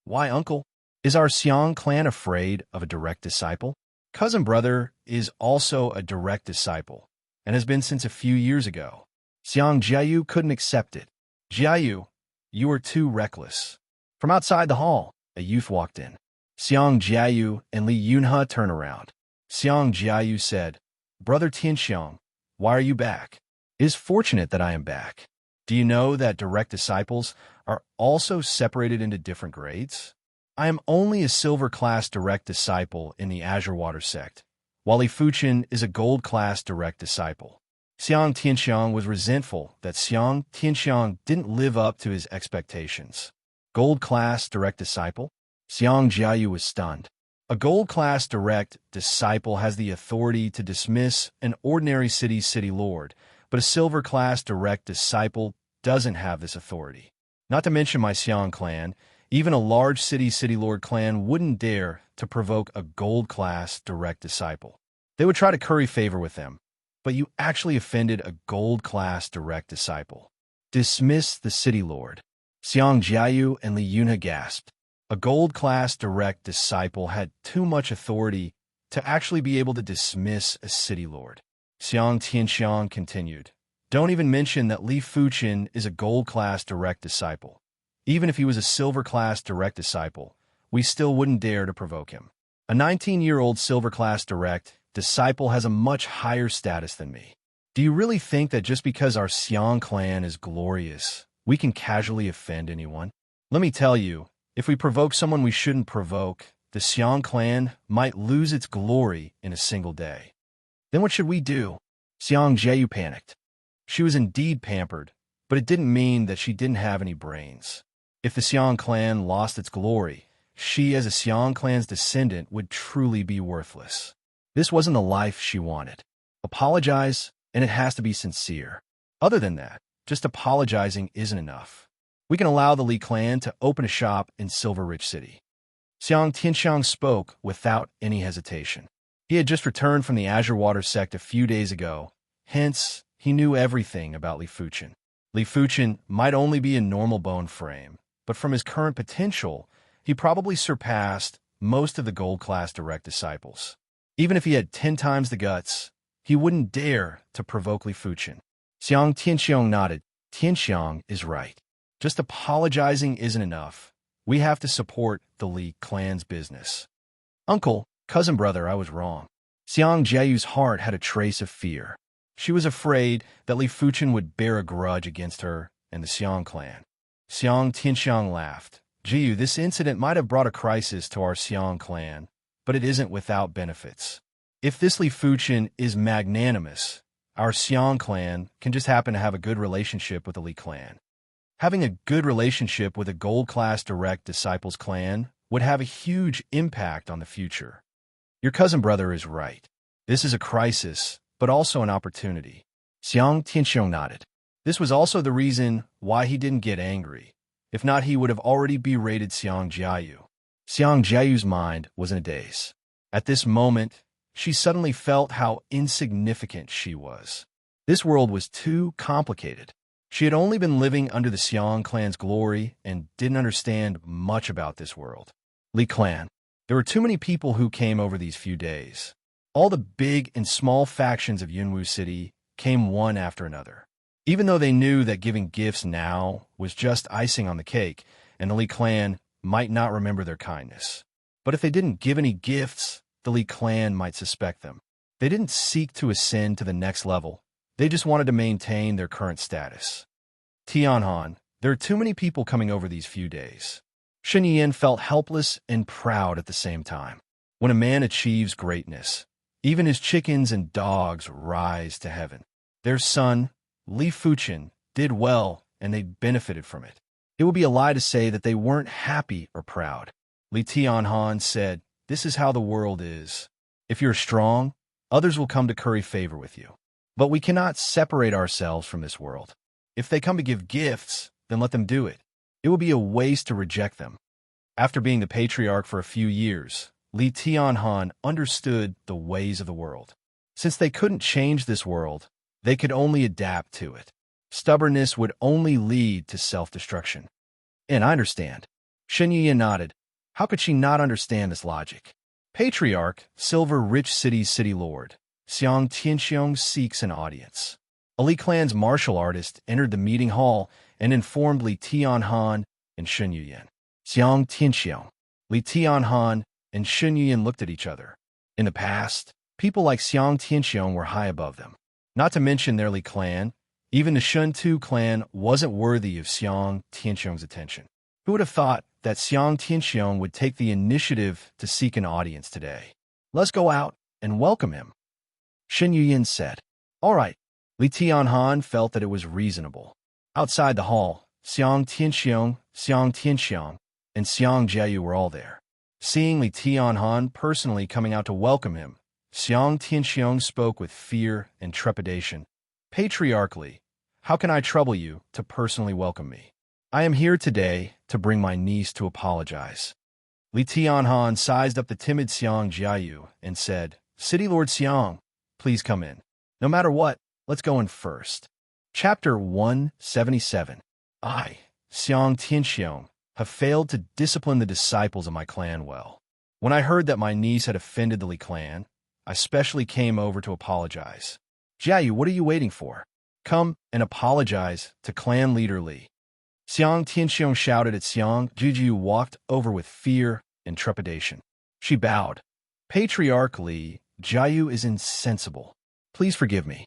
Why, uncle? Is our Xiang clan afraid of a direct disciple? Cousin brother is also a direct disciple, and has been since a few years ago. Xiang Jieyu couldn't accept it. Jieyu, you are too reckless. From outside the hall, a youth walked in. Xiang Jieyu and Li Yunhe turned around. Xiang Jieyu said, Brother Tianxiong, why are you back? It is fortunate that I am back. Do you know that direct disciples are also separated into different grades? I am only a silver-class direct disciple in the Azure Water sect, while Li Fuchen is a gold-class direct disciple. Xiang Tianxiong was resentful that Xiang Tianxiong didn't live up to his expectations. Gold-class direct disciple? Xiang Jieyu was stunned. A gold-class direct disciple has the authority to dismiss an ordinary city's city lord, but a silver-class direct disciple doesn't have this authority. Not to mention my Xiang clan, even a large city lord clan wouldn't dare to provoke a gold-class direct disciple. They would try to curry favor with them, but you actually offended a gold-class direct disciple. Dismiss the city lord. Xiang Jieyu and Li Yunhe gasped. A gold-class direct disciple had too much authority to actually be able to dismiss a city lord. Xiang Tianxiong continued. Don't even mention that Li Fuchen is a gold-class direct disciple. Even if he was a silver-class direct disciple, we still wouldn't dare to provoke him. A 19-year-old silver-class direct disciple has a much higher status than me. Do you really think that just because our Xiang clan is glorious, we can casually offend anyone? Let me tell you, if we provoke someone we shouldn't provoke, the Xiang clan might lose its glory in a single day. Then what should we do? Xiang Jieyu panicked. She was indeed pampered, but it didn't mean that she didn't have any brains. If the Xiang clan lost its glory, she as a Xiang clan's descendant would truly be worthless. This wasn't the life she wanted. Apologize, and it has to be sincere. Other than that, just apologizing isn't enough. We can allow the Li clan to open a shop in Silver Ridge City. Xiang Tianxiong spoke without any hesitation. He had just returned from the Azure Water sect a few days ago, hence, he knew everything about Li Fuchen. Li Fuchen might only be a normal bone frame, but from his current potential, he probably surpassed most of the gold-class direct disciples. Even if he had 10 times the guts, he wouldn't dare to provoke Li Fuchen. Xiang Tianxiong nodded. Tianxiong is right. Just apologizing isn't enough. We have to support the Li clan's business. Uncle, cousin brother, I was wrong. Xiang Jieyu's heart had a trace of fear. She was afraid that Li Fuchen would bear a grudge against her and the Xiang clan. Xiang Tianxiang laughed. Jiyu, this incident might have brought a crisis to our Xiang clan, but it isn't without benefits. If this Li Fuchen is magnanimous, our Xiang clan can just happen to have a good relationship with the Li clan. Having a good relationship with a gold-class direct disciples clan would have a huge impact on the future. Your cousin brother is right. This is a crisis, but also an opportunity. Xiang Tianxiang nodded. This was also the reason why he didn't get angry. If not, he would have already berated Xiang Jiayu. Xiang Jiayu's mind was in a daze. At this moment, she suddenly felt how insignificant she was. This world was too complicated. She had only been living under the Xiang clan's glory and didn't understand much about this world. Li clan. There were too many people who came over these few days. All the big and small factions of Yunwu City came one after another. Even though they knew that giving gifts now was just icing on the cake, and the Li clan might not remember their kindness. But if they didn't give any gifts, the Li clan might suspect them. They didn't seek to ascend to the next level. They just wanted to maintain their current status. Tianhan, there are too many people coming over these few days. Shen Yiyan felt helpless and proud at the same time. When a man achieves greatness, even his chickens and dogs rise to heaven. Their son, Li Fuchen, did well, and they benefited from it. It would be a lie to say that they weren't happy or proud. Li Tianhan said, "This is how the world is. If you're strong, others will come to curry favor with you. But we cannot separate ourselves from this world. If they come to give gifts, then let them do it. It will be a waste to reject them." After being the patriarch for a few years, Li Tianhan understood the ways of the world. Since they couldn't change this world, they could only adapt to it. Stubbornness would only lead to self-destruction. And I understand. Shen Yiyan nodded. How could she not understand this logic? Patriarch, Silver Rich City's city lord, Xiang Tianxiang seeks an audience. A Li clan's martial artist entered the meeting hall and informed Li Tianhan and Shen Yiyan. Xiang Tianxiang. Li Tianhan and Shen Yiyan looked at each other. In the past, people like Xiang Tianxiang were high above them. Not to mention their Li clan, even the Shen Tu clan wasn't worthy of Xiang Tianxiang's attention. Who would have thought that Xiang Tianxiang would take the initiative to seek an audience today? Let's go out and welcome him, Shen Yiyan said. All right. Li Tianhan felt that it was reasonable. Outside the hall, Xiang Tianxiang, and Xiang Jiayu were all there. Seeing Li Tianhan personally coming out to welcome him, Xiang Tianxiang spoke with fear and trepidation. Patriarchally, how can I trouble you to personally welcome me? I am here today to bring my niece to apologize. Li Tianhan sized up the timid Xiang Jiayu and said, City Lord Xiang, please come in. No matter what, let's go in first. Chapter 177. I, Xiang Tianxiang, have failed to discipline the disciples of my clan well. When I heard that my niece had offended the Li clan, I specially came over to apologize. Jiayu, what are you waiting for? Come and apologize to clan leader Li. Xiang Tianxiang shouted at Xiang Jiayu walked over with fear and trepidation. She bowed. Patriarch Li, Jiayu is insensible. Please forgive me.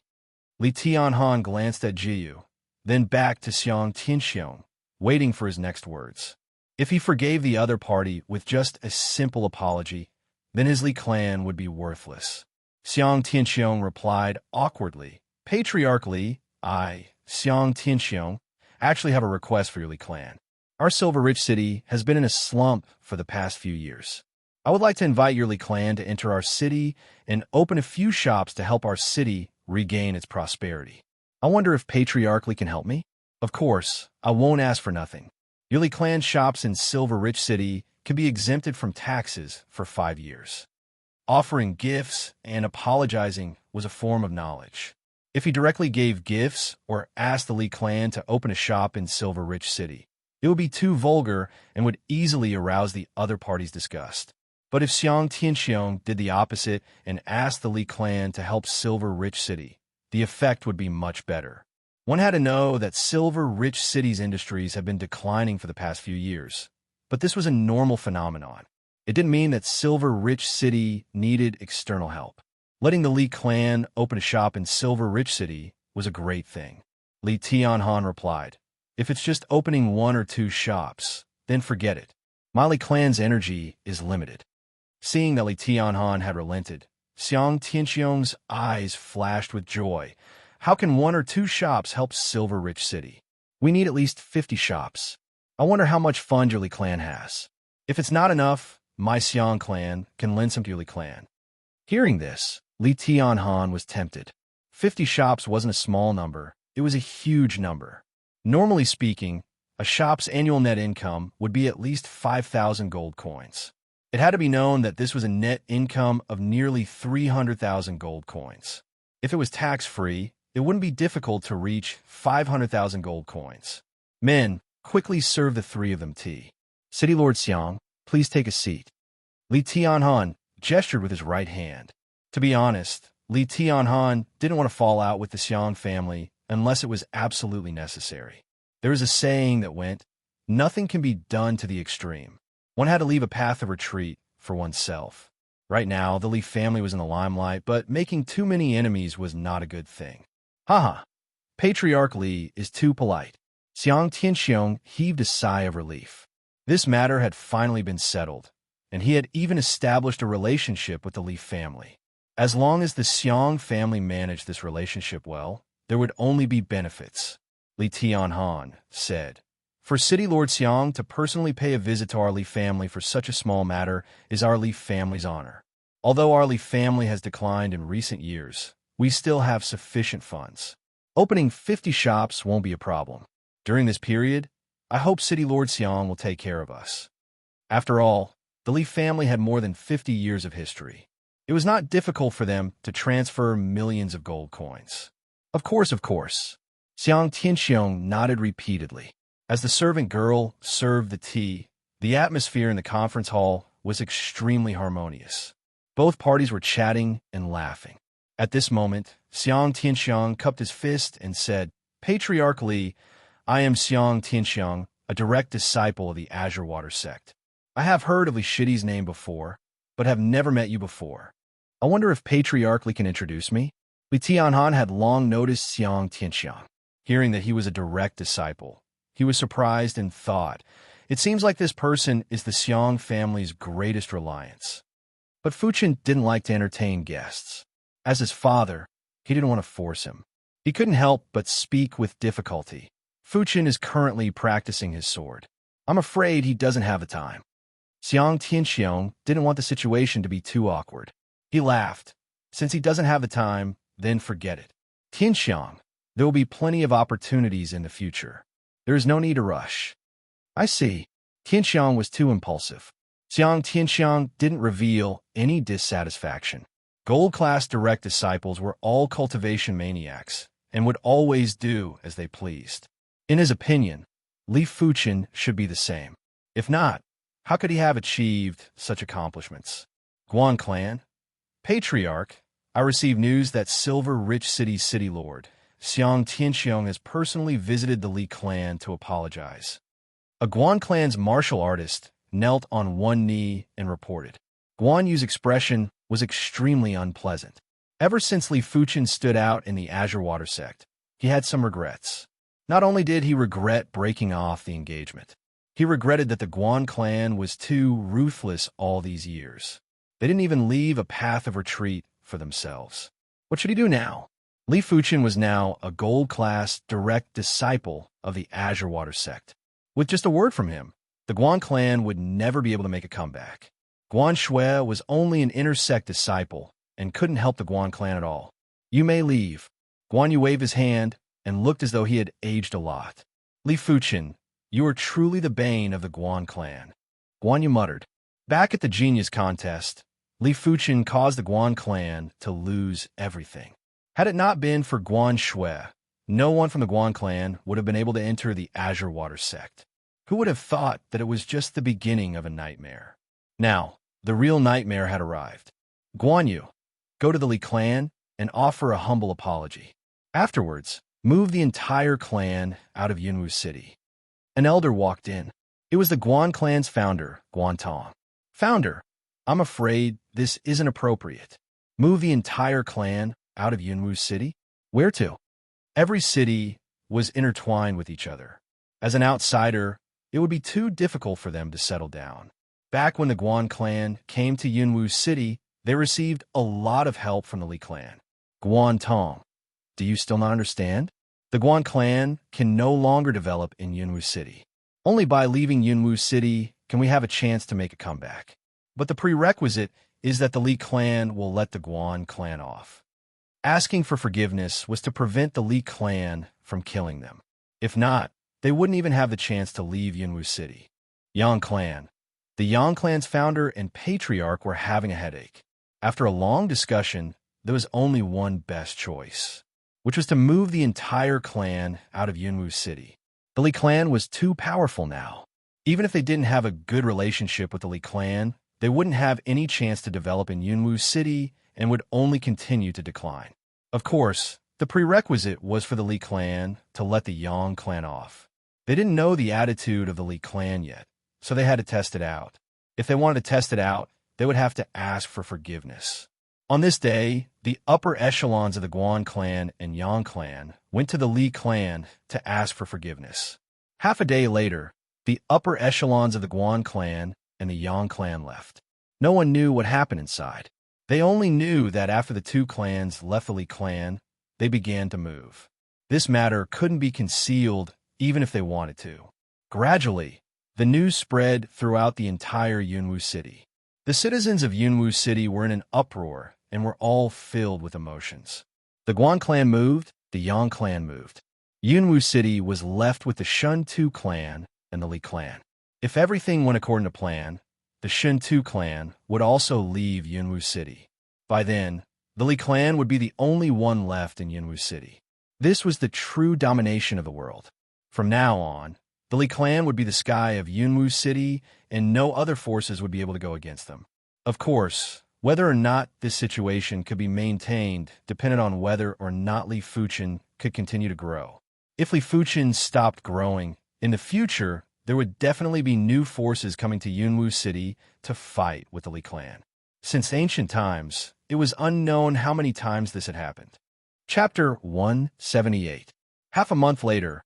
Li Tianhan glanced at Jiayu, then back to Xiang Tianxiang, waiting for his next words. If he forgave the other party with just a simple apology, then his Li clan would be worthless. Xiang Tianxiang replied awkwardly, Patriarch Li, I, Xiang Tianxiang, actually have a request for your Li clan. Our Silver Rich City has been in a slump for the past few years. I would like to invite your Li clan to enter our city and open a few shops to help our city regain its prosperity. I wonder if Patriarch Li can help me? Of course, I won't ask for nothing. Your Li clan shops in Silver Rich City can be exempted from taxes for 5 years. Offering gifts and apologizing was a form of knowledge. If he directly gave gifts or asked the Li clan to open a shop in Silver Rich City, it would be too vulgar and would easily arouse the other party's disgust. But if Xiang Tianxiang did the opposite and asked the Li clan to help Silver Rich City, the effect would be much better. One had to know that Silver Rich City's industries have been declining for the past few years, but this was a normal phenomenon. It didn't mean that Silver Rich City needed external help. Letting the Li clan open a shop in Silver Rich City was a great thing. Li Tianhan replied, "If it's just opening 1 or 2 shops, then forget it. My Li clan's energy is limited." Seeing that Li Tianhan had relented, Xiang Tianxiong's eyes flashed with joy. "How can 1 or 2 shops help Silver Rich City? We need at least 50 shops. I wonder how much fund your Li clan has. If it's not enough, my Xiang clan can lend some to your Li clan." Hearing this, Li Tianhan was tempted. 50 shops wasn't a small number, it was a huge number. Normally speaking, a shop's annual net income would be at least 5,000 gold coins. It had to be known that this was a net income of nearly 300,000 gold coins. If it was tax-free, it wouldn't be difficult to reach 500,000 gold coins. Men, quickly serve the 3 of them tea. City Lord Xiang, please take a seat. Li Tianhan gestured with his right hand. To be honest, Li Tianhan didn't want to fall out with the Xiang family unless it was absolutely necessary. There was a saying that went, "Nothing can be done to the extreme." One had to leave a path of retreat for oneself. Right now, the Li family was in the limelight, but making too many enemies was not a good thing. Haha, Patriarch Li is too polite. Xiang Tianxiong heaved a sigh of relief. This matter had finally been settled, and he had even established a relationship with the Li family. As long as the Xiang family managed this relationship well, there would only be benefits. Li Tianhan said, "For City Lord Xiang to personally pay a visit to our Li family for such a small matter is our Li family's honor. Although our Li family has declined in recent years, we still have sufficient funds. Opening 50 shops won't be a problem. During this period, I hope City Lord Xiang will take care of us." After all, the Li family had more than 50 years of history. It was not difficult for them to transfer millions of gold coins. Of course. Xiang Tianxiong nodded repeatedly. As the servant girl served the tea, the atmosphere in the conference hall was extremely harmonious. Both parties were chatting and laughing. At this moment, Xiang Tianxiong cupped his fist and said, "Patriarch Li, I am Xiang Tianxiong, a direct disciple of the Azure Water sect. I have heard of Li Shidi's name before, but have never met you before. I wonder if Patriarch Li can introduce me?" Li Tianhan had long noticed Xiang Tianxiong. Hearing that he was a direct disciple, he was surprised and thought, "It seems like this person is the Xiang family's greatest reliance." But Fuchen didn't like to entertain guests. As his father, he didn't want to force him. He couldn't help but speak with difficulty. "Fuchen is currently practicing his sword. I'm afraid he doesn't have the time." Xiang Tianxiong didn't want the situation to be too awkward. He laughed. "Since he doesn't have the time, then forget it. Tianxiong, there will be plenty of opportunities in the future. There is no need to rush." "I see." Tianxiong was too impulsive. Xiang Tianxiong didn't reveal any dissatisfaction. Gold-class direct disciples were all cultivation maniacs and would always do as they pleased. In his opinion, Li Fuchen should be the same. If not, how could he have achieved such accomplishments? Guan Clan? "Patriarch, I received news that Silver Rich City's city lord, Xiang Tianxiong, has personally visited the Li clan to apologize." A Guan clan's martial artist knelt on one knee and reported. Guan Yu's expression was extremely unpleasant. Ever since Li Fuchen stood out in the Azure Water sect, he had some regrets. Not only did he regret breaking off the engagement, he regretted that the Guan clan was too ruthless all these years. They didn't even leave a path of retreat for themselves. What should he do now? Li Fuchen was now a gold-class direct disciple of the Azure Water sect. With just a word from him, the Guan clan would never be able to make a comeback. Guan Shui was only an intersect disciple and couldn't help the Guan clan at all. "You may leave." Guan Yu waved his hand and looked as though he had aged a lot. "Li Fuchen, you are truly the bane of the Guan clan." Guan Yu muttered. Back at the genius contest, Li Fuchen caused the Guan clan to lose everything. Had it not been for Guan Shui, no one from the Guan clan would have been able to enter the Azure Water sect. Who would have thought that it was just the beginning of a nightmare? Now, the real nightmare had arrived. "Guan Yu, go to the Li clan and offer a humble apology. Afterwards, move the entire clan out of Yunwu City." An elder walked in. It was the Guan clan's founder, Guan Tong. "Founder, I'm afraid this isn't appropriate." Move the entire clan out of Yunwu City? Where to? Every city was intertwined with each other. As an outsider, it would be too difficult for them to settle down. Back when the Guan clan came to Yunwu City, they received a lot of help from the Li clan. Guan Tong, do you still not understand? The Guan clan can no longer develop in Yunwu City. Only by leaving Yunwu City can we have a chance to make a comeback. But the prerequisite is that the Li clan will let the Guan clan off. Asking for forgiveness was to prevent the Li clan from killing them. If not, they wouldn't even have the chance to leave Yunwu City. Yang clan. The Yang clan's founder and patriarch were having a headache. After a long discussion, there was only one best choice, which was to move the entire clan out of Yunwu City. The Li clan was too powerful now. Even if they didn't have a good relationship with the Li clan, they wouldn't have any chance to develop in Yunwu City and would only continue to decline. Of course, the prerequisite was for the Li clan to let the Yang clan off. They didn't know the attitude of the Li clan yet, so they had to test it out. If they wanted to test it out, they would have to ask for forgiveness. On this day, the upper echelons of the Guan clan and Yang clan went to the Li clan to ask for forgiveness. Half a day later, the upper echelons of the Guan clan and the Yang clan left. No one knew what happened inside. They only knew that after the two clans left the Li clan, they began to move. This matter couldn't be concealed even if they wanted to. Gradually, the news spread throughout the entire Yunwu City. The citizens of Yunwu City were in an uproar and were all filled with emotions. The Guan clan moved, the Yang clan moved. Yunwu City was left with the Shuntu clan and the Li clan. If everything went according to plan, the Shuntu clan would also leave Yunwu City. By then, the Li clan would be the only one left in Yunwu City. This was the true domination of the world. From now on, the Li clan would be the sky of Yunwu City, and no other forces would be able to go against them. Of course, whether or not this situation could be maintained depended on whether or not Li Fuchen could continue to grow. If Li Fuchen stopped growing, in the future, there would definitely be new forces coming to Yunwu City to fight with the Li clan. Since ancient times, it was unknown how many times this had happened. Chapter 178. Half a month later,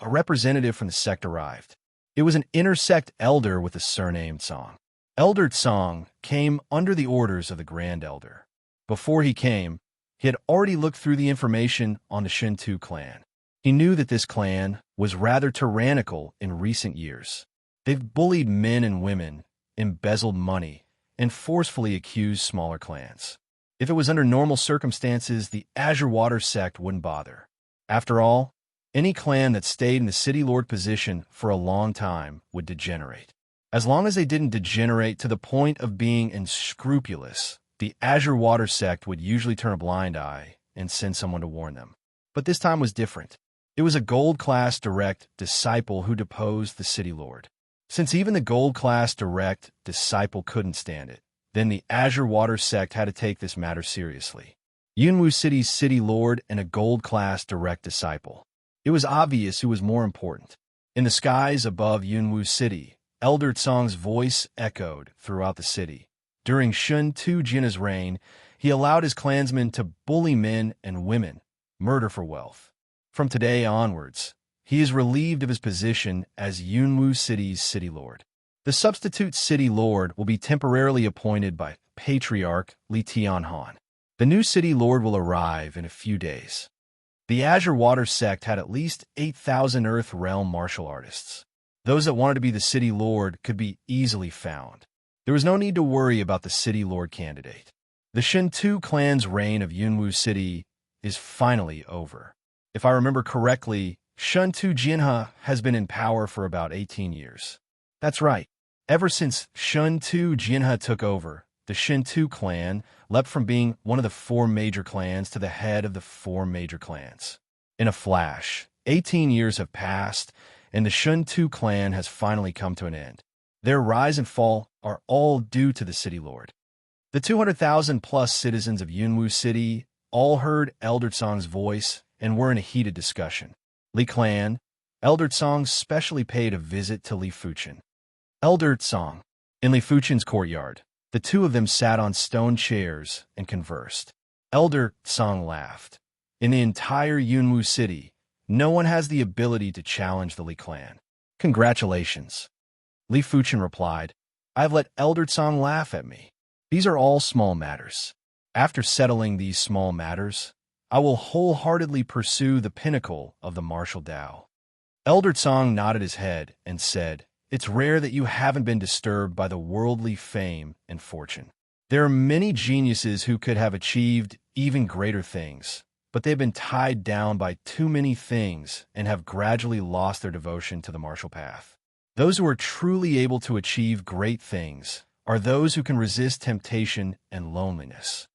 a representative from the sect arrived. It was an intersect elder with a surname Song. Elder Tsong came under the orders of the Grand Elder. Before he came, he had already looked through the information on the Shintu clan. He knew that this clan was rather tyrannical in recent years. They've bullied men and women, embezzled money, and forcefully accused smaller clans. If it was under normal circumstances, the Azure Water sect wouldn't bother. After all, any clan that stayed in the city lord position for a long time would degenerate. As long as they didn't degenerate to the point of being unscrupulous, the Azure Water sect would usually turn a blind eye and send someone to warn them. But this time was different. It was a gold-class direct disciple who deposed the city lord. Since even the gold-class direct disciple couldn't stand it, then the Azure Water sect had to take this matter seriously. Yunwu City's city lord and a gold-class direct disciple. It was obvious who was more important. In the skies above Yunwu City, Elder Tsong's voice echoed throughout the city. During Shun Tu Jinna's reign, he allowed his clansmen to bully men and women, murder for wealth. From today onwards, he is relieved of his position as Yunwu City's city lord. The substitute city lord will be temporarily appointed by Patriarch Li Tianhan. The new city lord will arrive in a few days. The Azure Water sect had at least 8,000 Earth Realm martial artists. Those that wanted to be the city lord could be easily found. There was no need to worry about the city lord candidate. The Shintu clan's reign of Yunwu City is finally over. If I remember correctly, Shuntu Jinha has been in power for about 18 years. That's right. Ever since Shuntu Jinha took over, the Shintu clan leapt from being one of the 4 major clans to the head of the 4 major clans. In a flash, 18 years have passed, and the Shuntu clan has finally come to an end. Their rise and fall are all due to the city lord. The 200,000 plus citizens of Yunwu City all heard Elder Tsong's voice and were in a heated discussion. Li clan, Elder Tsong specially paid a visit to Li Fuchen. Elder Tsong. In Li Fuchen's courtyard, The two of them sat on stone chairs and conversed. Elder Song laughed. In the entire Yunwu city, no one has the ability to challenge the Li clan. Congratulations. Li Fuchen replied, I have let Elder Song laugh at me. These are all small matters. After settling these small matters, I will wholeheartedly pursue the pinnacle of the martial Tao. Elder Song nodded his head and said, It's rare that you haven't been disturbed by the worldly fame and fortune. There are many geniuses who could have achieved even greater things, but they've been tied down by too many things and have gradually lost their devotion to the martial path. Those who are truly able to achieve great things are those who can resist temptation and loneliness.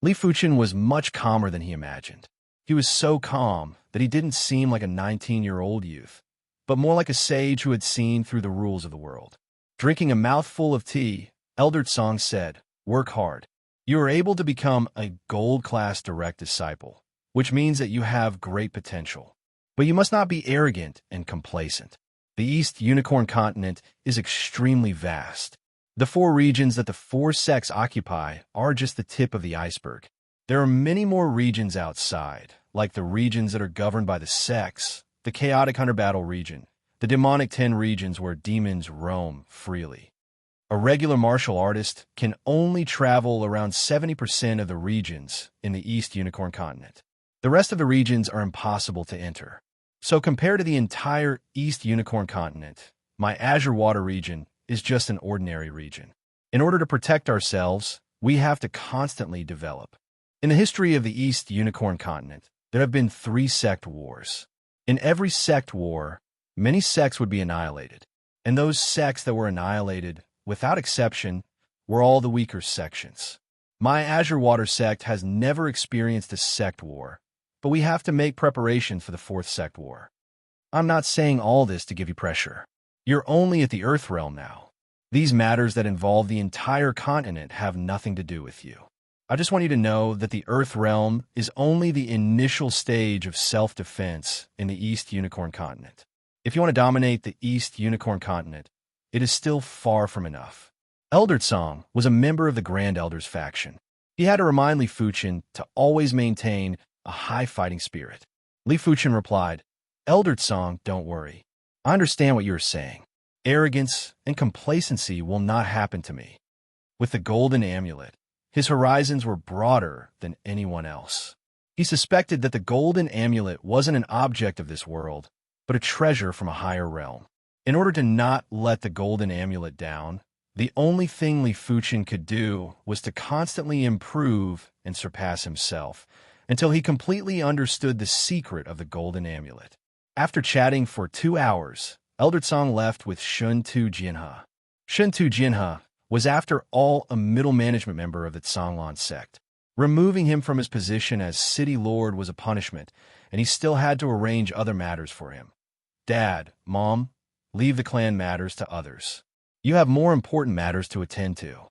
Li Fuchen was much calmer than he imagined. He was so calm that he didn't seem like a 19-year-old youth, but more like a sage who had seen through the rules of the world. Drinking a mouthful of tea, Elder Song said, Work hard. You are able to become a gold-class direct disciple, which means that you have great potential. But you must not be arrogant and complacent. The East Unicorn continent is extremely vast. The 4 regions that the 4 sects occupy are just the tip of the iceberg. There are many more regions outside, like the regions that are governed by the sects, the chaotic 100-battle region, the demonic 10 regions where demons roam freely. A regular martial artist can only travel around 70% of the regions in the East Unicorn continent. The rest of the regions are impossible to enter. So compared to the entire East Unicorn continent, my Azure Water region is just an ordinary region. In order to protect ourselves, we have to constantly develop. In the history of the East Unicorn continent, there have been 3 sect wars. In every sect war, many sects would be annihilated, and those sects that were annihilated, without exception, were all the weaker sections. My Azure Water sect has never experienced a sect war, but we have to make preparation for the 4th sect war. I'm not saying all this to give you pressure. You're only at the Earth realm now. These matters that involve the entire continent have nothing to do with you. I just want you to know that the Earth realm is only the initial stage of self-defense in the East Unicorn continent. If you want to dominate the East Unicorn continent, it is still far from enough. Elder Song was a member of the Grand Elders faction. He had to remind Li Fuchen to always maintain a high fighting spirit. Li Fuchen replied, Elder Song, don't worry. I understand what you're saying. Arrogance and complacency will not happen to me. With the golden amulet, his horizons were broader than anyone else. He suspected that the golden amulet wasn't an object of this world, but a treasure from a higher realm. In order to not let the golden amulet down, the only thing Li Fuchen could do was to constantly improve and surpass himself, until he completely understood the secret of the golden amulet. After chatting for 2 hours, Elder Song left with Shun Tu Jinha. Shun Tu Jinha was after all a middle management member of the Tsanglan sect. Removing him from his position as city lord was a punishment, and he still had to arrange other matters for him. Dad, Mom, leave the clan matters to others. You have more important matters to attend to.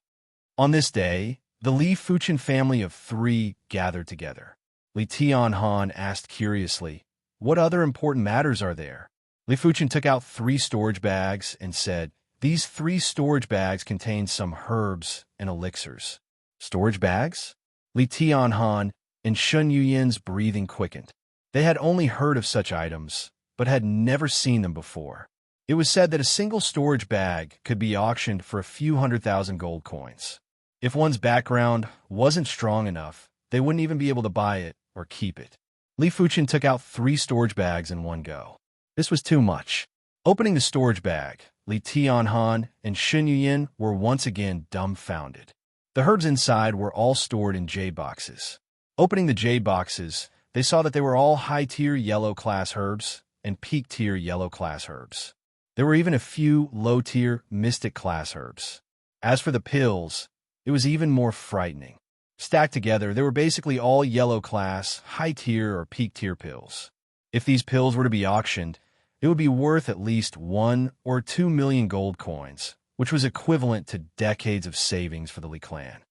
On this day, the Li Fuchen family of 3 gathered together. Li Tianhan asked curiously, What other important matters are there? Li Fuchen took out 3 storage bags and said, These 3 storage bags contain some herbs and elixirs. Storage bags? Li Tianhan and Shun Yuyin's breathing quickened. They had only heard of such items, but had never seen them before. It was said that a single storage bag could be auctioned for a few 100,000 gold coins. If one's background wasn't strong enough, they wouldn't even be able to buy it or keep it. Li Fuchen took out 3 storage bags in one go. This was too much. Opening the storage bag, Li Tianhan and Shun Yuyin were once again dumbfounded. The herbs inside were all stored in jade boxes. Opening the jade boxes, they saw that they were all high-tier yellow-class herbs and peak-tier yellow-class herbs. There were even a few low-tier mystic-class herbs. As for the pills, it was even more frightening. Stacked together, they were basically all yellow-class, high-tier or peak-tier pills. If these pills were to be auctioned, it would be worth at least 1 or 2 million gold coins, which was equivalent to decades of savings for the Li clan.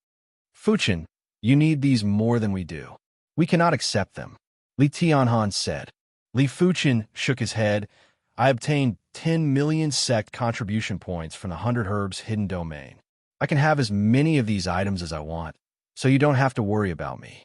Fuchen, you need these more than we do. We cannot accept them, Li Tianhan said. Li Fuchen shook his head. I obtained 10 million sect contribution points from the 100 Herbs hidden domain. I can have as many of these items as I want, so you don't have to worry about me."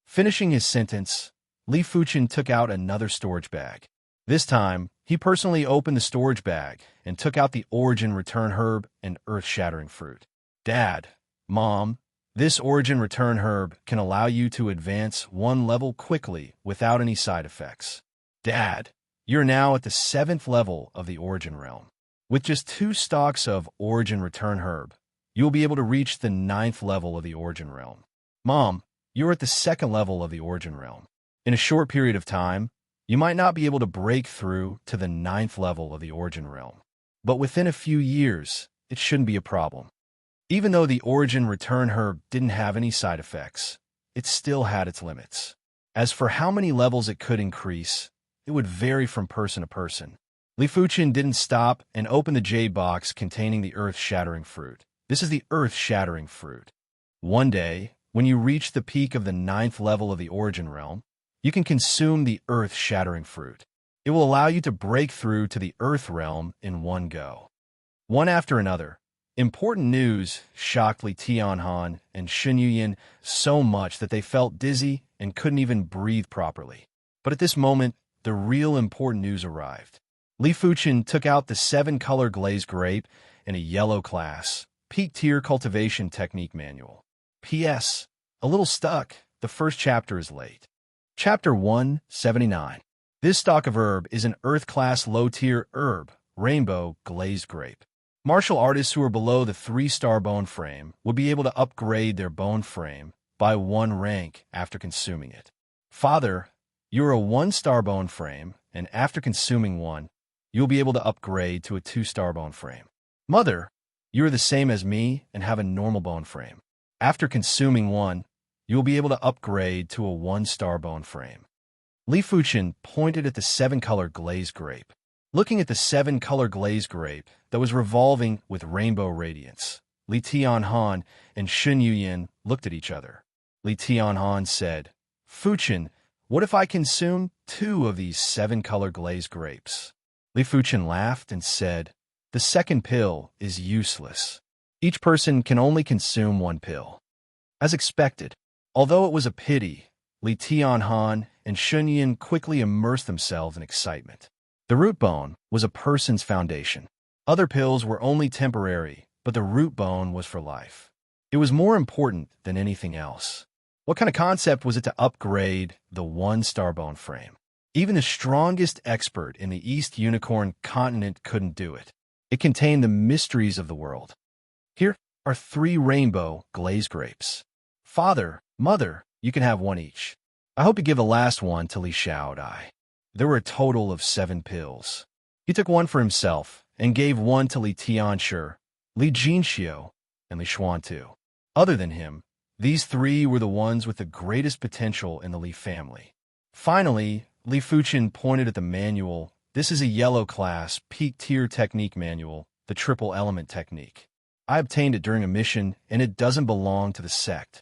Finishing his sentence, Li Fuchen took out another storage bag. This time, he personally opened the storage bag and took out the origin return herb and earth-shattering fruit. "Dad, Mom, this origin return herb can allow you to advance one level quickly without any side effects. Dad, you're now at the 7th level of the origin realm. With just 2 stalks of origin return herb, you'll be able to reach the 9th level of the origin realm. Mom, you're at the 2nd level of the origin realm. In a short period of time, you might not be able to break through to the 9th level of the origin realm, but within a few years, it shouldn't be a problem." Even though the origin return herb didn't have any side effects, it still had its limits. As for how many levels it could increase, it would vary from person to person. Li Fuchen didn't stop and opened the jade box containing the earth-shattering fruit. This is the earth-shattering fruit. One day, when you reach the peak of the 9th level of the origin realm, you can consume the earth-shattering fruit. It will allow you to break through to the earth realm in one go. One after another, important news shocked Li Tianhan and Shun Yuyin so much that they felt dizzy and couldn't even breathe properly. But at this moment, the real important news arrived. Li Fuchen took out the 7-color glazed grape in a yellow class, peak tier cultivation technique manual. P.S. A little stuck. The first chapter is late. Chapter 179. This stock of herb is an earth-class low-tier herb, rainbow glazed grape. Martial artists who are below the 3-star bone frame would be able to upgrade their bone frame by 1 rank after consuming it. Father, you're a 1-star bone frame, and after consuming one, you'll be able to upgrade to a 2-star bone frame. Mother, you're the same as me and have a normal bone frame. After consuming one, you'll be able to upgrade to a 1-star bone frame. Li Fuchen pointed at the 7-color glazed grape. Looking at the 7-color glazed grape that was revolving with rainbow radiance, Li Tianhan and Shun Yuyin looked at each other. Li Tianhan said, "Fuchen, what if I consume 2 of these 7-color glazed grapes?" Li Fuchen laughed and said, "The second pill is useless. Each person can only consume 1 pill." As expected, although it was a pity, Li Tianhan and Shun Yuyin quickly immersed themselves in excitement. The root bone was a person's foundation. Other pills were only temporary, but the root bone was for life. It was more important than anything else. What kind of concept was it to upgrade the 1-star bone frame? Even the strongest expert in the East Unicorn continent couldn't do it. It contained the mysteries of the world. Here are 3 rainbow glazed grapes. Father, Mother, you can have 1 each. I hope you give the last one to Li Xiaodai. There were a total of 7 pills. He took 1 for himself and gave 1 to Li Tianshi, Li Jinxiu, and Li Xuantu. Other than him, these 3 were the ones with the greatest potential in the Li family. Finally, Li Fuchen pointed at the manual. This is a yellow class, peak tier technique manual, the triple element technique. I obtained it during a mission, and it doesn't belong to the sect.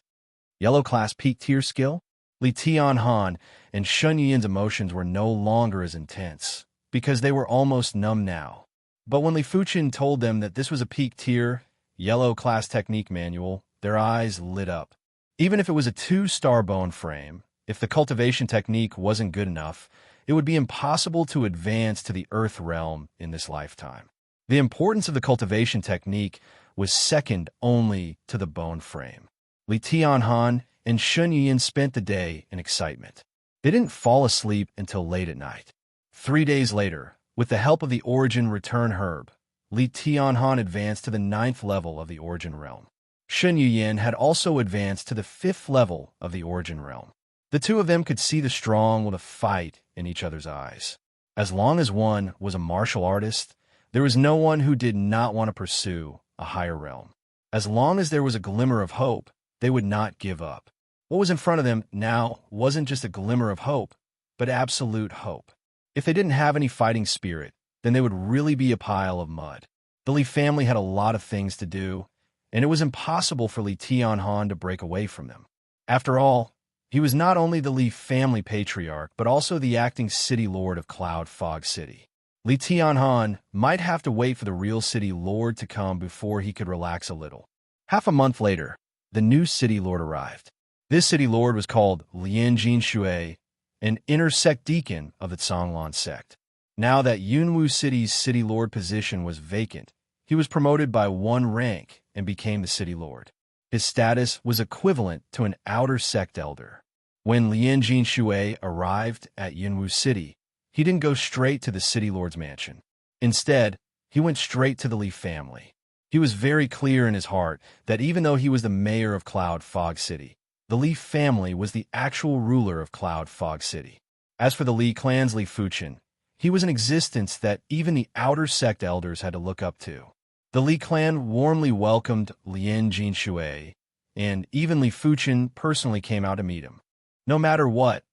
Yellow class peak tier skill? Li Tianhan and Shun Yin's emotions were no longer as intense, because they were almost numb now. But when Li Fuchen told them that this was a peak tier, yellow class technique manual, their eyes lit up. Even if it was a 2-star bone frame, if the cultivation technique wasn't good enough, it would be impossible to advance to the earth realm in this lifetime. The importance of the cultivation technique was second only to the bone frame. Li Tianhan and Shun Yin spent the day in excitement. They didn't fall asleep until late at night. 3 days later, with the help of the origin return herb, Li Tianhan advanced to the 9th level of the origin realm. Shun Yuyin had also advanced to the 5th level of the origin realm. The 2 of them could see the strong with a fight in each other's eyes. As long as one was a martial artist, there was no one who did not want to pursue a higher realm. As long as there was a glimmer of hope, they would not give up. What was in front of them now wasn't just a glimmer of hope, but absolute hope. If they didn't have any fighting spirit, then they would really be a pile of mud. The Li family had a lot of things to do, and it was impossible for Li Tianhan to break away from them. After all, he was not only the Li family patriarch, but also the acting city lord of Cloud Fog City. Li Tianhan might have to wait for the real city lord to come before he could relax a little. Half a month later, the new city lord arrived. This city lord was called Lian Jinshui, an inner sect deacon of the Canglan sect. Now that Yunwu City's city lord position was vacant, he was promoted by one rank and became the city lord. His status was equivalent to an outer sect elder. When Lian Jinshui arrived at Yunwu City, he didn't go straight to the city lord's mansion. Instead, he went straight to the Li family. He was very clear in his heart that even though he was the mayor of Cloud Fog City, the Li family was the actual ruler of Cloud Fog City. As for the Li clan's Li Fuchen, he was an existence that even the outer sect elders had to look up to. The Li clan warmly welcomed Lian Jinshui, and even Li Fuchen personally came out to meet him. No matter what,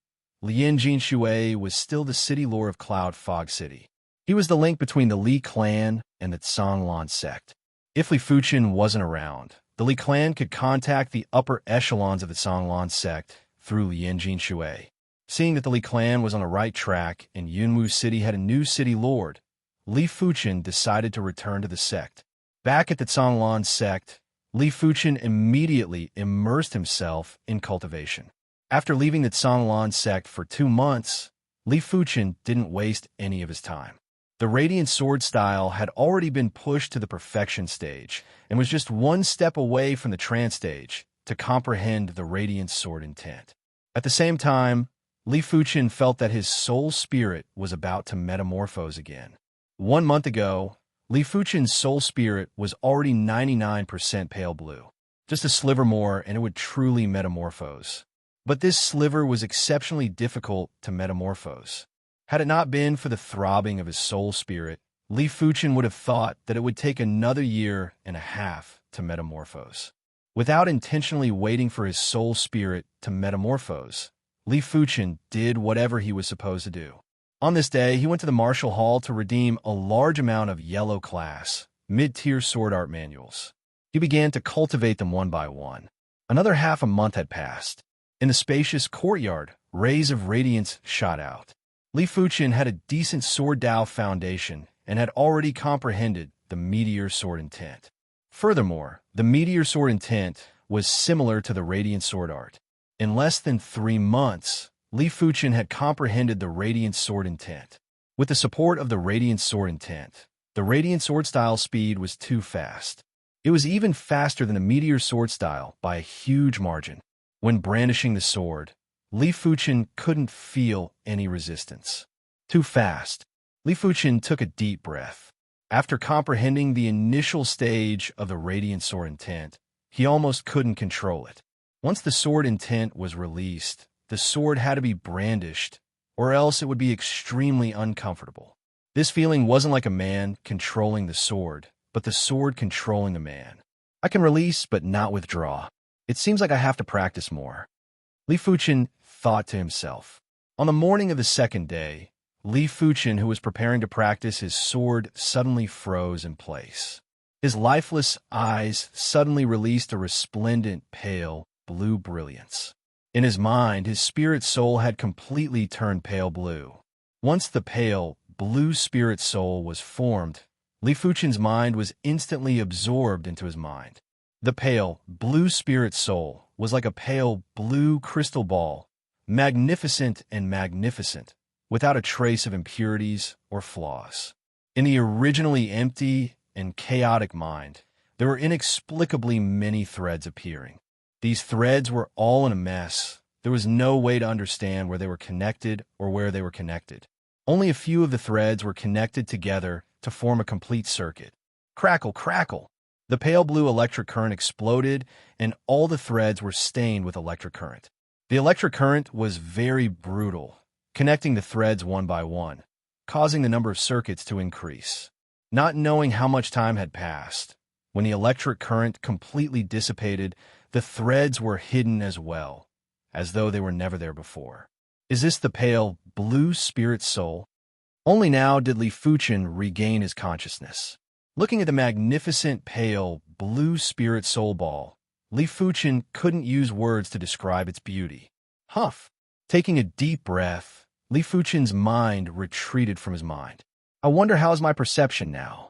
Lian Jinshui was still the city lord of Cloud Fog City. He was the link between the Li clan and the Canglan sect. If Li Fuchen wasn't around, the Li clan could contact the upper echelons of the Canglan sect through Lian Jinshui. Seeing that the Li clan was on the right track and Yunwu City had a new city lord, Li Fuchen decided to return to the sect. Back at the Canglan sect, Li Fuchen immediately immersed himself in cultivation. After leaving the Canglan sect for 2 months, Li Fuchen didn't waste any of his time. The Radiant Sword style had already been pushed to the perfection stage and was just one step away from the trance stage to comprehend the Radiant Sword intent. At the same time, Li Fuchen felt that his soul spirit was about to metamorphose again. 1 month ago, Li Fuchen's soul spirit was already 99% pale blue. Just a sliver more and it would truly metamorphose. But this sliver was exceptionally difficult to metamorphose. Had it not been for the throbbing of his soul spirit, Li Fuchen would have thought that it would take another 1.5 years to metamorphose. Without intentionally waiting for his soul spirit to metamorphose, Li Fuchen did whatever he was supposed to do. On this day, he went to the Martial Hall to redeem a large amount of yellow class, mid-tier sword art manuals. He began to cultivate them one by one. Another half a month had passed. In the spacious courtyard, rays of radiance shot out. Li Fuchen had a decent sword Dao foundation and had already comprehended the meteor sword intent. Furthermore, the meteor sword intent was similar to the radiant sword art. In less than 3 months, Li Fuchen had comprehended the radiant sword intent. With the support of the radiant sword intent, the radiant sword style speed was too fast. It was even faster than the meteor sword style by a huge margin. When brandishing the sword, Li Fuchen couldn't feel any resistance. Too fast. Li Fuchen took a deep breath. After comprehending the initial stage of the radiant sword intent, he almost couldn't control it. Once the sword intent was released, the sword had to be brandished, or else it would be extremely uncomfortable. This feeling wasn't like a man controlling the sword, but the sword controlling the man. I can release but not withdraw. It seems like I have to practice more. Li Fuchen thought to himself. On the morning of the second day, Li Fuchen, who was preparing to practice his sword, suddenly froze in place. His lifeless eyes suddenly released a resplendent, pale, blue brilliance. In his mind, his spirit soul had completely turned pale blue. Once the pale, blue spirit soul was formed, Li Fuchen's mind was instantly absorbed into his mind. The pale, blue spirit soul was like a pale, blue crystal ball, magnificent and magnificent, without a trace of impurities or flaws. In the originally empty and chaotic mind, there were inexplicably many threads appearing. These threads were all in a mess. There was no way to understand where they were connected or where they were connected. Only a few of the threads were connected together to form a complete circuit. Crackle, crackle! The pale blue electric current exploded, and all the threads were stained with electric current. The electric current was very brutal, connecting the threads one by one, causing the number of circuits to increase. Not knowing how much time had passed, when the electric current completely dissipated, the threads were hidden as well, as though they were never there before. Is this the pale, blue spirit soul? Only now did Li Fuchen regain his consciousness. Looking at the magnificent, pale, blue spirit soul ball, Li Fuchen couldn't use words to describe its beauty. Huff! Taking a deep breath, Li Fuchen's mind retreated from his mind. I wonder how is my perception now?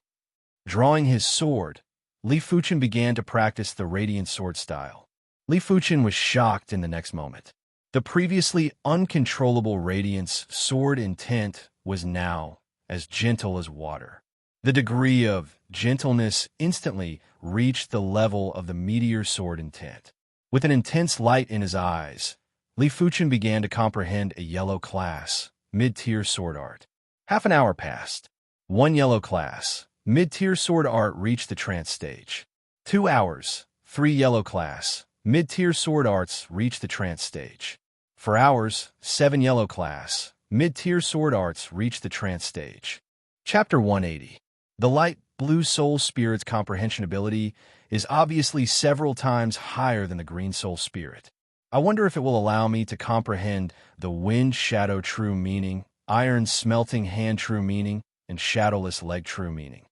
Drawing his sword, Li Fuchen began to practice the radiant sword style. Li Fuchen was shocked in the next moment. The previously uncontrollable radiance sword intent was now as gentle as water. The degree of gentleness instantly reached the level of the meteor sword intent. With an intense light in his eyes, Li Fuchen began to comprehend a yellow class, mid-tier sword art. Half an hour passed. 1 yellow class, mid-tier sword art reached the trance stage. 2 hours, 3 yellow class, mid-tier sword arts reached the trance stage. 4 hours, 7 yellow class, mid-tier sword arts reached the trance stage. Chapter 180. The light blue soul spirit's comprehension ability is obviously several times higher than the green soul spirit. I wonder if it will allow me to comprehend the wind shadow true meaning, iron smelting hand true meaning, and shadowless leg true meaning.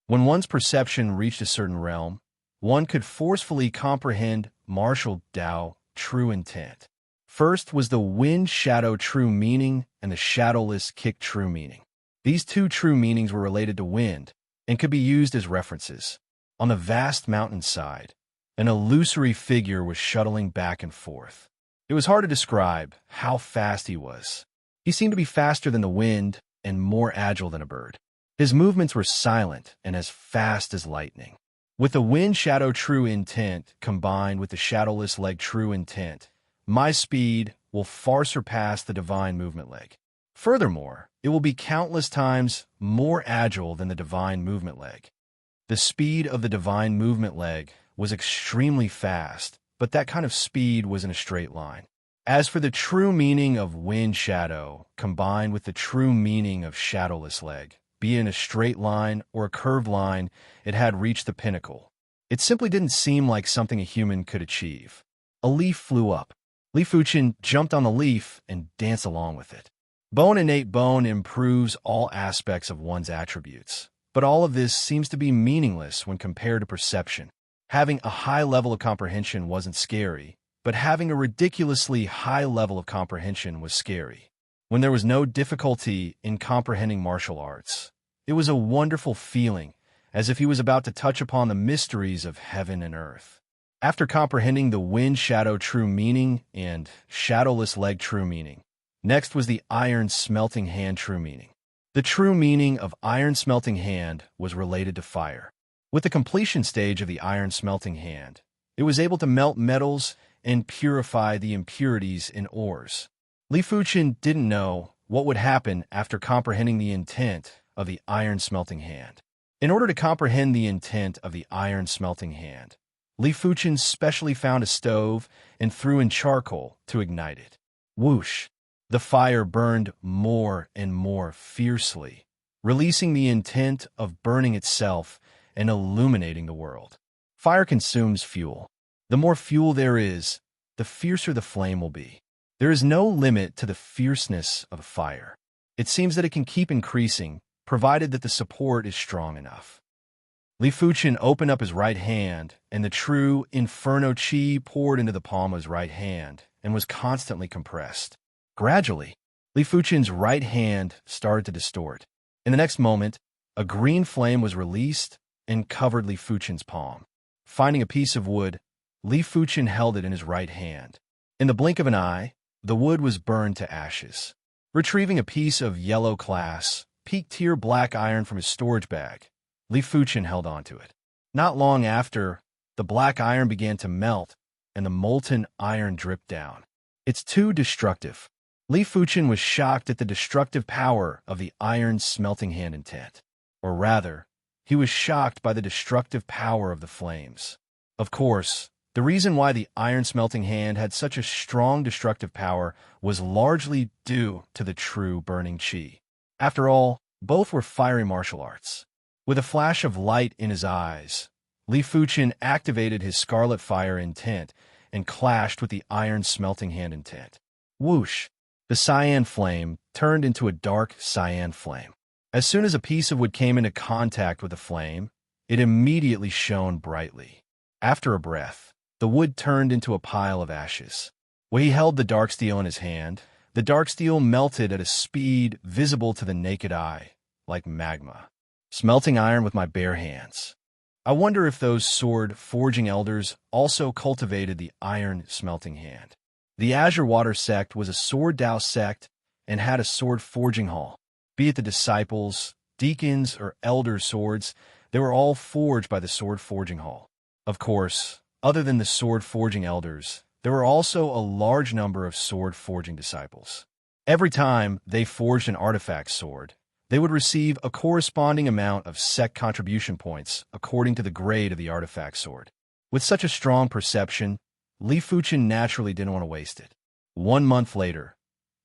When one's perception reached a certain realm, one could forcefully comprehend martial Tao true intent. First was the wind shadow true meaning and the shadowless kick true meaning. These two true meanings were related to wind and could be used as references. On the vast mountainside, an illusory figure was shuttling back and forth. It was hard to describe how fast he was. He seemed to be faster than the wind and more agile than a bird. His movements were silent and as fast as lightning. With the wind shadow true intent combined with the shadowless leg true intent, my speed will far surpass the divine movement leg. Furthermore, it will be countless times more agile than the divine movement leg. The speed of the divine movement leg was extremely fast, but that kind of speed was in a straight line. As for the true meaning of wind shadow, combined with the true meaning of shadowless leg, be it in a straight line or a curved line, it had reached the pinnacle. It simply didn't seem like something a human could achieve. A leaf flew up. Li Fuchen jumped on the leaf and danced along with it. Innate bone improves all aspects of one's attributes, but all of this seems to be meaningless when compared to perception. Having a high level of comprehension wasn't scary, but having a ridiculously high level of comprehension was scary. When there was no difficulty in comprehending martial arts, it was a wonderful feeling, as if he was about to touch upon the mysteries of heaven and earth. After comprehending the wind shadow true meaning and shadowless leg true meaning, next was the iron smelting hand true meaning. The true meaning of iron smelting hand was related to fire. With the completion stage of the iron smelting hand, it was able to melt metals and purify the impurities in ores. Li Fuchen didn't know what would happen after comprehending the intent of the iron smelting hand. In order to comprehend the intent of the iron smelting hand, Li Fuchen specially found a stove and threw in charcoal to ignite it. Whoosh! The fire burned more and more fiercely, releasing the intent of burning itself and illuminating the world. Fire consumes fuel. The more fuel there is, the fiercer the flame will be. There is no limit to the fierceness of a fire. It seems that it can keep increasing, provided that the support is strong enough. Li Fuchen opened up his right hand, and the true inferno chi poured into the palm of his right hand and was constantly compressed. Gradually, Li Fuchen's right hand started to distort. In the next moment, a green flame was released and covered Li Fuchen's palm. Finding a piece of wood, Li Fuchen held it in his right hand. In the blink of an eye, the wood was burned to ashes. Retrieving a piece of yellow glass, peak-tier black iron from his storage bag, Li Fuchen held onto it. Not long after, the black iron began to melt, and the molten iron dripped down. It's too destructive. Li Fuchen was shocked at the destructive power of the iron smelting hand intent. Or rather, he was shocked by the destructive power of the flames. Of course, the reason why the iron smelting hand had such a strong destructive power was largely due to the true burning chi. After all, both were fiery martial arts. With a flash of light in his eyes, Li Fuchen activated his scarlet fire intent and clashed with the iron smelting hand intent. Whoosh! The cyan flame turned into a dark cyan flame. As soon as a piece of wood came into contact with the flame, it immediately shone brightly. After a breath, the wood turned into a pile of ashes. When he held the dark steel in his hand, the dark steel melted at a speed visible to the naked eye, like magma. Smelting iron with my bare hands. I wonder if those sword-forging elders also cultivated the iron-smelting hand. The Azure Water sect was a sword Tao sect and had a sword-forging hall. Be it the disciples, deacons, or elder swords, they were all forged by the sword-forging hall. Of course, other than the sword-forging elders, there were also a large number of sword-forging disciples. Every time they forged an artifact sword, they would receive a corresponding amount of sect contribution points according to the grade of the artifact sword. With such a strong perception, Li Fuchen naturally didn't want to waste it. 1 month later,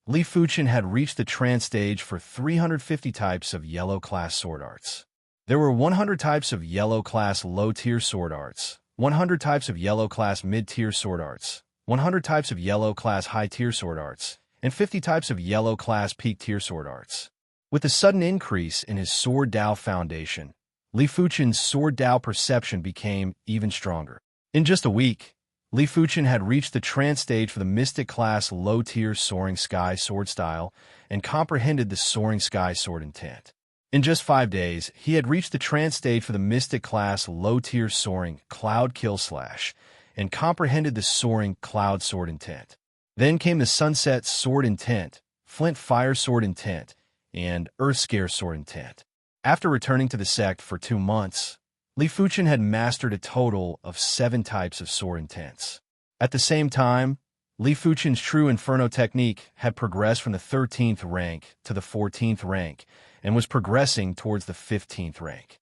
Li Fuchen had reached the trance stage for 350 types of yellow-class sword arts. There were 100 types of yellow-class low-tier sword arts, 100 types of yellow-class mid-tier sword arts, 100 types of yellow-class high-tier sword arts, and 50 types of yellow-class peak-tier sword arts. With the sudden increase in his Sword Tao foundation, Li Fuchen's Sword Tao perception became even stronger. In just a week, Li Fuchen had reached the trance stage for the Mystic class low-tier Soaring Sky sword style and comprehended the Soaring Sky sword intent. In just 5 days, he had reached the trance stage for the Mystic class low-tier Soaring Cloud Kill Slash and comprehended the Soaring Cloud sword intent. Then came the Sunset sword intent, Flint Fire sword intent, and Earth Scare sword intent. After returning to the sect for 2 months, Li Fuchen had mastered a total of 7 types of sword intents. At the same time, Li Fuchen's True Inferno technique had progressed from the 13th rank to the 14th rank and was progressing towards the 15th rank.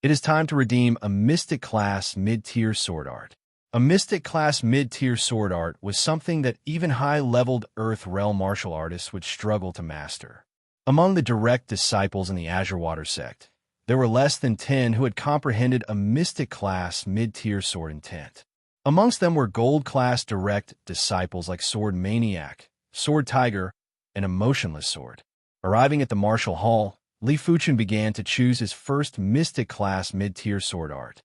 It is time to redeem a Mystic class mid-tier sword art. A Mystic class mid-tier sword art was something that even high-leveled Earth Realm martial artists would struggle to master. Among the direct disciples in the Azure Water sect, there were less than 10 who had comprehended a Mystic class mid-tier sword intent. Amongst them were Gold class direct disciples like Sword Maniac, Sword Tiger, and a Motionless Sword. Arriving at the Martial Hall, Li Fuchen began to choose his first Mystic class mid-tier sword art.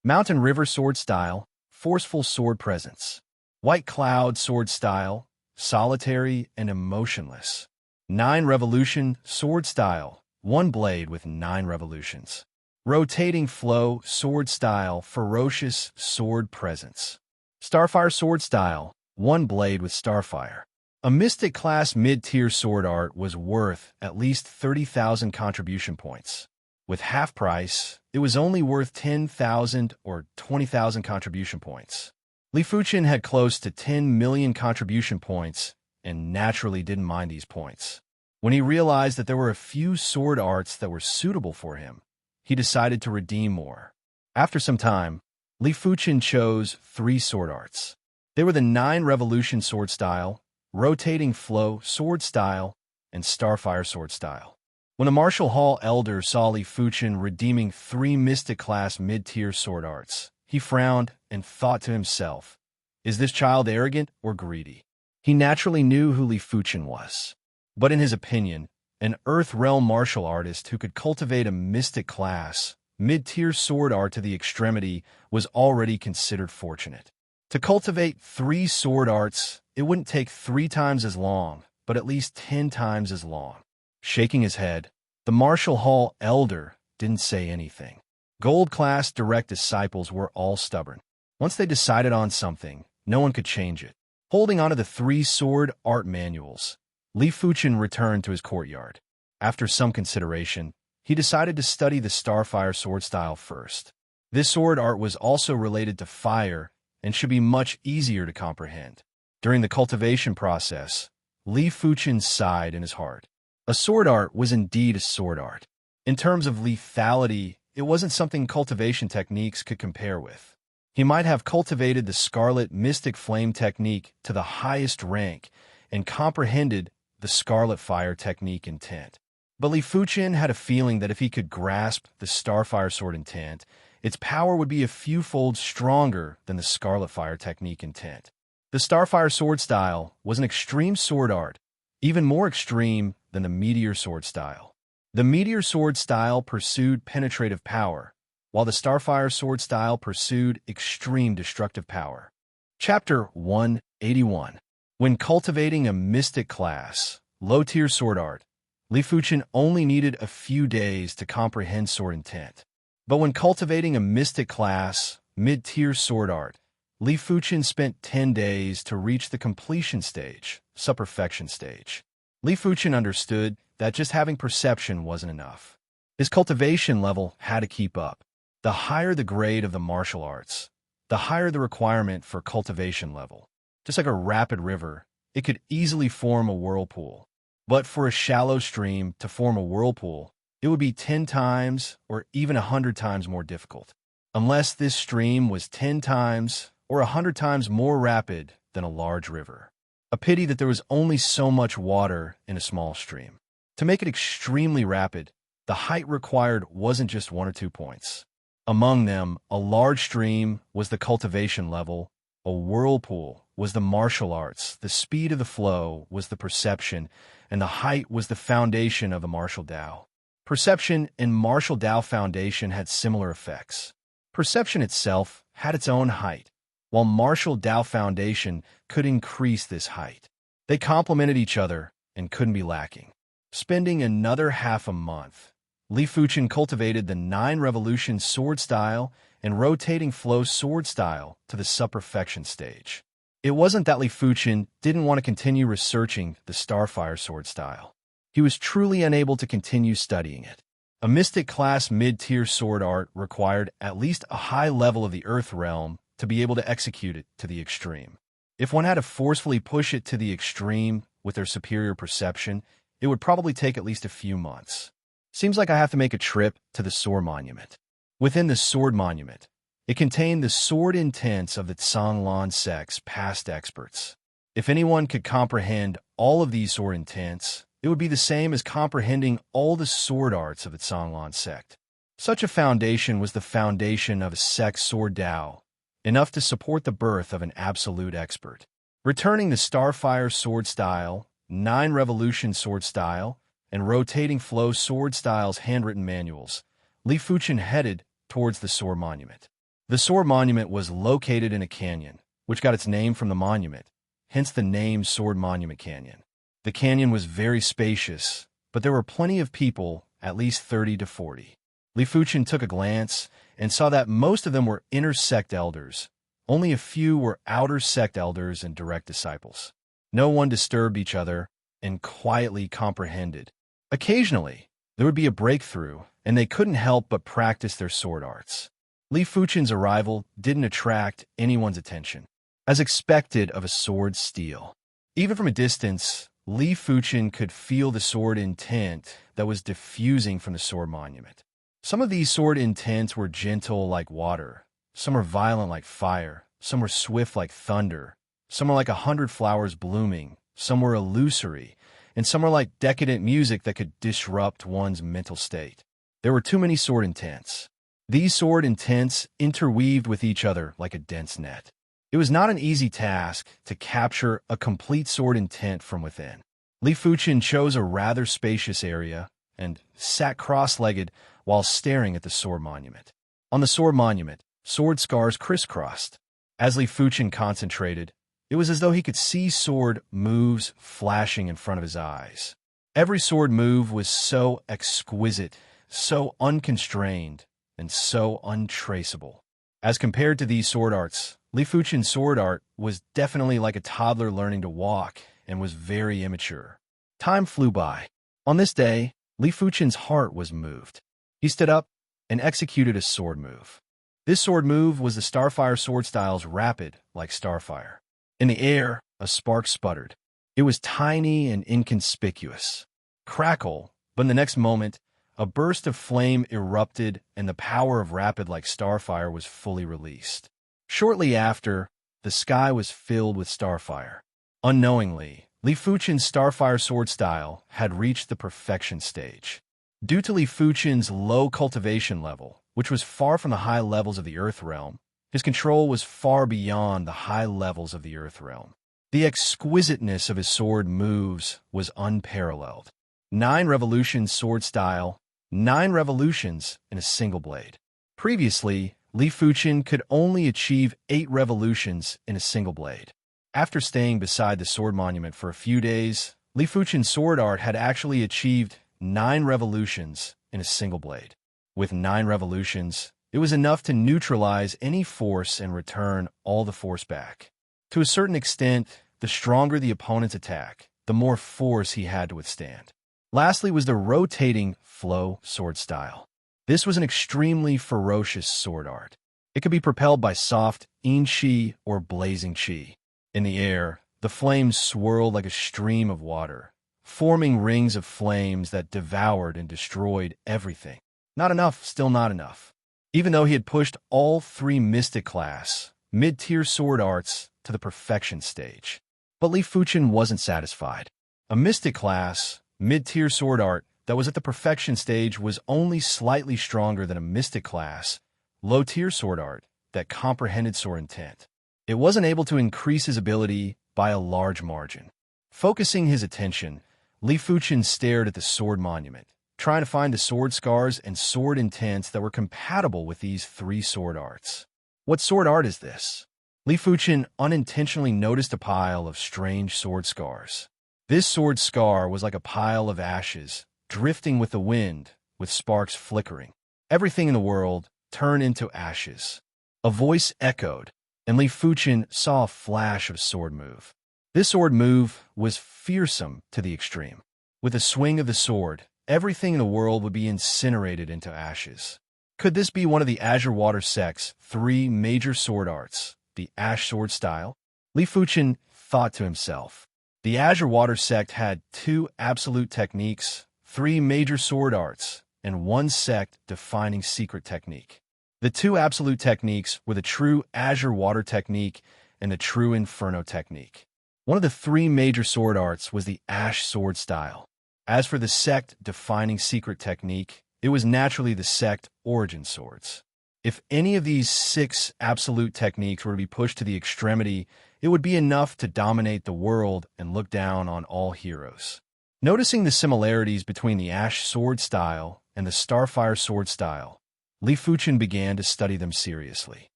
Mountain River sword style, Forceful sword presence. White Cloud sword style, Solitary and emotionless. 9 Revolution sword style, 1 blade with 9 revolutions. Rotating Flow sword style, ferocious sword presence. Starfire sword style, 1 blade with starfire. A Mystic class mid-tier sword art was worth at least 30,000 contribution points. With half price, it was only worth 10,000 or 20,000 contribution points. Li Fuchen had close to 10 million contribution points and naturally didn't mind these points. When he realized that there were a few sword arts that were suitable for him, he decided to redeem more. After some time, Li Fuchen chose 3 sword arts. They were the 9 Revolution sword style, Rotating Flow sword style, and Starfire sword style. When the Martial Hall Elder saw Li Fuchen redeeming 3 Mystic class mid-tier sword arts, he frowned and thought to himself, "Is this child arrogant or greedy?" He naturally knew who Li Fuchen was. But in his opinion, an Earth Realm martial artist who could cultivate a Mystic class, mid-tier sword art to the extremity was already considered fortunate. To cultivate 3 sword arts, it wouldn't take 3 times as long, but at least 10 times as long. Shaking his head, the Martial Hall Elder didn't say anything. Gold class direct disciples were all stubborn. Once they decided on something, no one could change it. Holding onto the 3 sword art manuals, Li Fuchen returned to his courtyard. After some consideration, he decided to study the Starfire sword style first. This sword art was also related to fire and should be much easier to comprehend. During the cultivation process, Li Fuchen sighed in his heart. A sword art was indeed a sword art. In terms of lethality, it wasn't something cultivation techniques could compare with. He might have cultivated the Scarlet Mystic Flame technique to the highest rank and comprehended the Scarlet Fire technique intent. But Li Fuchen had a feeling that if he could grasp the Starfire sword intent, its power would be a few folds stronger than the Scarlet Fire technique intent. The Starfire sword style was an extreme sword art, even more extreme than the Meteor sword style. The Meteor sword style pursued penetrative power, while the Starfire sword style pursued extreme destructive power. Chapter 181. When cultivating a Mystic class, low-tier sword art, Li Fuchen only needed a few days to comprehend sword intent. But when cultivating a mystic class, mid-tier sword art, Li Fuchen spent 10 days to reach the completion stage, sub-perfection stage. Li Fuchen understood that just having perception wasn't enough. His cultivation level had to keep up. The higher the grade of the martial arts, the higher the requirement for cultivation level. Just like a rapid river, it could easily form a whirlpool. But for a shallow stream to form a whirlpool, it would be 10 times or even 100 times more difficult. Unless this stream was 10 times or 100 times more rapid than a large river. A pity that there was only so much water in a small stream. To make it extremely rapid, the height required wasn't just 1 or 2 points. Among them, a large stream was the cultivation level, a whirlpool was the martial arts, the speed of the flow was the perception, and the height was the foundation of a martial Tao. Perception and martial Tao foundation had similar effects. Perception itself had its own height, while martial Tao foundation could increase this height. They complemented each other and couldn't be lacking. Spending another half a month, Li Fuchen cultivated the 9 revolution sword style and rotating flow sword style to the sub-perfection stage. It wasn't that Li Fuchen didn't want to continue researching the Starfire sword style. He was truly unable to continue studying it. A mystic class mid-tier sword art required at least a high level of the Earth realm to be able to execute it to the extreme. If one had to forcefully push it to the extreme with their superior perception, it would probably take at least a few months. Seems like I have to make a trip to the Sword Monument. Within the Sword Monument, it contained the sword intents of the Tsanglan sect's past experts. If anyone could comprehend all of these sword intents, it would be the same as comprehending all the sword arts of the Tsanglan sect. Such a foundation was the foundation of a sect's sword Tao, enough to support the birth of an absolute expert. Returning the Starfire sword style, 9 revolution sword style, and rotating flow sword styles handwritten manuals, Li Fuchen headed towards the Sword Monument. The Sword Monument was located in a canyon, which got its name from the monument, hence the name Sword Monument Canyon. The canyon was very spacious, but there were plenty of people, at least 30 to 40. Li Fuchen took a glance and saw that most of them were inner sect elders. Only a few were outer sect elders and direct disciples. No one disturbed each other and quietly comprehended. Occasionally, there would be a breakthrough, and they couldn't help but practice their sword arts. Li Fuchen's arrival didn't attract anyone's attention, as expected of a sword steel. Even from a distance, Li Fuchen could feel the sword intent that was diffusing from the Sword Monument. Some of these sword intents were gentle like water, some were violent like fire, some were swift like thunder, some were like 100 flowers blooming, some were illusory, and some were like decadent music that could disrupt one's mental state. There were too many sword intents. These sword intents interweaved with each other like a dense net. It was not an easy task to capture a complete sword intent from within. Li Fuchen chose a rather spacious area and sat cross-legged while staring at the Sword Monument. On the Sword Monument, sword scars crisscrossed. As Li Fuchen concentrated, it was as though he could see sword moves flashing in front of his eyes. Every sword move was so exquisite, so unconstrained, and so untraceable. As compared to these sword arts, Li Fuchen's sword art was definitely like a toddler learning to walk and was very immature. Time flew by. On this day, Li Fuchen's heart was moved. He stood up and executed a sword move. This sword move was the Starfire sword style's rapid, like Starfire. In the air, a spark sputtered. It was tiny and inconspicuous. Crackle, but in the next moment, a burst of flame erupted and the power of rapid like Starfire was fully released. Shortly after, the sky was filled with Starfire. Unknowingly, Li Fuchen's Starfire sword style had reached the perfection stage. Due to Li Fuchen's low cultivation level, which was far from the high levels of the Earth realm, his control was far beyond the high levels of the Earth realm. The exquisiteness of his sword moves was unparalleled. 9 revolutions sword style, 9 revolutions in a single blade. Previously, Li Fuchen could only achieve 8 revolutions in a single blade. After staying beside the Sword Monument for a few days, Li Fuchen's sword art had actually achieved 9 revolutions in a single blade. With 9 revolutions, it was enough to neutralize any force and return all the force back. To a certain extent, the stronger the opponent's attack, the more force he had to withstand. Lastly was the rotating flow sword style. This was an extremely ferocious sword art. It could be propelled by soft in-chi or blazing chi. In the air, the flames swirled like a stream of water, forming rings of flames that devoured and destroyed everything. Not enough, still not enough. Even though he had pushed all 3 Mystic class, mid-tier sword arts to the perfection stage. But Li Fuchen wasn't satisfied. A Mystic class, mid-tier sword art that was at the perfection stage was only slightly stronger than a Mystic class, low-tier sword art that comprehended sword intent. It wasn't able to increase his ability by a large margin. Focusing his attention, Li Fuchen stared at the sword monument, trying to find the sword scars and sword intents that were compatible with these 3 sword arts. What sword art is this? Li Fuchen unintentionally noticed a pile of strange sword scars. This sword scar was like a pile of ashes, drifting with the wind, with sparks flickering. Everything in the world turned into ashes. A voice echoed, and Li Fuchen saw a flash of sword move. This sword move was fearsome to the extreme. With a swing of the sword, everything in the world would be incinerated into ashes. Could this be one of the Azure Water Sect's 3 major sword arts, the Ash Sword style? Li Fuchen thought to himself. The Azure Water Sect had 2 absolute techniques, 3 major sword arts, and 1 sect-defining secret technique. The 2 absolute techniques were the true Azure Water technique and the true Inferno technique. One of the 3 major sword arts was the Ash Sword style. As for the sect-defining secret technique, it was naturally the sect origin swords. If any of these 6 absolute techniques were to be pushed to the extremity, it would be enough to dominate the world and look down on all heroes. Noticing the similarities between the Ash Sword style and the Starfire Sword style, Li Fuchen began to study them seriously.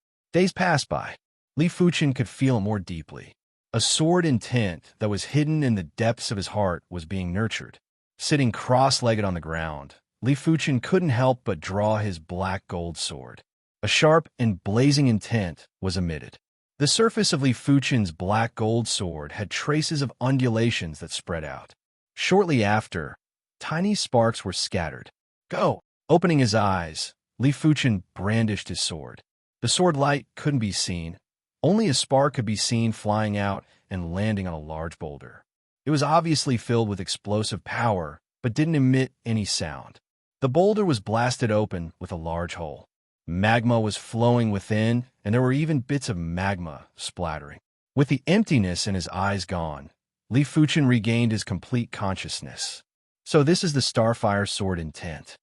Days passed by. Li Fuchen could feel it more deeply. A sword intent that was hidden in the depths of his heart was being nurtured. Sitting cross-legged on the ground, Li Fuchen couldn't help but draw his black gold sword. A sharp and blazing intent was emitted. The surface of Li Fuchen's black gold sword had traces of undulations that spread out. Shortly after, tiny sparks were scattered. Go! Opening his eyes, Li Fuchen brandished his sword. The sword light couldn't be seen. Only a spark could be seen flying out and landing on a large boulder. It was obviously filled with explosive power, but didn't emit any sound. The boulder was blasted open with a large hole. Magma was flowing within, and there were even bits of magma splattering. With the emptiness in his eyes gone, Li Fuchen regained his complete consciousness. So this is the Starfire Sword intent.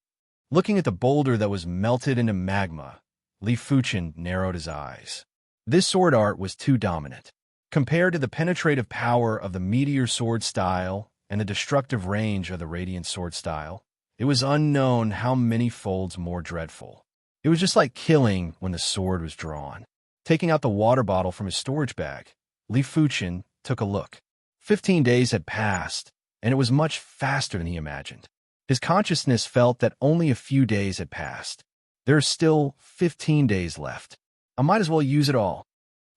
Looking at the boulder that was melted into magma, Li Fuchen narrowed his eyes. This sword art was too dominant. Compared to the penetrative power of the Meteor Sword style and the destructive range of the Radiant Sword style, it was unknown how many folds more dreadful. It was just like killing when the sword was drawn. Taking out the water bottle from his storage bag, Li Fuchen took a look. 15 days had passed, and it was much faster than he imagined. His consciousness felt that only a few days had passed. There are still 15 days left. I might as well use it all.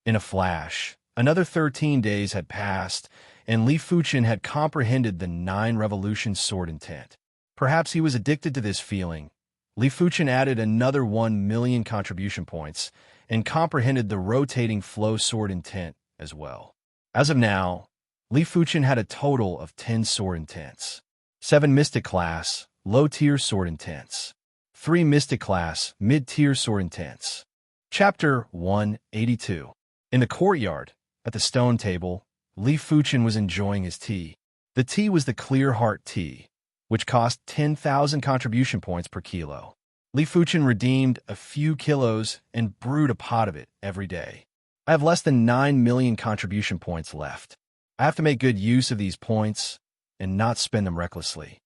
In a flash, another 13 days had passed, and Li Fuchen had comprehended the 9 revolution sword intent. Perhaps he was addicted to this feeling. Li Fuchen added another 1 million contribution points and comprehended the rotating flow sword intent as well. As of now, Li Fuchen had a total of 10 sword intents. 7 Mystic class, low-tier sword intents. 3 Mystic class, mid-tier sword intents. Chapter 182. In the courtyard, at the stone table, Li Fuchen was enjoying his tea. The tea was the Clear Heart tea, which cost 10,000 contribution points per kilo. Li Fuchen redeemed a few kilos and brewed a pot of it every day. I have less than 9 million contribution points left. I have to make good use of these points and not spend them recklessly.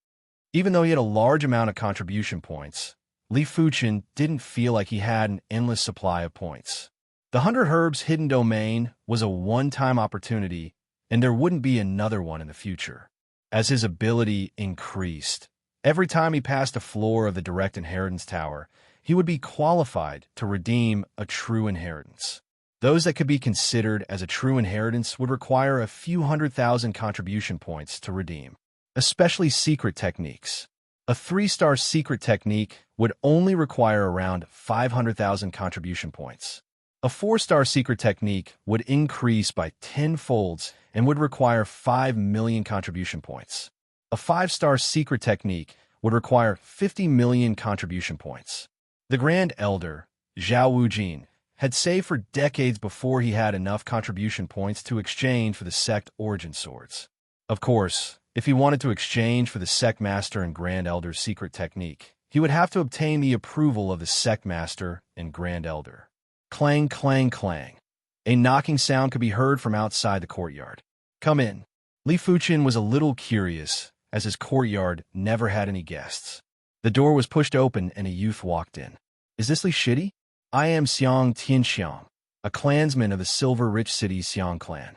Even though he had a large amount of contribution points, Li Fuchen didn't feel like he had an endless supply of points. The 100 Herbs hidden domain was a one-time opportunity, and there wouldn't be another one in the future. As his ability increased, Every time he passed a floor of the direct inheritance tower, he would be qualified to redeem a true inheritance. Those that could be considered as a true inheritance would require a few 100,000 contribution points to redeem, especially secret techniques. A 3-star secret technique would only require around 500,000 contribution points. A 4-star secret technique would increase by 10 folds and would require 5 million contribution points. A 5-star secret technique would require 50 million contribution points. The Grand Elder, Zhao Wujin, had saved for decades before he had enough contribution points to exchange for the sect origin swords. Of course, if he wanted to exchange for the sect master and Grand Elder's secret technique, he would have to obtain the approval of the sect master and Grand Elder. Clang, clang, clang. A knocking sound could be heard from outside the courtyard. Come in. Li Fuqin was a little curious, as his courtyard never had any guests. The door was pushed open and a youth walked in. Is this Li Shidi? I am Xiang Tianxiang, a clansman of the silver-rich city Xiang clan.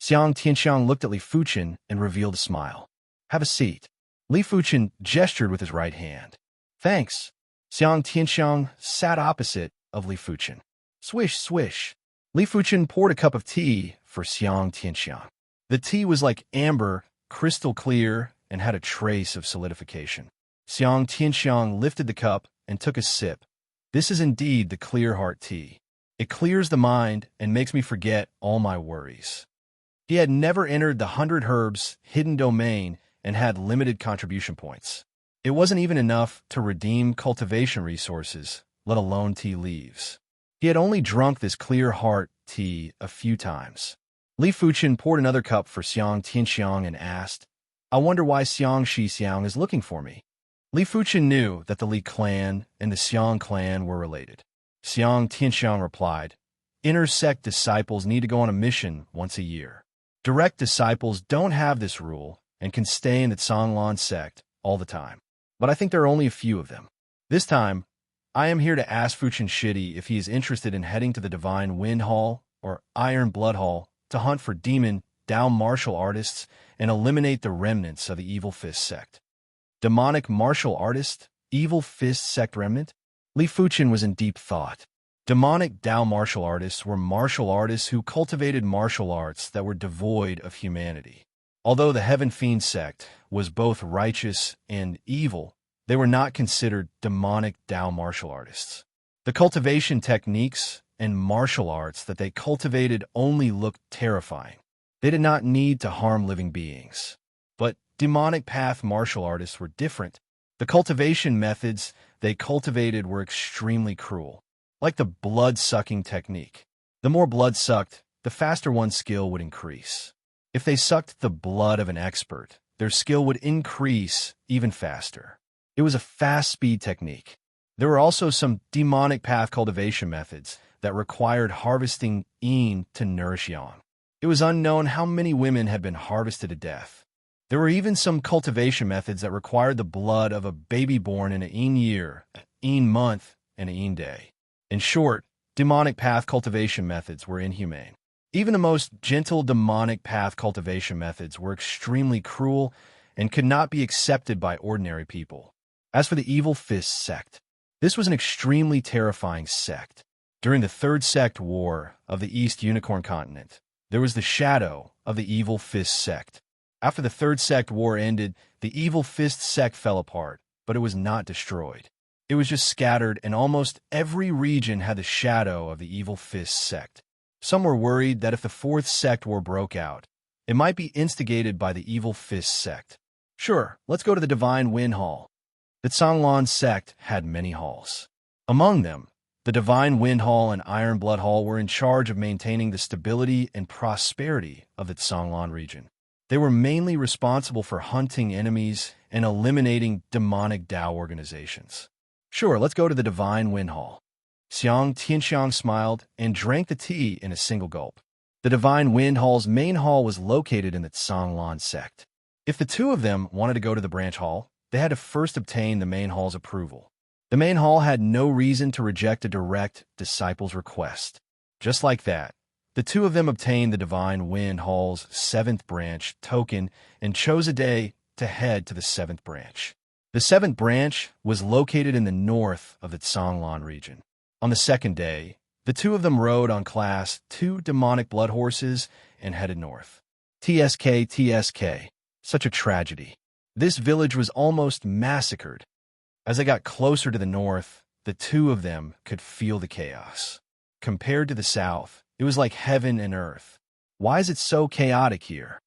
Xiang Tianxiang looked at Li Fuqin and revealed a smile. Have a seat. Li Fuqin gestured with his right hand. Thanks. Xiang Tianxiang sat opposite of Li Fuqin. Swish, swish. Li Fuqin poured a cup of tea for Xiang Tianxiang. The tea was like amber, crystal clear, and had a trace of solidification. Xiang Tianxiang lifted the cup and took a sip. This is indeed the clear heart tea. It clears the mind and makes me forget all my worries. He had never entered the 100 Herbs hidden domain and had limited contribution points. It wasn't even enough to redeem cultivation resources, let alone tea leaves. He had only drunk this clear heart tea a few times. Li Fuqin poured another cup for Xiang Tianxiang and asked, I wonder why Xiang Shixiang is looking for me. Li Fuqin knew that the Li clan and the Xiang clan were related. Xiang Tianxiang replied, Inner sect disciples need to go on a mission once a year. Direct disciples don't have this rule and can stay in the Canglan sect all the time. But I think there are only a few of them. This time, I am here to ask Fuqin Shidi if he is interested in heading to the Divine Wind Hall or Iron Blood Hall to hunt for demon Dao martial artists and eliminate the remnants of the Evil Fist sect. Demonic martial artist? Evil Fist sect remnant? Li Fuqin was in deep thought. Demonic Dao martial artists were martial artists who cultivated martial arts that were devoid of humanity. Although the Heaven Fiend sect was both righteous and evil, they were not considered demonic Dao martial artists. The cultivation techniques and martial arts that they cultivated only looked terrifying. They did not need to harm living beings. But demonic path martial artists were different. The cultivation methods they cultivated were extremely cruel, like the blood-sucking technique. The more blood sucked, the faster one's skill would increase. If they sucked the blood of an expert, their skill would increase even faster. It was a fast-speed technique. There were also some demonic path cultivation methods that required harvesting yin to nourish yang. It was unknown how many women had been harvested to death. There were even some cultivation methods that required the blood of a baby born in a yin year, a yin month, and a yin day. In short, demonic path cultivation methods were inhumane. Even the most gentle demonic path cultivation methods were extremely cruel and could not be accepted by ordinary people. As for the Evil Fist sect, this was an extremely terrifying sect. During the Third Sect War of the East Unicorn Continent, there was the shadow of the Evil Fist sect. After the Third Sect War ended, the Evil Fist sect fell apart, but it was not destroyed. It was just scattered, and almost every region had the shadow of the Evil Fist sect. Some were worried that if the Fourth Sect War broke out, it might be instigated by the Evil Fist sect. Sure, let's go to the Divine Wind Hall. The Canglan sect had many halls. Among them, the Divine Wind Hall and Iron Blood Hall were in charge of maintaining the stability and prosperity of the Canglan region. They were mainly responsible for hunting enemies and eliminating demonic Dao organizations. Sure, let's go to the Divine Wind Hall. Xiang Tianxiang smiled and drank the tea in a single gulp. The Divine Wind Hall's main hall was located in the Canglan sect. If the two of them wanted to go to the branch hall, they had to first obtain the main hall's approval. The main hall had no reason to reject a direct disciple's request. Just like that, the two of them obtained the Divine Wind Hall's 7th branch token and chose a day to head to the 7th branch. The seventh branch was located in the north of the Tsanglan region. On the second day, the two of them rode on Class 2 demonic blood horses and headed north. TSK. Such a tragedy. This village was almost massacred. As they got closer to the north, the two of them could feel the chaos. Compared to the south, it was like heaven and earth. Why is it so chaotic here?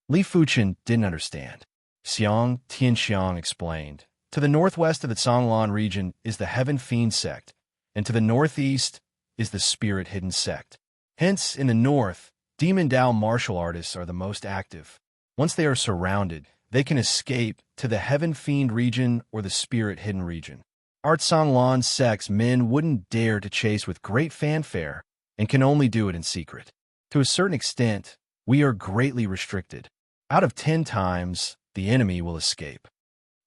Li Fuchen didn't understand. Xiang Tianxiang explained. To the northwest of the Tsanglan region is the Heaven Fiend sect, and to the northeast is the Spirit Hidden sect. Hence, in the north, Demon Dao martial artists are the most active. Once they are surrounded, they can escape to the Heaven Fiend region or the Spirit Hidden region. Our Tsanglan sect's men wouldn't dare to chase with great fanfare and can only do it in secret. To a certain extent, we are greatly restricted. Out of 10 times, the enemy will escape.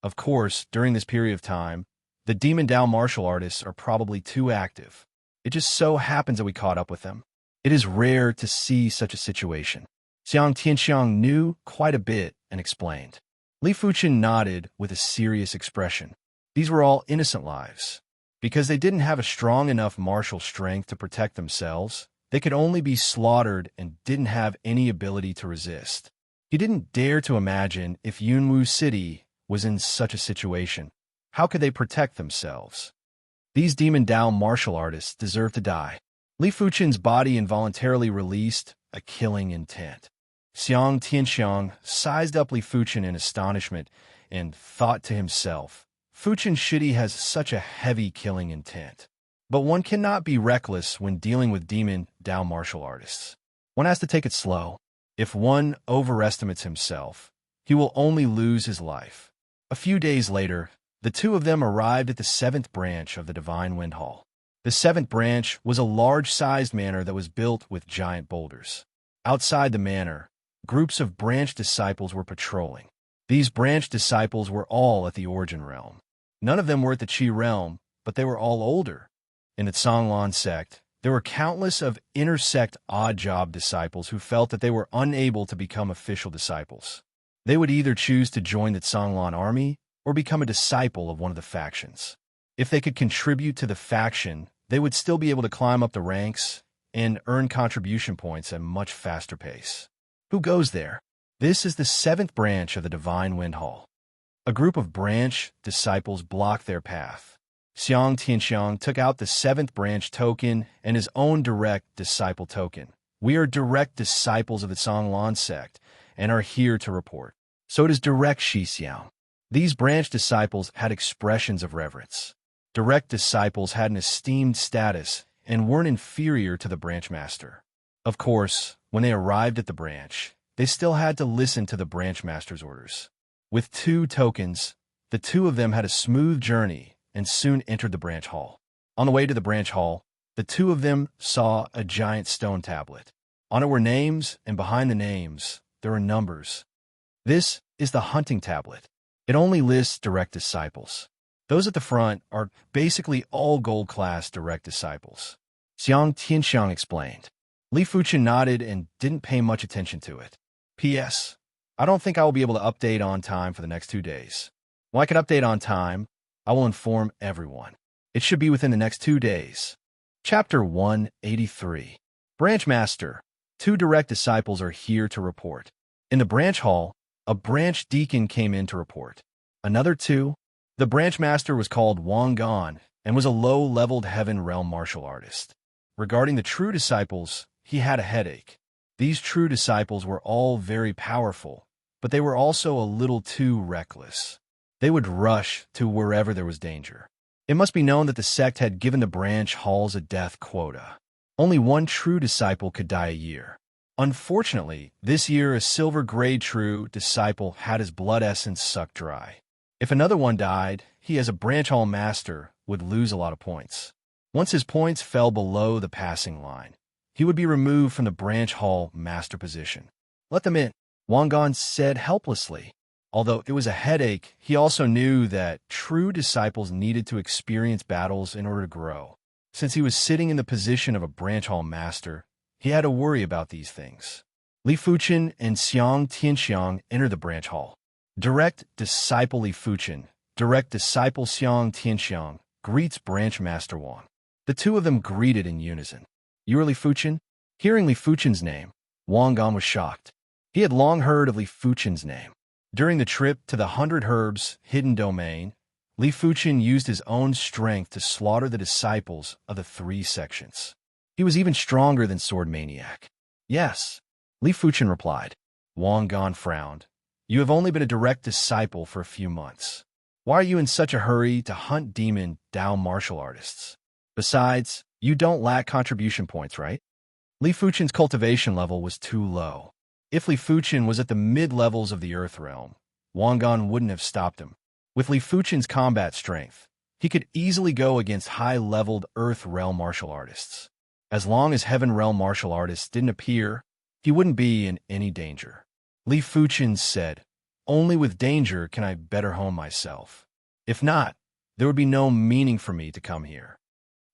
Of course, during this period of time, the Demon Dao martial artists are probably too active. It just so happens that we caught up with them. It is rare to see such a situation. Xiang Tianxiang knew quite a bit and explained. Li Fuchen nodded with a serious expression. These were all innocent lives. Because they didn't have a strong enough martial strength to protect themselves, they could only be slaughtered and didn't have any ability to resist. He didn't dare to imagine if Yunwu City was in such a situation. How could they protect themselves? These Demon Dao martial artists deserve to die. Li Fuchen's body involuntarily released a killing intent. Xiang Tianxiang sized up Li Fuchen in astonishment and thought to himself, Fuchen Shidi has such a heavy killing intent. But one cannot be reckless when dealing with Demon Dao martial artists. One has to take it slow. If one overestimates himself, he will only lose his life. A few days later, the two of them arrived at the 7th branch of the Divine Wind Hall. The 7th branch was a large-sized manor that was built with giant boulders. Outside the manor, groups of branch disciples were patrolling. These branch disciples were all at the Origin Realm. None of them were at the Qi Realm, but they were all older. In the Tsanglan sect, there were countless of intersect odd-job disciples who felt that they were unable to become official disciples. They would either choose to join the Tsanglan army or become a disciple of one of the factions. If they could contribute to the faction, they would still be able to climb up the ranks and earn contribution points at a much faster pace. Who goes there? This is the 7th branch of the Divine Wind Hall. A group of branch disciples blocked their path. Xiang Tianxiang took out the 7th branch token and his own direct disciple token. We are direct disciples of the Tsanglan sect and are here to report. So it is direct Shi Xiao. These branch disciples had expressions of reverence. Direct disciples had an esteemed status and weren't inferior to the branch master. Of course, when they arrived at the branch, they still had to listen to the branch master's orders. With 2 tokens, the two of them had a smooth journey and soon entered the branch hall. On the way to the branch hall, the two of them saw a giant stone tablet. On it were names, and behind the names, there are numbers. This is the hunting tablet. It only lists direct disciples. Those at the front are basically all gold-class direct disciples. Xiang Tianxiang explained. Li Fuchen nodded and didn't pay much attention to it. P.S. I don't think I will be able to update on time for the next 2 days. When I can update on time, I will inform everyone. It should be within the next 2 days. Chapter 183. Branch Master. 2 direct disciples are here to report. In the branch hall, a branch deacon came in to report. Another 2. The branch master was called Wang Gan and was a low-leveled Heaven Realm martial artist. Regarding the true disciples, he had a headache. These true disciples were all very powerful, but they were also a little too reckless. They would rush to wherever there was danger. It must be known that the sect had given the branch halls a death quota. Only 1 true disciple could die a year. Unfortunately, this year a silver-grade true disciple had his blood essence sucked dry. If another one died, he as a branch hall master would lose a lot of points. Once his points fell below the passing line, he would be removed from the branch hall master position. Let them in, Wang Gan said helplessly. Although it was a headache, he also knew that true disciples needed to experience battles in order to grow. Since he was sitting in the position of a branch hall master, he had to worry about these things. Li Fuchen and Xiang Tianxiang entered the branch hall. Direct disciple Li Fuchen direct disciple Xiang Tianxiang greets branch master Wang. The two of them greeted in unison. You are Li Fuchen? Hearing Li Fuchen's name, Wang Gan was shocked. He had long heard of Li Fuchen's name. During the trip to the 100 Herbs hidden domain, Li Fuchen used his own strength to slaughter the disciples of the 3 sections. He was even stronger than Sword Maniac. Yes, Li Fuchen replied. Wang Gan frowned. You have only been a direct disciple for a few months. Why are you in such a hurry to hunt demon Dao martial artists? Besides, you don't lack contribution points, right? Li Fuchen's cultivation level was too low. If Li Fuchen was at the mid-levels of the Earth Realm, Wang Gan wouldn't have stopped him. With Li Fuchen's combat strength, he could easily go against high-leveled Earth Realm martial artists. As long as Heaven Realm martial artists didn't appear, he wouldn't be in any danger. Li Fuchen said, only with danger can I better hone myself. If not, there would be no meaning for me to come here.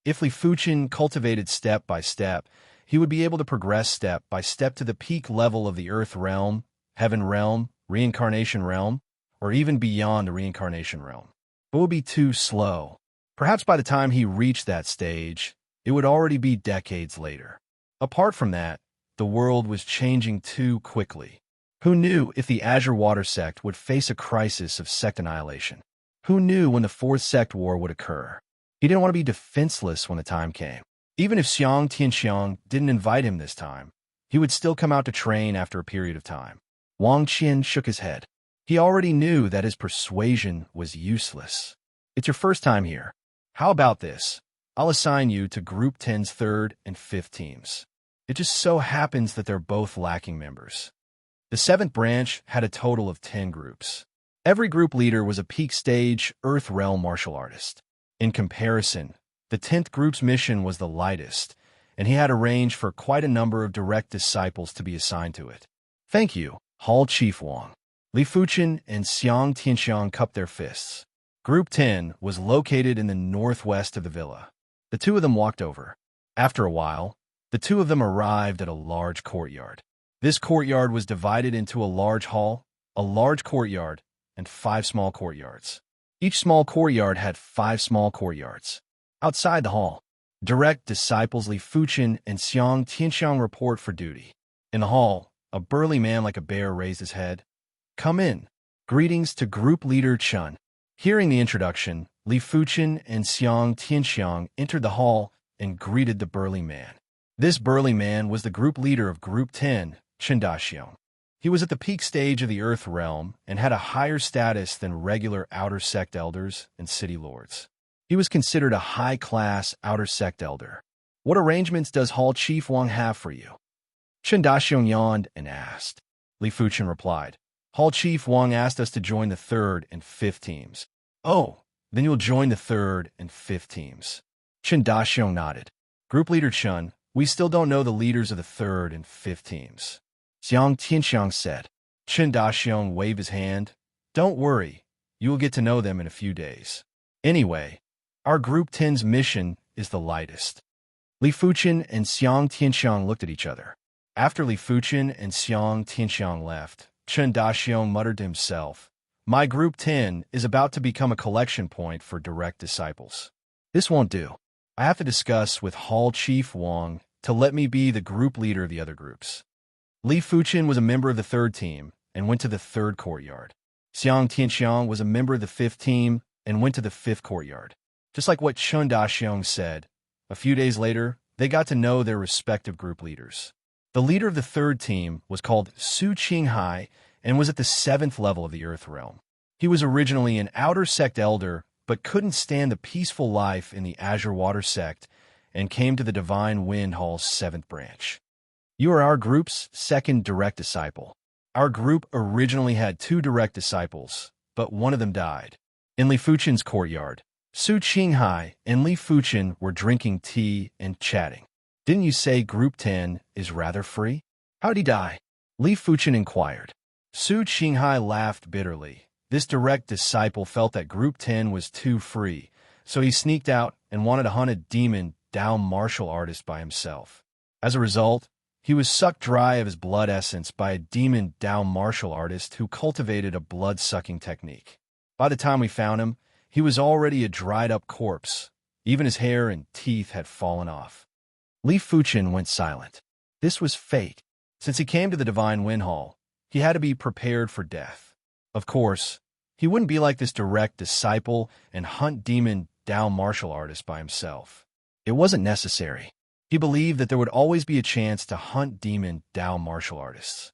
If Li Fuchen cultivated step by step, he would be able to progress step by step to the peak level of the Earth Realm, Heaven Realm, Reincarnation Realm, or even beyond the Reincarnation Realm. But it would be too slow. Perhaps by the time he reached that stage, it would already be decades later. Apart from that, the world was changing too quickly. Who knew if the Azure Water Sect would face a crisis of sect annihilation? Who knew when the 4th Sect War would occur? He didn't want to be defenseless when the time came. Even if Xiang Tianxiang didn't invite him this time, he would still come out to train after a period of time. Wang Qin shook his head. He already knew that his persuasion was useless. It's your first time here. How about this? I'll assign you to Group 10's 3rd and 5th teams. It just so happens that they're both lacking members. The 7th branch had a total of 10 groups. Every group leader was a peak stage Earth Realm martial artist. In comparison, the 10th group's mission was the lightest, and he had arranged for quite a number of direct disciples to be assigned to it. Thank you, Hall Chief Wang. Li Fuchen and Xiang Tianxiang cupped their fists. Group 10 was located in the northwest of the villa. The two of them walked over. After a while, the two of them arrived at a large courtyard. This courtyard was divided into a large hall, a large courtyard, and 5 small courtyards. Each small courtyard had 5 small courtyards. Outside the hall, direct disciples Li Fuchen and Xiang Tianxiang report for duty. In the hall, a burly man like a bear raised his head. Come in. Greetings to group leader Chun. Hearing the introduction, Li Fuchen and Xiang Tianxiang entered the hall and greeted the burly man. This burly man was the group leader of Group 10, Chen Daxiong. He was at the peak stage of the Earth Realm and had a higher status than regular Outer Sect elders and city lords. He was considered a high-class Outer Sect elder. What arrangements does Hall Chief Wang have for you? Chen Daxiong yawned and asked. Li Fuchen replied, Hall Chief Wang asked us to join the 3rd and 5th teams. Oh, then you'll join the 3rd and 5th teams. Chen Daxiong nodded. Group leader Chen, we still don't know the leaders of the 3rd and 5th teams. Xiang Tianxiang said. Chen Daxiong waved his hand. Don't worry, you will get to know them in a few days. Anyway, our Group 10's mission is the lightest. Li Fuchen and Xiang Tianxiang looked at each other. After Li Fuchen and Xiang Tianxiang left, Chen Daxiong muttered to himself, my Group 10 is about to become a collection point for direct disciples. This won't do. I have to discuss with Hall Chief Wang to let me be the group leader of the other groups. Li Fuchen was a member of the 3rd team and went to the 3rd courtyard. Xiang Tianxiang was a member of the 5th team and went to the 5th courtyard. Just like what Chen Daxiong said, a few days later, they got to know their respective group leaders. The leader of the 3rd team was called Su Qinghai and was at the 7th level of the Earth Realm. He was originally an Outer Sect elder, but couldn't stand the peaceful life in the Azure Water Sect and came to the Divine Wind Hall's 7th branch. You are our group's 2nd direct disciple. Our group originally had 2 direct disciples, but one of them died. In Li Fuchen's courtyard, Su Qinghai and Li Fuchen were drinking tea and chatting. Didn't you say Group 10 is rather free? How'd he die? Li Fuchen inquired. Su Qinghai laughed bitterly. This direct disciple felt that Group 10 was too free, so he sneaked out and wanted to hunt a demon Dao martial artist by himself. As a result, he was sucked dry of his blood essence by a demon Dao martial artist who cultivated a blood-sucking technique. By the time we found him, he was already a dried-up corpse. Even his hair and teeth had fallen off. Li Fuchen went silent. This was fate. Since he came to the Divine Wind Hall, he had to be prepared for death. Of course, he wouldn't be like this direct disciple and hunt demon Dao martial artist by himself. It wasn't necessary. He believed that there would always be a chance to hunt demon Dao martial artists.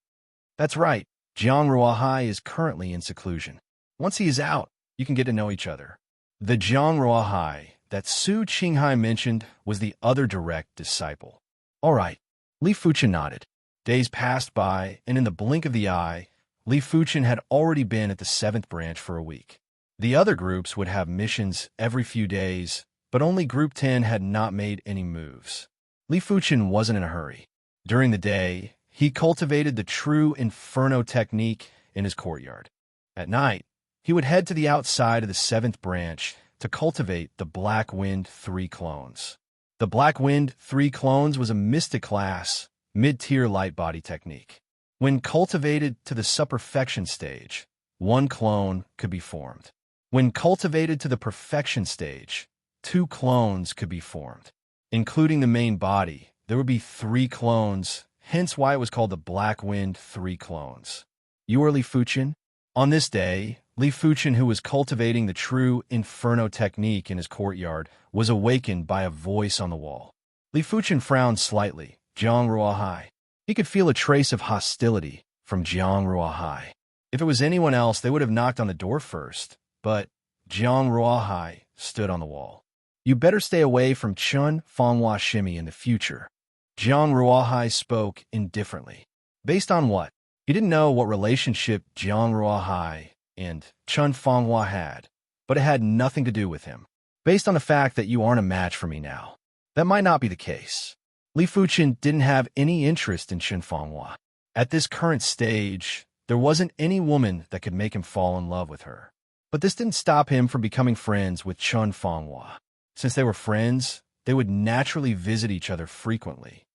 That's right, Jiang Ruohai is currently in seclusion. Once he is out, you can get to know each other. The Jiang Ruohai that Su Qinghai mentioned was the other direct disciple. All right, Li Fuchen nodded. Days passed by, and in the blink of the eye, Li Fuchen had already been at the 7th branch for a week. The other groups would have missions every few days, but only Group 10 had not made any moves. Li Fuchen wasn't in a hurry. During the day, he cultivated the true Inferno technique in his courtyard. At night, he would head to the outside of the 7th branch to cultivate the Black Wind 3 clones. The Black Wind 3 clones was a mystic class, mid-tier light body technique. When cultivated to the subperfection stage, 1 clone could be formed. When cultivated to the perfection stage, 2 clones could be formed. Including the main body, there would be 3 clones, hence why it was called the Black Wind 3 clones. You are Li Fuchen? On this day, Li Fuchen, who was cultivating the true Inferno technique in his courtyard, was awakened by a voice on the wall. Li Fuchen frowned slightly. Jiang Ruohai. He could feel a trace of hostility from Jiang Ruohai. If it was anyone else, they would have knocked on the door first, but Jiang Ruohai stood on the wall. You better stay away from Chun Fanghua Shimi in the future. Jiang Ruohai spoke indifferently. Based on what? He didn't know what relationship Jiang Ruohai and Chun Fanghua had, but it had nothing to do with him. Based on the fact that you aren't a match for me now, that might not be the case. Li Fuchen didn't have any interest in Chun Fanghua. At this current stage, there wasn't any woman that could make him fall in love with her. But this didn't stop him from becoming friends with Chun Fanghua. Since they were friends, they would naturally visit each other frequently.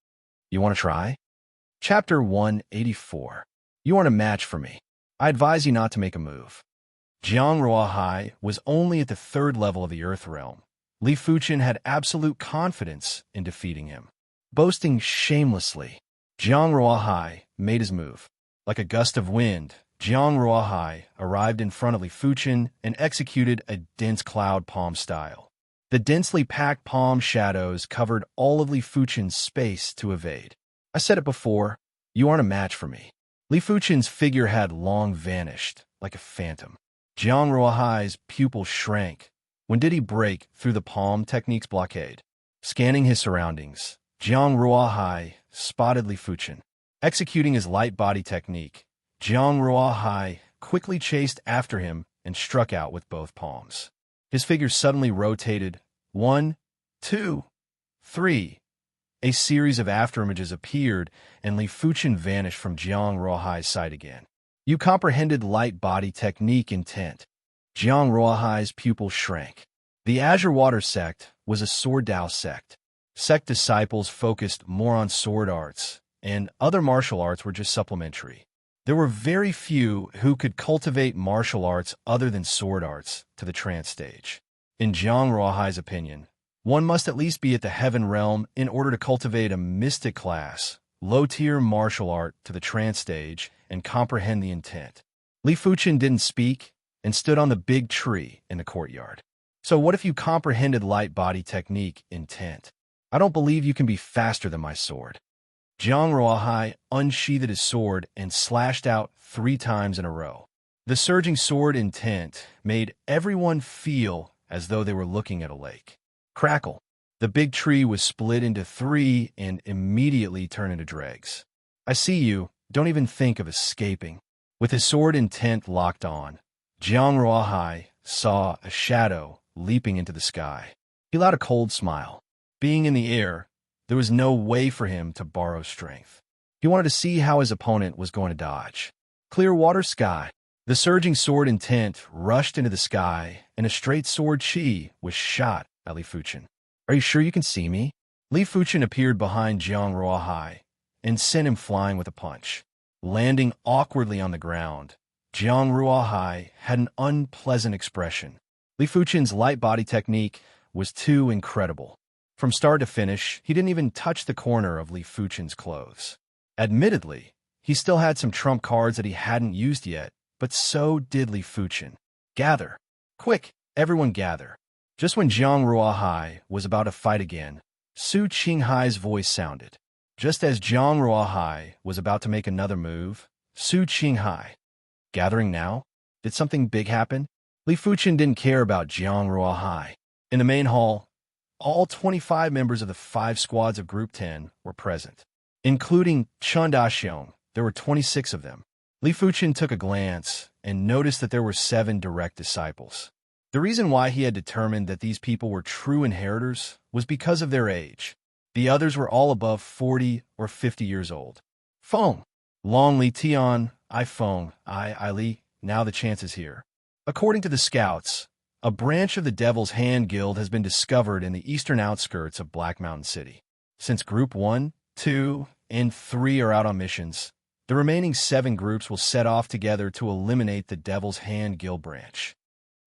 You want to try? Chapter 184. You aren't a match for me. I advise you not to make a move. Jiang Ruohai was only at the 3rd level of the Earth Realm. Li Fuchen had absolute confidence in defeating him. Boasting shamelessly, Jiang Ruohai made his move. Like a gust of wind, Jiang Ruohai arrived in front of Li Fuchen and executed a dense cloud palm style. The densely packed palm shadows covered all of Li Fuchen's space to evade. I said it before, you aren't a match for me. Li Fuchen's figure had long vanished, like a phantom. Jiang Ruohai's pupil shrank. When did he break through the palm technique's blockade? Scanning his surroundings, Jiang Ruohai spotted Li Fuchen. Executing his light body technique, Jiang Ruohai quickly chased after him and struck out with both palms. His figure suddenly rotated. 1, 2, 3. A series of afterimages appeared, and Li Fuchen vanished from Jiang Ruohai's sight again. You comprehended light body technique intent. Jiang Ruohai's pupil shrank. The Azure Water sect was a sword Dao sect. Sect disciples focused more on sword arts, and other martial arts were just supplementary. There were very few who could cultivate martial arts other than sword arts to the trance stage. In Jiang Ruohai's opinion, one must at least be at the heaven realm in order to cultivate a mystic class, low-tier martial art to the trance stage and comprehend the intent. Li Fuchen didn't speak and stood on the big tree in the courtyard. So what if you comprehended light body technique intent? I don't believe you can be faster than my sword. Jiang Ruohai unsheathed his sword and slashed out 3 times in a row. The surging sword intent made everyone feel as though they were looking at a lake. Crackle. The big tree was split into 3 and immediately turned into dregs. I see you. Don't even think of escaping. With his sword intent locked on, Jiang Ruohai saw a shadow leaping into the sky. He allowed a cold smile. Being in the air, there was no way for him to borrow strength. He wanted to see how his opponent was going to dodge. Clear water sky. The surging sword intent rushed into the sky, and a straight sword chi was shot at Li Fuchen. Are you sure you can see me? Li Fuchen appeared behind Jiang Ruohai and sent him flying with a punch. Landing awkwardly on the ground, Jiang Ruohai had an unpleasant expression. Li Fuchen's light body technique was too incredible. From start to finish, he didn't even touch the corner of Li Fuchen's clothes. Admittedly, he still had some trump cards that he hadn't used yet, but so did Li Fuchen. Gather. Quick, everyone gather. Just when Jiang Ruohai was about to fight again, Su Qinghai's voice sounded. Just as Jiang Ruohai was about to make another move, Su Qinghai. Gathering now? Did something big happen? Li Fuchen didn't care about Jiang Ruohai. In the main hall, all 25 members of the 5 squads of Group 10 were present. Including Chen Daxiong, there were 26 of them. Li Fuchen took a glance and noticed that there were 7 direct disciples. The reason why he had determined that these people were true inheritors was because of their age. The others were all above 40 or 50 years old. Feng, Long Li Tian, I Feng, I Li, now the chance is here. According to the scouts, a branch of the Devil's Hand Guild has been discovered in the eastern outskirts of Black Mountain City. Since Group 1, 2, and 3 are out on missions, the remaining 7 groups will set off together to eliminate the Devil's Hand Guild branch.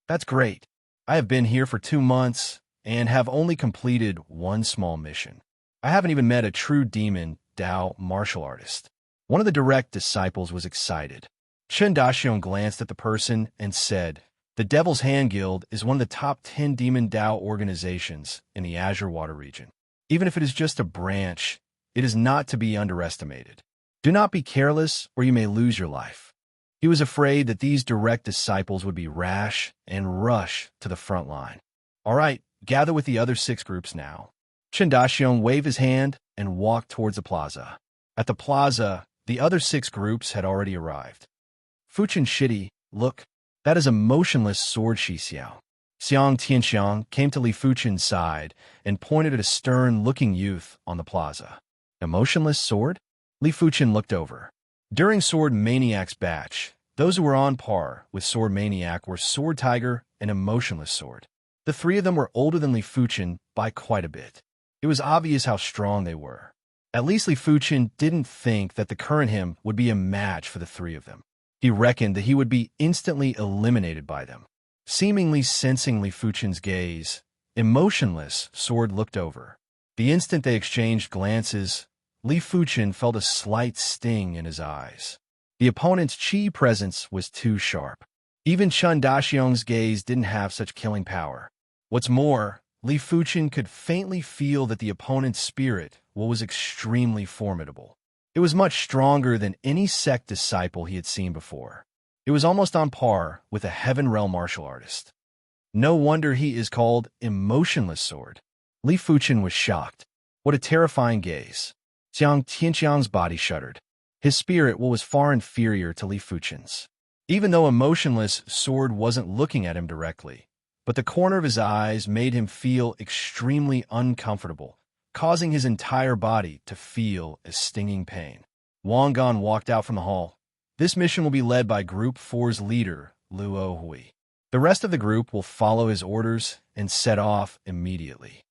That's great. I have been here for 2 months and have only completed 1 small mission. I haven't even met a true demon Dao martial artist. One of the direct disciples was excited. Chen Daxiong glanced at the person and said, "The Devil's Hand Guild is one of the top 10 demon Dao organizations in the Azure Water region. Even if it is just a branch, it is not to be underestimated. Do not be careless or you may lose your life." He was afraid that these direct disciples would be rash and rush to the front line. All right, gather with the other 6 groups now. Chen Daxiong waved his hand and walked towards the plaza. At the plaza, the other 6 groups had already arrived. Fuchen Shidi, look, that is a motionless sword Shi Xiao. Xiang Tianxiang came to Li Fuchen's side and pointed at a stern-looking youth on the plaza. A motionless sword? Li Fuchen looked over. During Sword Maniac's batch, those who were on par with Sword Maniac were Sword Tiger and a motionless sword. The 3 of them were older than Li Fuchen by quite a bit. It was obvious how strong they were. At least Li Fuchen didn't think that the current him would be a match for the 3 of them. He reckoned that he would be instantly eliminated by them. Seemingly sensing Li Fuchen's gaze, emotionless Sword looked over. The instant they exchanged glances, Li Fuchen felt a slight sting in his eyes. The opponent's chi presence was too sharp. Even Chen Daxiong's gaze didn't have such killing power. What's more, Li Fuchen could faintly feel that the opponent's spirit was extremely formidable. It was much stronger than any sect disciple he had seen before. It was almost on par with a Heaven Realm martial artist. No wonder he is called Emotionless Sword. Li Fuchen was shocked. What a terrifying gaze. Xiang Tianxiang's body shuddered. His spirit was far inferior to Li Fuchen's. Even though Emotionless Sword wasn't looking at him directly, but the corner of his eyes made him feel extremely uncomfortable, causing his entire body to feel a stinging pain. Wang Gan walked out from the hall. This mission will be led by Group 4's leader, Luo Hui. The rest of the group will follow his orders and set off immediately.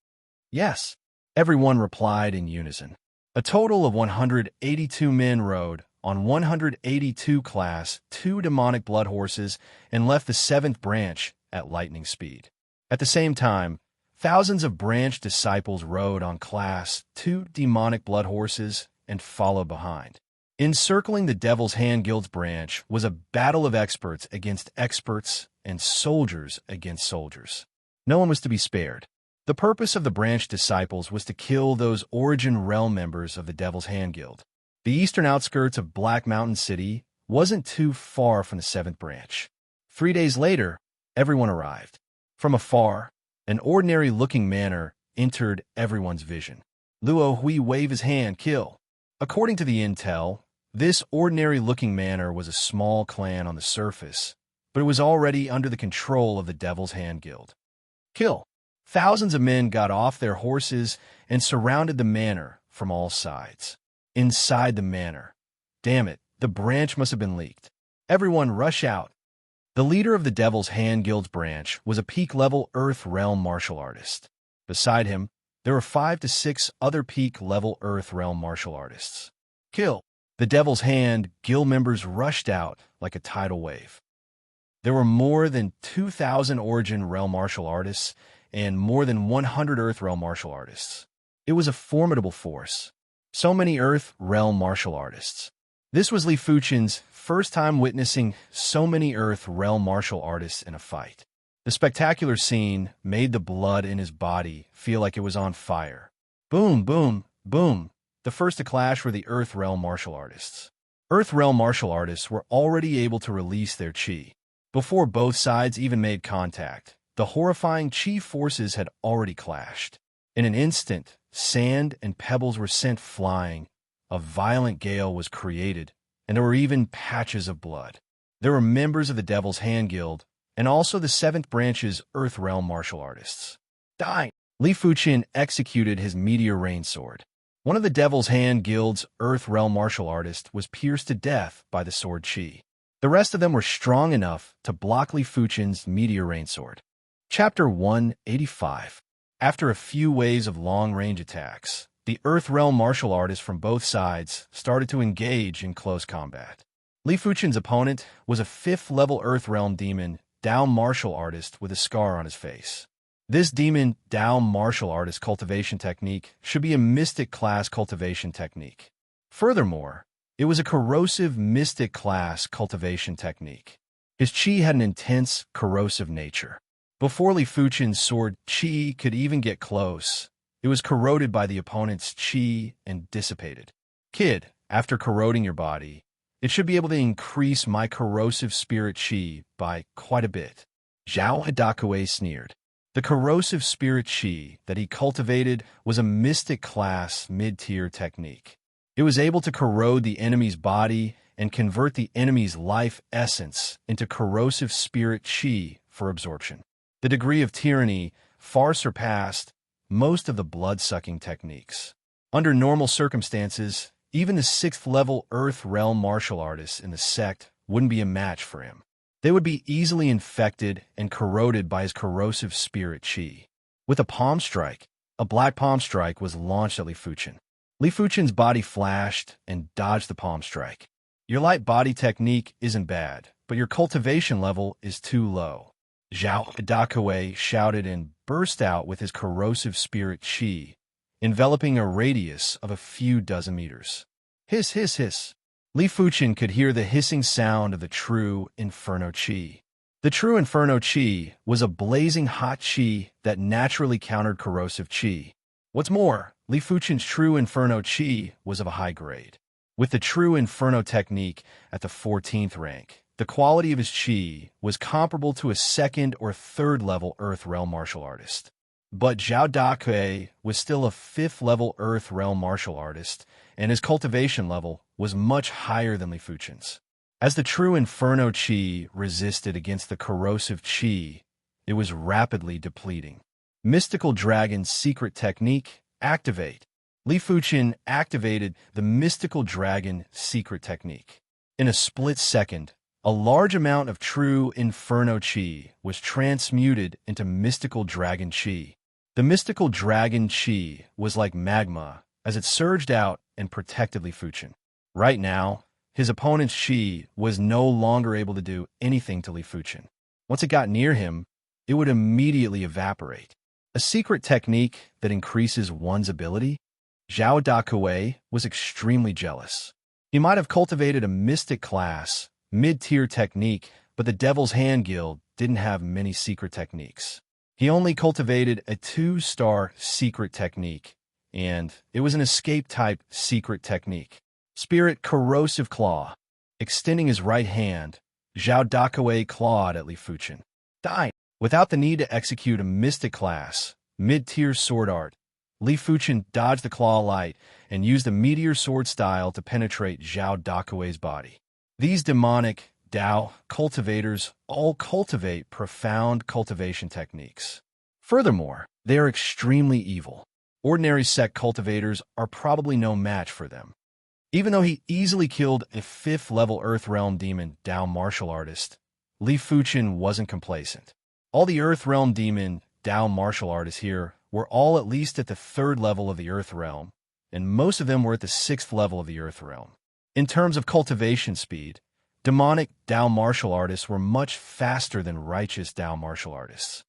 Yes, everyone replied in unison. A total of 182 men rode on 182 Class 2 demonic blood horses and left the 7th branch at lightning speed. At the same time, thousands of branch disciples rode on Class 2 demonic blood horses and followed behind. Encircling the Devil's Hand Guild's branch was a battle of experts against experts and soldiers against soldiers. No one was to be spared. The purpose of the branch disciples was to kill those Origin Realm members of the Devil's Hand Guild. The eastern outskirts of Black Mountain City wasn't too far from the 7th branch. 3 days later, everyone arrived. From afar, an ordinary-looking manor entered everyone's vision. Luo Hui waved his hand, kill. According to the intel, this ordinary-looking manor was a small clan on the surface, but it was already under the control of the Devil's Hand Guild. Kill. Thousands of men got off their horses and surrounded the manor from all sides. Inside the manor, damn it, the branch must have been leaked. Everyone rush out. The leader of the Devil's Hand Guild's branch was a peak-level Earth Realm martial artist. Beside him, there were 5 to 6 other peak-level Earth Realm martial artists. Kill. The Devil's Hand guild members rushed out like a tidal wave. There were more than 2,000 Origin Realm martial artists and more than 100 Earth Realm martial artists. It was a formidable force. So many Earth Realm martial artists. This was Li Fuchen's first time witnessing so many Earth Realm martial artists in a fight. The spectacular scene made the blood in his body feel like it was on fire. Boom, boom, boom. The first to clash were the Earth Realm martial artists. Earth Realm martial artists were already able to release their chi. Before both sides even made contact, the horrifying chi forces had already clashed. In an instant, sand and pebbles were sent flying, a violent gale was created, and there were even patches of blood. There were members of the Devil's Hand Guild, and also the 7th Branch's Earth Realm martial artists. Die! Li Fuchen executed his Meteor Rain Sword. One of the Devil's Hand Guild's Earth Realm martial artists was pierced to death by the sword chi. The rest of them were strong enough to block Li Fuchen's Meteor Rain Sword. Chapter 185. After a few waves of long-range attacks, the Earth Realm martial artists from both sides started to engage in close combat. Li Fuchen's opponent was a 5th-level Earth Realm demon Dao martial artist with a scar on his face. This demon Dao martial artist cultivation technique should be a mystic class cultivation technique. Furthermore, it was a corrosive mystic class cultivation technique. His chi had an intense, corrosive nature. Before Li Fuchen's sword chi could even get close, it was corroded by the opponent's chi and dissipated. Kid, after corroding your body, it should be able to increase my corrosive spirit chi by quite a bit. Zhao Hidakue sneered. The corrosive spirit chi that he cultivated was a mystic class mid-tier technique. It was able to corrode the enemy's body and convert the enemy's life essence into corrosive spirit chi for absorption. The degree of tyranny far surpassed most of the blood-sucking techniques. Under normal circumstances, even the 6th-level Earth Realm martial artists in the sect wouldn't be a match for him. They would be easily infected and corroded by his corrosive spirit chi. With a palm strike, a black palm strike was launched at Li Fuchen. Li Fuchen's body flashed and dodged the palm strike. Your light body technique isn't bad, but your cultivation level is too low. Zhao Hidakue shouted and burst out with his corrosive spirit chi, enveloping a radius of a few dozen meters. Hiss, hiss, hiss. Li Fuchen could hear the hissing sound of the true Inferno Chi. The true Inferno Chi was a blazing hot chi that naturally countered corrosive chi. What's more, Li Fuchen's true Inferno Chi was of a high grade. With the true Inferno technique at the 14th rank, the quality of his chi was comparable to a 2nd or 3rd level Earth Realm martial artist. But Zhao Dakue was still a 5th level Earth Realm martial artist, and his cultivation level was much higher than Li Fuchen's. As the true Inferno Chi resisted against the corrosive Chi, it was rapidly depleting. Mystical Dragon's secret technique, activate. Li Fuchen activated the Mystical Dragon secret technique. In a split second, a large amount of true Inferno Chi was transmuted into Mystical Dragon Chi. The Mystical Dragon Chi was like magma as it surged out and protected Li Fuchen. Right now, his opponent's Chi was no longer able to do anything to Li Fuchen. Once it got near him, it would immediately evaporate. A secret technique that increases one's ability? Zhao Dakue was extremely jealous. He might have cultivated a mystic class, mid-tier technique, but the Devil's Hand Guild didn't have many secret techniques. He only cultivated a 2-star secret technique, and it was an escape-type secret technique. Spirit Corrosive Claw. Extending his right hand, Zhao Dakue clawed at Li Fuchen. Die! Without the need to execute a mystic class, mid-tier sword art, Li Fuchen dodged the claw light and used the meteor sword style to penetrate Zhao Dakue's body. These demonic Dao cultivators all cultivate profound cultivation techniques. Furthermore, they are extremely evil. Ordinary sect cultivators are probably no match for them. Even though he easily killed a 5th-level Earth Realm demon Dao martial artist, Li Fuchen wasn't complacent. All the Earth Realm demon Dao martial artists here were all at least at the 3rd level of the Earth Realm, and most of them were at the 6th level of the Earth Realm. In terms of cultivation speed, demonic Tao martial artists were much faster than righteous Tao martial artists.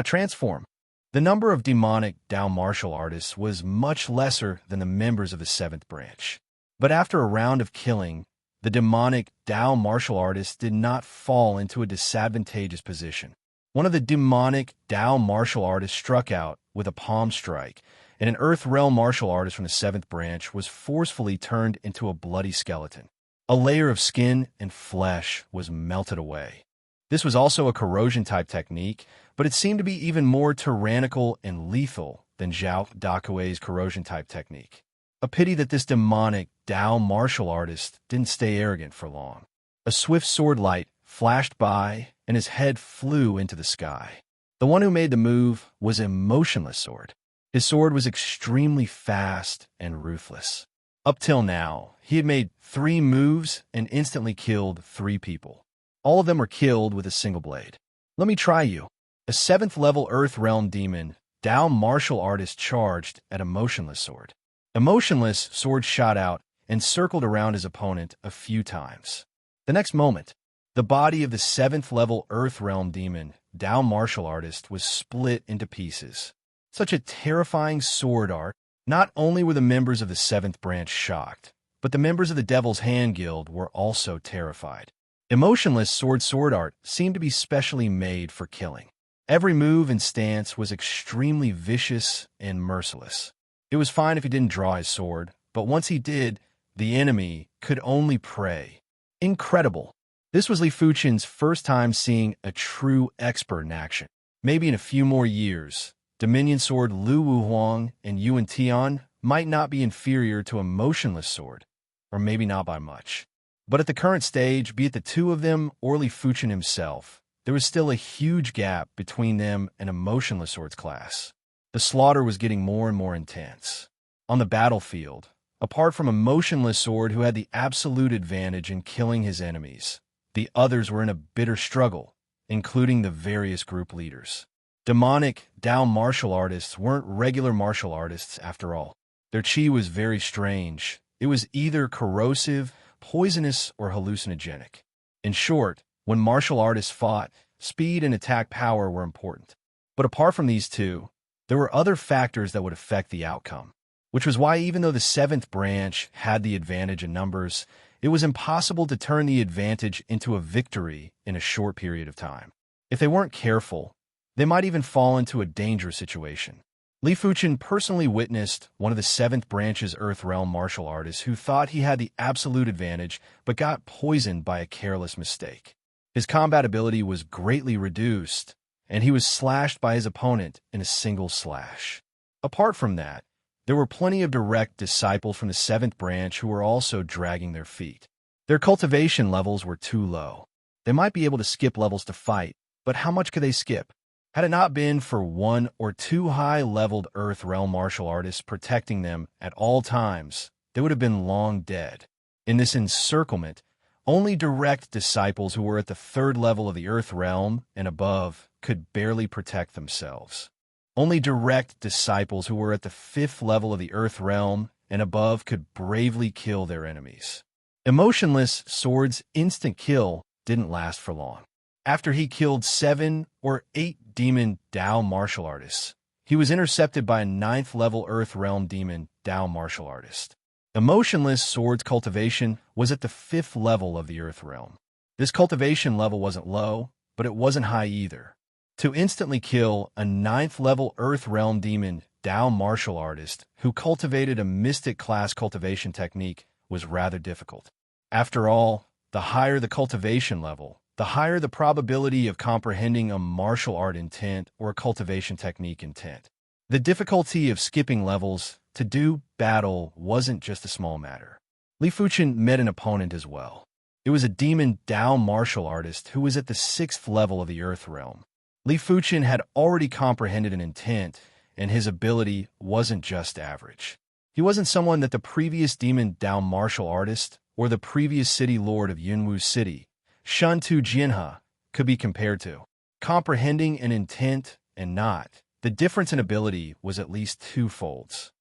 Transform. The number of demonic Tao martial artists was much lesser than the members of the seventh branch. But after a round of killing, the demonic Tao martial artists did not fall into a disadvantageous position. One of the demonic Tao martial artists struck out with a palm strike, and an Earth Realm martial artist from the seventh branch was forcefully turned into a bloody skeleton. A layer of skin and flesh was melted away. This was also a corrosion-type technique, but it seemed to be even more tyrannical and lethal than Zhao Dakuei's corrosion-type technique. A pity that this demonic Tao martial artist didn't stay arrogant for long. A swift sword light flashed by, and his head flew into the sky. The one who made the move was a motionless sword. His sword was extremely fast and ruthless. Up till now, he had made 3 moves and instantly killed 3 people. All of them were killed with a single blade. Let me try you. A 7th level Earth Realm demon, Tao martial artist charged at a motionless sword. A motionless sword shot out and circled around his opponent a few times. The next moment, the body of the 7th level Earth Realm demon, Tao martial artist, was split into pieces. Such a terrifying sword art. Not only were the members of the 7th branch shocked, but the members of the Devil's Hand Guild were also terrified. Emotionless sword art seemed to be specially made for killing. Every move and stance was extremely vicious and merciless. It was fine if he didn't draw his sword, but once he did, the enemy could only pray. Incredible. This was Li Fuchen's first time seeing a true expert in action. Maybe in a few more years, Dominion Sword Lu Wuhuang and Yuan Tian might not be inferior to a motionless sword, or maybe not by much. But at the current stage, be it the two of them or Li Fuchen himself, there was still a huge gap between them and a motionless swords class. The slaughter was getting more and more intense. On the battlefield, apart from a motionless sword who had the absolute advantage in killing his enemies, the others were in a bitter struggle, including the various group leaders. Demonic Tao martial artists weren't regular martial artists after all. Their chi was very strange. It was either corrosive, poisonous, or hallucinogenic. In short, when martial artists fought, speed and attack power were important. But apart from these two, there were other factors that would affect the outcome, which was why even though the 7th branch had the advantage in numbers, it was impossible to turn the advantage into a victory in a short period of time. If they weren't careful, they might even fall into a dangerous situation. Li Fuchen personally witnessed one of the 7th branch's Earth Realm martial artists who thought he had the absolute advantage but got poisoned by a careless mistake. His combat ability was greatly reduced, and he was slashed by his opponent in a single slash. Apart from that, there were plenty of direct disciples from the 7th branch who were also dragging their feet. Their cultivation levels were too low. They might be able to skip levels to fight, but how much could they skip? Had it not been for 1 or 2 high-leveled Earth Realm martial artists protecting them at all times, they would have been long dead. In this encirclement, only direct disciples who were at the 3rd level of the Earth Realm and above could barely protect themselves. Only direct disciples who were at the 5th level of the Earth Realm and above could bravely kill their enemies. Emotionless Sword's instant kill didn't last for long. After he killed 7 or 8 demon Tao martial artists, he was intercepted by a 9th level Earth Realm demon Tao martial artist. Emotionless Sword's cultivation was at the 5th level of the Earth Realm. This cultivation level wasn't low, but it wasn't high either. To instantly kill a 9th level Earth Realm demon Tao martial artist who cultivated a mystic class cultivation technique was rather difficult. After all, the higher the cultivation level, the higher the probability of comprehending a martial art intent or a cultivation technique intent. The difficulty of skipping levels to do battle wasn't just a small matter. Li Fuchen met an opponent as well. It was a demon Tao martial artist who was at the 6th level of the Earth Realm. Li Fuchen had already comprehended an intent, and his ability wasn't just average. He wasn't someone that the previous demon Tao martial artist or the previous city lord of Yunwu City, Shuntu Jinhe, could be compared to. Comprehending an intent and not, the difference in ability was at least 2-folds.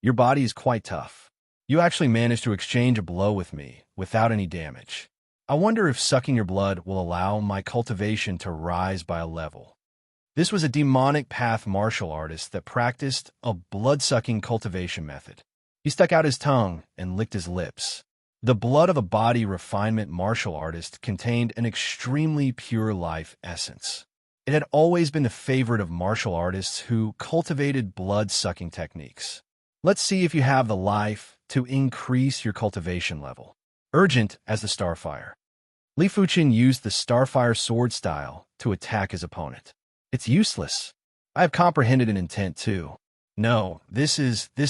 Your body is quite tough. You actually managed to exchange a blow with me without any damage. I wonder if sucking your blood will allow my cultivation to rise by a level. This was a demonic path martial artist that practiced a blood-sucking cultivation method. He stuck out his tongue and licked his lips. The blood of a body refinement martial artist contained an extremely pure life essence. It had always been the favorite of martial artists who cultivated blood-sucking techniques. Let's see if you have the life to increase your cultivation level. Urgent as the Starfire. Li Fuqin used the Starfire sword style to attack his opponent. It's useless. I have comprehended an intent too. No, this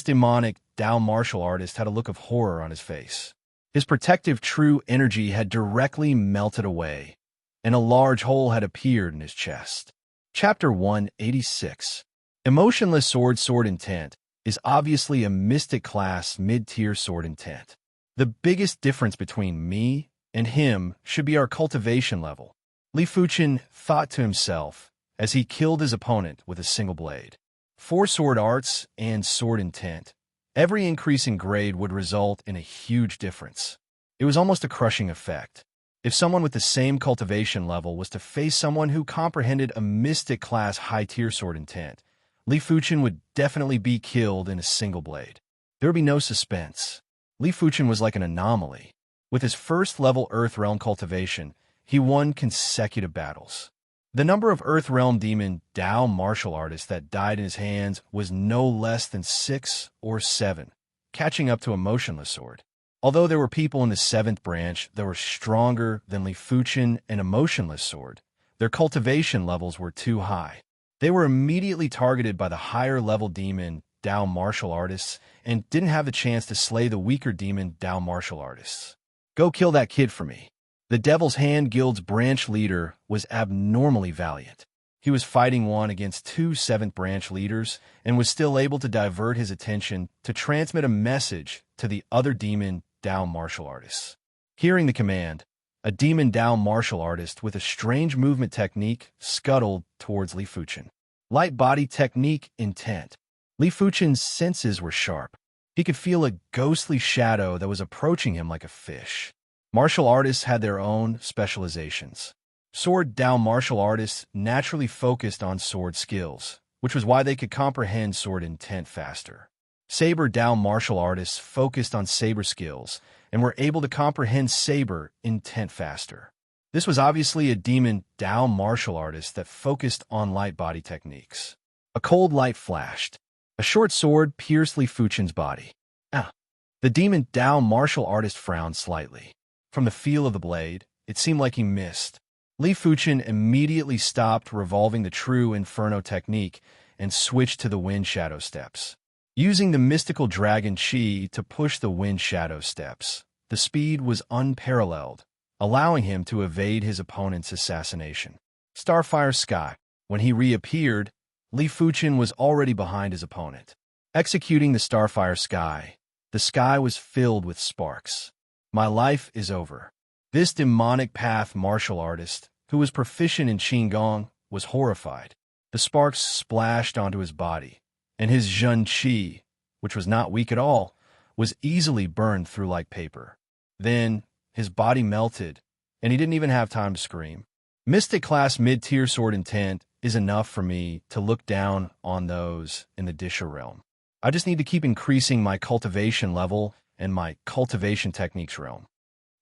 demonic Dao martial artist had a look of horror on his face. His protective true energy had directly melted away, and a large hole had appeared in his chest. Chapter 186. Emotionless sword intent is obviously a mystic class mid-tier sword intent. The biggest difference between me and him should be our cultivation level, Li Fuqin thought to himself as he killed his opponent with a single blade. For sword arts and sword intent, every increase in grade would result in a huge difference. It was almost a crushing effect. If someone with the same cultivation level was to face someone who comprehended a mystic class high-tier sword intent, Li Fuqin would definitely be killed in a single blade. There would be no suspense. Li Fuqin was like an anomaly. With his first-level Earth Realm cultivation, he won consecutive battles. The number of Earth Realm Demon Dao martial artists that died in his hands was no less than 6 or 7, catching up to a motionless sword. Although there were people in the 7th branch that were stronger than Li Fuqin and a motionless sword, their cultivation levels were too high. They were immediately targeted by the higher-level Demon Dao martial artists and didn't have the chance to slay the weaker Demon Dao martial artists. Go kill that kid for me. The Devil's Hand Guild's branch leader was abnormally valiant. He was fighting one against 2 7th branch leaders and was still able to divert his attention to transmit a message to the other Demon Dao martial artists. Hearing the command, a Demon Dao martial artist with a strange movement technique scuttled towards Li Fuqin. Light body technique intent. Li Fuqin's senses were sharp. He could feel a ghostly shadow that was approaching him like a fish. Martial artists had their own specializations. Sword Dao martial artists naturally focused on sword skills, which was why they could comprehend sword intent faster. Saber Dao martial artists focused on saber skills and were able to comprehend saber intent faster. This was obviously a Demon Dao martial artist that focused on light body techniques. A cold light flashed. A short sword pierced Li Fuqin's body. The Demon Dao martial artist frowned slightly. From the feel of the blade, it seemed like he missed. Li Fuqin immediately stopped revolving the true Inferno technique and switched to the Wind Shadow steps. Using the mystical dragon chi to push the Wind Shadow steps, the speed was unparalleled, allowing him to evade his opponent's assassination. Starfire Sky. When he reappeared, Li Fuqin was already behind his opponent. Executing the Starfire Sky, the sky was filled with sparks. My life is over. This demonic path martial artist, who was proficient in Qigong, was horrified. The sparks splashed onto his body, and his Zhen Qi, which was not weak at all, was easily burned through like paper. Then, his body melted, and he didn't even have time to scream. Mystic class mid-tier sword intent is enough for me to look down on those in the Disha realm. I just need to keep increasing my cultivation level and my cultivation techniques realm.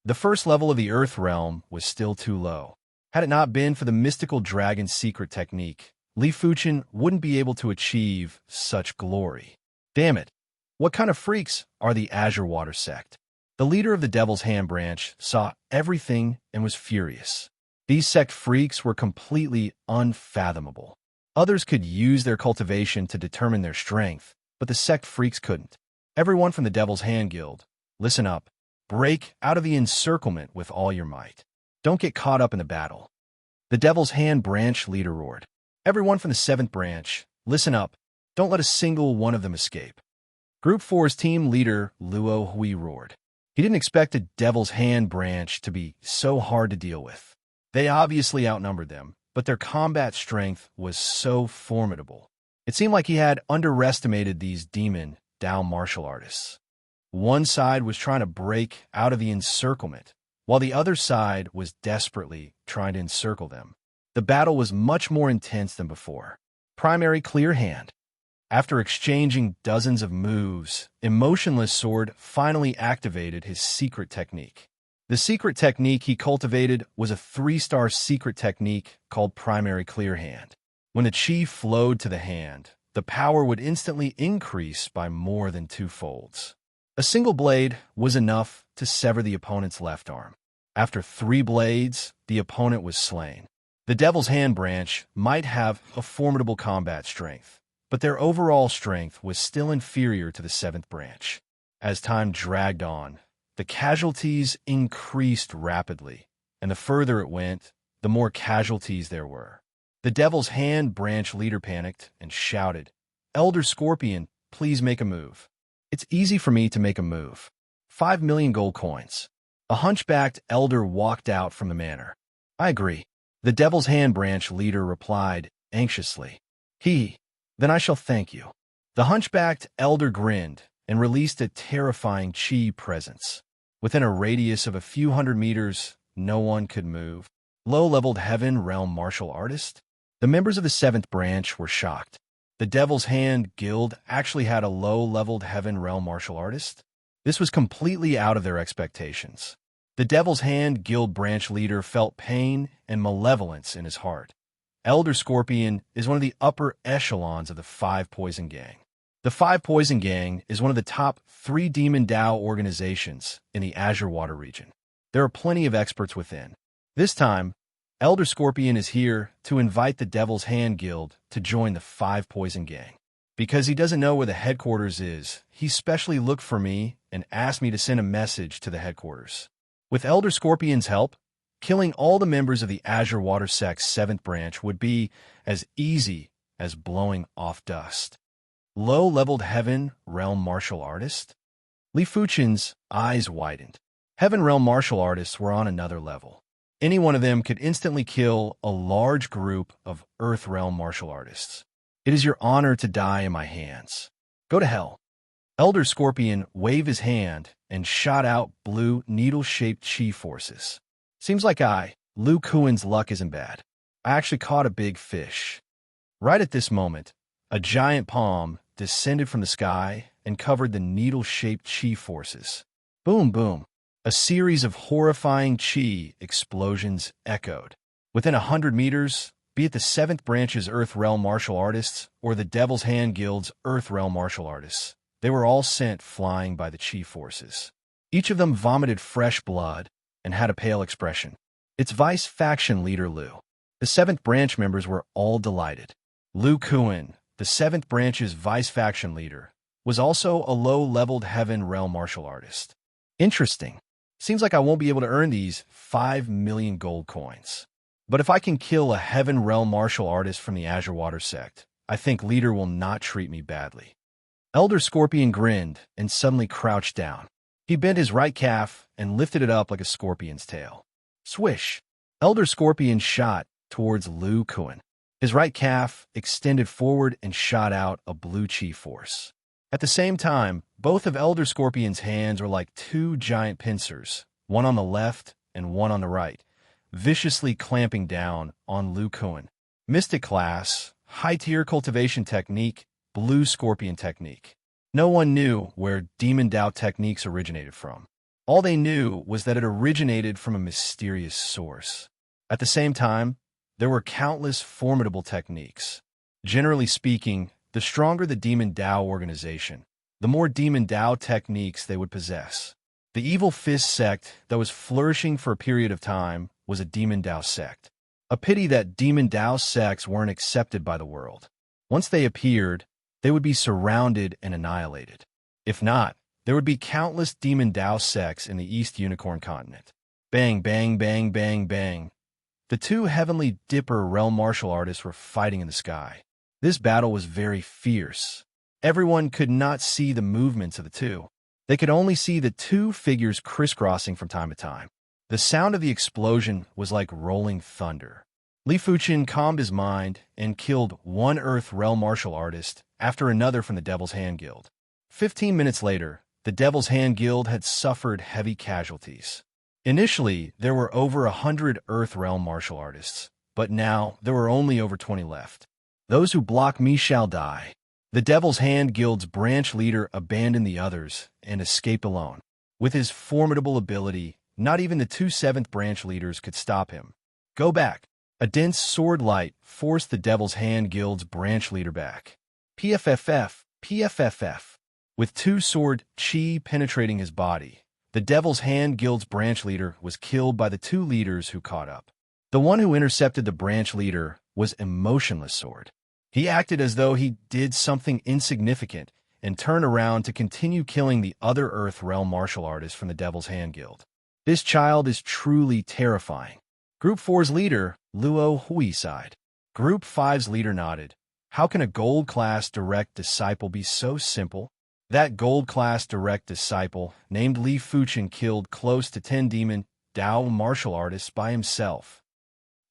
The first level of the Earth realm was still too low. Had it not been for the mystical dragon secret technique, Li Fuqin wouldn't be able to achieve such glory. Damn it! What kind of freaks are the Azure Water sect? The leader of the Devil's Hand branch saw everything and was furious. These sect freaks were completely unfathomable. Others could use their cultivation to determine their strength, but the sect freaks couldn't. Everyone from the Devil's Hand Guild, listen up. Break out of the encirclement with all your might. Don't get caught up in the battle. The Devil's Hand branch leader roared. Everyone from the 7th branch, listen up. Don't let a single one of them escape. Group 4's team leader, Luo Hui, roared. He didn't expect the Devil's Hand branch to be so hard to deal with. They obviously outnumbered them, but their combat strength was so formidable. It seemed like he had underestimated these Demon Dao martial artists. One side was trying to break out of the encirclement, while the other side was desperately trying to encircle them. The battle was much more intense than before. Primary clear hand. After exchanging dozens of moves, Emotionless Sword finally activated his secret technique. The secret technique he cultivated was a 3-star secret technique called Primary Clear Hand. When the chi flowed to the hand, the power would instantly increase by more than 2 folds. A single blade was enough to sever the opponent's left arm. After 3 blades, the opponent was slain. The Devil's Hand branch might have a formidable combat strength, but their overall strength was still inferior to the 7th branch. As time dragged on, the casualties increased rapidly, and the further it went, the more casualties there were. The Devil's Hand branch leader panicked and shouted, "Elder Scorpion, please make a move." "It's easy for me to make a move. 5 million gold coins." A hunchbacked elder walked out from the manor. "I agree." The Devil's Hand branch leader replied anxiously. Then I shall thank you." The hunchbacked elder grinned and released a terrifying chi presence. Within a radius of a few hundred meters, no one could move. Low-leveled heaven realm martial artist? The members of the 7th branch were shocked. The Devil's Hand Guild actually had a low-leveled heaven realm martial artist? This was completely out of their expectations. The Devil's Hand Guild branch leader felt pain and malevolence in his heart. Elder Scorpion is one of the upper echelons of the 5 Poison Gang. The 5 Poison Gang is one of the top 3 Demon Dao organizations in the Azure Water region. There are plenty of experts within. This time, Elder Scorpion is here to invite the Devil's Hand Guild to join the 5 Poison Gang. Because he doesn't know where the headquarters is, he specially looked for me and asked me to send a message to the headquarters. With Elder Scorpion's help, killing all the members of the Azure Water Sect's 7th branch would be as easy as blowing off dust. Low-leveled Heaven Realm Martial Artist? Li Fuchen's eyes widened. Heaven Realm Martial Artists were on another level. Any one of them could instantly kill a large group of Earth Realm Martial Artists. It is your honor to die in my hands. Go to hell. Elder Scorpion waved his hand and shot out blue needle-shaped chi forces. Seems like Lu Kuan's luck isn't bad. I actually caught a big fish. Right at this moment, a giant palm descended from the sky and covered the needle-shaped chi forces. Boom, boom. A series of horrifying chi explosions echoed. Within 100 meters, be it the 7th branch's Earth Realm Martial Artists or the Devil's Hand Guild's Earth Realm Martial Artists, they were all sent flying by the chi forces. Each of them vomited fresh blood and had a pale expression. Its vice faction leader Lu. The 7th branch members were all delighted. Lu Kuan, the 7th branch's vice faction leader, was also a low-leveled Heaven Realm Martial Artist. Interesting. Seems like I won't be able to earn these 5 million gold coins. But if I can kill a Heaven Realm Martial Artist from the Azure Water Sect, I think Leader will not treat me badly. Elder Scorpion grinned and suddenly crouched down. He bent his right calf and lifted it up like a scorpion's tail. Swish! Elder Scorpion shot towards Lu Kuan. His right calf extended forward and shot out a blue chi force. At the same time, both of Elder Scorpion's hands were like 2 giant pincers, one on the left and one on the right, viciously clamping down on Lu Kuan. Mystic class, high-tier cultivation technique, blue scorpion technique. No one knew where Demon Dao techniques originated from. All they knew was that it originated from a mysterious source. At the same time, there were countless formidable techniques. Generally speaking, the stronger the Demon Dao organization, the more Demon Dao techniques they would possess. The Evil Fist sect that was flourishing for a period of time was a Demon Dao sect. A pity that Demon Dao sects weren't accepted by the world. Once they appeared, they would be surrounded and annihilated. If not, there would be countless Demon Dao sects in the East Unicorn continent. Bang, bang, bang, bang, bang. The 2 Heavenly Dipper Realm Martial Artists were fighting in the sky. This battle was very fierce. Everyone could not see the movements of the 2. They could only see the 2 figures crisscrossing from time to time. The sound of the explosion was like rolling thunder. Li Fuchen calmed his mind and killed 1 Earth Realm Martial Artist after another from the Devil's Hand Guild. 15 minutes later, the Devil's Hand Guild had suffered heavy casualties. Initially, there were over 100 Earth Realm martial artists, but now there were only over 20 left. Those who block me shall die. The Devil's Hand Guild's branch leader abandoned the others and escaped alone. With his formidable ability, not even the two 7th branch leaders could stop him. Go back. A dense sword light forced the Devil's Hand Guild's branch leader back. PFFF, PFFF. With two sword chi penetrating his body, the Devil's Hand Guild's branch leader was killed by the two leaders who caught up. The one who intercepted the branch leader was a motionless sword. He acted as though he did something insignificant and turned around to continue killing the other Earth Realm martial artists from the Devil's Hand Guild. This child is truly terrifying. Group 4's leader, Luo Hui, sighed. Group 5's leader nodded. How can a gold-class direct disciple be so simple? That gold-class direct disciple, named Li Fuchen, killed close to 10 demon Dao martial artists by himself.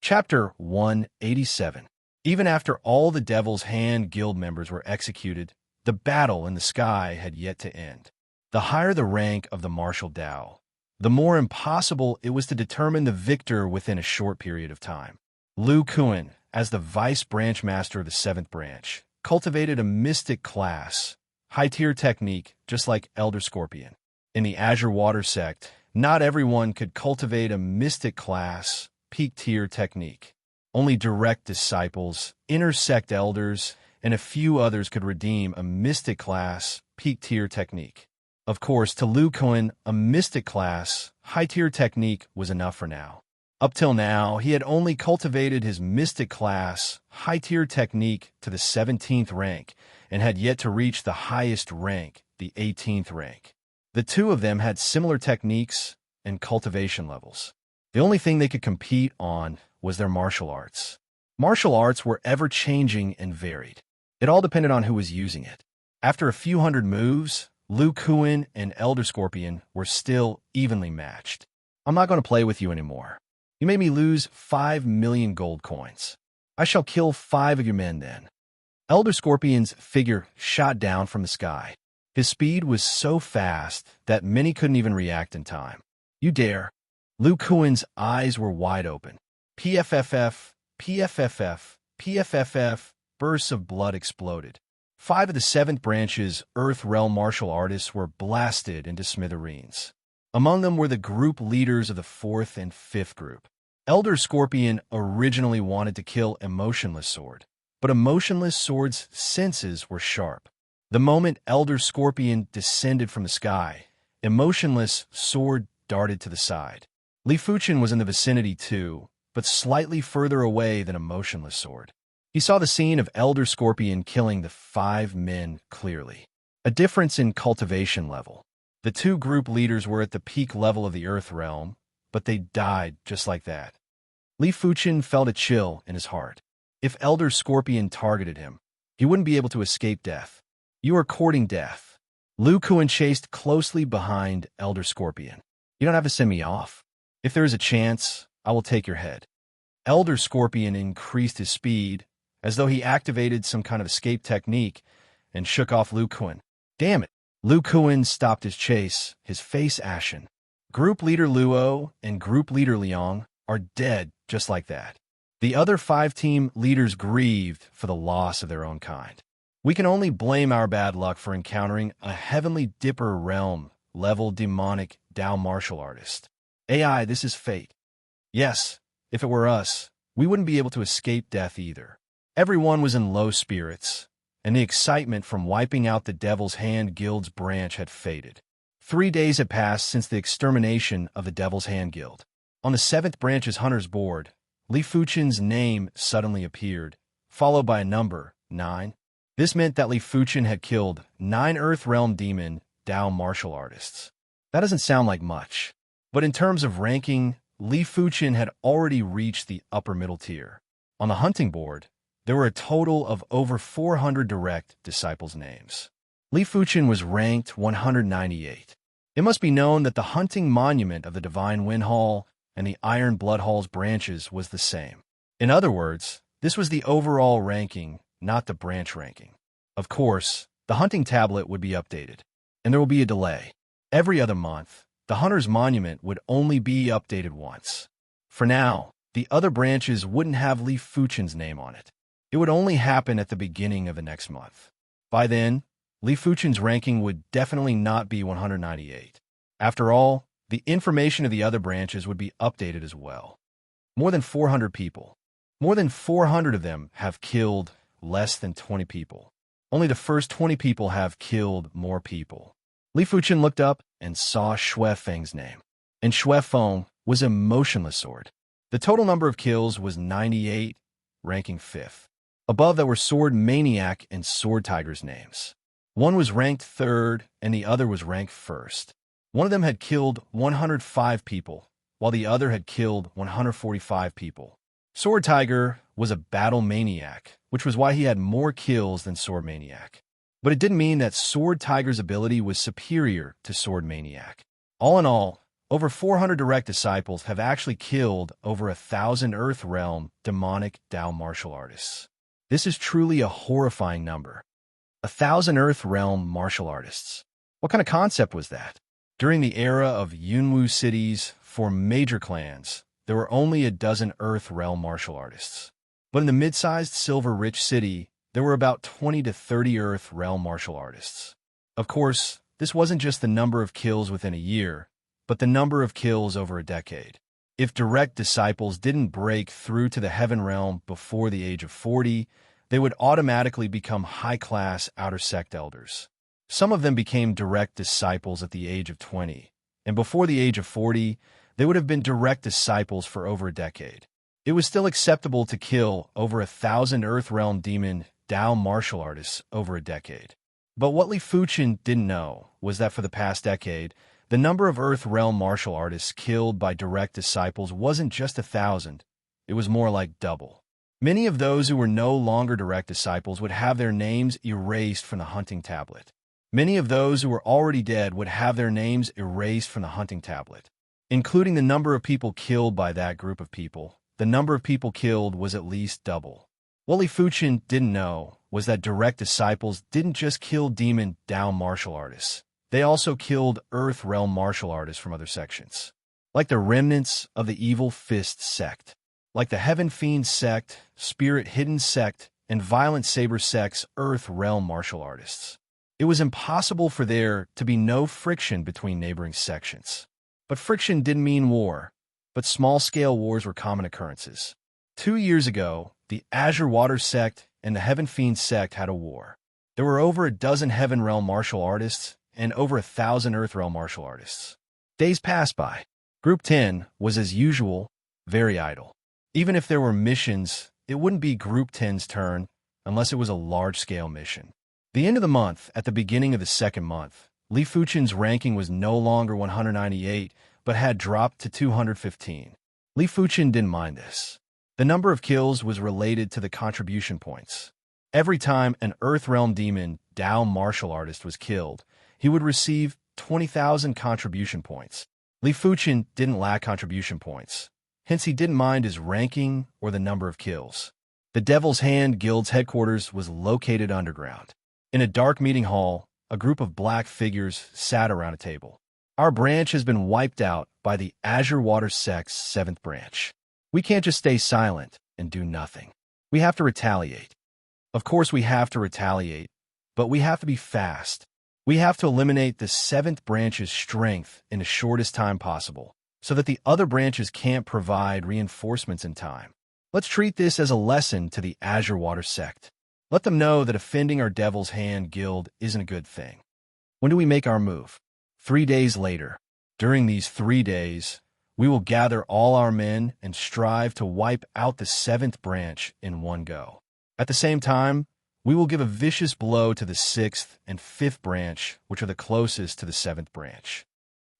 Chapter 187. Even after all the Devil's Hand Guild members were executed, the battle in the sky had yet to end. The higher the rank of the martial Dao, the more impossible it was to determine the victor within a short period of time. Lu Kuan, as the vice branch master of the 7th branch, cultivated a mystic class, high-tier technique, just like Elder Scorpion. In the Azure Water sect, not everyone could cultivate a mystic class, peak-tier technique. Only direct disciples, inner sect elders, and a few others could redeem a mystic class, peak-tier technique. Of course, to Lu Kuan, a mystic class, high-tier technique was enough for now. Up till now, he had only cultivated his mystic class, high-tier technique to the 17th rank, and had yet to reach the highest rank, the 18th rank. The two of them had similar techniques and cultivation levels. The only thing they could compete on was their martial arts. Martial arts were ever-changing and varied. It all depended on who was using it. After a few hundred moves, Lu Kuan and Elder Scorpion were still evenly matched. I'm not going to play with you anymore. You made me lose 5 million gold coins. I shall kill 5 of your men then. Elder Scorpion's figure shot down from the sky. His speed was so fast that many couldn't even react in time. You dare. Lu Kuan's eyes were wide open. PFFF, PFFF, PFFF, bursts of blood exploded. 5 of the 7th branch's Earth Realm martial artists were blasted into smithereens. Among them were the group leaders of the 4th and 5th group. Elder Scorpion originally wanted to kill a motionless sword, but a motionless sword's senses were sharp. The moment Elder Scorpion descended from the sky, a motionless sword darted to the side. Li Fuchen was in the vicinity too, but slightly further away than a motionless sword. He saw the scene of Elder Scorpion killing the 5 men clearly. A difference in cultivation level. The 2 group leaders were at the peak level of the Earth Realm, but they died just like that. Li Fuchen felt a chill in his heart. If Elder Scorpion targeted him, he wouldn't be able to escape death. You are courting death. Lu Kuan chased closely behind Elder Scorpion. You don't have to send me off. If there is a chance, I will take your head. Elder Scorpion increased his speed, as though he activated some kind of escape technique, and shook off Lu Kuan. Damn it! Lu Kuan stopped his chase, his face ashen. Group leader Luo and group leader Liang are dead just like that. The other 5 team leaders grieved for the loss of their own kind. We can only blame our bad luck for encountering a Heavenly Dipper realm level demonic Dao martial artist. AI, this is fate. Yes, if it were us, we wouldn't be able to escape death either. Everyone was in low spirits, and the excitement from wiping out the Devil's Hand Guild's branch had faded. 3 days had passed since the extermination of the Devil's Hand Guild. On the 7th branch's hunter's board, Li Fuchen's name suddenly appeared, followed by a number, 9. This meant that Li Fuchen had killed 9 Earth Realm Demon Dao martial artists. That doesn't sound like much, but in terms of ranking, Li Fuchen had already reached the upper middle tier. On the hunting board, there were a total of over 400 direct disciples' names. Li Fuchen was ranked 198. It must be known that the hunting monument of the Divine Wind Hall and the Iron Blood Hall's branches was the same. In other words, this was the overall ranking, not the branch ranking. Of course, the hunting tablet would be updated. and there will be a delay. Every other month, the hunter's monument would only be updated once. For now, the other branches wouldn't have Li Fuchen's name on it. It would only happen at the beginning of the next month. By then, Li Fuchen's ranking would definitely not be 198. After all, the information of the other branches would be updated as well. More than 400 people. More than 400 of them have killed less than 20 people. Only the first 20 people have killed more people. Li Fuchen looked up and saw Xue Feng's name. And Xue Feng was a motionless sword. The total number of kills was 98, ranking 5th. Above that were Sword Maniac and Sword Tiger's names. One was ranked 3rd and the other was ranked 1st. One of them had killed 105 people, while the other had killed 145 people. Sword Tiger was a battle maniac, which was why he had more kills than Sword Maniac. But it didn't mean that Sword Tiger's ability was superior to Sword Maniac. All in all, over 400 direct disciples have actually killed over 1,000 Earth Realm demonic Dao martial artists. This is truly a horrifying number. 1,000 Earth Realm martial artists. What kind of concept was that? During the era of Yunwu cities for major clans, there were only a dozen Earth Realm martial artists. But in the mid-sized silver-rich city, there were about 20 to 30 Earth Realm martial artists. Of course, this wasn't just the number of kills within a year, but the number of kills over a decade. If direct disciples didn't break through to the Heaven Realm before the age of 40, they would automatically become high-class outer sect elders. Some of them became direct disciples at the age of 20, and before the age of 40, they would have been direct disciples for over a decade. It was still acceptable to kill over 1,000 Earth Realm demon Dao martial artists over a decade. But what Li Fuchen didn't know was that for the past decade, the number of Earth Realm martial artists killed by direct disciples wasn't just 1,000, it was more like double. Many of those who were no longer direct disciples would have their names erased from the hunting tablet. Many of those who were already dead would have their names erased from the hunting tablet. Including the number of people killed by that group of people, the number of people killed was at least double. What Li Fuchen didn't know was that direct disciples didn't just kill demon Dao martial artists. They also killed Earth Realm martial artists from other sections. Like the remnants of the Evil Fist sect. Like the Heaven Fiend sect, Spirit Hidden sect, and Violent Saber sect's Earth Realm martial artists. It was impossible for there to be no friction between neighboring sections. But friction didn't mean war, but small-scale wars were common occurrences. 2 years ago, the Azure Water sect and the Heaven Fiend sect had a war. There were over a dozen Heaven Realm martial artists and over 1,000 Earth Realm martial artists. Days passed by. Group 10 was, as usual, very idle. Even if there were missions, it wouldn't be Group 10's turn unless it was a large-scale mission. The end of the month, at the beginning of the second month, Li Fuchen's ranking was no longer 198, but had dropped to 215. Li Fuchen didn't mind this. The number of kills was related to the contribution points. Every time an Earth Realm demon Dao martial artist was killed, he would receive 20,000 contribution points. Li Fuchen didn't lack contribution points, hence he didn't mind his ranking or the number of kills. The Devil's Hand Guild's headquarters was located underground. In a dark meeting hall, a group of black figures sat around a table. Our branch has been wiped out by the Azure Water sect's 7th branch. We can't just stay silent and do nothing. We have to retaliate. Of course we have to retaliate, but we have to be fast. We have to eliminate the 7th branch's strength in the shortest time possible, so that the other branches can't provide reinforcements in time. Let's treat this as a lesson to the Azure Water sect. Let them know that offending our Devil's Hand Guild isn't a good thing. When do we make our move? 3 days later. During these 3 days, we will gather all our men and strive to wipe out the 7th branch in one go. At the same time, we will give a vicious blow to the 6th and 5th branch, which are the closest to the 7th branch.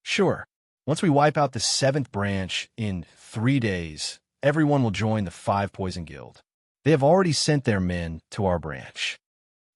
Sure, once we wipe out the 7th branch in 3 days, everyone will join the 5 Poison Guild. They have already sent their men to our branch.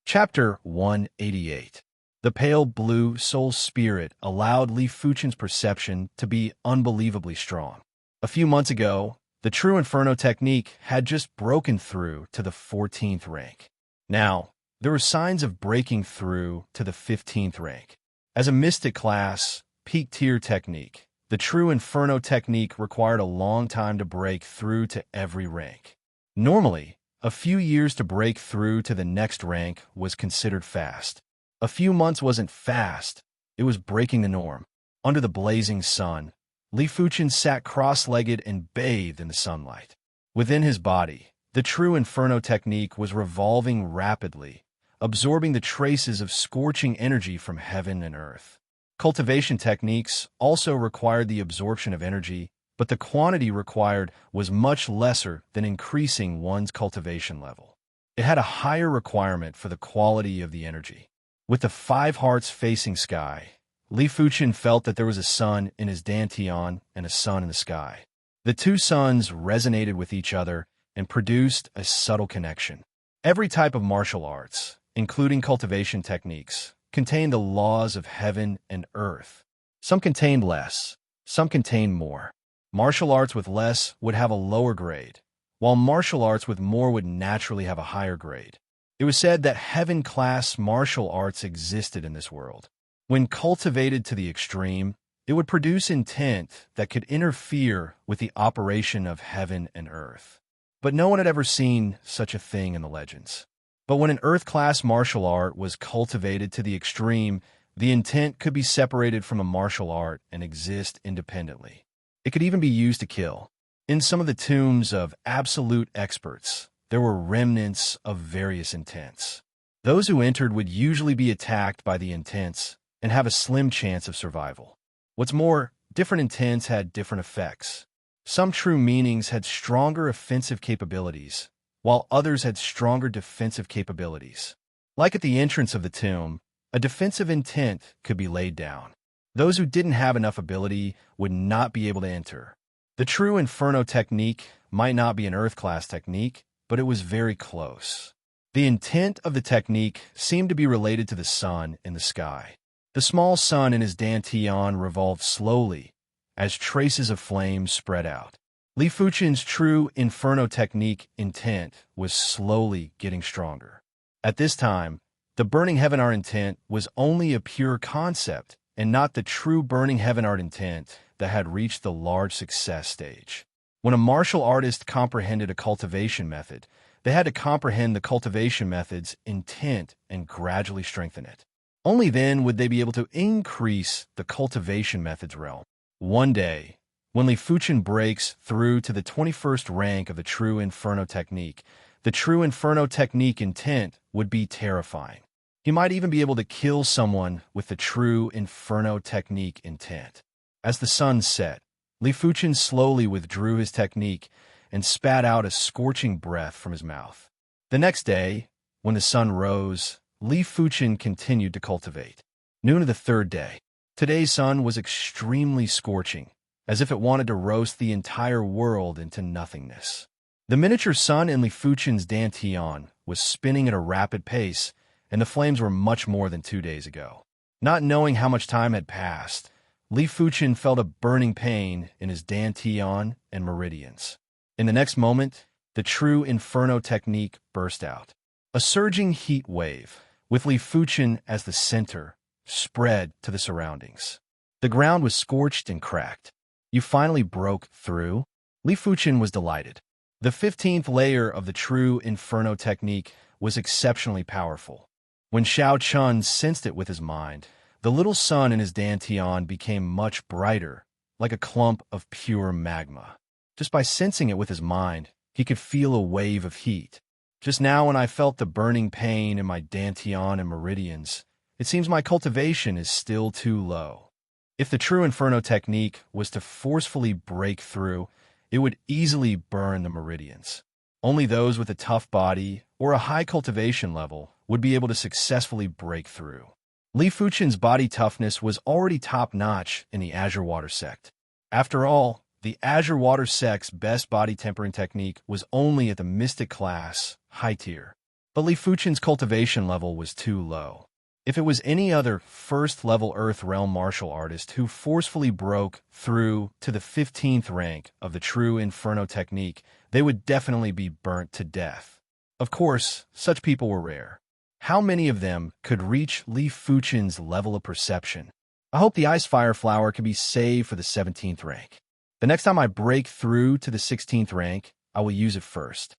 Chapter 188. The pale blue soul spirit allowed Li Fuchen's perception to be unbelievably strong. A few months ago, the True Inferno technique had just broken through to the 14th rank. Now, there were signs of breaking through to the 15th rank. As a mystic class, peak tier technique, the true Inferno technique required a long time to break through to every rank. Normally, a few years to break through to the next rank was considered fast. A few months wasn't fast, it was breaking the norm. Under the blazing sun, Li Fuchen sat cross-legged and bathed in the sunlight. Within his body, the true Inferno technique was revolving rapidly, absorbing the traces of scorching energy from heaven and earth. Cultivation techniques also required the absorption of energy, but the quantity required was much lesser than increasing one's cultivation level. It had a higher requirement for the quality of the energy. With the 5 hearts facing sky, Li Fuchen felt that there was a sun in his dantian and a sun in the sky. The two suns resonated with each other and produced a subtle connection. Every type of martial arts, including cultivation techniques, contained the laws of heaven and earth. Some contained less, some contained more. Martial arts with less would have a lower grade, while martial arts with more would naturally have a higher grade. It was said that heaven-class martial arts existed in this world. When cultivated to the extreme, it would produce intent that could interfere with the operation of heaven and earth. But no one had ever seen such a thing in the legends. But when an earth-class martial art was cultivated to the extreme, the intent could be separated from a martial art and exist independently. It could even be used to kill. In some of the tombs of absolute experts, there were remnants of various intents. Those who entered would usually be attacked by the intents and have a slim chance of survival. What's more, different intents had different effects. Some true meanings had stronger offensive capabilities, while others had stronger defensive capabilities. Like at the entrance of the tomb, a defensive intent could be laid down. Those who didn't have enough ability would not be able to enter. The true Inferno technique might not be an Earth-class technique, but it was very close. The intent of the technique seemed to be related to the sun in the sky. The small sun in his dantian revolved slowly as traces of flame spread out. Li Fuchen's true Inferno technique intent was slowly getting stronger. At this time, the burning heaven art intent was only a pure concept and not the true burning heaven art intent that had reached the large success stage. When a martial artist comprehended a cultivation method, they had to comprehend the cultivation method's intent and gradually strengthen it. Only then would they be able to increase the cultivation method's realm. One day, when Li Fuchen breaks through to the 21st rank of the true Inferno technique, the true Inferno technique intent would be terrifying. He might even be able to kill someone with the true Inferno technique intent. As the sun set, Li Fuchen slowly withdrew his technique and spat out a scorching breath from his mouth. The next day, when the sun rose, Li Fuchen continued to cultivate. Noon of the 3rd day. Today's sun was extremely scorching, as if it wanted to roast the entire world into nothingness. The miniature sun in Li Fuchen's dantian was spinning at a rapid pace, and the flames were much more than 2 days ago. Not knowing how much time had passed, Li Fuchen felt a burning pain in his dantian and meridians. In the next moment, the true Inferno technique burst out. A surging heat wave, with Li Fuchen as the center, spread to the surroundings. The ground was scorched and cracked. You finally broke through? Li Fuchen was delighted. The 15th layer of the true Inferno technique was exceptionally powerful. When Xiao Chun sensed it with his mind, the little sun in his dantian became much brighter, like a clump of pure magma. Just by sensing it with his mind, he could feel a wave of heat. Just now when I felt the burning pain in my dantian and meridians, it seems my cultivation is still too low. If the true Inferno technique was to forcefully break through, it would easily burn the meridians. Only those with a tough body or a high cultivation level would be able to successfully break through. Li Fuchen's body toughness was already top-notch in the Azure Water sect. After all, the Azure Water sect's best body tempering technique was only at the Mystic class, high tier. But Li Fuchen's cultivation level was too low. If it was any other first-level Earth Realm martial artist who forcefully broke through to the 15th rank of the true Inferno technique, they would definitely be burnt to death. Of course, such people were rare. How many of them could reach Li Fuchen's level of perception? I hope the ice fire flower can be saved for the 17th rank. The next time I break through to the 16th rank, I will use it first.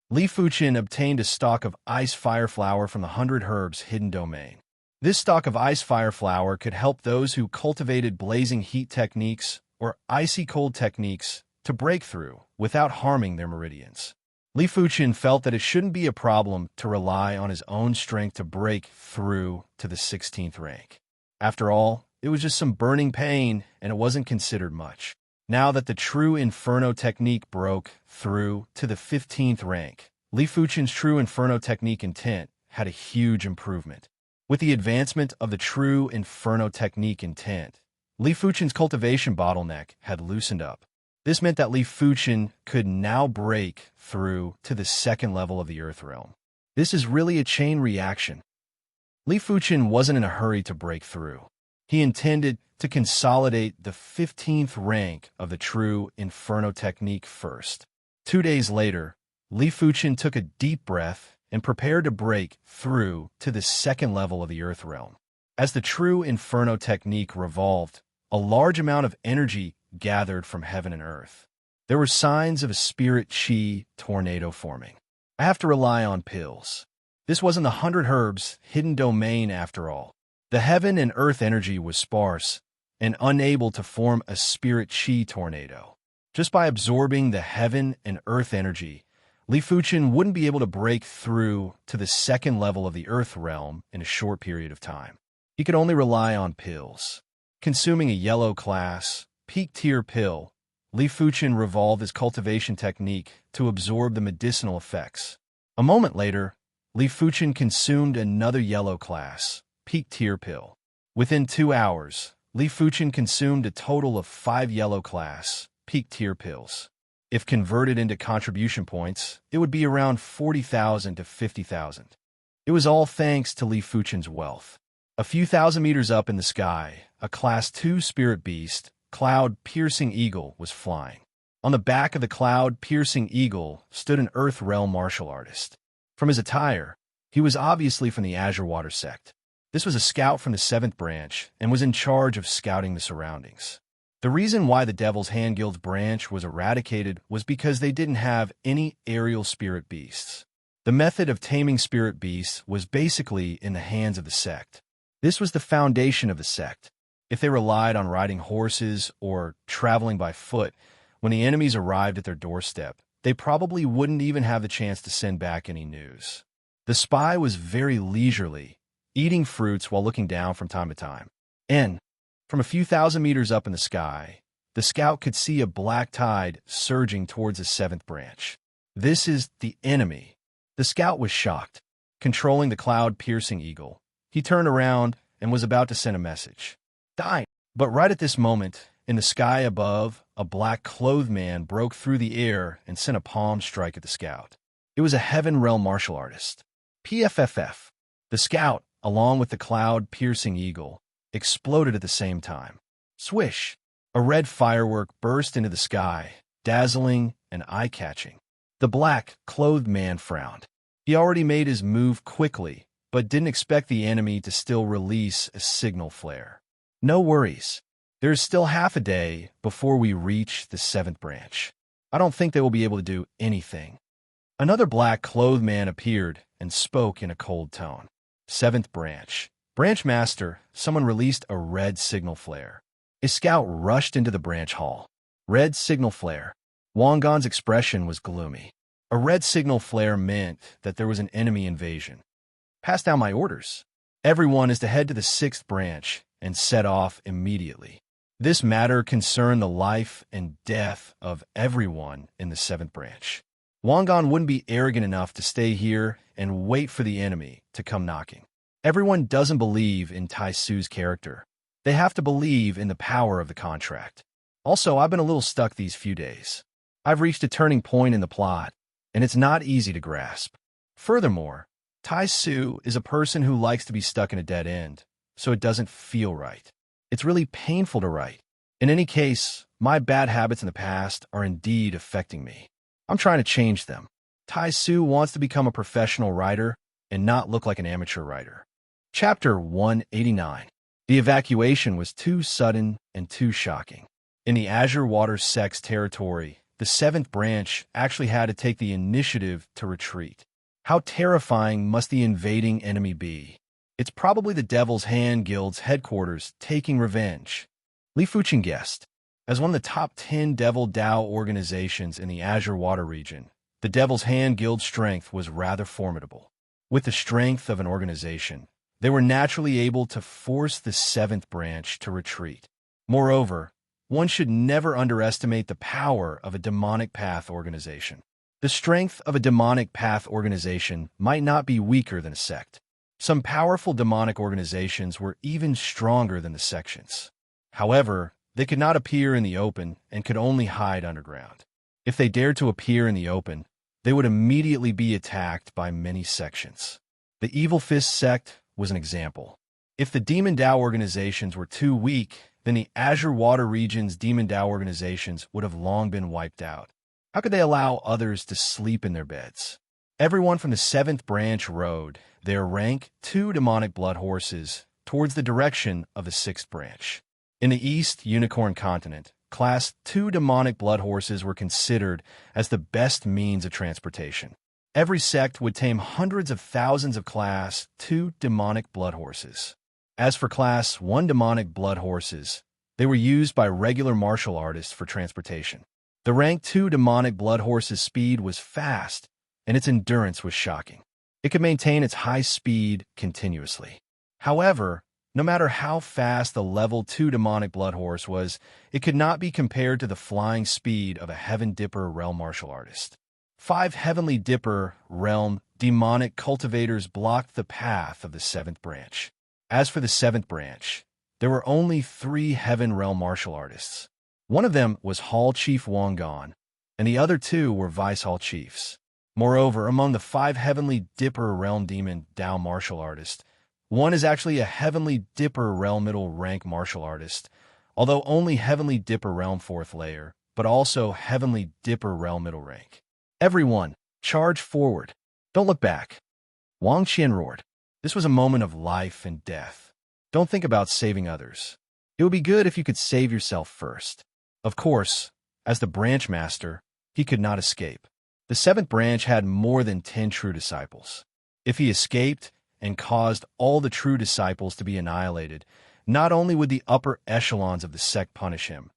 Li Fuchen obtained a stalk of ice fire flower from the 100 Herbs hidden domain. This stalk of ice fire flower could help those who cultivated blazing heat techniques or icy cold techniques to break through without harming their meridians. Li Fuchen felt that it shouldn't be a problem to rely on his own strength to break through to the 16th rank. After all, it was just some burning pain, and it wasn't considered much. Now that the true Inferno technique broke through to the 15th rank, Li Fuchen's true Inferno technique intent had a huge improvement. With the advancement of the true Inferno technique intent, Li Fuchen's cultivation bottleneck had loosened up. This meant that Li Fuchen could now break through to the second level of the Earth Realm. This is really a chain reaction. Li Fuchen wasn't in a hurry to break through. He intended to consolidate the 15th rank of the true Inferno technique first. 2 days later, Li Fuchen took a deep breath and prepared to break through to the second level of the Earth Realm. As the true Inferno technique revolved, a large amount of energy gathered from heaven and earth. There were signs of a spirit chi tornado forming. I have to rely on pills. This wasn't the 100 Herbs hidden domain after all. The heaven and earth energy was sparse and unable to form a spirit chi tornado. Just by absorbing the heaven and earth energy, Li Fuchen wouldn't be able to break through to the second level of the Earth Realm in a short period of time. He could only rely on pills. Consuming a yellow class, peak tier pill, Li Fuchen revolved his cultivation technique to absorb the medicinal effects. A moment later, Li Fuchen consumed another yellow class, peak tier pill. Within 2 hours, Li Fuchen consumed a total of 5 yellow class, peak tier pills. If converted into contribution points, it would be around 40,000 to 50,000. It was all thanks to Li Fuchen's wealth. A few thousand meters up in the sky, a Class 2 spirit beast, cloud-piercing eagle, was flying. On the back of the cloud-piercing eagle stood an Earth Realm martial artist. From his attire, he was obviously from the Azure Water sect. This was a scout from the 7th branch and was in charge of scouting the surroundings. The reason why the Devil's Hand Guild's branch was eradicated was because they didn't have any aerial spirit beasts. The method of taming spirit beasts was basically in the hands of the sect. This was the foundation of the sect. If they relied on riding horses or traveling by foot, when the enemies arrived at their doorstep, they probably wouldn't even have the chance to send back any news. The spy was very leisurely, eating fruits while looking down from time to time. And from a few thousand meters up in the sky, the scout could see a black tide surging towards the 7th branch. This is the enemy. The scout was shocked. Controlling the cloud-piercing eagle, he turned around and was about to send a message. Die! But right at this moment, in the sky above, a black-clothed man broke through the air and sent a palm strike at the scout. It was a Heaven Realm martial artist. PFFF. The scout, along with the cloud-piercing eagle, exploded at the same time. Swish! A red firework burst into the sky, dazzling and eye-catching. The black-clothed man frowned. He already made his move quickly, but didn't expect the enemy to still release a signal flare. No worries. There's still half a day before we reach the 7th branch. I don't think they will be able to do anything. Another black-clothed man appeared and spoke in a cold tone. 7th branch. Branch Master, someone released a red signal flare. A scout rushed into the branch hall. Red signal flare. Wangan's expression was gloomy. A red signal flare meant that there was an enemy invasion. Pass down my orders. Everyone is to head to the 6th branch and set off immediately. This matter concerned the life and death of everyone in the 7th branch. Wangan wouldn't be arrogant enough to stay here and wait for the enemy to come knocking. Everyone doesn't believe in Tai Su's character. They have to believe in the power of the contract. Also, I've been a little stuck these few days. I've reached a turning point in the plot, and it's not easy to grasp. Furthermore, Tai Su is a person who likes to be stuck in a dead end, so it doesn't feel right. It's really painful to write. In any case, my bad habits in the past are indeed affecting me. I'm trying to change them. Tai Su wants to become a professional writer, and not look like an amateur writer. Chapter 189. The evacuation was too sudden and too shocking. In the Azure Water Sect's territory, the 7th branch actually had to take the initiative to retreat. How terrifying must the invading enemy be? It's probably the Devil's Hand Guild's headquarters taking revenge. Li Fuchen guessed. As one of the top 10 Devil Dao organizations in the Azure Water region, the Devil's Hand Guild's strength was rather formidable. With the strength of an organization, they were naturally able to force the 7th branch to retreat. Moreover, one should never underestimate the power of a demonic path organization. The strength of a demonic path organization might not be weaker than a sect. Some powerful demonic organizations were even stronger than the sections. However, they could not appear in the open and could only hide underground. If they dared to appear in the open, they would immediately be attacked by many sections. The Evil Fist sect was an example. If the Demon Dao organizations were too weak, then the Azure Water region's Demon Dao organizations would have long been wiped out. How could they allow others to sleep in their beds? Everyone from the 7th branch rode their rank 2 demonic blood horses towards the direction of the 6th branch. In the East Unicorn continent, Class 2 demonic blood horses were considered as the best means of transportation. Every sect would tame hundreds of thousands of Class 2 demonic blood horses. As for Class 1 demonic blood horses, they were used by regular martial artists for transportation. The rank 2 demonic blood horse's speed was fast, and its endurance was shocking. It could maintain its high speed continuously. However, no matter how fast the level 2 demonic blood horse was, it could not be compared to the flying speed of a Heaven Dipper realm martial artist. 5 Heavenly Dipper realm demonic cultivators blocked the path of the 7th branch. As for the 7th branch, there were only 3 Heaven realm martial artists. One of them was Hall Chief Wongon, and the other 2 were Vice Hall Chiefs. Moreover, among the 5 Heavenly Dipper realm demon Dao martial artists, one is actually a Heavenly Dipper realm middle rank martial artist, although only Heavenly Dipper realm 4th layer, but also Heavenly Dipper realm middle rank. Everyone, charge forward. Don't look back. Wang Qian roared. This was a moment of life and death. Don't think about saving others. It would be good if you could save yourself first. Of course, as the branch master, he could not escape. The 7th branch had more than 10 true disciples. If he escaped and caused all the true disciples to be annihilated, not only would the upper echelons of the sect punish him,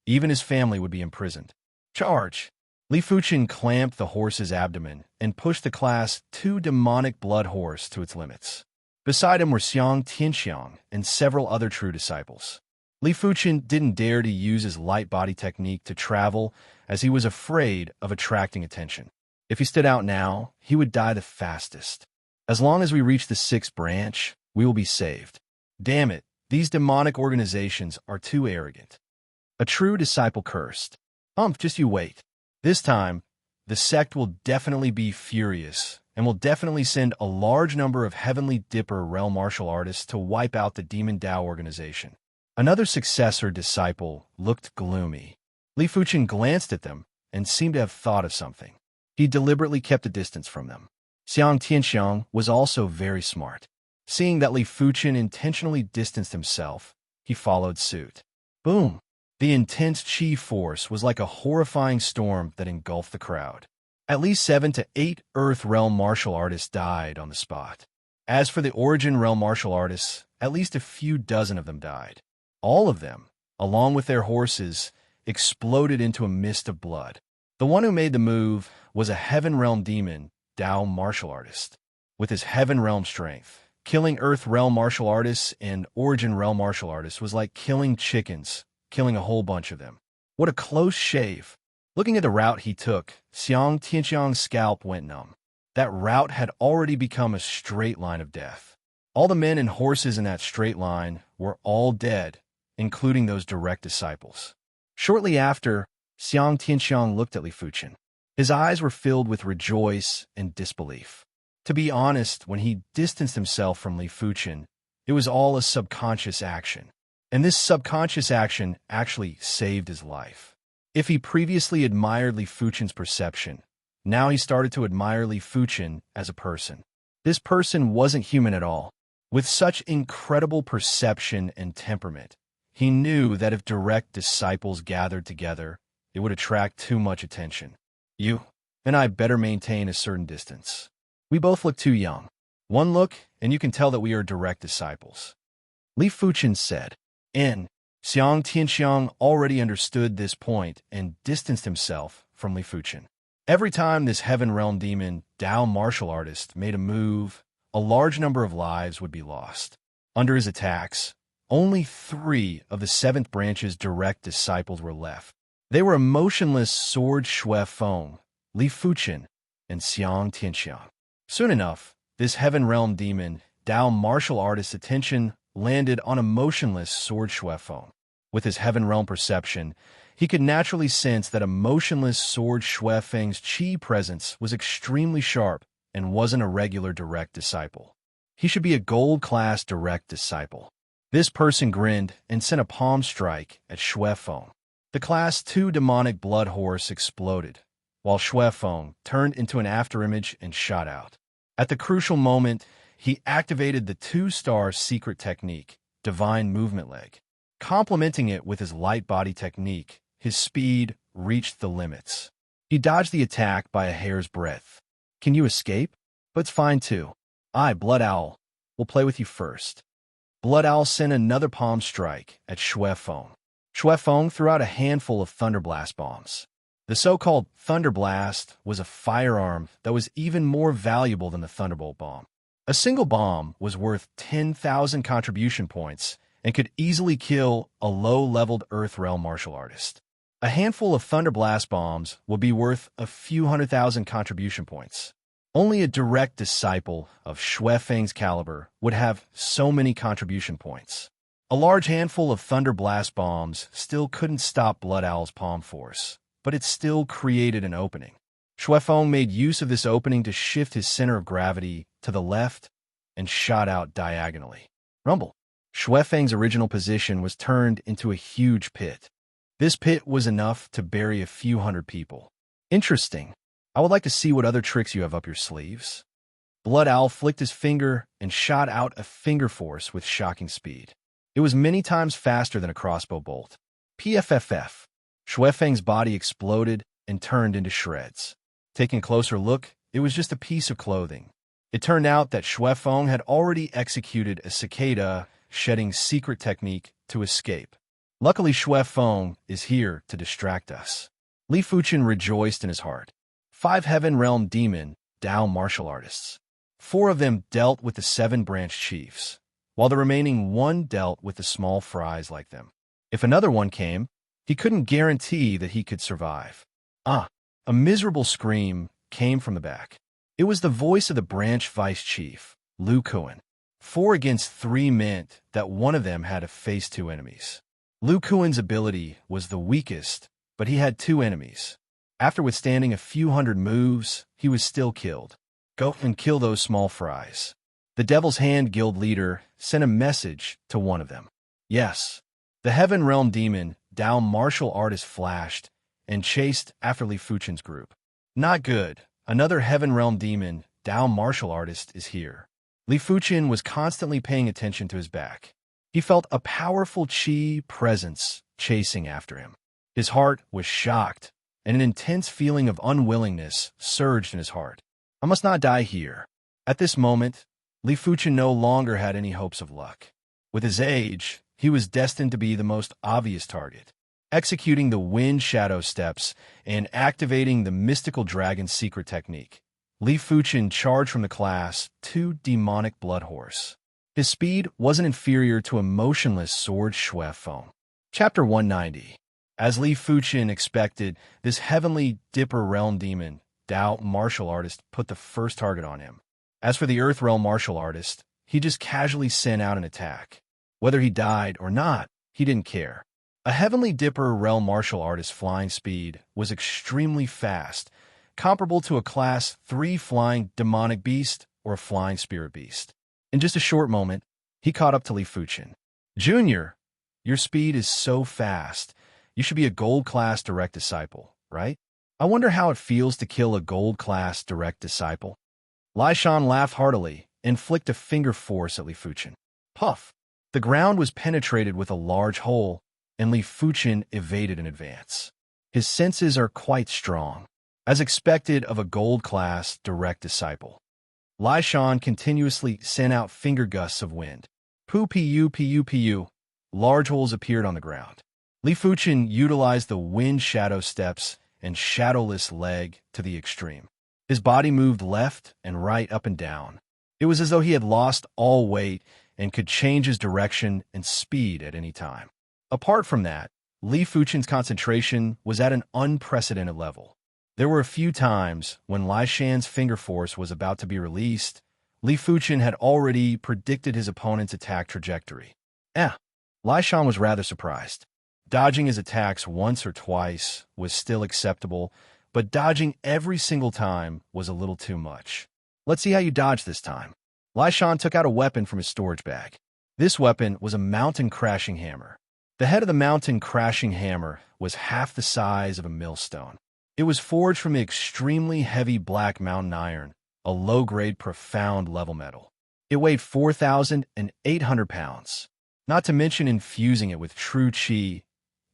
even his family would be imprisoned. Charge! Li Fuchen clamped the horse's abdomen and pushed the Class 2 demonic blood horse to its limits. Beside him were Xiang Tianxiang and several other true disciples. Li Fuchen didn't dare to use his light body technique to travel as he was afraid of attracting attention. If he stood out now, he would die the fastest. As long as we reach the 6th branch, we will be saved. Damn it, these demonic organizations are too arrogant. A true disciple cursed. Just you wait. This time, the sect will definitely be furious and will definitely send a large number of Heavenly Dipper realm martial artists to wipe out the Demon Dao organization. Another successor disciple looked gloomy. Li Fuchen glanced at them and seemed to have thought of something. He deliberately kept a distance from them. Xiang Tianxiang was also very smart. Seeing that Li Fuchen intentionally distanced himself, he followed suit. Boom! The intense chi force was like a horrifying storm that engulfed the crowd. At least 7 to 8 Earth Realm martial artists died on the spot. As for the Origin Realm martial artists, at least a few dozen of them died. All of them, along with their horses, exploded into a mist of blood. The one who made the move was a Heaven Realm demon, Dao martial artist. With his Heaven Realm strength, killing Earth Realm martial artists and Origin Realm martial artists was like killing chickens, killing a whole bunch of them. What a close shave. Looking at the route he took, Xiang Tianxiang's scalp went numb. That route had already become a straight line of death. All the men and horses in that straight line were all dead, including those direct disciples. Shortly after, Xiang Tianxiang looked at Li Fuchen. His eyes were filled with rejoice and disbelief. To be honest, when he distanced himself from Li Fuchen, it was all a subconscious action. And this subconscious action actually saved his life. If he previously admired Li Fuchen's perception, now he started to admire Li Fuchen as a person. This person wasn't human at all. With such incredible perception and temperament, he knew that if direct disciples gathered together, it would attract too much attention. You and I better maintain a certain distance. We both look too young. One look, and you can tell that we are direct disciples. Li Fuchen said. Xiang Tianxiang already understood this point and distanced himself from Li Fuchen. Every time this Heaven Realm demon, Dao martial artist, made a move, a large number of lives would be lost. Under his attacks, only 3 of the 7th branch's direct disciples were left. They were a motionless sword Xue Feng, Li Fuchen, and Xiang Tianxiang. Soon enough, this Heaven Realm demon, Dao martial artist's attention landed on a motionless sword Xue Feng. With his Heaven Realm perception, he could naturally sense that a motionless sword Xue Feng's qi presence was extremely sharp and wasn't a regular direct disciple. He should be a gold-class direct disciple. This person grinned and sent a palm strike at Xue Feng. The Class 2 demonic blood horse exploded, while Xue Feng turned into an afterimage and shot out. At the crucial moment, he activated the 2-star secret technique, Divine Movement Leg. Complementing it with his light body technique, his speed reached the limits. He dodged the attack by a hair's breadth. Can you escape? But it's fine too. I, Blood Owl, will play with you first. Blood Owl sent another palm strike at Xue Feng. Xue Feng threw out a handful of Thunderblast bombs. The so-called Thunderblast was a firearm that was even more valuable than the Thunderbolt bomb. A single bomb was worth 10,000 contribution points and could easily kill a low-leveled Earth Realm martial artist. A handful of Thunderblast bombs would be worth a few 100,000 contribution points. Only a direct disciple of Xue Feng's caliber would have so many contribution points. A large handful of Thunderblast bombs still couldn't stop Blood Owl's palm force, but it still created an opening. Xue Feng made use of this opening to shift his center of gravity to the left and shot out diagonally. Rumble. Xue Feng's original position was turned into a huge pit. This pit was enough to bury a few hundred people. Interesting. I would like to see what other tricks you have up your sleeves. Blood Owl flicked his finger and shot out a finger force with shocking speed. It was many times faster than a crossbow bolt. PFFF. Xue Feng's body exploded and turned into shreds. Taking a closer look, it was just a piece of clothing. It turned out that Xue Feng had already executed a cicada shedding secret technique to escape. Luckily, Xue Feng is here to distract us. Li Fuchen rejoiced in his heart. 5 Heaven Realm demon, Dao martial artists. 4 of them dealt with the 7 branch chiefs, while the remaining 1 dealt with the small fries like them. If another one came, he couldn't guarantee that he could survive. A miserable scream came from the back. It was the voice of the branch vice chief, Lu Kuan. 4 against 3 meant that one of them had to face 2 enemies. Lu Kuan's ability was the weakest, but he had 2 enemies. After withstanding a few hundred moves, he was still killed. Go and kill those small fries. The Devil's Hand Guild leader sent a message to one of them. Yes, the Heaven Realm demon, Dao martial artist flashed and chased after Li Fuchen's group. Not good. Another Heaven Realm demon, Dao martial artist, is here. Li Fuchen was constantly paying attention to his back. He felt a powerful qi presence chasing after him. His heart was shocked, and an intense feeling of unwillingness surged in his heart. I must not die here. At this moment, Li Fuchen no longer had any hopes of luck. With his age, he was destined to be the most obvious target. Executing the Wind Shadow Steps and activating the Mystical Dragon secret technique, Li Fuchen charged from the Class 2 demonic blood horse. His speed wasn't inferior to a motionless sword Xue Feng. Chapter 190. As Li Fuchen expected, this Heavenly Dipper Realm demon, Dao martial artist, put the first target on him. As for the Earth Realm martial artist, he just casually sent out an attack. Whether he died or not, he didn't care. A Heavenly Dipper Realm martial artist's flying speed was extremely fast, comparable to a Class 3 flying demonic beast or a flying spirit beast. In just a short moment, he caught up to Li Fuchen. Junior, your speed is so fast. You should be a gold-class direct disciple, right? I wonder how it feels to kill a gold-class direct disciple. Lai Shan laughed heartily and flicked a finger force at Li Fuchen. Puff! The ground was penetrated with a large hole, and Li Fuchen evaded in advance. His senses are quite strong, as expected of a gold-class direct disciple. Lai Shan continuously sent out finger gusts of wind. Pu. Large holes appeared on the ground. Li Fuchen utilized the wind shadow steps and shadowless leg to the extreme. His body moved left and right, up and down. It was as though he had lost all weight and could change his direction and speed at any time. Apart from that, Li Fuchen's concentration was at an unprecedented level. There were a few times when Lai Shan's finger force was about to be released. Li Fuchen had already predicted his opponent's attack trajectory. Lai Shan was rather surprised. Dodging his attacks once or twice was still acceptable, but dodging every single time was a little too much. Let's see how you dodge this time. Lai Shan took out a weapon from his storage bag. This weapon was a mountain crashing hammer. The head of the mountain crashing hammer was half the size of a millstone. It was forged from the extremely heavy black mountain iron, a low-grade profound level metal. It weighed 4,800 pounds. Not to mention infusing it with true qi.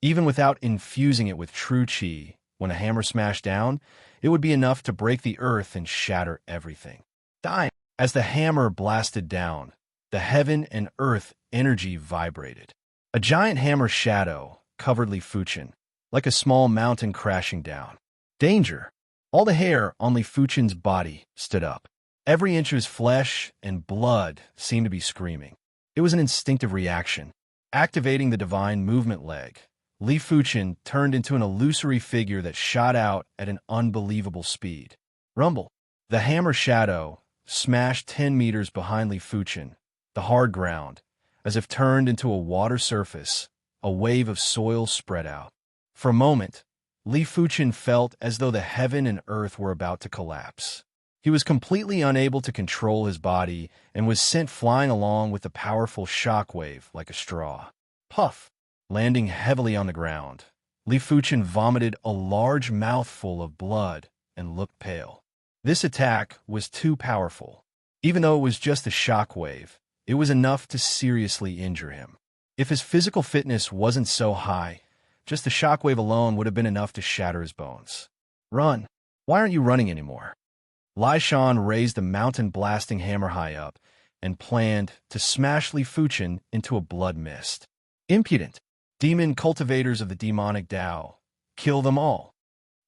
Even without infusing it with true qi, when a hammer smashed down, it would be enough to break the earth and shatter everything. Dying. As the hammer blasted down, the heaven and earth energy vibrated. A giant hammer shadow covered Li Fuchen, like a small mountain crashing down. Danger! All the hair on Li Fuchen's body stood up. Every inch of his flesh and blood seemed to be screaming. It was an instinctive reaction. Activating the divine movement leg, Li Fuchen turned into an illusory figure that shot out at an unbelievable speed. Rumble! The hammer shadow smashed 10 meters behind Li Fuchen, the hard ground, as if turned into a water surface. A wave of soil spread out. For a moment, Li Fuchen felt as though the heaven and earth were about to collapse. He was completely unable to control his body and was sent flying along with a powerful shock wave like a straw. Puff! Landing heavily on the ground, Li Fuchen vomited a large mouthful of blood and looked pale. This attack was too powerful. Even though it was just a shock wave, it was enough to seriously injure him. If his physical fitness wasn't so high, just the shock wave alone would have been enough to shatter his bones. Run! Why aren't you running anymore? Lai Shan raised the mountain-blasting hammer high up and planned to smash Li Fuchen into a blood mist. Impudent! Demon cultivators of the demonic Tao. Kill them all.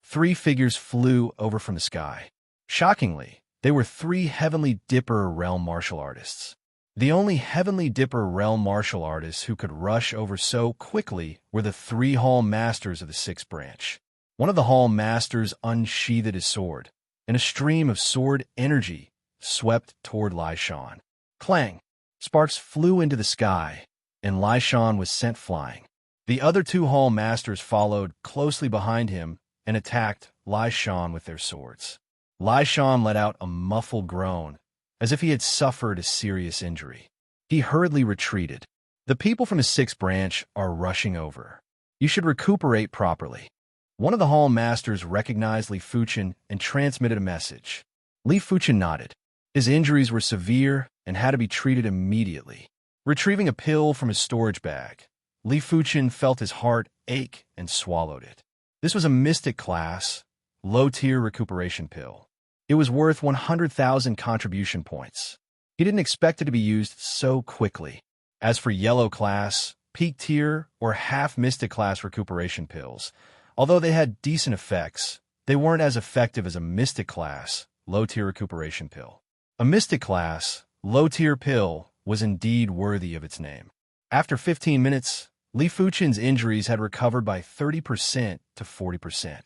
3 figures flew over from the sky. Shockingly, they were 3 Heavenly Dipper realm martial artists. The only Heavenly Dipper realm martial artists who could rush over so quickly were the 3 Hall Masters of the 6th branch. One of the Hall Masters unsheathed his sword, and a stream of sword energy swept toward Lai Shan. Clang! Sparks flew into the sky, and Lai Shan was sent flying. The other 2 Hall Masters followed closely behind him and attacked Lai Shan with their swords. Lai Shan let out a muffled groan, as if he had suffered a serious injury. He hurriedly retreated. The people from the 6th branch are rushing over. You should recuperate properly. One of the Hall Masters recognized Li Fuchen and transmitted a message. Li Fuchen nodded. His injuries were severe and had to be treated immediately. Retrieving a pill from his storage bag, Li Fuchen felt his heart ache and swallowed it. This was a mystic class, low-tier recuperation pill. It was worth 100,000 contribution points. He didn't expect it to be used so quickly. As for yellow class, peak tier, or half mystic class recuperation pills, although they had decent effects, they weren't as effective as a mystic class, low-tier recuperation pill. A mystic class, low-tier pill was indeed worthy of its name. After 15 minutes, Li Fuchen's injuries had recovered by 30% to 40%.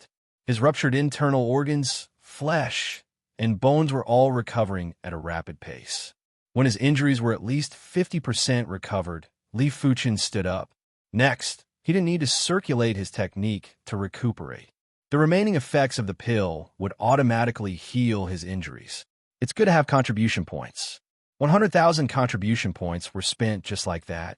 His ruptured internal organs, flesh, and bones were all recovering at a rapid pace. When his injuries were at least 50% recovered, Li Fuchen stood up. Next, he didn't need to circulate his technique to recuperate. The remaining effects of the pill would automatically heal his injuries. It's good to have contribution points. 100,000 contribution points were spent just like that.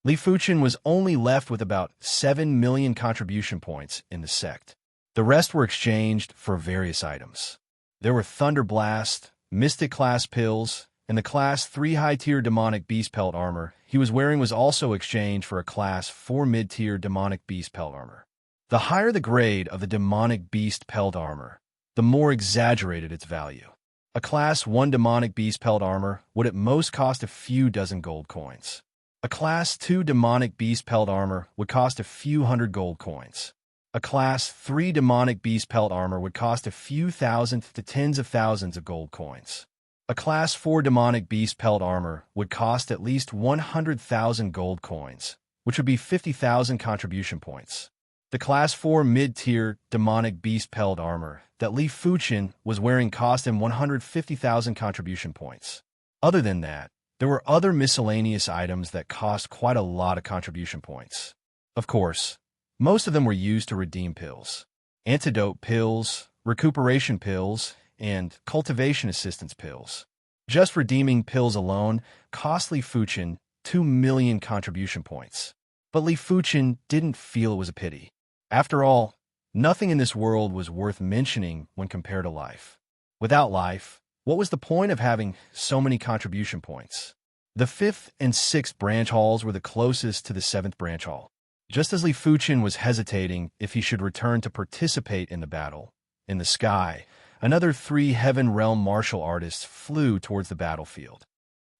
Li Fuchen was only left with about 7 million contribution points in the sect. The rest were exchanged for various items. There were Thunder Blast, Mystic class pills, and the Class 3 high-tier demonic beast pelt armor he was wearing was also exchanged for a Class 4 mid-tier demonic beast pelt armor. The higher the grade of the demonic beast pelt armor, the more exaggerated its value. A Class 1 demonic beast pelt armor would at most cost a few dozen gold coins. A Class 2 demonic beast pelt armor would cost a few hundred gold coins. A Class 3 demonic beast pelt armor would cost a few thousand to tens of thousands of gold coins. A Class 4 demonic beast pelt armor would cost at least 100,000 gold coins, which would be 50,000 contribution points. The Class 4 mid-tier demonic beast pelt armor that Li Fuchen was wearing cost him 150,000 contribution points. Other than that, there were other miscellaneous items that cost quite a lot of contribution points. Of course, most of them were used to redeem pills. Antidote pills, recuperation pills, and cultivation assistance pills. Just redeeming pills alone cost Li Fuchen 2 million contribution points. But Li Fuchen didn't feel it was a pity. After all, nothing in this world was worth mentioning when compared to life. Without life, what was the point of having so many contribution points? The 5th and 6th branch halls were the closest to the 7th branch hall. Just as Li Fuchen was hesitating if he should return to participate in the battle, in the sky, another 3 Heaven Realm martial artists flew towards the battlefield.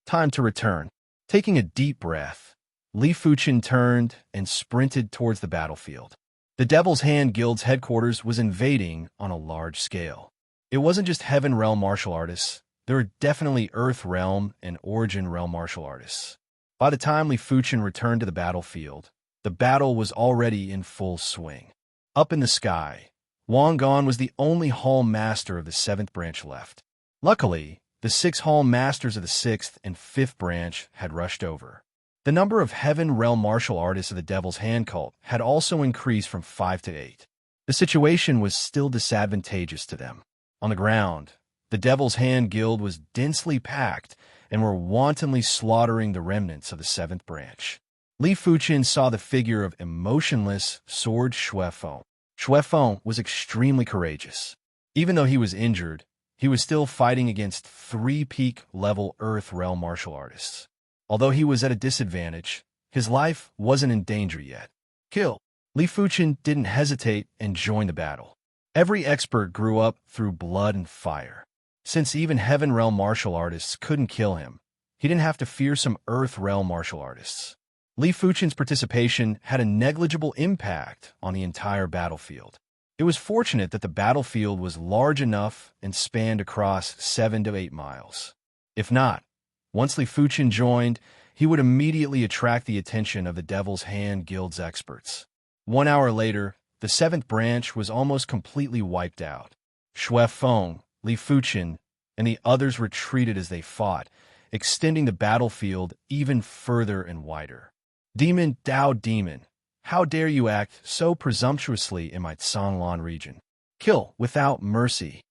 Time to return. Taking a deep breath, Li Fuchen turned and sprinted towards the battlefield. The Devil's Hand Guild's headquarters was invading on a large scale. It wasn't just Heaven Realm martial artists. There were definitely Earth Realm and Origin Realm martial artists. By the time Li Fuchen returned to the battlefield, the battle was already in full swing. Up in the sky, Wang Gon was the only hall master of the 7th branch left. Luckily, the 6 hall masters of the 6th and 5th branch had rushed over. The number of Heaven Realm martial artists of the Devil's Hand cult had also increased from 5 to 8. The situation was still disadvantageous to them. On the ground, the Devil's Hand Guild was densely packed and were wantonly slaughtering the remnants of the 7th branch. Li Fuchen saw the figure of emotionless Sword Xuefeng. Xuefeng was extremely courageous. Even though he was injured, he was still fighting against 3 peak-level Earth Realm martial artists. Although he was at a disadvantage, his life wasn't in danger yet. Kill. Li Fuchen didn't hesitate and joined the battle. Every expert grew up through blood and fire. Since even Heaven Realm martial artists couldn't kill him, he didn't have to fear some Earth Realm martial artists. Li Fuchen's participation had a negligible impact on the entire battlefield. It was fortunate that the battlefield was large enough and spanned across 7 to 8 miles. If not, once Li Fuchen joined, he would immediately attract the attention of the Devil's Hand Guild's experts. 1 hour later, the 7th branch was almost completely wiped out. Xuefeng, Li Fuchen, and the others retreated as they fought, extending the battlefield even further and wider. Demon Dao Demon, how dare you act so presumptuously in my Canglan region? Kill without mercy.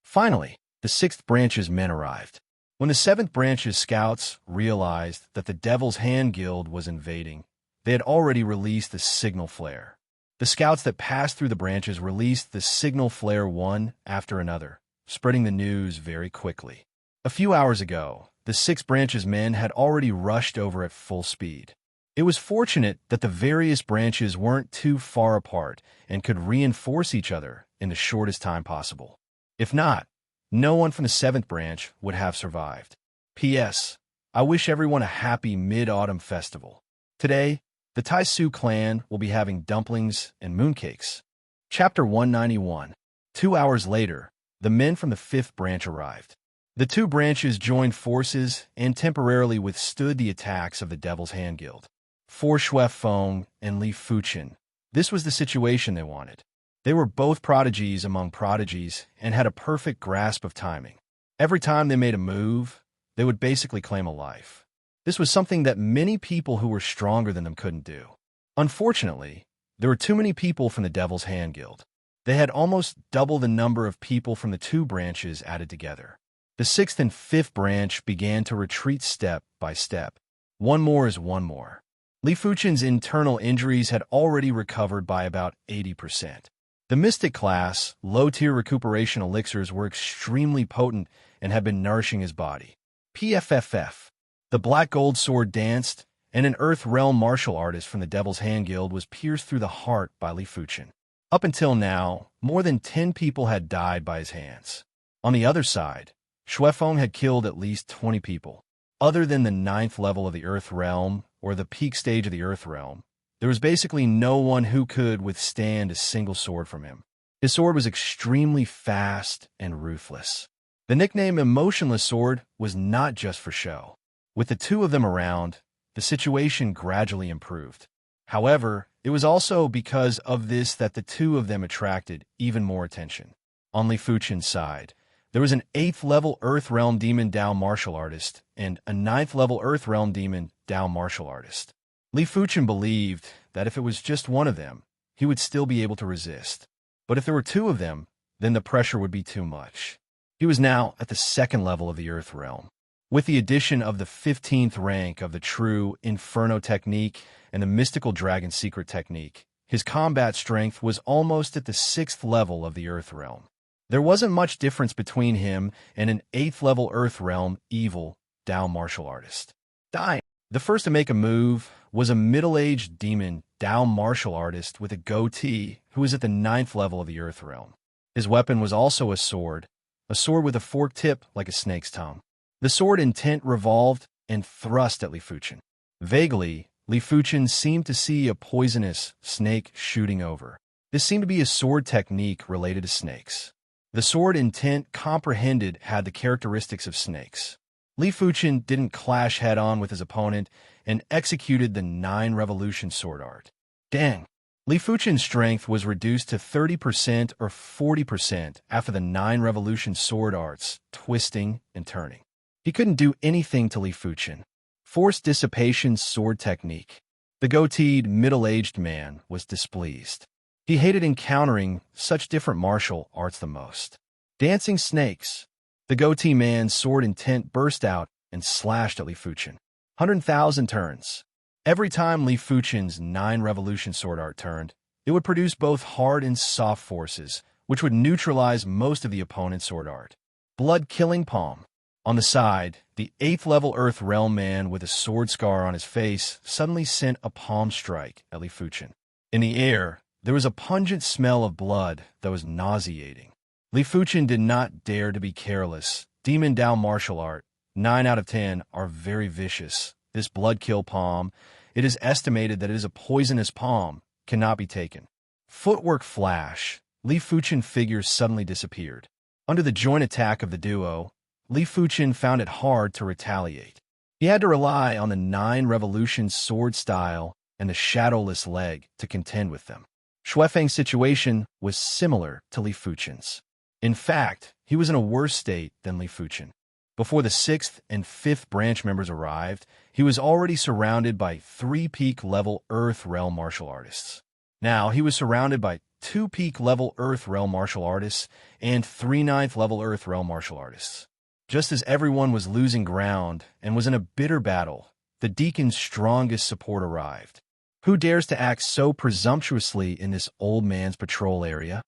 Finally, the 6th branch's men arrived. When the 7th branch's scouts realized that the Devil's Hand Guild was invading, they had already released the signal flare. The scouts that passed through the branches released the signal flare one after another, spreading the news very quickly. A few hours ago, the 6th branch's men had already rushed over at full speed. It was fortunate that the various branches weren't too far apart and could reinforce each other in the shortest time possible. If not, no one from the 7th branch would have survived. P.S. I wish everyone a happy Mid-Autumn Festival. Today, the Taisu clan will be having dumplings and mooncakes. Chapter 191. 2 hours later, the men from the 5th branch arrived. The 2 branches joined forces and temporarily withstood the attacks of the Devil's Hand Guild. For Xuefeng and Li Fuchen, this was the situation they wanted. They were both prodigies among prodigies and had a perfect grasp of timing. Every time they made a move, they would basically claim a life. This was something that many people who were stronger than them couldn't do. Unfortunately, there were too many people from the Devil's Hand Guild. They had almost double the number of people from the 2 branches added together. The 6th and 5th branch began to retreat step by step. One more is one more. Li Fuchen's internal injuries had already recovered by about 80%. The Mystic class, low-tier recuperation elixirs were extremely potent and had been nourishing his body. PFFF. The black gold sword danced, and an Earth Realm martial artist from the Devil's Hand Guild was pierced through the heart by Li Fuchen. Up until now, more than 10 people had died by his hands. On the other side, Xuefeng had killed at least 20 people. Other than the 9th level of the Earth Realm, or the peak stage of the Earth Realm, there was basically no one who could withstand a single sword from him. His sword was extremely fast and ruthless. The nickname Emotionless Sword was not just for show. With the two of them around, the situation gradually improved. However, it was also because of this that the two of them attracted even more attention. On Li Fuchen's side, there was an 8th level Earth Realm Demon Dao martial artist and a 9th level Earth Realm Demon Dao martial artist. Li Fuchen believed that if it was just one of them, he would still be able to resist. But if there were two of them, then the pressure would be too much. He was now at the 2nd level of the Earth Realm. With the addition of the 15th rank of the true Inferno technique and the mystical dragon secret technique, his combat strength was almost at the 6th level of the Earth Realm. There wasn't much difference between him and an 8th level Earth Realm evil Dao martial artist. The first to make a move was a middle-aged demon Dao martial artist with a goatee who was at the 9th level of the Earth Realm. His weapon was also a sword with a forked tip like a snake's tongue. The sword intent revolved and thrust at Li Fuchen. Vaguely, Li Fuchen seemed to see a poisonous snake shooting over. This seemed to be a sword technique related to snakes. The sword intent comprehended had the characteristics of snakes. Li Fuchen didn't clash head-on with his opponent and executed the 9 revolution sword art. Dang! Li Fuchen's strength was reduced to 30% or 40% after the 9 revolution sword arts, twisting and turning. He couldn't do anything to Li Fuchen. Forced dissipation sword technique. The goateed, middle-aged man was displeased. He hated encountering such different martial arts the most. Dancing snakes. The goatee man's sword intent burst out and slashed at Li Fuchen. 100,000 turns. Every time Li Fuchen's 9 revolution sword art turned, it would produce both hard and soft forces, which would neutralize most of the opponent's sword art. Blood-killing palm. On the side, the 8th level Earth Realm man with a sword scar on his face suddenly sent a palm strike at Li Fuchen. In the air, there was a pungent smell of blood that was nauseating. Li Fuchen did not dare to be careless. Demon Dao martial art, 9 out of 10, are very vicious. This blood-kill palm, it is estimated that it is a poisonous palm, cannot be taken. Footwork flash. Li Fuchen figure suddenly disappeared. Under the joint attack of the duo, Li Fuchen found it hard to retaliate. He had to rely on the 9 revolution sword style and the shadowless leg to contend with them. Xuefeng's situation was similar to Li Fuchen's. In fact, he was in a worse state than Li Fuchen. Before the 6th and 5th branch members arrived, he was already surrounded by 3 peak-level Earth Realm martial artists. Now, he was surrounded by 2 peak-level Earth Realm martial artists and 3 9th-level Earth Realm martial artists. Just as everyone was losing ground and was in a bitter battle, the Deacon's strongest support arrived. Who dares to act so presumptuously in this old man's patrol area?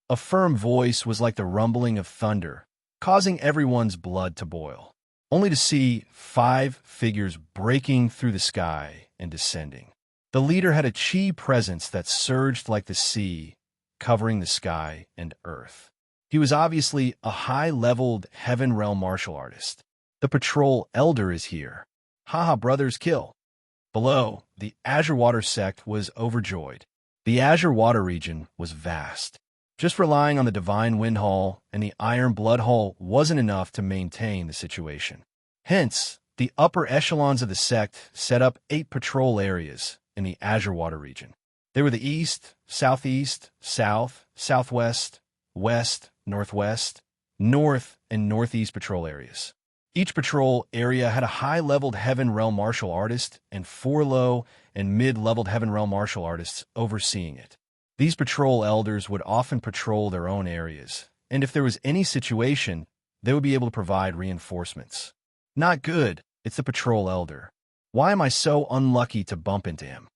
A firm voice was like the rumbling of thunder, causing everyone's blood to boil, only to see 5 figures breaking through the sky and descending. The leader had a chi presence that surged like the sea, covering the sky and earth. He was obviously a high-leveled Heaven Realm martial artist. The patrol elder is here. Haha, brothers, kill. Below, the Azure Water sect was overjoyed. The Azure Water region was vast. Just relying on the Divine Wind Hall and the Iron Blood Hall wasn't enough to maintain the situation. Hence, the upper echelons of the sect set up 8 patrol areas in the Azure Water region. They were the East, Southeast, South, Southwest, West, Northwest, North, and Northeast patrol areas. Each patrol area had a high-leveled Heaven Realm martial artist and 4 low and mid-leveled Heaven Realm martial artists overseeing it. These patrol elders would often patrol their own areas, and if there was any situation, they would be able to provide reinforcements. Not good, it's the patrol elder. Why am I so unlucky to bump into him?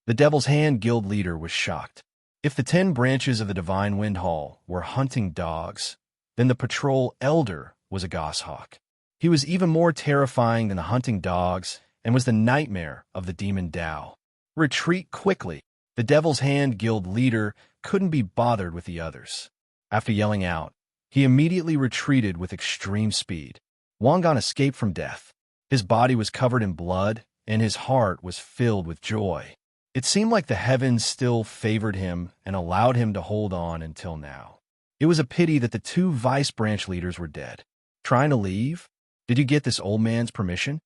The Devil's Hand Guild leader was shocked. If the 10 branches of the Divine Wind Hall were hunting dogs, then the patrol elder was a goshawk. He was even more terrifying than the hunting dogs and was the nightmare of the demon Tao. Retreat quickly. The Devil's Hand Guild leader couldn't be bothered with the others. After yelling out, he immediately retreated with extreme speed. Wangan escaped from death. His body was covered in blood, and his heart was filled with joy. It seemed like the heavens still favored him and allowed him to hold on until now. It was a pity that the two vice branch leaders were dead. Trying to leave? Did you get this old man's permission?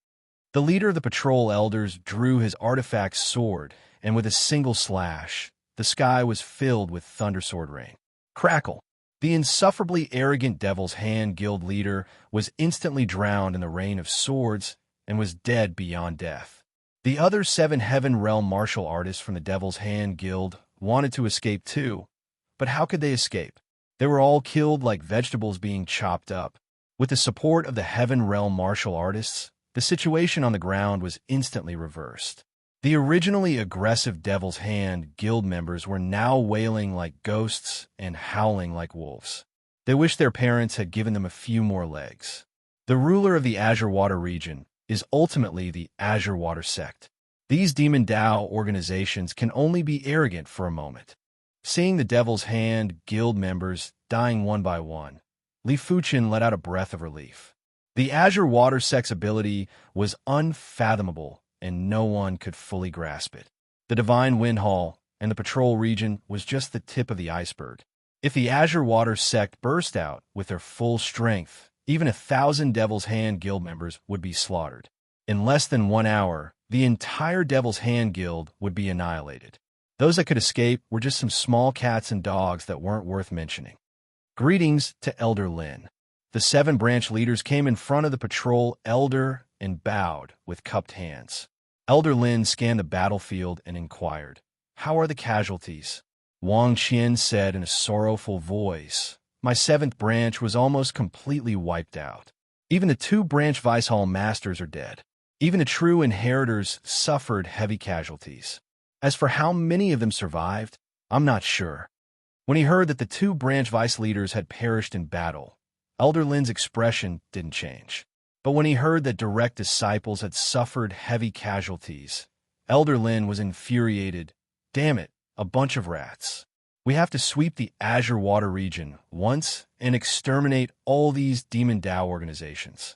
The leader of the patrol elders drew his artifact sword, and with a single slash, the sky was filled with thundersword rain. Crackle! The insufferably arrogant Devil's Hand Guild leader was instantly drowned in the rain of swords and was dead beyond death. The other 7 Heaven Realm martial artists from the Devil's Hand Guild wanted to escape too, but how could they escape? They were all killed like vegetables being chopped up. With the support of the Heaven Realm martial artists, the situation on the ground was instantly reversed. The originally aggressive Devil's Hand Guild members were now wailing like ghosts and howling like wolves. They wished their parents had given them a few more legs. The ruler of the Azure Water region is ultimately the Azure Water sect. These Demon Tao organizations can only be arrogant for a moment. Seeing the Devil's Hand Guild members dying one by one, Li Fuchen let out a breath of relief. The Azure Water sect's ability was unfathomable, and no one could fully grasp it. The Divine Wind Hall and the patrol region was just the tip of the iceberg. If the Azure Water sect burst out with their full strength, even 1,000 Devil's Hand Guild members would be slaughtered. In less than 1 hour, the entire Devil's Hand Guild would be annihilated. Those that could escape were just some small cats and dogs that weren't worth mentioning. Greetings to Elder Lin. The 7 branch leaders came in front of the patrol elder and bowed with cupped hands. Elder Lin scanned the battlefield and inquired, "How are the casualties?" Wang Qian said in a sorrowful voice, "My 7th branch was almost completely wiped out. Even the 2 branch vice hall masters are dead. Even the true inheritors suffered heavy casualties. As for how many of them survived, I'm not sure." When he heard that the 2 branch vice leaders had perished in battle, Elder Lin's expression didn't change. But when he heard that direct disciples had suffered heavy casualties, Elder Lin was infuriated. "Damn it, a bunch of rats. We have to sweep the Azure Water region once and exterminate all these Demon Tao organizations.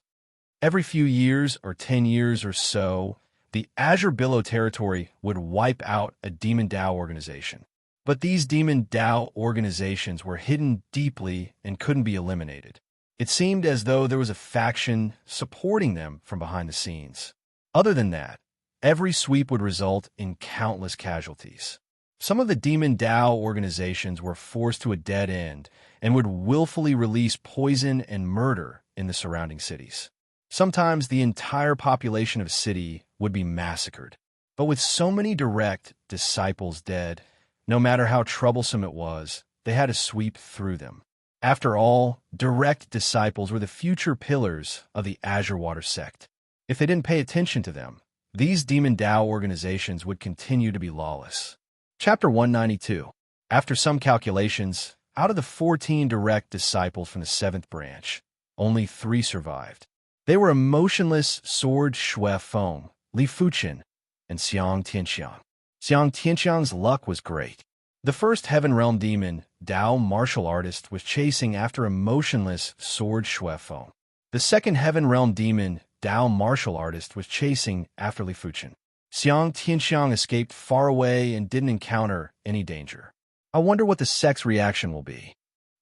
Every few years or 10 years or so, the Azure Billow territory would wipe out a Demon Tao organization. But these Demon Tao organizations were hidden deeply and couldn't be eliminated. It seemed as though there was a faction supporting them from behind the scenes. Other than that, every sweep would result in countless casualties. Some of the Demon Tao organizations were forced to a dead end and would willfully release poison and murder in the surrounding cities. Sometimes the entire population of a city would be massacred. But with so many direct disciples dead, no matter how troublesome it was, they had to sweep through them. After all, direct disciples were the future pillars of the Azure Water sect. If they didn't pay attention to them, these Demon Tao organizations would continue to be lawless. Chapter 192. After some calculations, out of the 14 direct disciples from the 7th branch, only 3 survived. They were emotionless Sword Shui Feng, Li Fuchen, and Xiang Tianxiang. Xiang Tianxiang's luck was great. The first Heaven Realm demon, Tao martial artist, was chasing after a motionless Sword Shui Feng. The second Heaven Realm demon, Tao martial artist, was chasing after Li Fuchen. Xiang Tianxiang escaped far away and didn't encounter any danger. I wonder what the sect's reaction will be.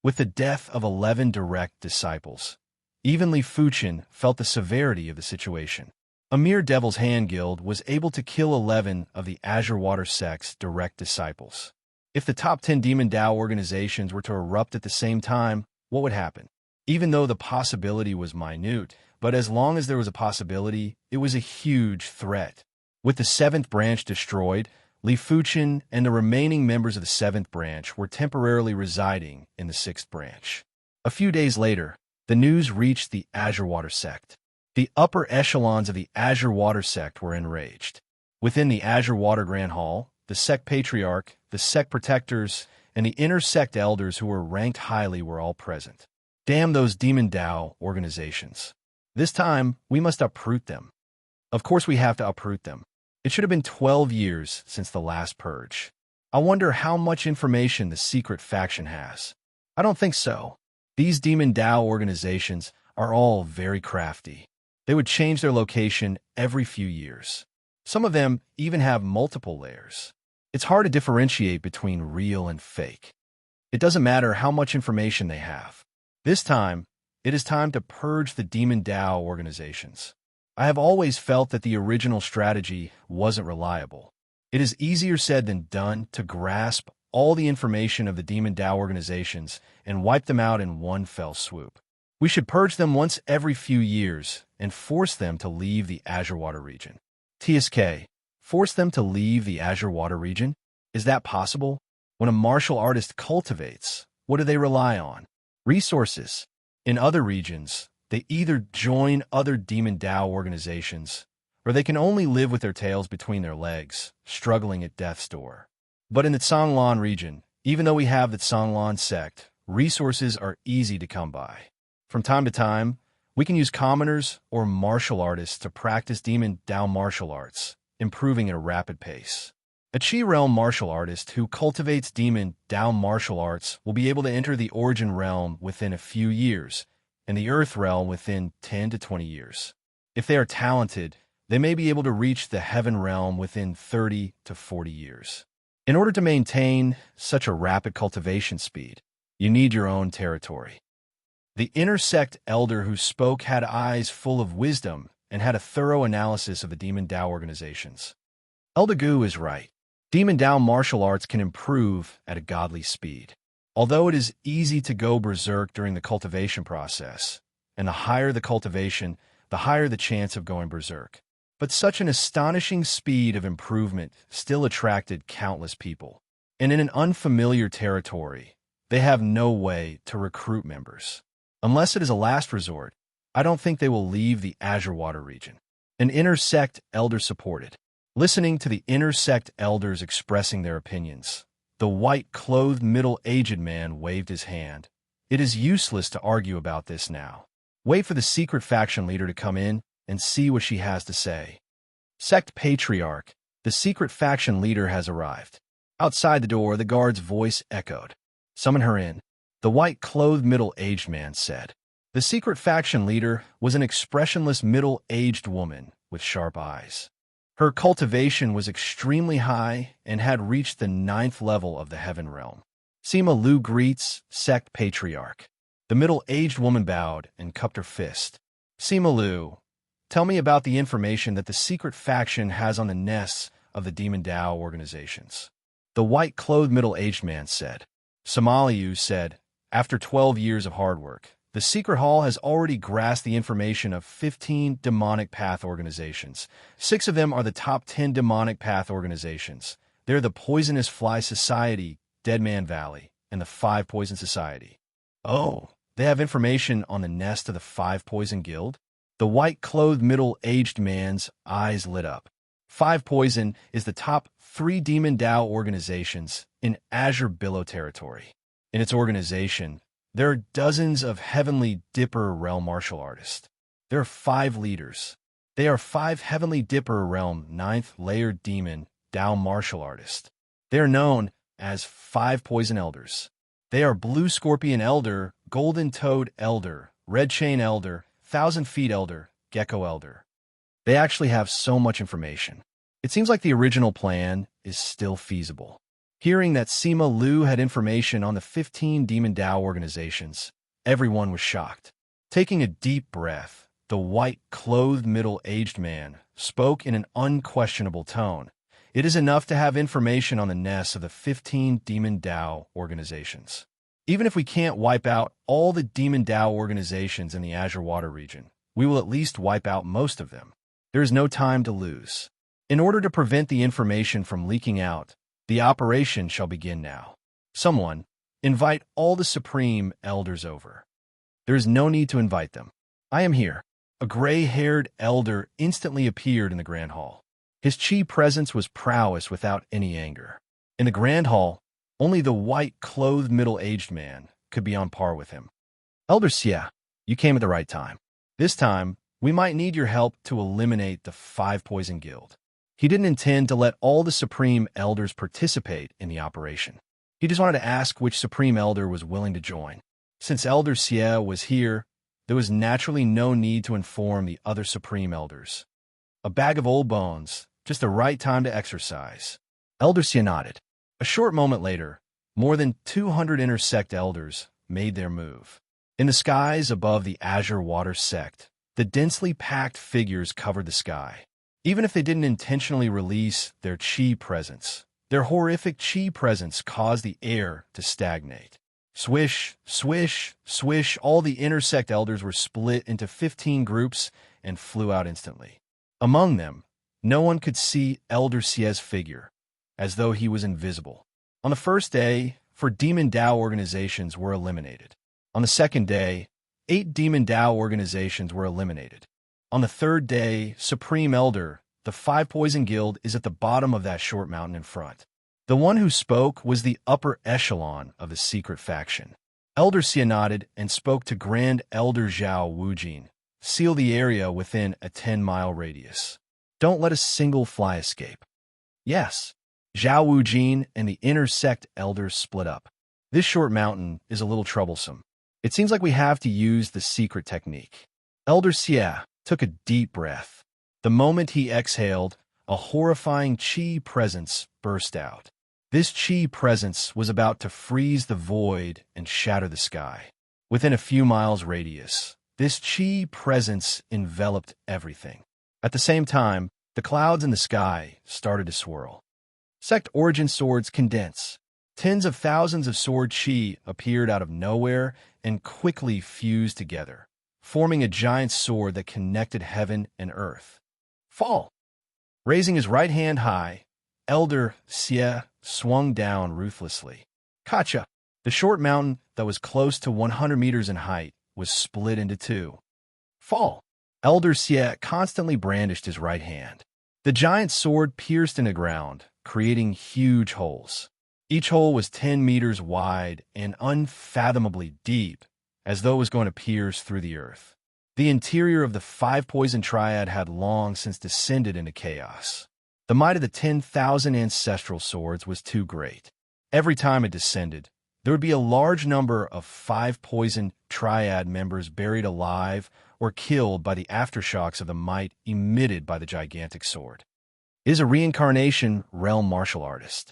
With the death of 11 direct disciples, even Li Fuchen felt the severity of the situation. A mere Devil's Hand Guild was able to kill 11 of the Azure Water sect's direct disciples. If the top 10 Demon Tao organizations were to erupt at the same time, what would happen? Even though the possibility was minute, but as long as there was a possibility, it was a huge threat. With the 7th branch destroyed, Li Fuchen and the remaining members of the 7th branch were temporarily residing in the 6th branch. A few days later, the news reached the Azure Water sect. The upper echelons of the Azure Water sect were enraged. Within the Azure Water Grand Hall, the sect patriarch, the sect protectors, and the inner sect elders who were ranked highly were all present. Damn those demon Tao organizations. This time, we must uproot them. Of course we have to uproot them. It should have been 12 years since the last purge. I wonder how much information the secret faction has. I don't think so. These demon Tao organizations are all very crafty. They would change their location every few years. Some of them even have multiple layers. It's hard to differentiate between real and fake. It doesn't matter how much information they have. This time, it is time to purge the demon Tao organizations. I have always felt that the original strategy wasn't reliable. It is easier said than done to grasp all the information of the demon Tao organizations and wipe them out in one fell swoop. We should purge them once every few years and force them to leave the Azure Water region. TSK, force them to leave the Azure Water region? Is that possible? When a martial artist cultivates, what do they rely on? Resources. In other regions, they either join other demon Tao organizations, or they can only live with their tails between their legs, struggling at death's door. But in the Tsanglan region, even though we have the Tsanglan sect, resources are easy to come by. From time to time, we can use commoners or martial artists to practice demon Tao martial arts, improving at a rapid pace. A Qi realm martial artist who cultivates demon Tao martial arts will be able to enter the Origin realm within a few years, and the Earth realm within 10 to 20 years. If they are talented, they may be able to reach the Heaven realm within 30 to 40 years. In order to maintain such a rapid cultivation speed, you need your own territory. The inner sect elder who spoke had eyes full of wisdom and had a thorough analysis of the demon Tao organizations. Elder Gu is right. Demon Tao martial arts can improve at a godly speed. Although it is easy to go berserk during the cultivation process, and the higher the cultivation, the higher the chance of going berserk. But such an astonishing speed of improvement still attracted countless people. And in an unfamiliar territory, they have no way to recruit members. Unless it is a last resort, I don't think they will leave the Azure Water region. An inner sect elder supported. Listening to the inner sect elders expressing their opinions, the white-clothed middle-aged man waved his hand. It is useless to argue about this now. Wait for the secret faction leader to come in and see what she has to say. Sect Patriarch, the secret faction leader has arrived. Outside the door, the guard's voice echoed. Summon her in. The white-clothed middle-aged man said. The secret faction leader was an expressionless middle-aged woman with sharp eyes. Her cultivation was extremely high and had reached the 9th level of the Heaven realm. Sima Lu greets Sect Patriarch. The middle-aged woman bowed and cupped her fist. Sima Lu, tell me about the information that the secret faction has on the nests of the demon Tao organizations. The white-clothed middle-aged man said. Sima Lu said, after 12 years of hard work, the Secret Hall has already grasped the information of 15 demonic path organizations. 6 of them are the top 10 demonic path organizations. They're the Poisonous Fly Society, Dead Man Valley, and the 5 Poison Society. Oh, they have information on the nest of the 5 Poison Guild? The white-clothed middle-aged man's eyes lit up. 5 Poison is the top 3 demon Tao organizations in Azure Billow territory. In its organization, there are dozens of Heavenly Dipper realm martial artists. There are 5 leaders. They are 5 Heavenly Dipper realm 9th layer demon Tao martial artists. They are known as 5 Poison Elders. They are Blue Scorpion Elder, Golden Toad Elder, Red Chain Elder, 1,000 Feet Elder, Gecko Elder. They actually have so much information. It seems like the original plan is still feasible. Hearing that Sima Lu had information on the 15 demon Tao organizations, everyone was shocked. Taking a deep breath, the white-clothed middle-aged man spoke in an unquestionable tone. It is enough to have information on the nests of the 15 demon Tao organizations. Even if we can't wipe out all the demon Tao organizations in the Azure Water region, we will at least wipe out most of them. There is no time to lose. In order to prevent the information from leaking out, the operation shall begin now. Someone, invite all the Supreme Elders over. There is no need to invite them. I am here. A gray-haired elder instantly appeared in the Grand Hall. His chi presence was prowess without any anger. In the Grand Hall, only the white-clothed middle-aged man could be on par with him. Elder Xie, you came at the right time. This time, we might need your help to eliminate the Five Poison Guild. He didn't intend to let all the Supreme Elders participate in the operation. He just wanted to ask which Supreme Elder was willing to join. Since Elder Xie was here, there was naturally no need to inform the other Supreme Elders. A bag of old bones, just the right time to exercise. Elder Xie nodded. A short moment later, more than 200 intersect elders made their move. In the skies above the azure water sect, the densely packed figures covered the sky. Even if they didn't intentionally release their chi presence, their horrific chi presence caused the air to stagnate. Swish, swish, swish, all the intersect elders were split into 15 groups and flew out instantly. Among them, no one could see Elder Xie's figure, as though he was invisible. On the first day, 4 Demon Dao organizations were eliminated. On the second day, 8 Demon Dao organizations were eliminated. On the third day, Supreme Elder, the Five Poison Guild is at the bottom of that short mountain in front. The one who spoke was the upper echelon of the secret faction. Elder Xie nodded and spoke to Grand Elder Zhao Wujin. Seal the area within a 10-mile radius. Don't let a single fly escape. Yes. Zhao Wujin and the intersect elders split up. This short mountain is a little troublesome. It seems like we have to use the secret technique. Elder Xie took a deep breath. The moment he exhaled, a horrifying chi presence burst out. This chi presence was about to freeze the void and shatter the sky. Within a few miles radius, this chi presence enveloped everything. At the same time, the clouds in the sky started to swirl. Sect origin swords condense. Tens of thousands of sword chi appeared out of nowhere and quickly fused together, forming a giant sword that connected heaven and earth. Fall! Raising his right hand high, Elder Xie swung down ruthlessly. Kacha! The short mountain that was close to 100 meters in height was split into 2. Fall! Elder Xie constantly brandished his right hand. The giant sword pierced into the ground, creating huge holes. Each hole was 10 meters wide and unfathomably deep, as though it was going to pierce through the earth. The interior of the Five Poison Triad had long since descended into chaos. The might of the 10,000 ancestral swords was too great. Every time it descended, there would be a large number of Five Poison Triad members buried alive or killed by the aftershocks of the might emitted by the gigantic sword. It is a reincarnation realm martial artist.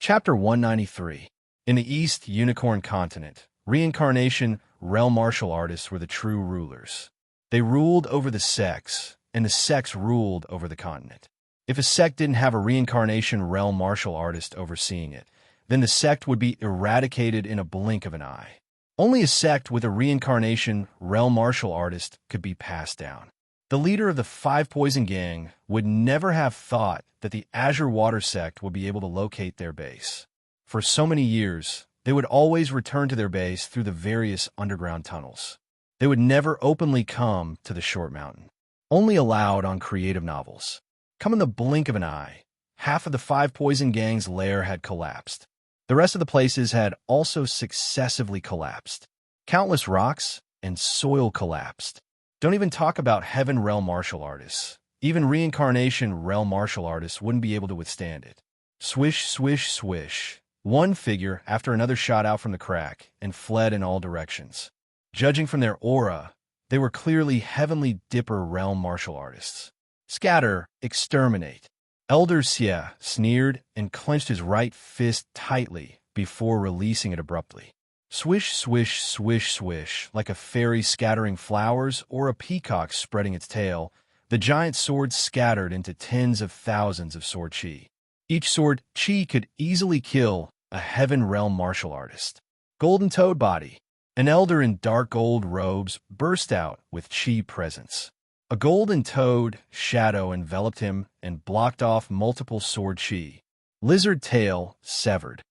Chapter 193. In the East Unicorn Continent, reincarnation realm martial artists were the true rulers. They ruled over the sects, and the sects ruled over the continent. If a sect didn't have a reincarnation realm martial artist overseeing it, then the sect would be eradicated in a blink of an eye. Only a sect with a reincarnation realm martial artist could be passed down. The leader of the Five Poison Gang would never have thought that the Azure Water sect would be able to locate their base. For so many years, they would always return to their base through the various underground tunnels. They would never openly come to the short mountain, only allowed on creative novels. Come in the blink of an eye, half of the Five Poison Gang's lair had collapsed. The rest of the places had also successively collapsed. Countless rocks and soil collapsed. Don't even talk about Heaven Realm martial artists. Even Reincarnation Realm martial artists wouldn't be able to withstand it. Swish, swish, swish. One figure after another shot out from the crack and fled in all directions. Judging from their aura, they were clearly Heavenly Dipper Realm martial artists. Scatter, exterminate. Elder Xie sneered and clenched his right fist tightly before releasing it abruptly. Swish, swish, swish, swish, like a fairy scattering flowers or a peacock spreading its tail, the giant sword scattered into tens of thousands of sword chi. Each sword chi could easily kill a Heaven Realm martial artist. Golden Toad Body. An elder in dark gold robes burst out with chi presence. A golden toad shadow enveloped him and blocked off multiple sword chi. Lizard tail severed.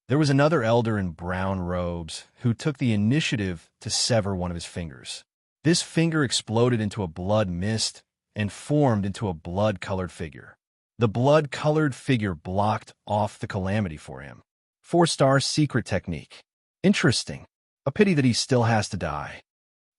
There was another elder in brown robes who took the initiative to sever one of his fingers. This finger exploded into a blood mist and formed into a blood-colored figure. The blood-colored figure blocked off the calamity for him. 4-star secret technique. Interesting. A pity that he still has to die.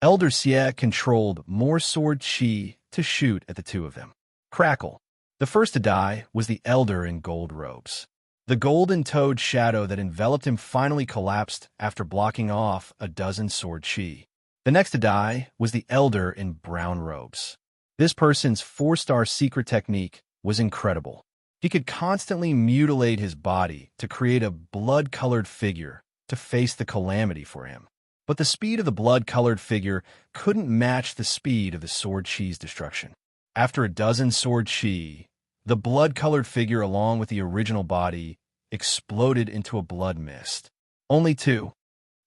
Elder Xie controlled more sword chi to shoot at the two of them. Crackle. The first to die was the elder in gold robes. The golden-toed shadow that enveloped him finally collapsed after blocking off a dozen sword chi. The next to die was the elder in brown robes. This person's 4-star secret technique was incredible. He could constantly mutilate his body to create a blood-colored figure to face the calamity for him. But the speed of the blood-colored figure couldn't match the speed of the sword chi's destruction. After a dozen sword chi, the blood-colored figure along with the original body exploded into a blood mist. Only two.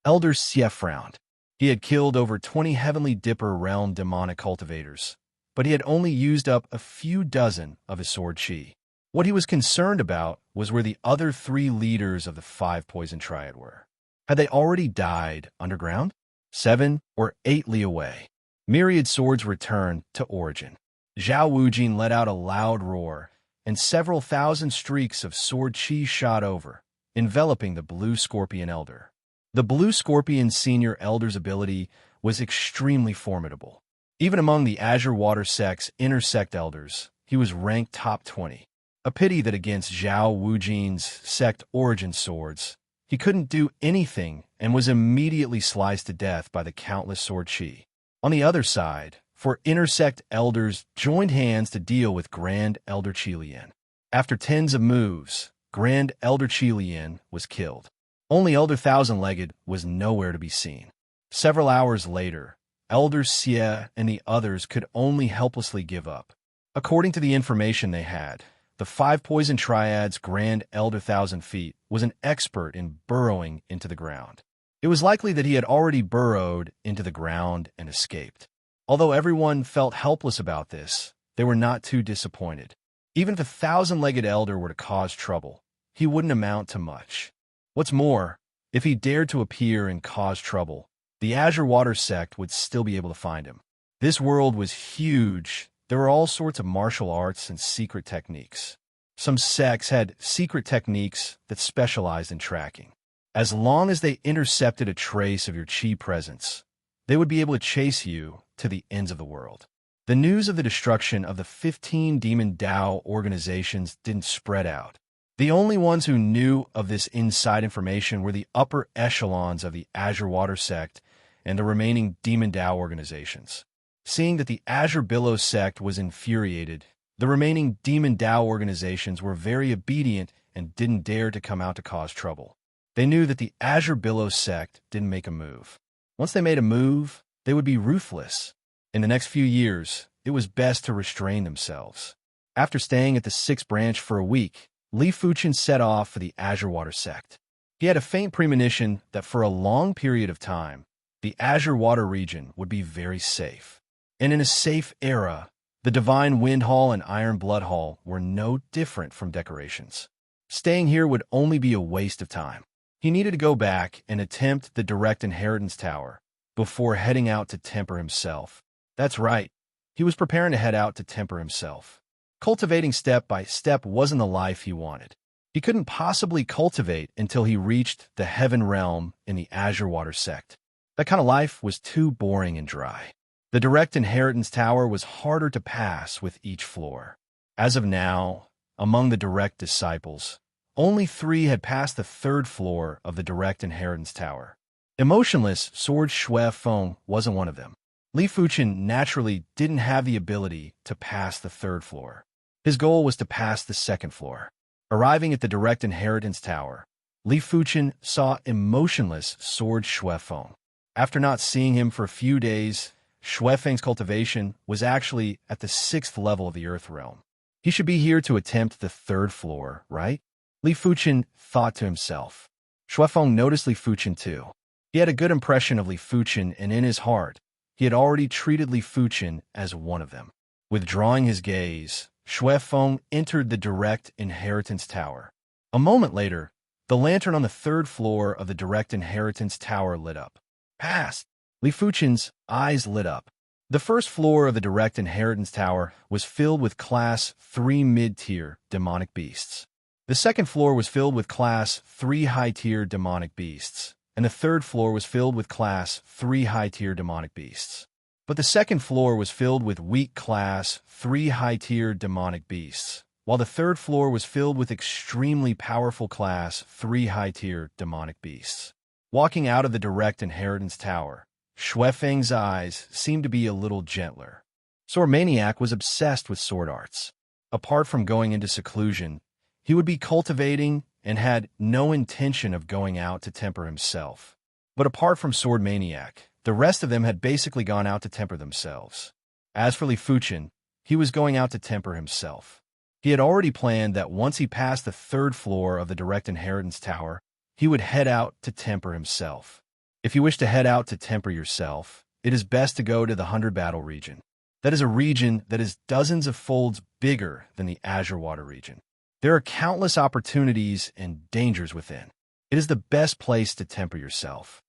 Elder Xie frowned. He had killed over 20 Heavenly Dipper realm demonic cultivators, but he had only used up a few dozen of his sword chi. What he was concerned about was where the other 3 leaders of the 5 poison triad were. Had they already died underground? 7 or 8 li away. Myriad swords returned to origin. Zhao Wujin let out a loud roar, and several thousand streaks of sword chi shot over, enveloping the Blue Scorpion Elder. The Blue Scorpion Senior Elder's ability was extremely formidable. Even among the Azure Water Sect's inner sect elders, he was ranked top 20. A pity that against Zhao Wujin's sect origin swords, he couldn't do anything and was immediately sliced to death by the countless sword chi. On the other side, 4 intersect elders joined hands to deal with Grand Elder Qilian. After tens of moves, Grand Elder Qilian was killed. Only Elder Thousand-Legged was nowhere to be seen. Several hours later, Elder Xie and the others could only helplessly give up. According to the information they had, the 5 poison triads' Grand Elder Thousand Feet was an expert in burrowing into the ground. It was likely that he had already burrowed into the ground and escaped. Although everyone felt helpless about this, they were not too disappointed. Even if a thousand-legged elder were to cause trouble, he wouldn't amount to much. What's more, if he dared to appear and cause trouble, the Azure Water Sect would still be able to find him. This world was huge. There were all sorts of martial arts and secret techniques. Some sects had secret techniques that specialized in tracking. As long as they intercepted a trace of your chi presence, they would be able to chase you to the ends of the world. The news of the destruction of the 15 Demon Dao organizations didn't spread out. The only ones who knew of this inside information were the upper echelons of the Azure Water Sect and the remaining Demon Dao organizations. Seeing that the Azure Billow Sect was infuriated, the remaining Demon Dao organizations were very obedient and didn't dare to come out to cause trouble. They knew that the Azure Billow Sect didn't make a move. Once they made a move, they would be ruthless. In the next few years, it was best to restrain themselves. After staying at the 6th branch for a week, Li Fuchen set off for the Azure Water Sect. He had a faint premonition that for a long period of time, the Azure Water region would be very safe. And in a safe era, the Divine Wind Hall and Iron Blood Hall were no different from decorations. Staying here would only be a waste of time. He needed to go back and attempt the Direct Inheritance Tower before heading out to temper himself. That's right, he was preparing to head out to temper himself. Cultivating step by step wasn't the life he wanted. He couldn't possibly cultivate until he reached the Heaven Realm in the Azure Water Sect. That kind of life was too boring and dry. The Direct Inheritance Tower was harder to pass with each floor. As of now, among the Direct Disciples, only 3 had passed the 3rd floor of the Direct Inheritance Tower. Emotionless Sword Shui Feng wasn't one of them. Li Fuchen naturally didn't have the ability to pass the 3rd floor. His goal was to pass the 2nd floor. Arriving at the Direct Inheritance Tower, Li Fuchen saw emotionless Sword Shui Feng. After not seeing him for a few days, Shui Feng's cultivation was actually at the 6th level of the Earth Realm. He should be here to attempt the 3rd floor, right? Li Fuchen thought to himself. Shui Feng noticed Li Fuchen too. He had a good impression of Li Fuchen, and in his heart, he had already treated Li Fuchen as one of them. Withdrawing his gaze, Shui Feng entered the Direct Inheritance Tower. A moment later, the lantern on the 3rd floor of the Direct Inheritance Tower lit up. Passed! Li Fuchen's eyes lit up. The 1st floor of the Direct Inheritance Tower was filled with Class 3 mid-tier demonic beasts. The 2nd floor was filled with Class 3 high-tier demonic beasts, and the third floor was filled with Class 3 high-tier demonic beasts. But the second floor was filled with weak Class 3 high-tier demonic beasts, while the third floor was filled with extremely powerful Class 3 high-tier demonic beasts. Walking out of the direct inheritance tower, Xuefeng's eyes seemed to be a little gentler. Sword Maniac was obsessed with sword arts. Apart from going into seclusion, he would be cultivating and had no intention of going out to temper himself. But apart from Sword Maniac, the rest of them had basically gone out to temper themselves. As for Li Fuchen, he was going out to temper himself. He had already planned that once he passed the third floor of the direct inheritance tower, he would head out to temper himself. If you wish to head out to temper yourself, it is best to go to the 100 Battle region. That is a region that is dozens of folds bigger than the Azure Water region. There are countless opportunities and dangers within. It is the best place to temper yourself.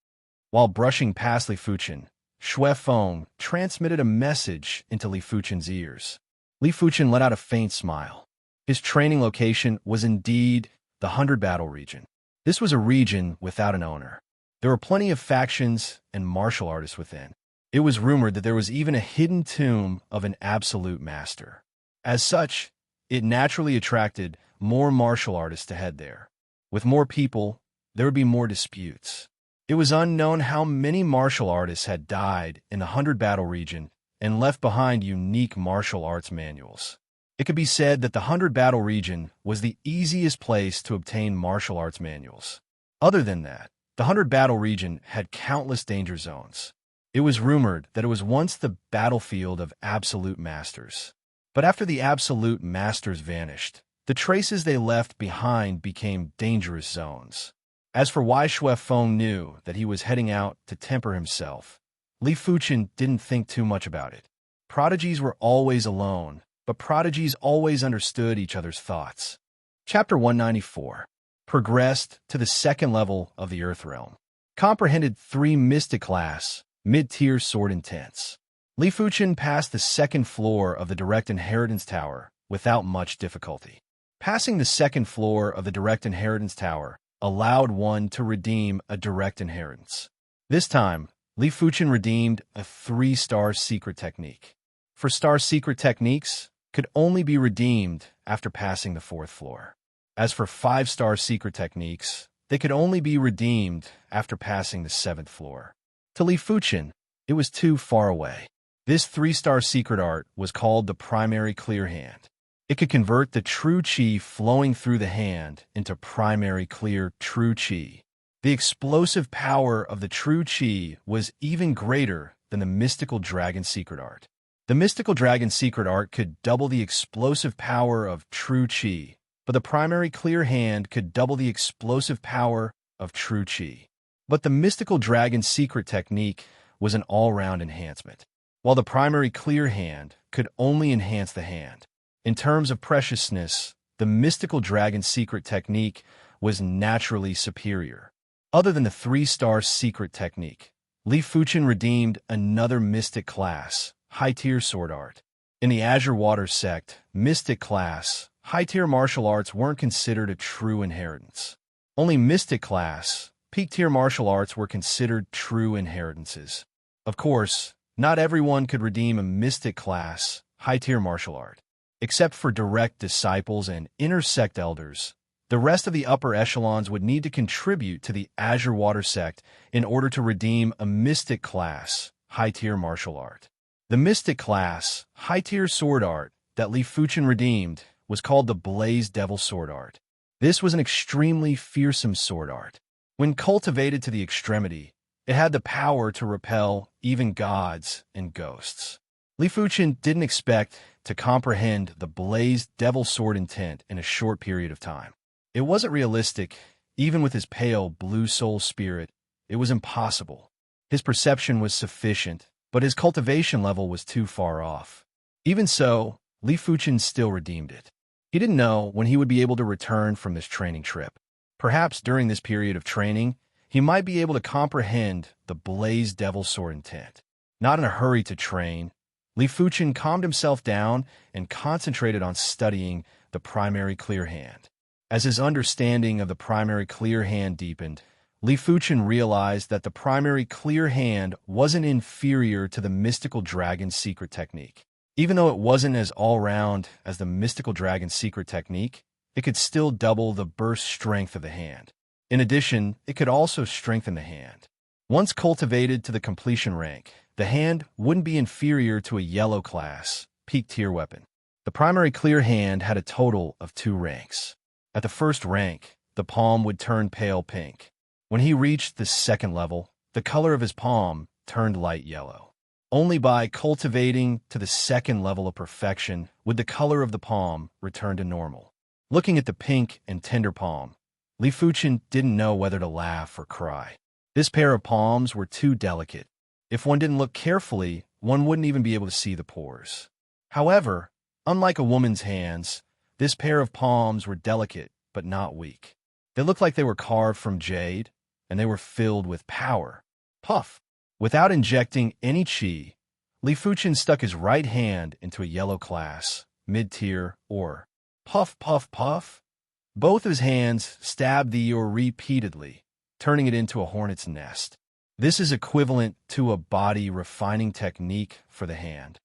While brushing past Li Fuchen, Xuefeng transmitted a message into Li Fuchen's ears. Li Fuchen let out a faint smile. His training location was indeed the 100 Battle region. This was a region without an owner. There were plenty of factions and martial artists within. It was rumored that there was even a hidden tomb of an absolute master. As such, it naturally attracted more martial artists to head there. With more people, there would be more disputes. It was unknown how many martial artists had died in the 100 Battle region and left behind unique martial arts manuals. It could be said that the 100 Battle region was the easiest place to obtain martial arts manuals. Other than that, the 100 Battle region had countless danger zones. It was rumored that it was once the battlefield of absolute masters. But after the absolute masters vanished, the traces they left behind became dangerous zones. As for why Xuefeng knew that he was heading out to temper himself, Li Fuchen didn't think too much about it. Prodigies were always alone, but prodigies always understood each other's thoughts. Chapter 194 progressed to the second level of the Earth Realm. Comprehended 3 Mystic class, mid-tier sword intents. Li Fuchen passed the second floor of the direct inheritance tower without much difficulty. Passing the second floor of the direct inheritance tower allowed one to redeem a direct inheritance. This time, Li Fuchen redeemed a 3-star secret technique. 4-star secret techniques could only be redeemed after passing the 4th floor. As for 5-star secret techniques, they could only be redeemed after passing the 7th floor. To Li Fuchen, it was too far away. This 3-star secret art was called the primary clear hand. It could convert the true qi flowing through the hand into primary clear true qi. The explosive power of the true qi was even greater than the mystical dragon secret art. The mystical dragon secret art could double the explosive power of true qi, but the primary clear hand could double the explosive power of true qi. But the mystical dragon secret technique was an all-round enhancement, while the primary clear hand could only enhance the hand. In terms of preciousness, the mystical dragon secret technique was naturally superior. Other than the 3-star secret technique, Li Fuchen redeemed another mystic class, high-tier sword art. In the Azure Water sect, mystic class, high-tier martial arts weren't considered a true inheritance. Only mystic class, peak-tier martial arts were considered true inheritances. Of course, not everyone could redeem a mystic class, high-tier martial art. Except for direct disciples and inner sect elders, the rest of the upper echelons would need to contribute to the Azure Water sect in order to redeem a mystic class, high-tier martial art. The mystic class, high-tier sword art that Li Fuchen redeemed was called the Blaze Devil Sword Art. This was an extremely fearsome sword art. When cultivated to the extremity, it had the power to repel even gods and ghosts. Li Fuchen didn't expect to comprehend the Blaze Devil Sword intent in a short period of time. It wasn't realistic, even with his pale blue soul spirit. It was impossible. His perception was sufficient, but his cultivation level was too far off. Even so, Li Fuchen still redeemed it. He didn't know when he would be able to return from this training trip. Perhaps during this period of training, he might be able to comprehend the Blaze Devil Sword intent. Not in a hurry to train, Li Fuchen calmed himself down and concentrated on studying the primary clear hand. As his understanding of the primary clear hand deepened, Li Fuchen realized that the primary clear hand wasn't inferior to the mystical dragon's secret technique. Even though it wasn't as all-round as the mystical dragon's secret technique, it could still double the burst strength of the hand. In addition, it could also strengthen the hand. Once cultivated to the completion rank, the hand wouldn't be inferior to a yellow class, peak tier weapon. The primary clear hand had a total of 2 ranks. At the first rank, the palm would turn pale pink. When he reached the second level, the color of his palm turned light yellow. Only by cultivating to the second level of perfection would the color of the palm return to normal. Looking at the pink and tender palm, Li Fuchen didn't know whether to laugh or cry. This pair of palms were too delicate. If one didn't look carefully, one wouldn't even be able to see the pores. However, unlike a woman's hands, this pair of palms were delicate but not weak. They looked like they were carved from jade, and they were filled with power. Puff! Without injecting any chi, Li Fuchen stuck his right hand into a yellow class, mid-tier, or puff, puff, puff. Both of his hands stabbed the ore repeatedly, turning it into a hornet's nest. This is equivalent to a body refining technique for the hand.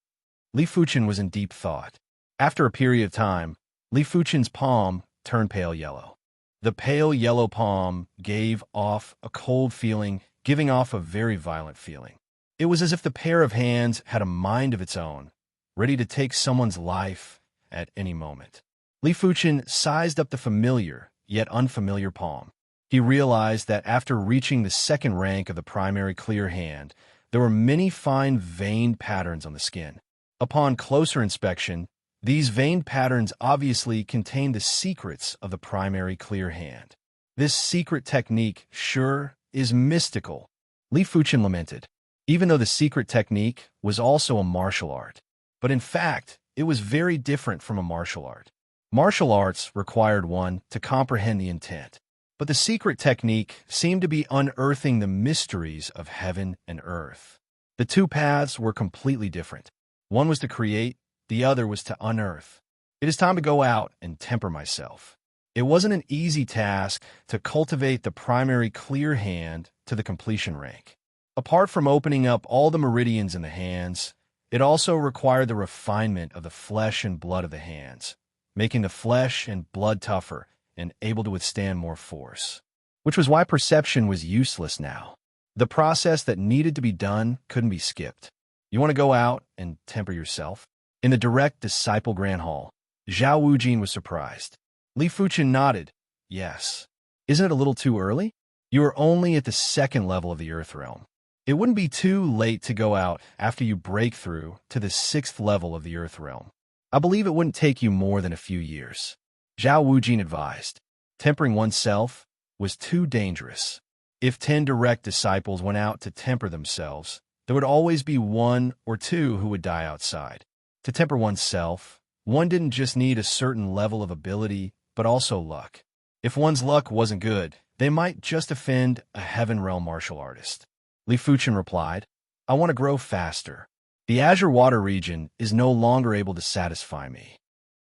Li Fuchen was in deep thought. After a period of time, Li Fuchen's palm turned pale yellow. The pale yellow palm gave off a cold feeling, giving off a very violent feeling. It was as if the pair of hands had a mind of its own, ready to take someone's life at any moment. Li Fuchen sized up the familiar, yet unfamiliar palm. He realized that after reaching the second rank of the primary clear hand, there were many fine veined patterns on the skin. Upon closer inspection, these veined patterns obviously contained the secrets of the primary clear hand. This secret technique, sure, is mystical, Li Fuchen lamented, even though the secret technique was also a martial art. But in fact, it was very different from a martial art. Martial arts required one to comprehend the intent, but the secret technique seemed to be unearthing the mysteries of heaven and earth. The two paths were completely different. One was to create, the other was to unearth. It is time to go out and temper myself. It wasn't an easy task to cultivate the primary clear hand to the completion rank. Apart from opening up all the meridians in the hands, it also required the refinement of the flesh and blood of the hands, making the flesh and blood tougher and able to withstand more force. Which was why perception was useless now. The process that needed to be done couldn't be skipped. You want to go out and temper yourself? In the direct disciple grand hall, Zhao Wujin was surprised. Li Fuchen nodded. Yes. Isn't it a little too early? You are only at the second level of the Earth Realm. It wouldn't be too late to go out after you break through to the 6th level of the Earth Realm. I believe it wouldn't take you more than a few years. Zhao Wujin advised. Tempering oneself was too dangerous. If 10 direct disciples went out to temper themselves, there would always be 1 or 2 who would die outside. To temper oneself, one didn't just need a certain level of ability, but also luck. If one's luck wasn't good, they might just offend a Heaven Realm martial artist. Li Fuchen replied, I want to grow faster. The Azure Water region is no longer able to satisfy me.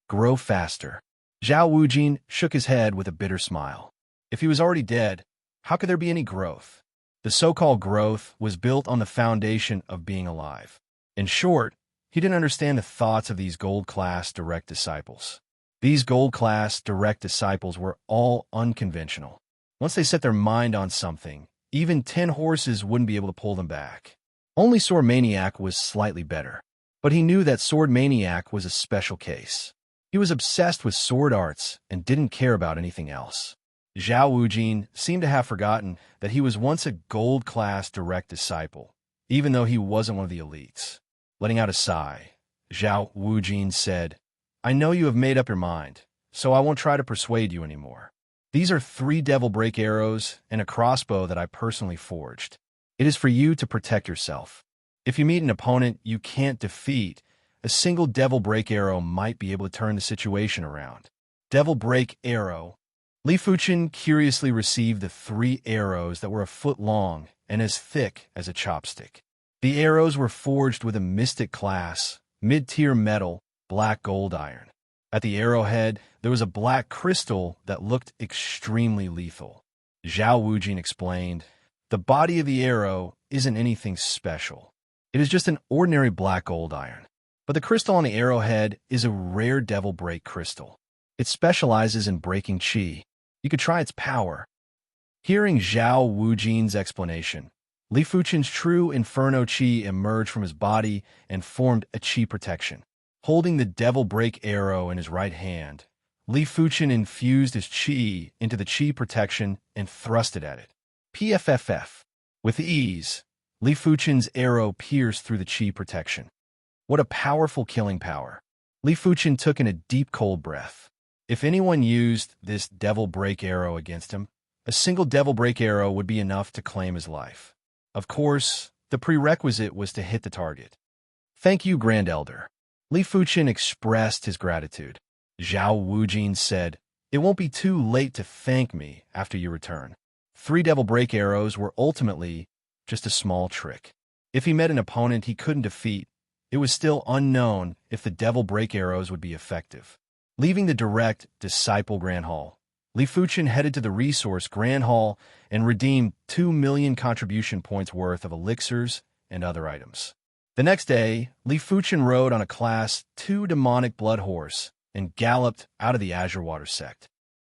Grow faster. Zhao Wujin shook his head with a bitter smile. If he was already dead, how could there be any growth? The so-called growth was built on the foundation of being alive. In short, he didn't understand the thoughts of these gold-class direct disciples. These gold-class direct disciples were all unconventional. Once they set their mind on something, even 10 horses wouldn't be able to pull them back. Only Sword Maniac was slightly better, but he knew that Sword Maniac was a special case. He was obsessed with sword arts and didn't care about anything else. Zhao Wujin seemed to have forgotten that he was once a gold-class direct disciple, even though he wasn't one of the elites. Letting out a sigh, Zhao Wujin said, I know you have made up your mind, so I won't try to persuade you anymore. These are 3 devil break arrows and a crossbow that I personally forged. It is for you to protect yourself. If you meet an opponent you can't defeat, a single devil break arrow might be able to turn the situation around. Devil break arrow. Li Fuchen curiously received the 3 arrows that were a foot long and as thick as a chopstick. The arrows were forged with a mystic class, mid-tier metal, black gold iron. At the arrowhead, there was a black crystal that looked extremely lethal. Zhao Wujing explained. The body of the arrow isn't anything special. It is just an ordinary black gold iron. But the crystal on the arrowhead is a rare devil break crystal. It specializes in breaking qi. You could try its power. Hearing Zhao Wujing's explanation, Li Fuchen's true inferno qi emerged from his body and formed a qi protection. Holding the devil break arrow in his right hand, Li Fuchen infused his qi into the qi protection and thrust it at it. PFFF. With ease, Li Fuchen's arrow pierced through the qi protection. What a powerful killing power. Li Fuchen took in a deep cold breath. If anyone used this devil break arrow against him, a single devil break arrow would be enough to claim his life. Of course, the prerequisite was to hit the target. Thank you, Grand Elder. Li Fuchen expressed his gratitude. Zhao Wujing said, it won't be too late to thank me after you return. 3 devil break arrows were ultimately just a small trick. If he met an opponent he couldn't defeat, it was still unknown if the devil break arrows would be effective. Leaving the direct Disciple Grand Hall, Li Fuchen headed to the Resource Grand Hall and redeemed 2 million contribution points worth of elixirs and other items. The next day, Li Fuchen rode on a Class 2 demonic blood horse and galloped out of the Azure Water sect.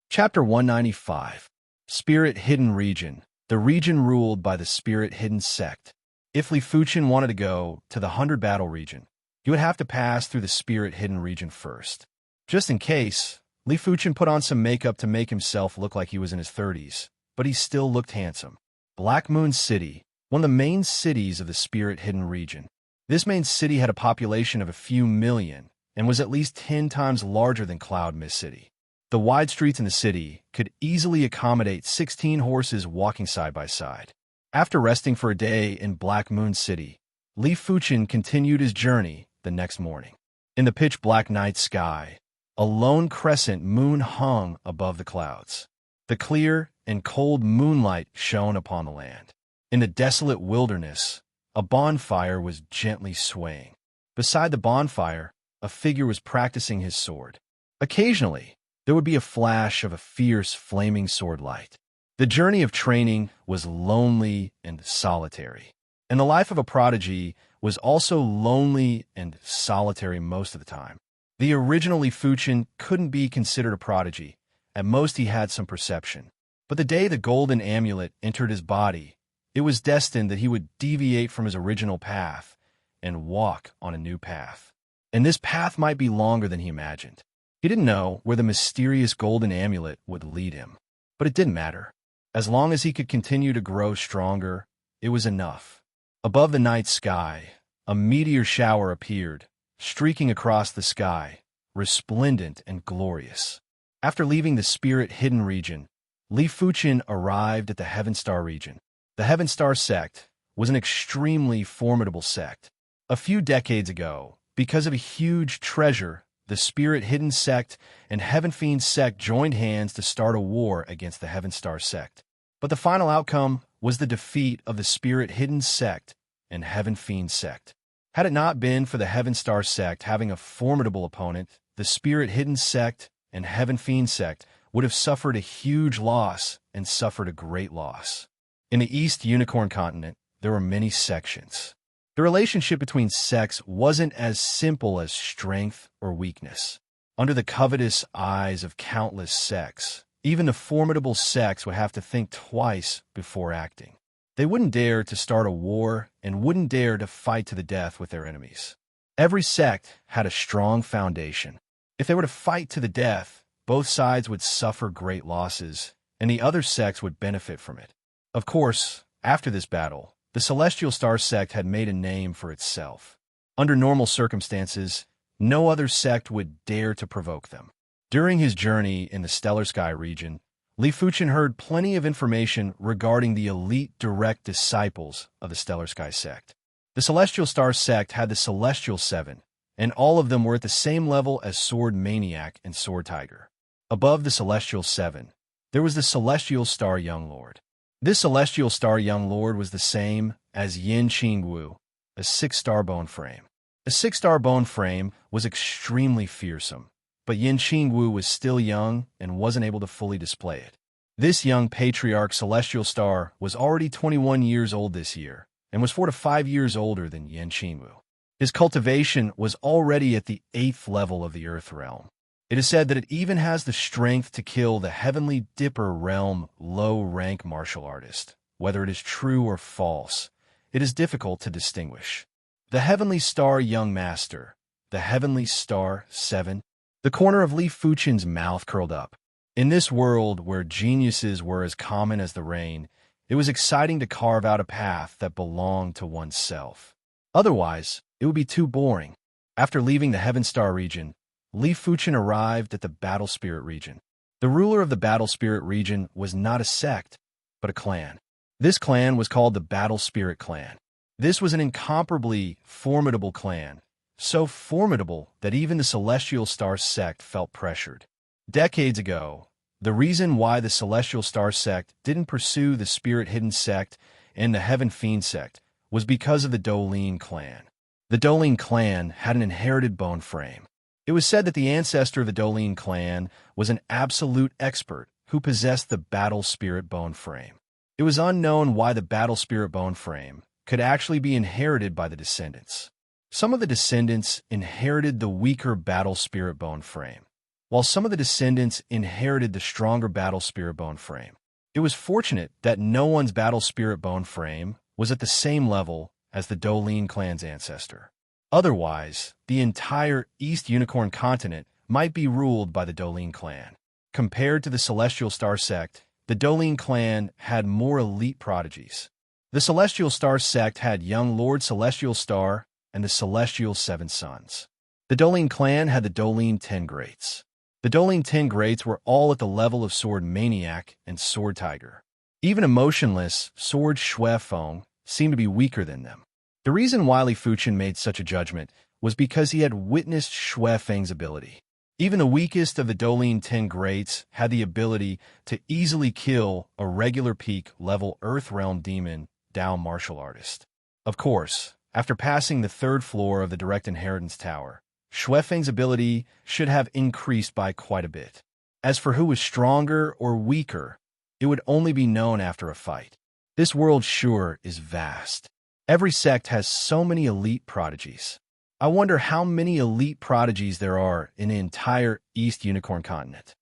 Chapter 195. Spirit Hidden Region. The region ruled by the Spirit Hidden sect. If Li Fuchen wanted to go to the 100 Battle region, he would have to pass through the Spirit Hidden region first. Just in case, Li Fuchen put on some makeup to make himself look like he was in his 30s, but he still looked handsome. Black Moon City, one of the main cities of the Spirit Hidden region. This main city had a population of a few million and was at least 10 times larger than Cloud Mist City. The wide streets in the city could easily accommodate 16 horses walking side by side. After resting for a day in Black Moon City, Li Fuchen continued his journey the next morning. In the pitch-black night sky, a lone crescent moon hung above the clouds. The clear and cold moonlight shone upon the land. In the desolate wilderness, a bonfire was gently swaying. Beside the bonfire, a figure was practicing his sword. Occasionally, there would be a flash of a fierce, flaming sword light. The journey of training was lonely and solitary, and the life of a prodigy was also lonely and solitary most of the time. The original Li Fuchen couldn't be considered a prodigy. At most he had some perception. But the day the golden amulet entered his body, it was destined that he would deviate from his original path and walk on a new path. And this path might be longer than he imagined. He didn't know where the mysterious golden amulet would lead him. But it didn't matter. As long as he could continue to grow stronger, it was enough. Above the night sky, a meteor shower appeared, streaking across the sky, resplendent and glorious. After leaving the Spirit Hidden region, Li Fuchen arrived at the Heaven Star region. The Heaven Star sect was an extremely formidable sect. A few decades ago, because of a huge treasure, the Spirit Hidden sect and Heaven Fiend sect joined hands to start a war against the Heaven Star sect. But the final outcome was the defeat of the Spirit Hidden sect and Heaven Fiend sect. Had it not been for the Heaven Star sect having a formidable opponent, the Spirit Hidden sect and Heaven Fiend sect would have suffered a huge loss and suffered a great loss. In the East Unicorn continent, there were many sections. The relationship between sects wasn't as simple as strength or weakness. Under the covetous eyes of countless sects, even the formidable sects would have to think twice before acting. They wouldn't dare to start a war and wouldn't dare to fight to the death with their enemies. Every sect had a strong foundation. If they were to fight to the death, both sides would suffer great losses, and the other sects would benefit from it. Of course, after this battle, the Celestial Star sect had made a name for itself. Under normal circumstances, no other sect would dare to provoke them. During his journey in the Stellar Sky region, Li Fuchen heard plenty of information regarding the elite direct disciples of the Stellar Sky sect. The Celestial Star sect had the Celestial Seven, and all of them were at the same level as Sword Maniac and Sword Tiger. Above the Celestial Seven, there was the Celestial Star Young Lord. This Celestial Star Young Lord was the same as Yin Qingwu, a 6-star bone frame. A 6-star bone frame was extremely fearsome, but Yin Qingwu was still young and wasn't able to fully display it. This young patriarch celestial star was already 21 years old this year and was 4 to 5 years older than Yenqimu. His cultivation was already at the 8th level of the Earth realm. It is said that it even has the strength to kill the Heavenly Dipper realm low-rank martial artist. Whether it is true or false, it is difficult to distinguish. The Heavenly Star Young Master, the Heavenly Star 7. The corner of Li Fuchen's mouth curled up. In this world where geniuses were as common as the rain, it was exciting to carve out a path that belonged to oneself. Otherwise, it would be too boring. After leaving the Heaven Star region, Li Fuchen arrived at the Battle Spirit region. The ruler of the Battle Spirit region was not a sect, but a clan. This clan was called the Battle Spirit Clan. This was an incomparably formidable clan, so formidable that even the Celestial Star sect felt pressured. Decades ago, the reason why the Celestial Star sect didn't pursue the Spirit Hidden sect and the Heaven Fiend sect was because of the Dolin clan. The Dolin clan had an inherited bone frame. It was said that the ancestor of the Dolin clan was an absolute expert who possessed the Battle Spirit bone frame. It was unknown why the Battle Spirit bone frame could actually be inherited by the descendants. Some of the descendants inherited the weaker Battle Spirit bone frame, while some of the descendants inherited the stronger Battle Spirit bone frame. It was fortunate that no one's Battle Spirit bone frame was at the same level as the Dolin clan's ancestor. Otherwise, the entire East Unicorn continent might be ruled by the Dolin clan. Compared to the Celestial Star sect, the Dolin clan had more elite prodigies. The Celestial Star sect had young Lord Celestial Star and the Celestial Seven Sons. The Dolin clan had the Dolin 10 Greats. The Dolin 10 Greats were all at the level of Sword Maniac and Sword Tiger. Even emotionless Sword Shui Feng seemed to be weaker than them. The reason why Li Fuchen made such a judgment was because he had witnessed Shui Feng's ability. Even the weakest of the Dolin 10 Greats had the ability to easily kill a regular peak level Earth Realm Demon Dao martial artist. Of course, after passing the 3rd floor of the Direct Inheritance Tower, Shui Feng's ability should have increased by quite a bit. As for who was stronger or weaker, it would only be known after a fight. This world sure is vast. Every sect has so many elite prodigies. I wonder how many elite prodigies there are in the entire East Unicorn continent.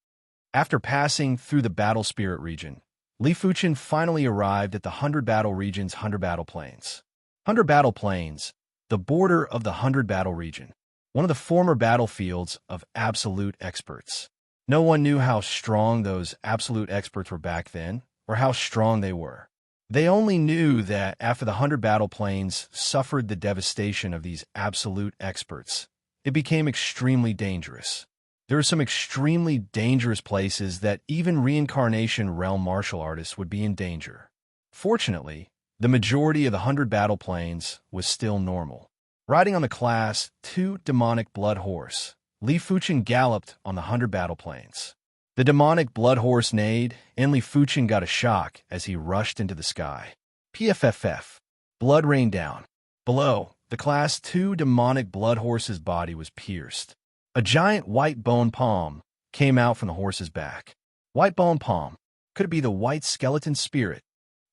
After passing through the Battle Spirit region, Li Fuchen finally arrived at the 100 Battle region's 100 Battle Plains. 100 Battle Plains, the border of the 100 Battle region, one of the former battlefields of absolute experts. No one knew how strong those absolute experts were back then, or how strong they were. They only knew that after the 100 Battle Plains suffered the devastation of these absolute experts, it became extremely dangerous. There are some extremely dangerous places that even reincarnation realm martial artists would be in danger. Fortunately, the majority of the 100 Battle Plains was still normal. Riding on the Class 2 demonic blood horse, Li Fuchen galloped on the 100 Battle Plains. The demonic blood horse neighed, and Li Fuchen got a shock as he rushed into the sky. PFFF. Blood rained down. Below, the Class 2 demonic blood horse's body was pierced. A giant white bone palm came out from the horse's back. White bone palm. Could it be the white skeleton spirit?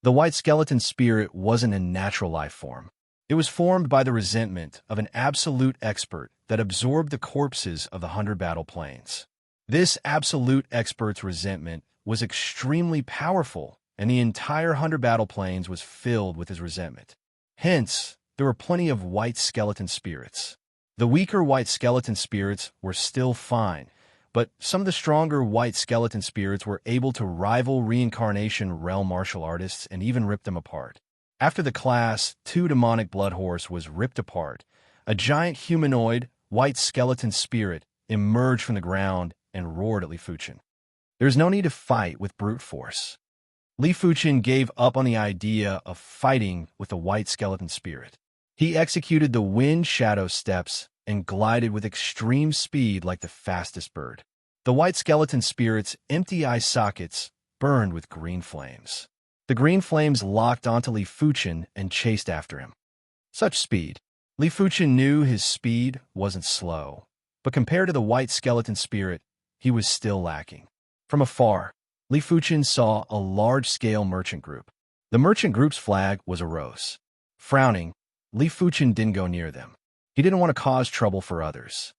The white skeleton spirit wasn't a natural life form. It was formed by the resentment of an absolute expert that absorbed the corpses of the 100 Battle Plains. This absolute expert's resentment was extremely powerful, and the entire 100 Battle Plains was filled with his resentment. Hence, there were plenty of white skeleton spirits. The weaker white skeleton spirits were still fine, but some of the stronger white skeleton spirits were able to rival reincarnation realm martial artists and even rip them apart. After the Class 2 demonic blood horse was ripped apart, a giant humanoid white skeleton spirit emerged from the ground and roared at Li Fuchen. There's no need to fight with brute force. Li Fuchen gave up on the idea of fighting with the white skeleton spirit. He executed the wind shadow steps and glided with extreme speed like the fastest bird. The white skeleton spirit's empty eye sockets burned with green flames. The green flames locked onto Li Fuchen and chased after him. Such speed. Li Fuchen knew his speed wasn't slow, but compared to the white skeleton spirit, he was still lacking. From afar, Li Fuchen saw a large-scale merchant group. The merchant group's flag was a rose. Frowning, Li Fuchen didn't go near them. He didn't want to cause trouble for others.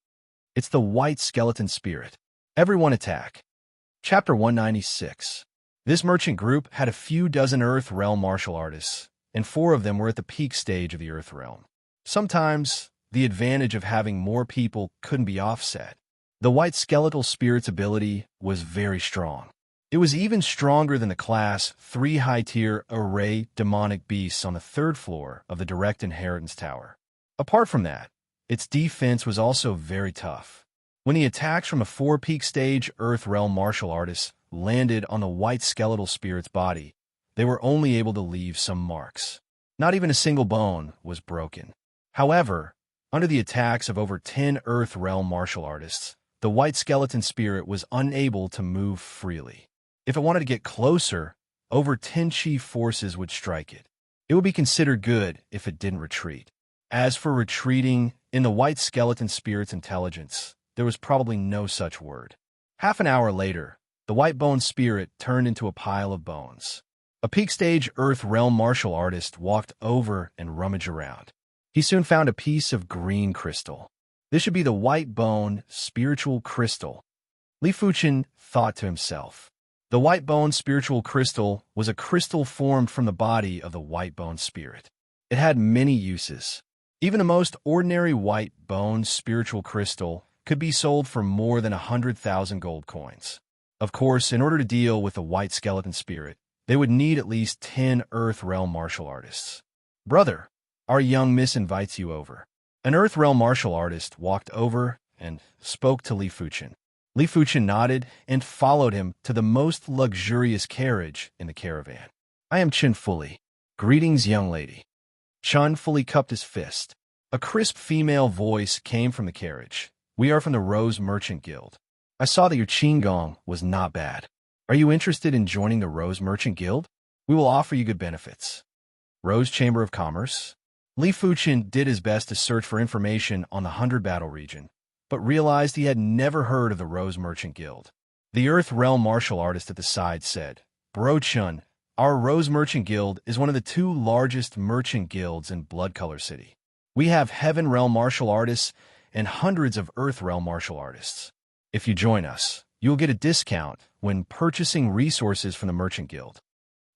It's the white skeleton spirit. Everyone attack. Chapter 196. This merchant group had a few dozen Earth Realm martial artists, and 4 of them were at the peak stage of the Earth Realm. Sometimes, the advantage of having more people couldn't be offset. The white skeletal spirit's ability was very strong. It was even stronger than the Class 3 high-tier array demonic beasts on the 3rd floor of the Direct Inheritance Tower. Apart from that, its defense was also very tough. When the attacks from the 4 peak stage Earth Realm martial artists landed on the white skeletal spirit's body, they were only able to leave some marks. Not even a single bone was broken. However, under the attacks of over 10 Earth Realm martial artists, the white skeleton spirit was unable to move freely. If it wanted to get closer, over 10 chi forces would strike it. It would be considered good if it didn't retreat. As for retreating, in the white skeleton spirit's intelligence, there was probably no such word. Half an hour later, the white bone spirit turned into a pile of bones. A peak stage Earth Realm martial artist walked over and rummaged around. He soon found a piece of green crystal. This should be the white bone spiritual crystal. Li Fuchen thought to himself. The white bone spiritual crystal was a crystal formed from the body of the white bone spirit. It had many uses. Even the most ordinary white bone spiritual crystal could be sold for more than 100,000 gold coins. Of course, in order to deal with the white skeleton spirit, they would need at least 10 Earth Realm martial artists. Brother, our young miss invites you over. An Earth Realm martial artist walked over and spoke to Li Fuchen. Li Fuchen nodded and followed him to the most luxurious carriage in the caravan. I am Chen Fully. Greetings, young lady. Chun fully cupped his fist. A crisp female voice came from the carriage. We are from the Rose Merchant Guild. I saw that your qigong was not bad. Are you interested in joining the Rose Merchant Guild? We will offer you good benefits. Rose Chamber of Commerce. Li Fuchen did his best to search for information on the 100 Battle region, but realized he had never heard of the Rose Merchant Guild. The Earth Realm martial artist at the side said, Bro Chun, our Rose Merchant Guild is one of the 2 largest merchant guilds in Blood Color City. We have Heaven Realm martial artists and hundreds of Earth Realm martial artists. If you join us, you will get a discount when purchasing resources from the Merchant Guild.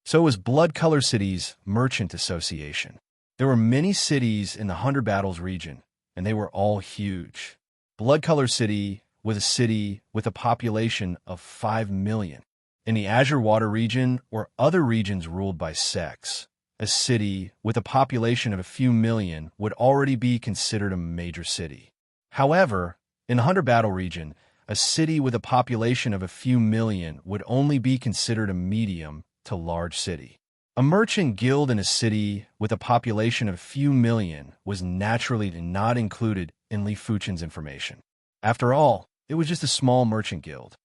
So was Blood Color City's Merchant Association. There were many cities in the 100 Battles region, and they were all huge. Blood Color City was a city with a population of 5 million. In the Azure Water region or other regions ruled by sects, a city with a population of a few million would already be considered a major city. However, in the 100 Battle region, a city with a population of a few million would only be considered a medium to large city. A merchant guild in a city with a population of a few million was naturally not included in Li Fuchen's information. After all, it was just a small merchant guild.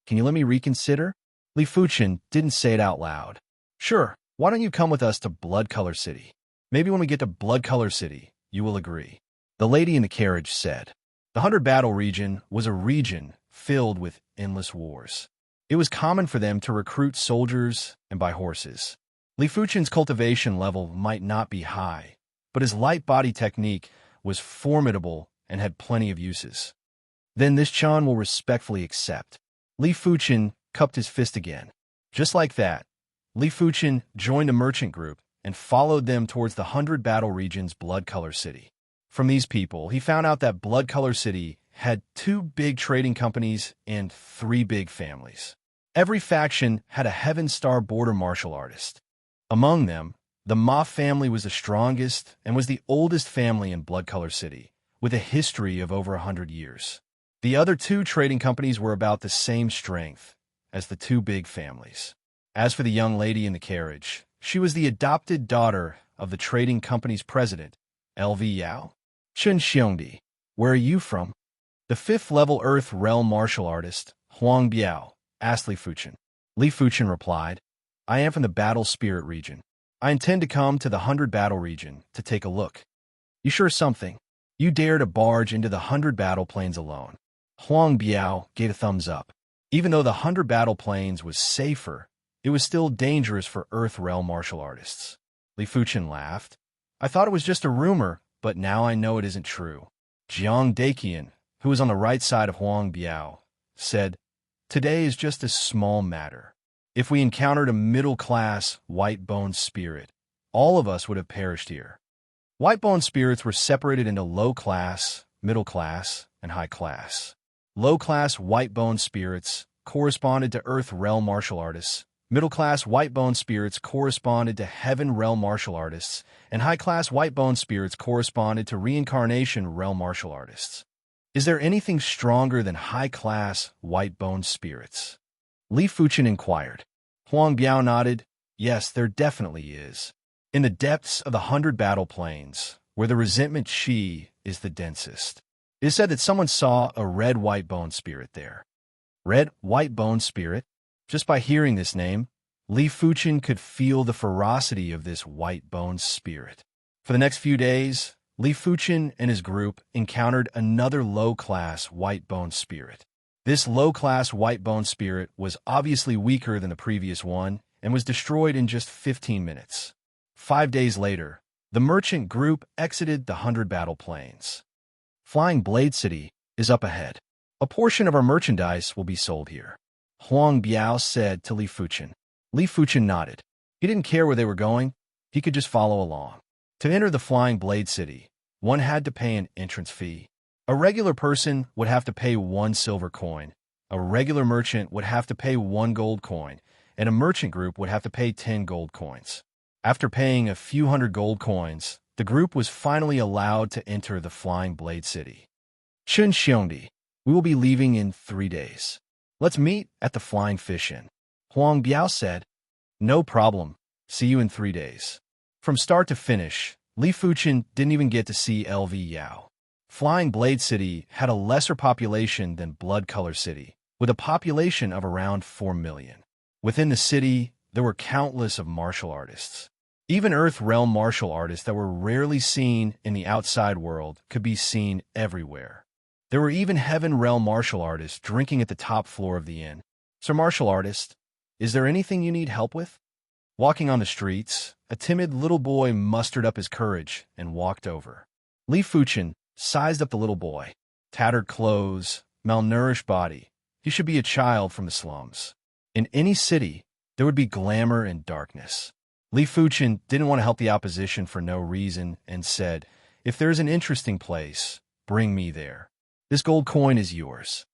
Can you let me reconsider? Li Fuchen didn't say it out loud. Sure, why don't you come with us to Blood Color City? Maybe when we get to Blood Color City, you will agree. The lady in the carriage said. The 100 Battle region was a region filled with endless wars. It was common for them to recruit soldiers and buy horses. Li Fuchen's cultivation level might not be high, but his light body technique was formidable and had plenty of uses. Then this Chan will respectfully accept. Li Fuchen cupped his fist again. Just like that, Li Fuchen joined a merchant group and followed them towards the 100 Battle region's Blood Color City. From these people, he found out that Blood Color City had 2 big trading companies and 3 big families. Every faction had a Heaven Star border martial artist. Among them, the Ma family was the strongest and was the oldest family in Blood Color City, with a history of over 100 years. The other 2 trading companies were about the same strength as the 2 big families. As for the young lady in the carriage, she was the adopted daughter of the trading company's president, L.V. Yao. Chen Xiongdi, where are you from? The 5th level Earth Realm martial artist, Huang Biao, asked Li Fuchen. Li Fuchen replied, I am from the Battle Spirit region. I intend to come to the 100 Battle region to take a look. You sure something? You dare to barge into the 100 Battle plains alone. Huang Biao gave a thumbs up. Even though the 100 Battle Plains was safer, it was still dangerous for Earth Realm martial artists. Li Fuchen laughed. I thought it was just a rumor, but now I know it isn't true. Jiang Daqian, who was on the right side of Huang Biao, said, Today is just a small matter. If we encountered a middle-class, white-boned spirit, all of us would have perished here. White-boned spirits were separated into low-class, middle-class, and high-class. Low-class white-boned spirits corresponded to Earth Realm martial artists, middle-class white-boned spirits corresponded to Heaven Realm martial artists, and high-class white-boned spirits corresponded to Reincarnation Realm martial artists. Is there anything stronger than high-class white-boned spirits? Li Fuchen inquired. Huang Biao nodded. Yes, there definitely is. In the depths of the 100 Battle Plains, where the resentment chi is the densest. It is said that someone saw a red white-boned spirit there. Red white-boned spirit? Just by hearing this name, Li Fuchen could feel the ferocity of this white-boned spirit. For the next few days, Li Fuchen and his group encountered another low-class white-boned spirit. This low-class white-boned spirit was obviously weaker than the previous one and was destroyed in just 15 minutes. 5 days later, the merchant group exited the 100 Battle Plains. Flying Blade City is up ahead. A portion of our merchandise will be sold here, Huang Biao said to Li Fuchen. Li Fuchen nodded. He didn't care where they were going. He could just follow along. To enter the Flying Blade City, one had to pay an entrance fee. A regular person would have to pay 1 silver coin, a regular merchant would have to pay 1 gold coin, and a merchant group would have to pay 10 gold coins. After paying a few hundred gold coins, the group was finally allowed to enter the Flying Blade City. Chen Xiongdi, we will be leaving in 3 days. Let's meet at the Flying Fish Inn. Huang Biao said. No problem. See you in 3 days. From start to finish, Li Fuchen didn't even get to see LV Yao. Flying Blade City had a lesser population than Blood Color City, with a population of around 4 million. Within the city, there were countless of martial artists. Even Earth Realm martial artists that were rarely seen in the outside world could be seen everywhere. There were even Heaven Realm martial artists drinking at the top floor of the inn. Sir Martial Artist, is there anything you need help with? Walking on the streets, a timid little boy mustered up his courage and walked over. Li Fuchen sized up the little boy. Tattered clothes, malnourished body. He should be a child from the slums. In any city, there would be glamour and darkness. Li Fuchen didn't want to help the opposition for no reason and said, If there's an interesting place, bring me there. This gold coin is yours.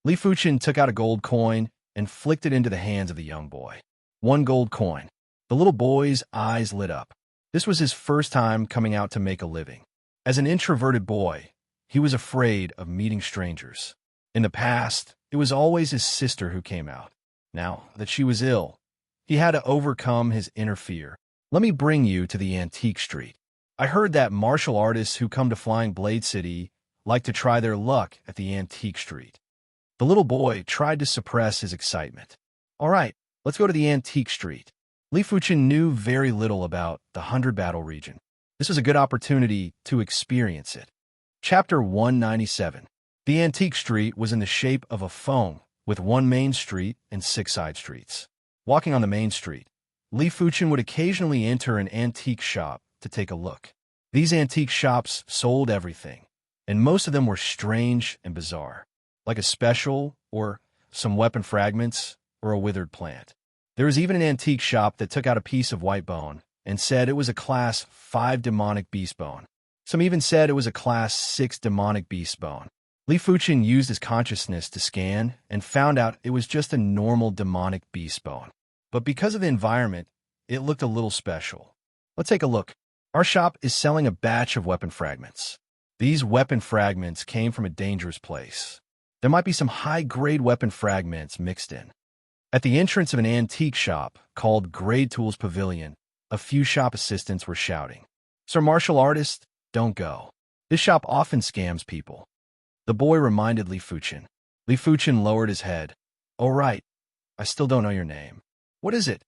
Li Fuchen took out a gold coin and flicked it into the hands of the young boy. 1 gold coin. The little boy's eyes lit up. This was his first time coming out to make a living. As an introverted boy, he was afraid of meeting strangers. In the past, it was always his sister who came out. Now that she was ill, he had to overcome his inner fear. Let me bring you to the antique street. I heard that martial artists who come to Flying Blade City like to try their luck at the antique street. The little boy tried to suppress his excitement. All right, let's go to the antique street. Li Fuchen knew very little about the 100 Battle region. This was a good opportunity to experience it. Chapter 197. The antique street was in the shape of a phone, with 1 main street and 6 side streets. Walking on the main street, Li Fuchen would occasionally enter an antique shop to take a look. These antique shops sold everything, and most of them were strange and bizarre, like a special or some weapon fragments or a withered plant. There was even an antique shop that took out a piece of white bone and said it was a Class 5 demonic beast bone. Some even said it was a Class 6 demonic beast bone. Li Fuchen used his consciousness to scan and found out it was just a normal demonic beast bone. But because of the environment, it looked a little special. Let's take a look. Our shop is selling a batch of weapon fragments. These weapon fragments came from a dangerous place. There might be some high-grade weapon fragments mixed in. At the entrance of an antique shop called Grade Tools Pavilion, a few shop assistants were shouting, Sir Martial Artist, don't go. This shop often scams people. The boy reminded Li Fuchen. Li Fuchen lowered his head. Oh, right. I still don't know your name. What is it?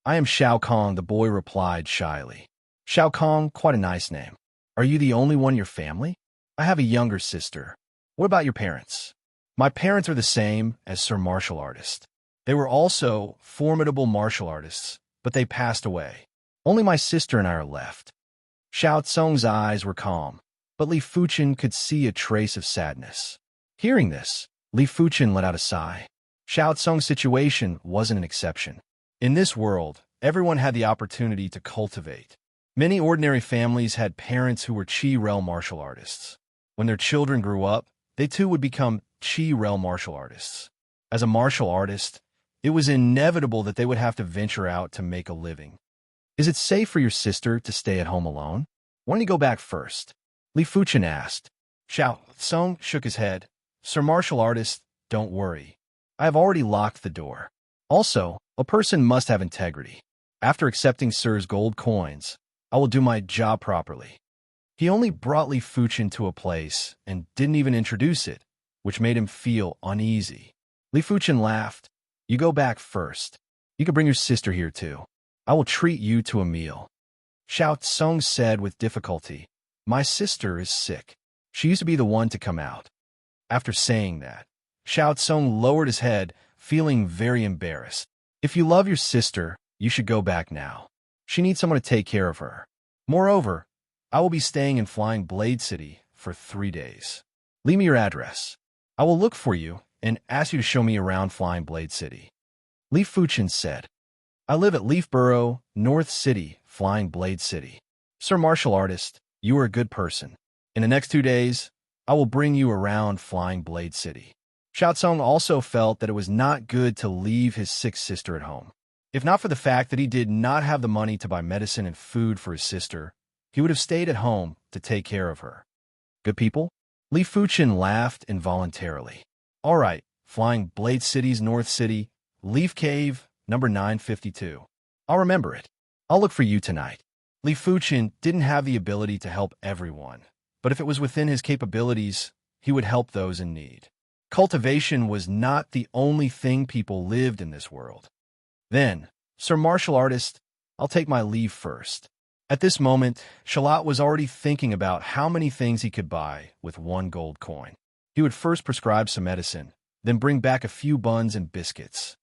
I am Shao Kong, the boy replied shyly. Shao Kong, quite a nice name. Are you the only one in your family? I have a younger sister. What about your parents? My parents are the same as Sir Martial Artist. They were also formidable martial artists, but they passed away. Only my sister and I are left. Xiao Tsung's eyes were calm, but Li Fuchen could see a trace of sadness. Hearing this, Li Fuchen let out a sigh. Xiao Tsung's situation wasn't an exception. In this world, everyone had the opportunity to cultivate. Many ordinary families had parents who were Qi realm martial artists. When their children grew up, they too would become Qi realm martial artists. As a martial artist, it was inevitable that they would have to venture out to make a living. Is it safe for your sister to stay at home alone? Why don't you go back first? Li Fuchen asked. Xiao Tsung shook his head. Sir Martial Artist, don't worry. I have already locked the door. Also, a person must have integrity. After accepting Sir's gold coins, I will do my job properly. He only brought Li Fuchen to a place and didn't even introduce it, which made him feel uneasy. Li Fuchen laughed. You go back first. You can bring your sister here too. I will treat you to a meal. Xiao Tsung said with difficulty. My sister is sick. She used to be the one to come out. After saying that, Xiao Tsung lowered his head, feeling very embarrassed. If you love your sister, you should go back now. She needs someone to take care of her. Moreover, I will be staying in Flying Blade City for 3 days. Leave me your address. I will look for you and ask you to show me around Flying Blade City. Li Fuchen said. I live at Leafborough, North City, Flying Blade City. Sir Martial Artist, you are a good person. In the next 2 days, I will bring you around Flying Blade City. Xiao Tsung also felt that it was not good to leave his sick sister at home. If not for the fact that he did not have the money to buy medicine and food for his sister, he would have stayed at home to take care of her. Good people? Li Fuchen laughed involuntarily. All right, Flying Blade City's North City, Leaf Cave, number 952. I'll remember it. I'll look for you tonight. Li Fuchen didn't have the ability to help everyone, but if it was within his capabilities, he would help those in need. Cultivation was not the only thing people lived in this world. Then, Sir Martial Artist, I'll take my leave first. At this moment, Shalat was already thinking about how many things he could buy with 1 gold coin. He would first prescribe some medicine, then bring back a few buns and biscuits.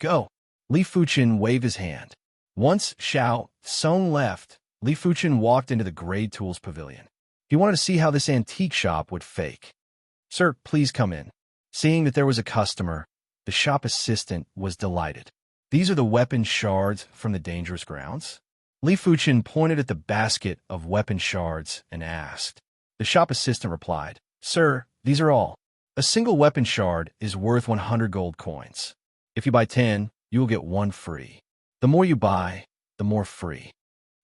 Go! Li Fuchen waved his hand. Once Xiao Tsung left, Li Fuchen walked into the Grade Tools Pavilion. He wanted to see how this antique shop would fake. Sir, please come in. Seeing that there was a customer, the shop assistant was delighted. These are the weapon shards from the dangerous grounds? Li Fuchen pointed at the basket of weapon shards and asked. The shop assistant replied, Sir, these are all. A single weapon shard is worth 100 gold coins. If you buy 10, you will get 1 free. The more you buy, the more free.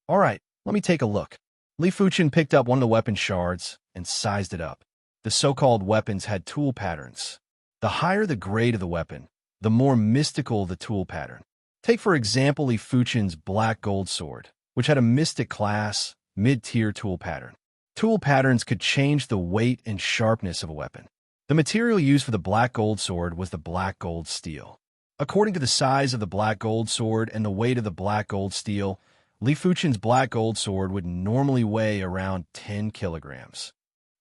All right, let me take a look. Li Fuchen picked up one of the weapon shards and sized it up. The so-called weapons had tool patterns. The higher the grade of the weapon, the more mystical the tool pattern. Take for example Li Fuchen's black gold sword, which had a mystic class, mid-tier tool pattern. Tool patterns could change the weight and sharpness of a weapon. The material used for the black gold sword was the black gold steel. According to the size of the black gold sword and the weight of the black gold steel, Li Fuchen's black gold sword would normally weigh around 10 kilograms.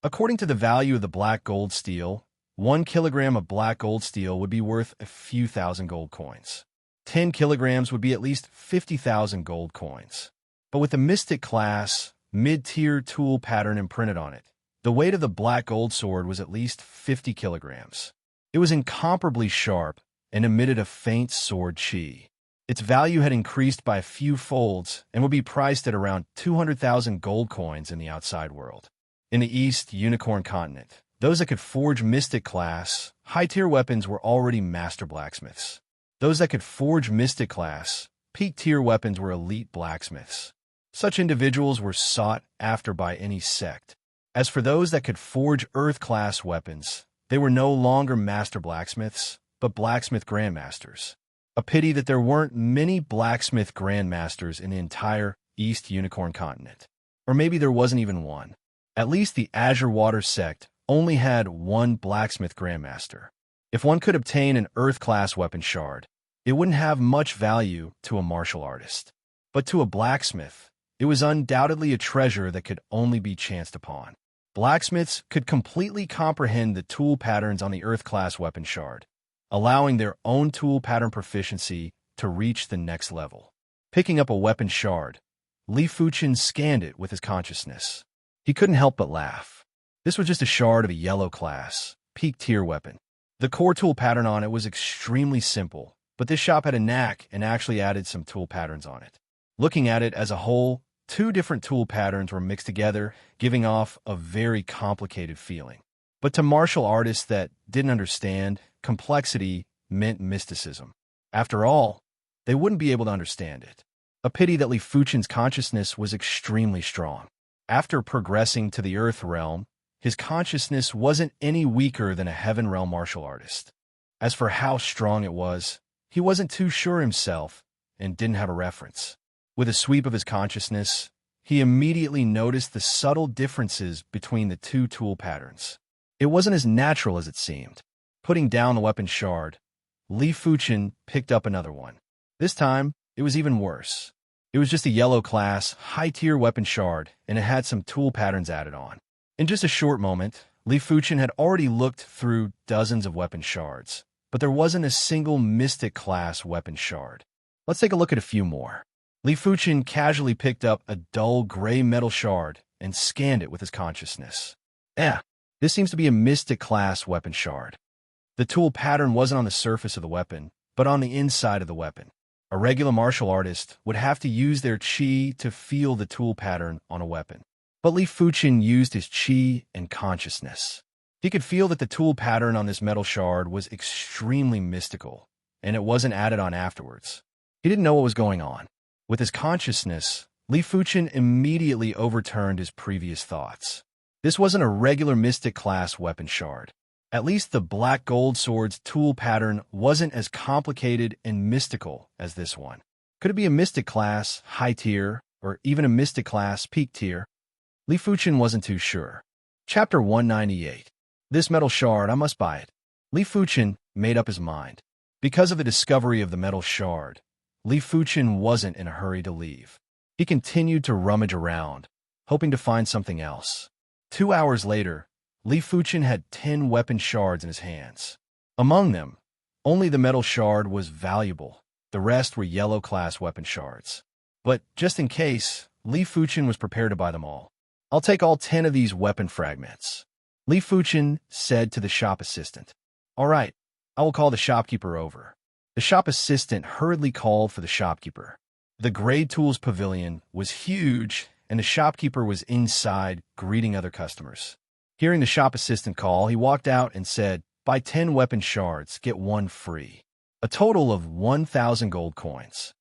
According to the value of the black gold steel, 1 kilogram of black gold steel would be worth a few thousand gold coins. 10 kilograms would be at least 50,000 gold coins. But with the mystic class, mid-tier tool pattern imprinted on it, the weight of the black gold sword was at least 50 kilograms. It was incomparably sharp and emitted a faint sword chi. Its value had increased by a few folds and would be priced at around 200,000 gold coins in the outside world. In the East Unicorn continent, those that could forge mystic class, high-tier weapons were already master blacksmiths. Those that could forge mystic class, peak-tier weapons were elite blacksmiths. Such individuals were sought after by any sect. As for those that could forge earth-class weapons, they were no longer master blacksmiths, but blacksmith grandmasters. A pity that there weren't many blacksmith grandmasters in the entire East Unicorn continent. Or maybe there wasn't even one. At least the Azure Water sect only had 1 blacksmith grandmaster. If one could obtain an earth-class weapon shard, it wouldn't have much value to a martial artist. But to a blacksmith, it was undoubtedly a treasure that could only be chanced upon. Blacksmiths could completely comprehend the tool patterns on the Earth-class weapon shard, allowing their own tool pattern proficiency to reach the next level. Picking up a weapon shard, Li Fuchen scanned it with his consciousness. He couldn't help but laugh. This was just a shard of a yellow-class, peak-tier weapon. The core tool pattern on it was extremely simple, but this shop had a knack and actually added some tool patterns on it. Looking at it as a whole, two different tool patterns were mixed together, giving off a very complicated feeling. But to martial artists that didn't understand, complexity meant mysticism. After all, they wouldn't be able to understand it. A pity that Li Fuchen's consciousness was extremely strong. After progressing to the Earth realm, his consciousness wasn't any weaker than a Heaven realm martial artist. As for how strong it was, he wasn't too sure himself and didn't have a reference. With a sweep of his consciousness, he immediately noticed the subtle differences between the two tool patterns. It wasn't as natural as it seemed. Putting down the weapon shard, Li Fuchen picked up another one. This time, it was even worse. It was just a yellow-class, high-tier weapon shard, and it had some tool patterns added on. In just a short moment, Li Fuchen had already looked through dozens of weapon shards, but there wasn't a single mystic-class weapon shard. Let's take a look at a few more. Li Fuchen casually picked up a dull gray metal shard and scanned it with his consciousness. This seems to be a mystic-class weapon shard. The tool pattern wasn't on the surface of the weapon, but on the inside of the weapon. A regular martial artist would have to use their chi to feel the tool pattern on a weapon. But Li Fuchen used his chi and consciousness. He could feel that the tool pattern on this metal shard was extremely mystical, and it wasn't added on afterwards. He didn't know what was going on. With his consciousness, Li Fuchen immediately overturned his previous thoughts. This wasn't a regular mystic-class weapon shard. At least the black gold sword's tool pattern wasn't as complicated and mystical as this one. Could it be a mystic class, high tier, or even a mystic class, peak tier? Li Fuchen wasn't too sure. Chapter 198. This metal shard, I must buy it. Li Fuchen made up his mind. Because of the discovery of the metal shard, Li Fuchen wasn't in a hurry to leave. He continued to rummage around, hoping to find something else. 2 hours later, Li Fuchen had 10 weapon shards in his hands. Among them, only the metal shard was valuable. The rest were yellow-class weapon shards. But just in case, Li Fuchen was prepared to buy them all. I'll take all 10 of these weapon fragments, Li Fuchen said to the shop assistant. All right, I will call the shopkeeper over. The shop assistant hurriedly called for the shopkeeper. The Grade Tools Pavilion was huge, and the shopkeeper was inside greeting other customers. Hearing the shop assistant call, he walked out and said, "Buy 10 weapon shards, get 1 free." A total of 1,000 gold coins.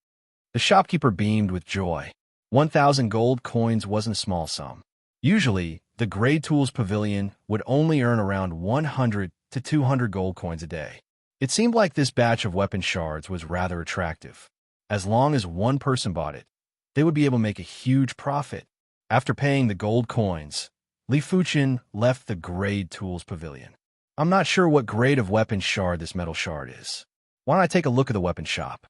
The shopkeeper beamed with joy. 1,000 gold coins wasn't a small sum. Usually, the Grade Tools Pavilion would only earn around 100 to 200 gold coins a day. It seemed like this batch of weapon shards was rather attractive. As long as one person bought it, they would be able to make a huge profit. After paying the gold coins, Li Fuchen left the Grade Tools Pavilion. I'm not sure what grade of weapon shard this metal shard is. Why don't I take a look at the weapon shop?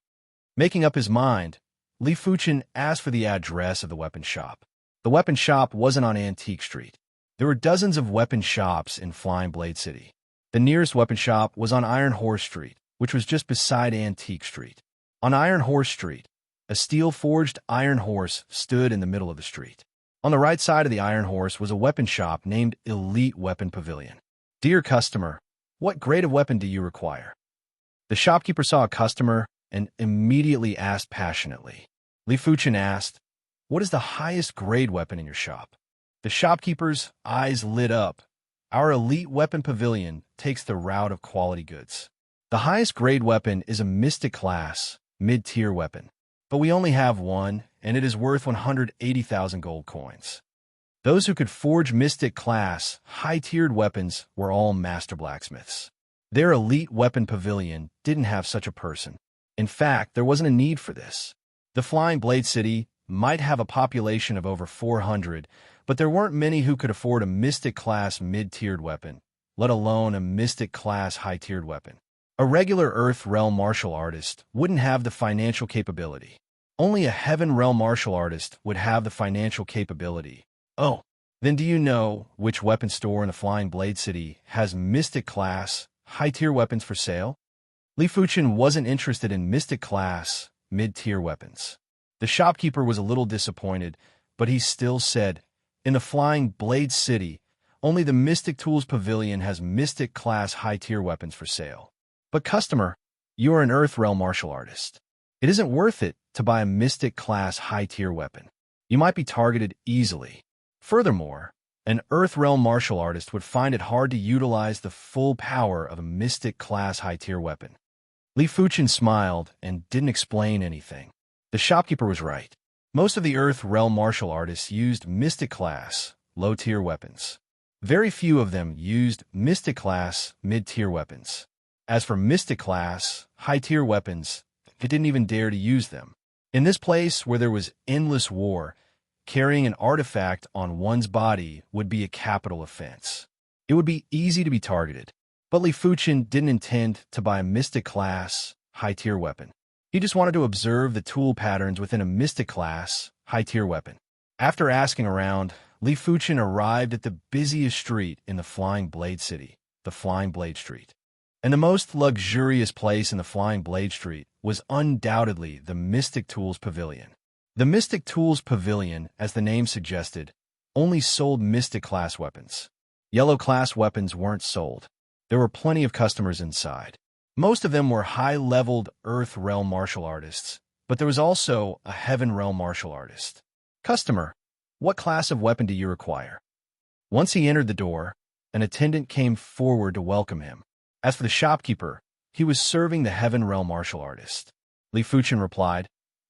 Making up his mind, Li Fuchen asked for the address of the weapon shop. The weapon shop wasn't on Antique Street. There were dozens of weapon shops in Flying Blade City. The nearest weapon shop was on Iron Horse Street, which was just beside Antique Street. On Iron Horse Street, a steel-forged iron horse stood in the middle of the street. On the right side of the iron horse was a weapon shop named Elite Weapon Pavilion. Dear customer, what grade of weapon do you require? The shopkeeper saw a customer and immediately asked passionately. Li Fuchen asked, "What is the highest grade weapon in your shop?" The shopkeeper's eyes lit up. Our Elite Weapon Pavilion takes the route of quality goods. The highest grade weapon is a Mystic class, mid-tier weapon. But we only have one, and it is worth 180,000 gold coins. Those who could forge Mystic class, high-tiered weapons were all master blacksmiths. Their Elite Weapon Pavilion didn't have such a person. In fact, there wasn't a need for this. The Flying Blade City might have a population of over 400, but there weren't many who could afford a Mystic class mid-tiered weapon, let alone a Mystic class high-tiered weapon. A regular Earth Realm martial artist wouldn't have the financial capability. Only a Heaven Realm martial artist would have the financial capability. Oh, Then do you know which weapon store in the Flying Blade City has Mystic class, high-tier weapons for sale? Li Fuchen wasn't interested in Mystic class, mid-tier weapons. The shopkeeper was a little disappointed, but he still said, in the Flying Blade City, only the Mystic Tools Pavilion has Mystic class high-tier weapons for sale. But customer, you are an Earth Realm martial artist. It isn't worth it to buy a Mystic class high-tier weapon. You might be targeted easily. Furthermore, an Earth Realm martial artist would find it hard to utilize the full power of a Mystic class high-tier weapon. Li Fuchen smiled and didn't explain anything. The shopkeeper was right. Most of the Earth Realm martial artists used Mystic class, low-tier weapons. Very few of them used Mystic class, mid-tier weapons. As for Mystic class, high-tier weapons, they didn't even dare to use them. In this place where there was endless war, carrying an artifact on one's body would be a capital offense. It would be easy to be targeted. But Li Fuchen didn't intend to buy a Mystic class, high-tier weapon. He just wanted to observe the tool patterns within a Mystic class, high-tier weapon. After asking around, Li Fuchen arrived at the busiest street in the Flying Blade City, the Flying Blade Street. And the most luxurious place in the Flying Blade Street was undoubtedly the Mystic Tools Pavilion. The Mystic Tools Pavilion, as the name suggested, only sold Mystic class weapons. Yellow class weapons weren't sold. There were plenty of customers inside. Most of them were high-leveled Earth Realm martial artists, but there was also a Heaven Realm martial artist. Customer, what class of weapon do you require? Once he entered the door, an attendant came forward to welcome him. As for the shopkeeper, he was serving the Heaven Realm martial artist. Li Fuchen replied,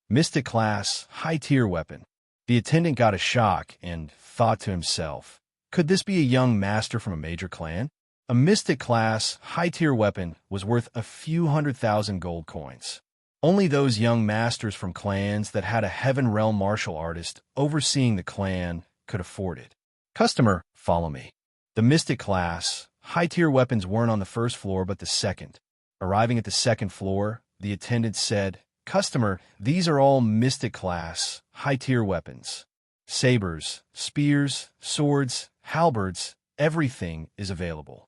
Mystic class, high-tier weapon. The attendant got a shock and thought to himself, could this be a young master from a major clan? A Mystic class, high-tier weapon was worth a few 100,000 gold coins. Only those young masters from clans that had a Heaven Realm martial artist overseeing the clan could afford it. Customer, follow me. The Mystic class, high-tier weapons weren't on the first floor but the second. Arriving at the second floor, the attendant said, Customer, these are all Mystic class, high-tier weapons. Sabers, spears, swords, halberds, everything is available.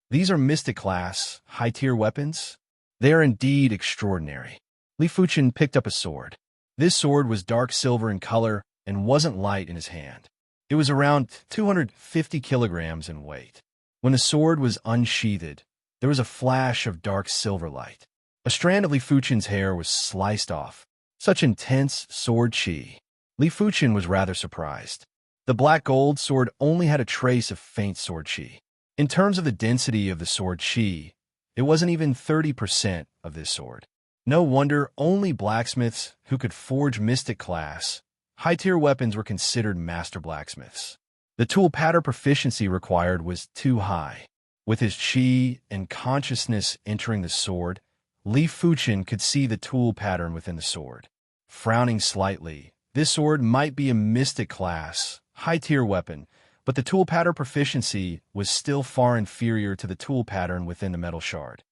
These are Mystic class, high-tier weapons? They are indeed extraordinary. Li Fuchen picked up a sword. This sword was dark silver in color and wasn't light in his hand. It was around 250 kilograms in weight. When the sword was unsheathed, there was a flash of dark silver light. A strand of Li Fuchen's hair was sliced off. Such intense sword chi. Li Fuchen was rather surprised. The black gold sword only had a trace of faint sword chi. In terms of the density of the sword chi, it wasn't even 30% of this sword. No wonder only blacksmiths who could forge Mystic class, high-tier weapons were considered master blacksmiths. The tool pattern proficiency required was too high. With his chi and consciousness entering the sword, Li Fuchen could see the tool pattern within the sword. Frowning slightly, this sword might be a Mystic class, high-tier weapon, but the tool pattern proficiency was still far inferior to the tool pattern within the metal shard.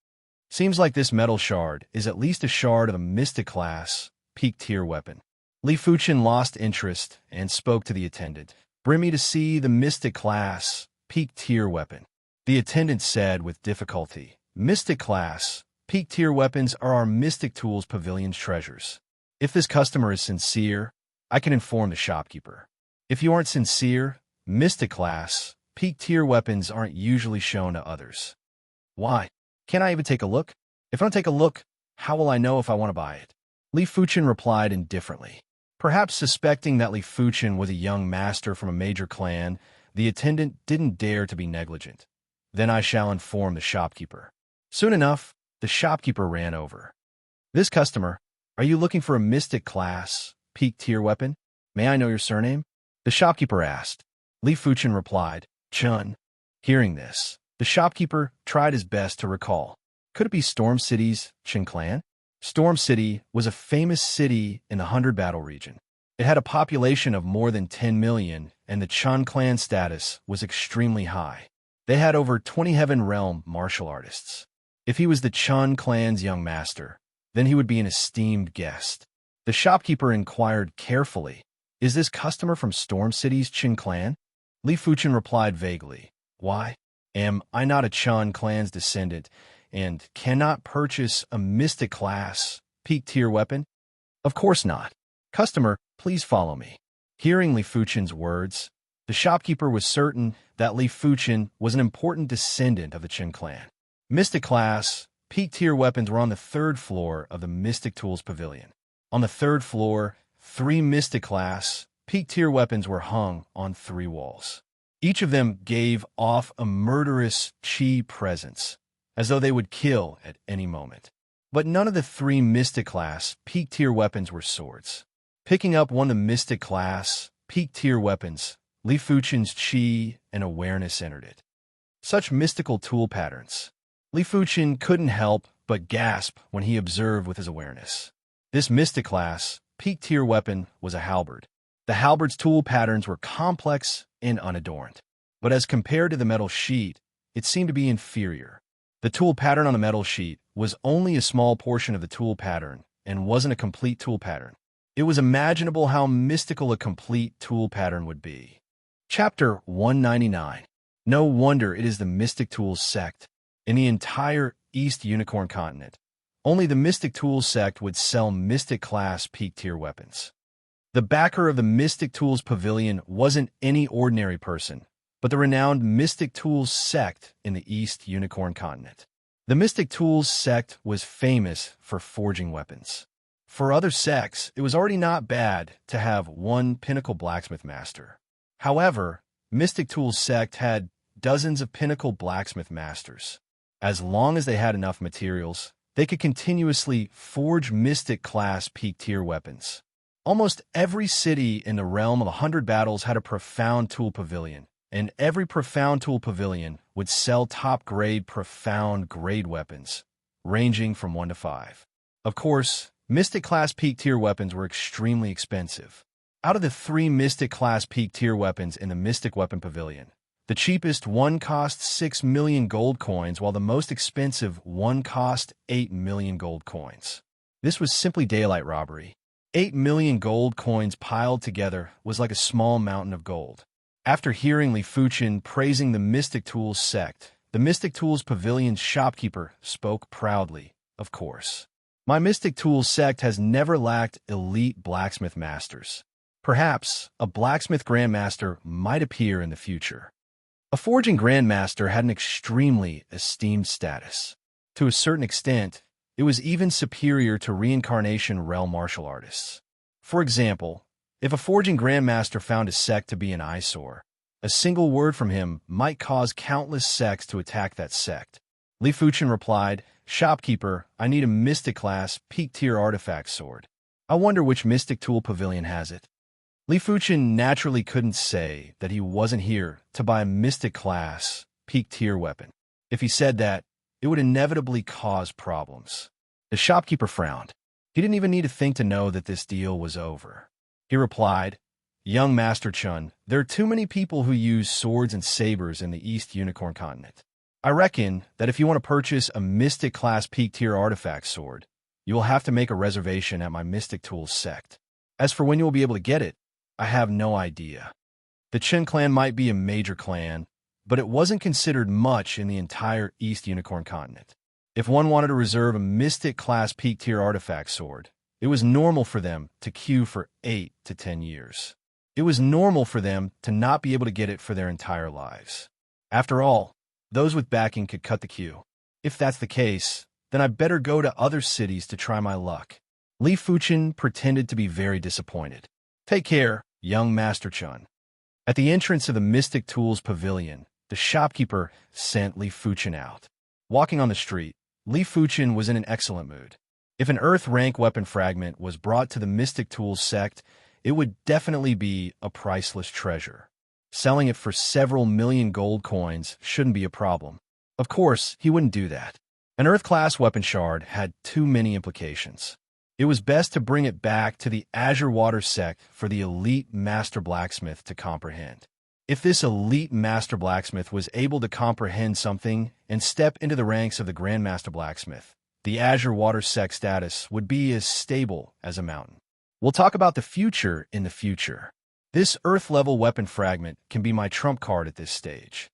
Seems like this metal shard is at least a shard of a Mystic class, peak-tier weapon. Li Fuchen lost interest and spoke to the attendant. Bring me to see the Mystic class, peak-tier weapon. The attendant said with difficulty, Mystic class, peak-tier weapons are our Mystic Tools Pavilion's treasures. If this customer is sincere, I can inform the shopkeeper. If you aren't sincere, Mystic class, peak-tier weapons aren't usually shown to others. Why? Can't I even take a look? If I don't take a look, how will I know if I want to buy it? Li Fuchen replied indifferently. Perhaps suspecting that Li Fuchen was a young master from a major clan, the attendant didn't dare to be negligent. Then I shall inform the shopkeeper. Soon enough, the shopkeeper ran over. This customer, are you looking for a Mystic class, peak-tier weapon? May I know your surname? The shopkeeper asked. Li Fuchen replied, Chun. Hearing this, the shopkeeper tried his best to recall. Could it be Storm City's Qin clan? Storm City was a famous city in the 100 Battle region. It had a population of more than 10 million, and the Chun clan status was extremely high. They had over 20 Heaven Realm martial artists. If he was the Chun clan's young master, then he would be an esteemed guest. The shopkeeper inquired carefully, Is this customer from Storm City's Qin clan? Li Fuchen replied vaguely. Why? Am I not a Chun clan's descendant and cannot purchase a mystic class, peak tier weapon? Of course not. Customer, please follow me. Hearing Li Fuchen's words, the shopkeeper was certain that Li Fuchen was an important descendant of the Qin clan. Mystic class, peak tier weapons were on the third floor of the Mystic Tools Pavilion. On the third floor, 3 Mystic class, peak tier weapons were hung on 3 walls. Each of them gave off a murderous chi presence, as though they would kill at any moment. But none of the 3 Mystic class, peak tier weapons were swords. Picking up one of the Mystic class, peak tier weapons, Li Fuchen's chi and awareness entered it. Such mystical tool patterns. Li Fuchen couldn't help but gasp when he observed with his awareness. This Mystic class, peak tier weapon was a halberd. The halberd's tool patterns were complex and unadorned. But as compared to the metal sheet, it seemed to be inferior. The tool pattern on the metal sheet was only a small portion of the tool pattern and wasn't a complete tool pattern. It was imaginable how mystical a complete tool pattern would be. Chapter 199. No wonder it is the Mystic Tools sect. In the entire East Unicorn continent, only the Mystic Tools sect would sell Mystic class peak tier weapons. The backer of the Mystic Tools Pavilion wasn't any ordinary person, but the renowned Mystic Tools sect in the East Unicorn continent. The Mystic Tools sect was famous for forging weapons. For other sects, it was already not bad to have one pinnacle blacksmith master. However, Mystic Tools sect had dozens of pinnacle blacksmith masters. As long as they had enough materials, they could continuously forge Mystic class peak tier weapons. Almost every city in the realm of 100 battles had a profound tool pavilion, and every profound tool pavilion would sell top-grade profound grade weapons, ranging from 1 to 5. Of course, Mystic class peak tier weapons were extremely expensive. Out of the 3 Mystic class peak tier weapons in the Mystic Weapon Pavilion, the cheapest one cost 6 million gold coins, while the most expensive one cost 8 million gold coins. This was simply daylight robbery. 8 million gold coins piled together was like a small mountain of gold. After hearing Li Fuchen praising the Mystic Tools sect, the Mystic Tools Pavilion's shopkeeper spoke proudly, of course. My Mystic Tools sect has never lacked elite blacksmith masters. Perhaps a blacksmith grandmaster might appear in the future. A forging grandmaster had an extremely esteemed status. To a certain extent, it was even superior to reincarnation realm martial artists. For example, if a forging grandmaster found a sect to be an eyesore, a single word from him might cause countless sects to attack that sect. Li Fuchen replied, Shopkeeper, I need a Mystic class peak tier artifact sword. I wonder which Mystic Tool Pavilion has it. Li Fuchen naturally couldn't say that he wasn't here to buy a Mystic class peak tier weapon. If he said that, it would inevitably cause problems. The shopkeeper frowned. He didn't even need to think to know that this deal was over. He replied, Young Master Chun, there are too many people who use swords and sabers in the East Unicorn continent. I reckon that if you want to purchase a Mystic class peak tier artifact sword, you will have to make a reservation at my Mystic Tools sect. As for when you will be able to get it, I have no idea. The Qin clan might be a major clan, but it wasn't considered much in the entire East Unicorn continent. If one wanted to reserve a Mystic class peak tier artifact sword, it was normal for them to queue for 8 to 10 years. It was normal for them to not be able to get it for their entire lives. After all, those with backing could cut the queue. If that's the case, then I better go to other cities to try my luck. Li Fuchen pretended to be very disappointed. Take care, young Master Chun. At the entrance of the Mystic Tools Pavilion, the shopkeeper sent Li Fuchen out. Walking on the street, Li Fuchen was in an excellent mood. If an Earth rank weapon fragment was brought to the Mystic Tools sect, it would definitely be a priceless treasure. Selling it for several million gold coins shouldn't be a problem. Of course, he wouldn't do that. An Earth-class weapon shard had too many implications. It was best to bring it back to the Azure Water sect for the elite Master Blacksmith to comprehend. If this elite Master Blacksmith was able to comprehend something and step into the ranks of the Grandmaster Blacksmith, the Azure Water sect status would be as stable as a mountain. We'll talk about the future in the future. This Earth-level weapon fragment can be my trump card at this stage.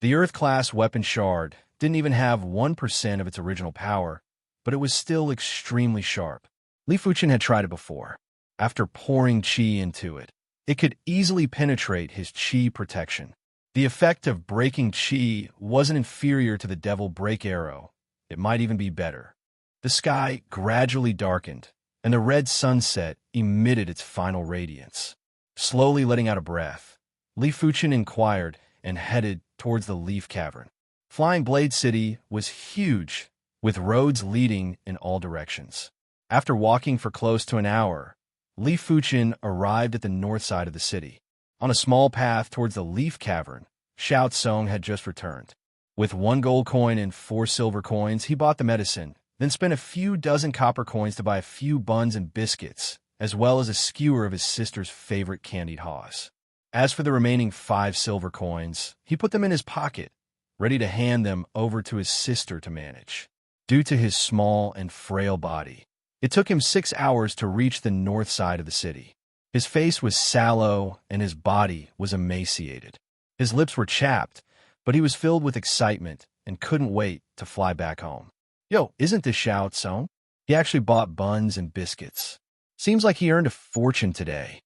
The Earth-class weapon shard didn't even have 1% of its original power, but it was still extremely sharp. Li Fuchen had tried it before. After pouring qi into it, it could easily penetrate his qi protection. The effect of breaking qi wasn't inferior to the devil break arrow. It might even be better. The sky gradually darkened, and the red sunset emitted its final radiance. Slowly letting out a breath, Li Fuchen inquired and headed towards the Leaf Cavern. Flying Blade City was huge, with roads leading in all directions. After walking for close to an hour, Li Fuchen arrived at the north side of the city. On a small path towards the Leaf Cavern, Xiao Tsong had just returned. With 1 gold coin and 4 silver coins, he bought the medicine, then spent a few dozen copper coins to buy a few buns and biscuits, as well as a skewer of his sister's favorite candied haws. As for the remaining 5 silver coins, he put them in his pocket, ready to hand them over to his sister to manage. Due to his small and frail body, it took him 6 hours to reach the north side of the city. His face was sallow and his body was emaciated. His lips were chapped, but he was filled with excitement and couldn't wait to fly back home. Yo, isn't this Xiao Tsong? He actually bought buns and biscuits. Seems like he earned a fortune today.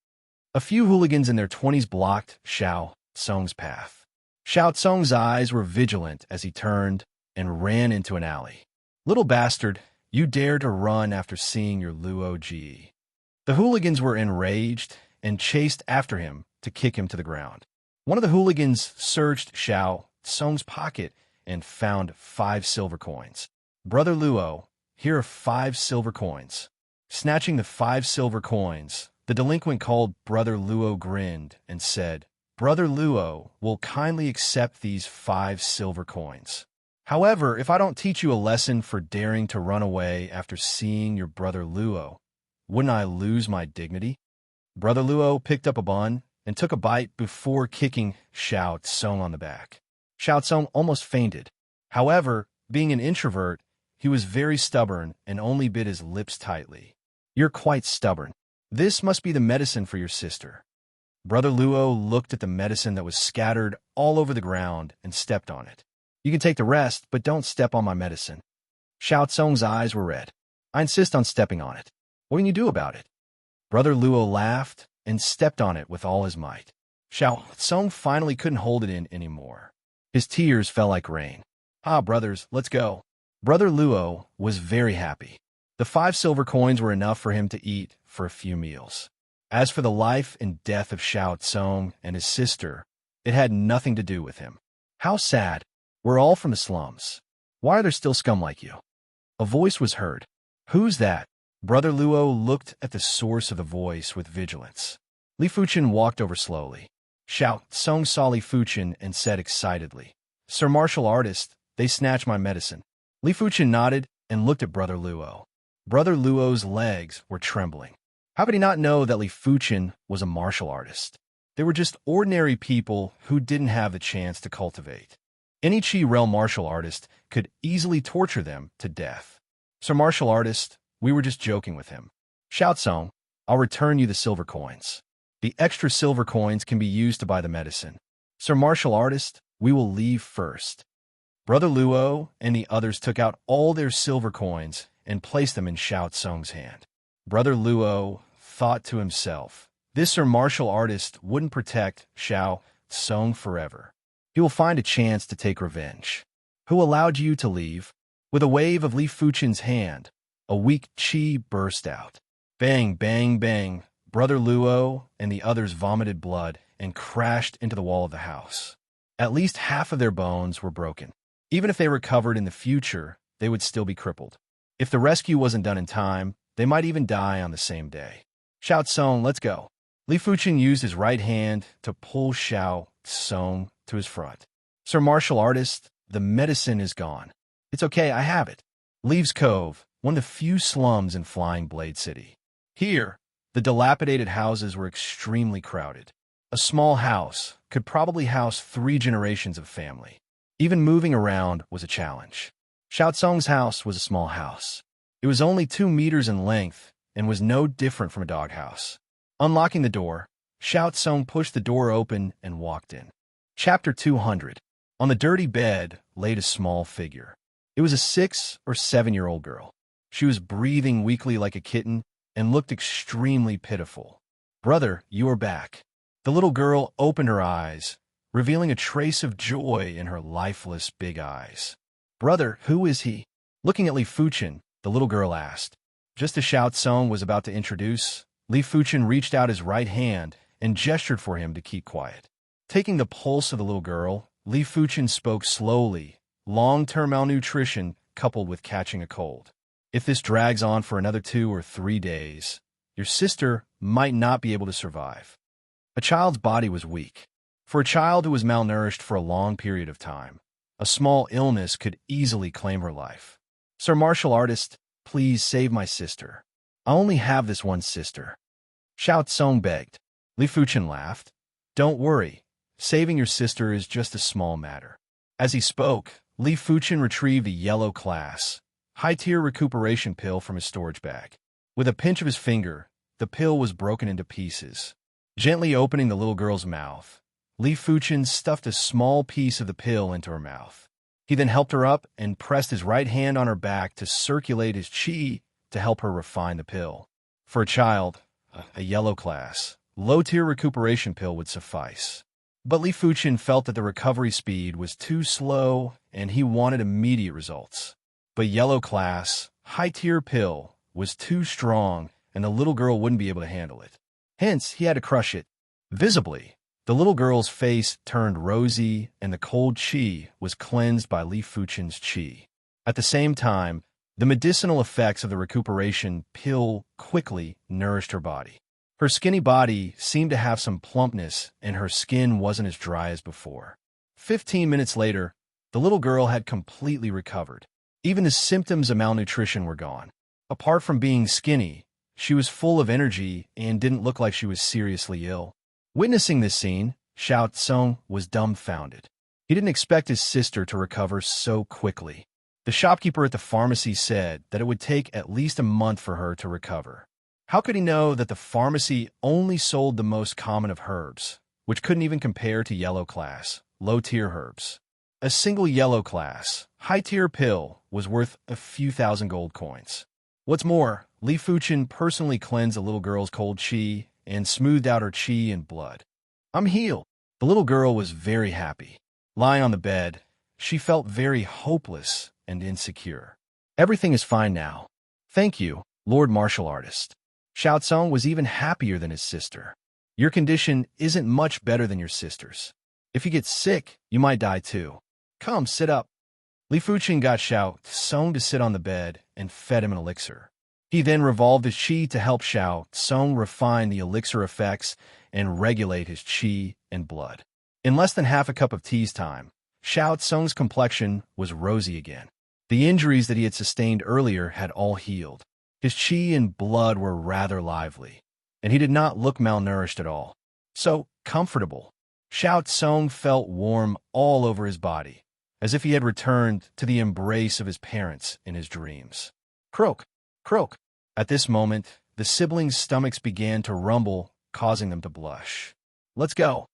A few hooligans in their 20s blocked Xiao Tsong's path. Xiao Tsong's eyes were vigilant as he turned and ran into an alley. Little bastard, you dare to run after seeing your Luo Ji. The hooligans were enraged and chased after him to kick him to the ground. One of the hooligans searched Xiao Tsong's pocket and found 5 silver coins. Brother Luo, here are 5 silver coins. Snatching the 5 silver coins, the delinquent called Brother Luo grinned and said, Brother Luo will kindly accept these 5 silver coins. However, if I don't teach you a lesson for daring to run away after seeing your brother Luo, wouldn't I lose my dignity? Brother Luo picked up a bun and took a bite before kicking Xiao Tsong on the back. Xiao Tsong almost fainted. However, being an introvert, he was very stubborn and only bit his lips tightly. You're quite stubborn. This must be the medicine for your sister. Brother Luo looked at the medicine that was scattered all over the ground and stepped on it. You can take the rest, but don't step on my medicine. Xiao Tsong's eyes were red. I insist on stepping on it. What can you do about it? Brother Luo laughed and stepped on it with all his might. Xiao Tsong finally couldn't hold it in anymore. His tears fell like rain. Ah, brothers, let's go. Brother Luo was very happy. The 5 silver coins were enough for him to eat for a few meals. As for the life and death of Xiao Tsong and his sister, it had nothing to do with him. How sad. We're all from the slums. Why are there still scum like you? A voice was heard. Who's that? Brother Luo looked at the source of the voice with vigilance. Li Fuchen walked over slowly. Xiao Tsong saw Li Fuchen and said excitedly, Sir Martial Artist, they snatched my medicine. Li Fuchen nodded and looked at Brother Luo. Brother Luo's legs were trembling. How could he not know that Li Fuchen was a martial artist? They were just ordinary people who didn't have the chance to cultivate. Any Qi realm martial artist could easily torture them to death. Sir Martial Artist, we were just joking with him. Xiao Tsong, I'll return you the silver coins. The extra silver coins can be used to buy the medicine. Sir Martial Artist, we will leave first. Brother Luo and the others took out all their silver coins and placed them in Xiao Tsong's hand. Brother Luo thought to himself, this Sir Martial Artist wouldn't protect Xiao Tsong forever. He will find a chance to take revenge. Who allowed you to leave? With a wave of Li Fuchen's hand, a weak qi burst out. Bang, bang, bang. Brother Luo and the others vomited blood and crashed into the wall of the house. At least half of their bones were broken. Even if they recovered in the future, they would still be crippled. If the rescue wasn't done in time, they might even die on the same day. Xiao Tsong, let's go. Li Fuchen used his right hand to pull Xiao Tsong to his front. Sir Martial Artist, the medicine is gone. It's okay, I have it. Leaves Cove, one of the few slums in Flying Blade City. Here, the dilapidated houses were extremely crowded. A small house could probably house 3 generations of family. Even moving around was a challenge. Xiao Tsong's house was a small house. It was only 2 meters in length and was no different from a doghouse. Unlocking the door, Xiao Tsong pushed the door open and walked in. Chapter 200. On the dirty bed laid a small figure. It was a 6 or 7-year-old girl. She was breathing weakly like a kitten and looked extremely pitiful. "Brother, you are back." The little girl opened her eyes, revealing a trace of joy in her lifeless big eyes. "Brother, who is he?" Looking at Li Fuchen, the little girl asked. Just as Xiao Tsong was about to introduce, Li Fuchen reached out his right hand and gestured for him to keep quiet. Taking the pulse of the little girl, Li Fuchen spoke slowly. "Long-term malnutrition coupled with catching a cold. If this drags on for another 2 or 3 days, your sister might not be able to survive." A child's body was weak. For a child who was malnourished for a long period of time, a small illness could easily claim her life. "Sir Martial Artist, please save my sister. I only have this one sister," Xiao Tsong begged. Li Fuchen laughed. "Don't worry. Saving your sister is just a small matter." As he spoke, Li Fuchen retrieved a yellow class, high-tier recuperation pill from his storage bag. With a pinch of his finger, the pill was broken into pieces. Gently opening the little girl's mouth, Li Fuchen stuffed a small piece of the pill into her mouth. He then helped her up and pressed his right hand on her back to circulate his qi to help her refine the pill. For a child, a yellow class, low-tier recuperation pill would suffice. But Li Fuchen felt that the recovery speed was too slow and he wanted immediate results. But yellow class, high-tier pill was too strong and the little girl wouldn't be able to handle it. Hence, he had to crush it. Visibly, the little girl's face turned rosy and the cold qi was cleansed by Li Fuchen's qi. At the same time, the medicinal effects of the recuperation pill quickly nourished her body. Her skinny body seemed to have some plumpness and her skin wasn't as dry as before. 15 minutes later, the little girl had completely recovered. Even the symptoms of malnutrition were gone. Apart from being skinny, she was full of energy and didn't look like she was seriously ill. Witnessing this scene, Xiao Tsong was dumbfounded. He didn't expect his sister to recover so quickly. The shopkeeper at the pharmacy said that it would take at least a month for her to recover. How could he know that the pharmacy only sold the most common of herbs, which couldn't even compare to yellow class, low-tier herbs? A single yellow class, high-tier pill was worth a few thousand gold coins. What's more, Li Fuchen personally cleansed the little girl's cold qi and smoothed out her qi and blood. "I'm healed." The little girl was very happy. Lying on the bed, she felt very hopeless and insecure. "Everything is fine now. Thank you, Lord Martial Artist." Xiao Tsong was even happier than his sister. "Your condition isn't much better than your sister's. If you get sick, you might die too. Come, sit up." Li Fuchen got Xiao Tsong to sit on the bed and fed him an elixir. He then revolved his qi to help Xiao Tsong refine the elixir effects and regulate his qi and blood. In less than half a cup of tea's time, Xiao Tsong's complexion was rosy again. The injuries that he had sustained earlier had all healed. His qi and blood were rather lively, and he did not look malnourished at all. So comfortable. Xiao Tsong felt warm all over his body, as if he had returned to the embrace of his parents in his dreams. Croak, croak. At this moment, the siblings' stomachs began to rumble, causing them to blush. "Let's go.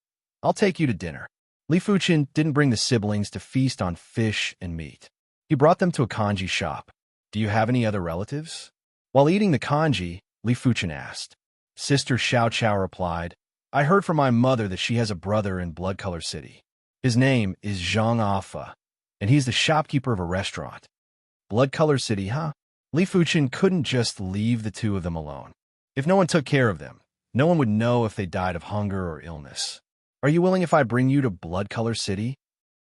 I'll take you to dinner." Li Fuchen didn't bring the siblings to feast on fish and meat. He brought them to a kanji shop. "Do you have any other relatives?" While eating the kanji, Li Fuchen asked. Sister Xiao Chao replied, "I heard from my mother that she has a brother in Blood Color City. His name is Zhang Afa, and he's the shopkeeper of a restaurant." Blood Color City, huh? Li Fuchen couldn't just leave the two of them alone. If no one took care of them, no one would know if they died of hunger or illness. "Are you willing if I bring you to Blood Color City?"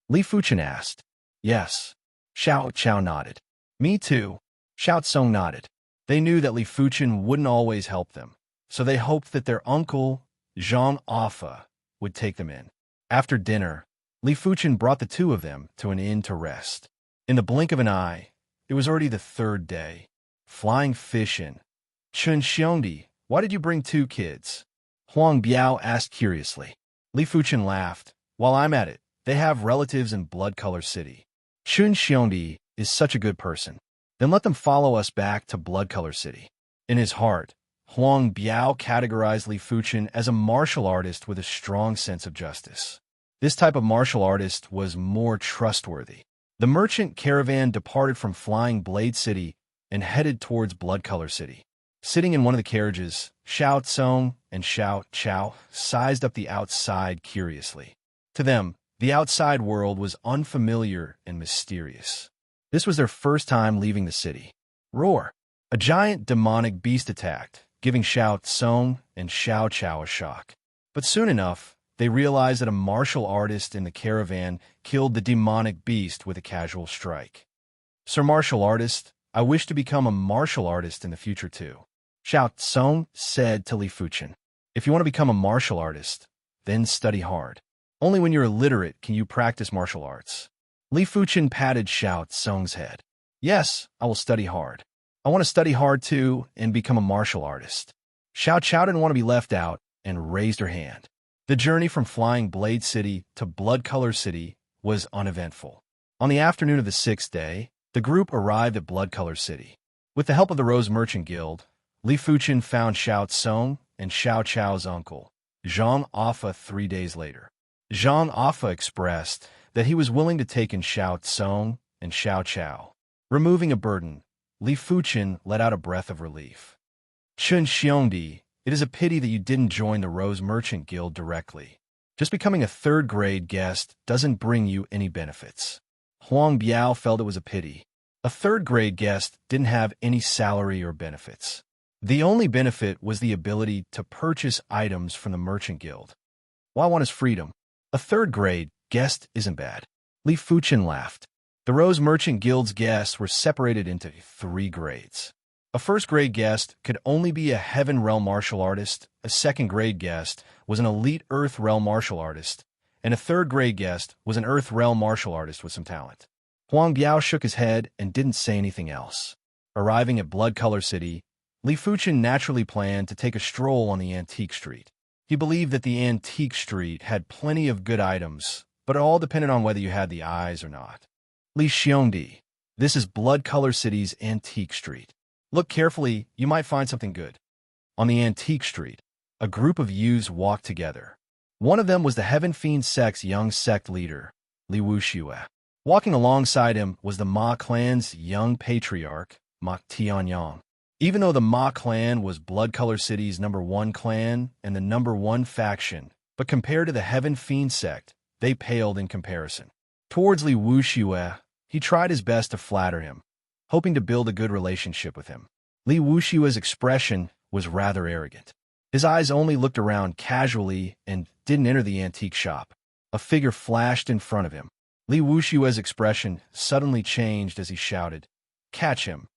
Li Fuchen asked. "Yes." Xiao Chao nodded. "Me too." Xiao Tsong nodded. They knew that Li Fuchen wouldn't always help them, so they hoped that their uncle, Zhang Afa, would take them in. After dinner, Li Fuchen brought the two of them to an inn to rest. In the blink of an eye, it was already the 3rd day. Flying fish in. "Chun Xiongdi, why did you bring 2 kids?" Huang Biao asked curiously. Li Fuchen laughed. "While I'm at it, they have relatives in Blood Color City. Chun Xiongdi is such a good person. Then let them follow us back to Blood Color City." In his heart, Huang Biao categorized Li Fuchen as a martial artist with a strong sense of justice. This type of martial artist was more trustworthy. The merchant caravan departed from Flying Blade City and headed towards Blood Color City. Sitting in one of the carriages, Xiao Tsong and Xiao Chao sized up the outside curiously. To them, the outside world was unfamiliar and mysterious. This was their first time leaving the city. Roar! A giant demonic beast attacked, giving Xiao Tsong and Xiao Chao a shock. But soon enough, they realized that a martial artist in the caravan killed the demonic beast with a casual strike. Sir Martial Artist, I wish to become a martial artist in the future too. Xiao Tsong said to Li Fuchen, if you want to become a martial artist, then study hard. Only when you're illiterate can you practice martial arts. Li Fuchen patted Xiao Tsong's head. Yes, I will study hard. I want to study hard too and become a martial artist. Xiao Chao didn't want to be left out and raised her hand. The journey from Flying Blade City to Blood Color City was uneventful. On the afternoon of the 6th day, the group arrived at Blood Color City. With the help of the Rose Merchant Guild, Li Fuchen found Xiao Tsong and Xiao Chao's uncle, Zhang Afa, 3 days later. Zhang Afa expressed that he was willing to take in Xiao Tsong and Xiao Chao. Removing a burden, Li Fuchen let out a breath of relief. Chun Xiongdi, it is a pity that you didn't join the Rose Merchant Guild directly. Just becoming a third-grade guest doesn't bring you any benefits. Huang Biao felt it was a pity. A third-grade guest didn't have any salary or benefits. The only benefit was the ability to purchase items from the Merchant Guild. Why want his freedom? A third-grade guest isn't bad. Li Fuchen laughed. The Rose Merchant Guild's guests were separated into 3 grades. A first-grade guest could only be a Heaven Realm martial artist, a second-grade guest was an elite Earth Realm martial artist, and a third-grade guest was an Earth Realm martial artist with some talent. Huang Biao shook his head and didn't say anything else. Arriving at Blood Color City, Li Fuchen naturally planned to take a stroll on the antique street. He believed that the antique street had plenty of good items, but it all depended on whether you had the eyes or not. Li Xiongdi, this is Blood Color City's antique street. Look carefully, you might find something good. On the antique street, a group of youths walked together. One of them was the Heaven Fiend sect's young sect leader, Li Wuxue. Walking alongside him was the Ma clan's young patriarch, Ma Tianyang. Even though the Ma clan was Blood Color City's #1 clan and the #1 faction, but compared to the Heaven Fiend sect, they paled in comparison. Towards Li Wuxue, he tried his best to flatter him, hoping to build a good relationship with him. Li Wuxue's expression was rather arrogant. His eyes only looked around casually and didn't enter the antique shop. A figure flashed in front of him. Li Wuxue's expression suddenly changed as he shouted, "Catch him!"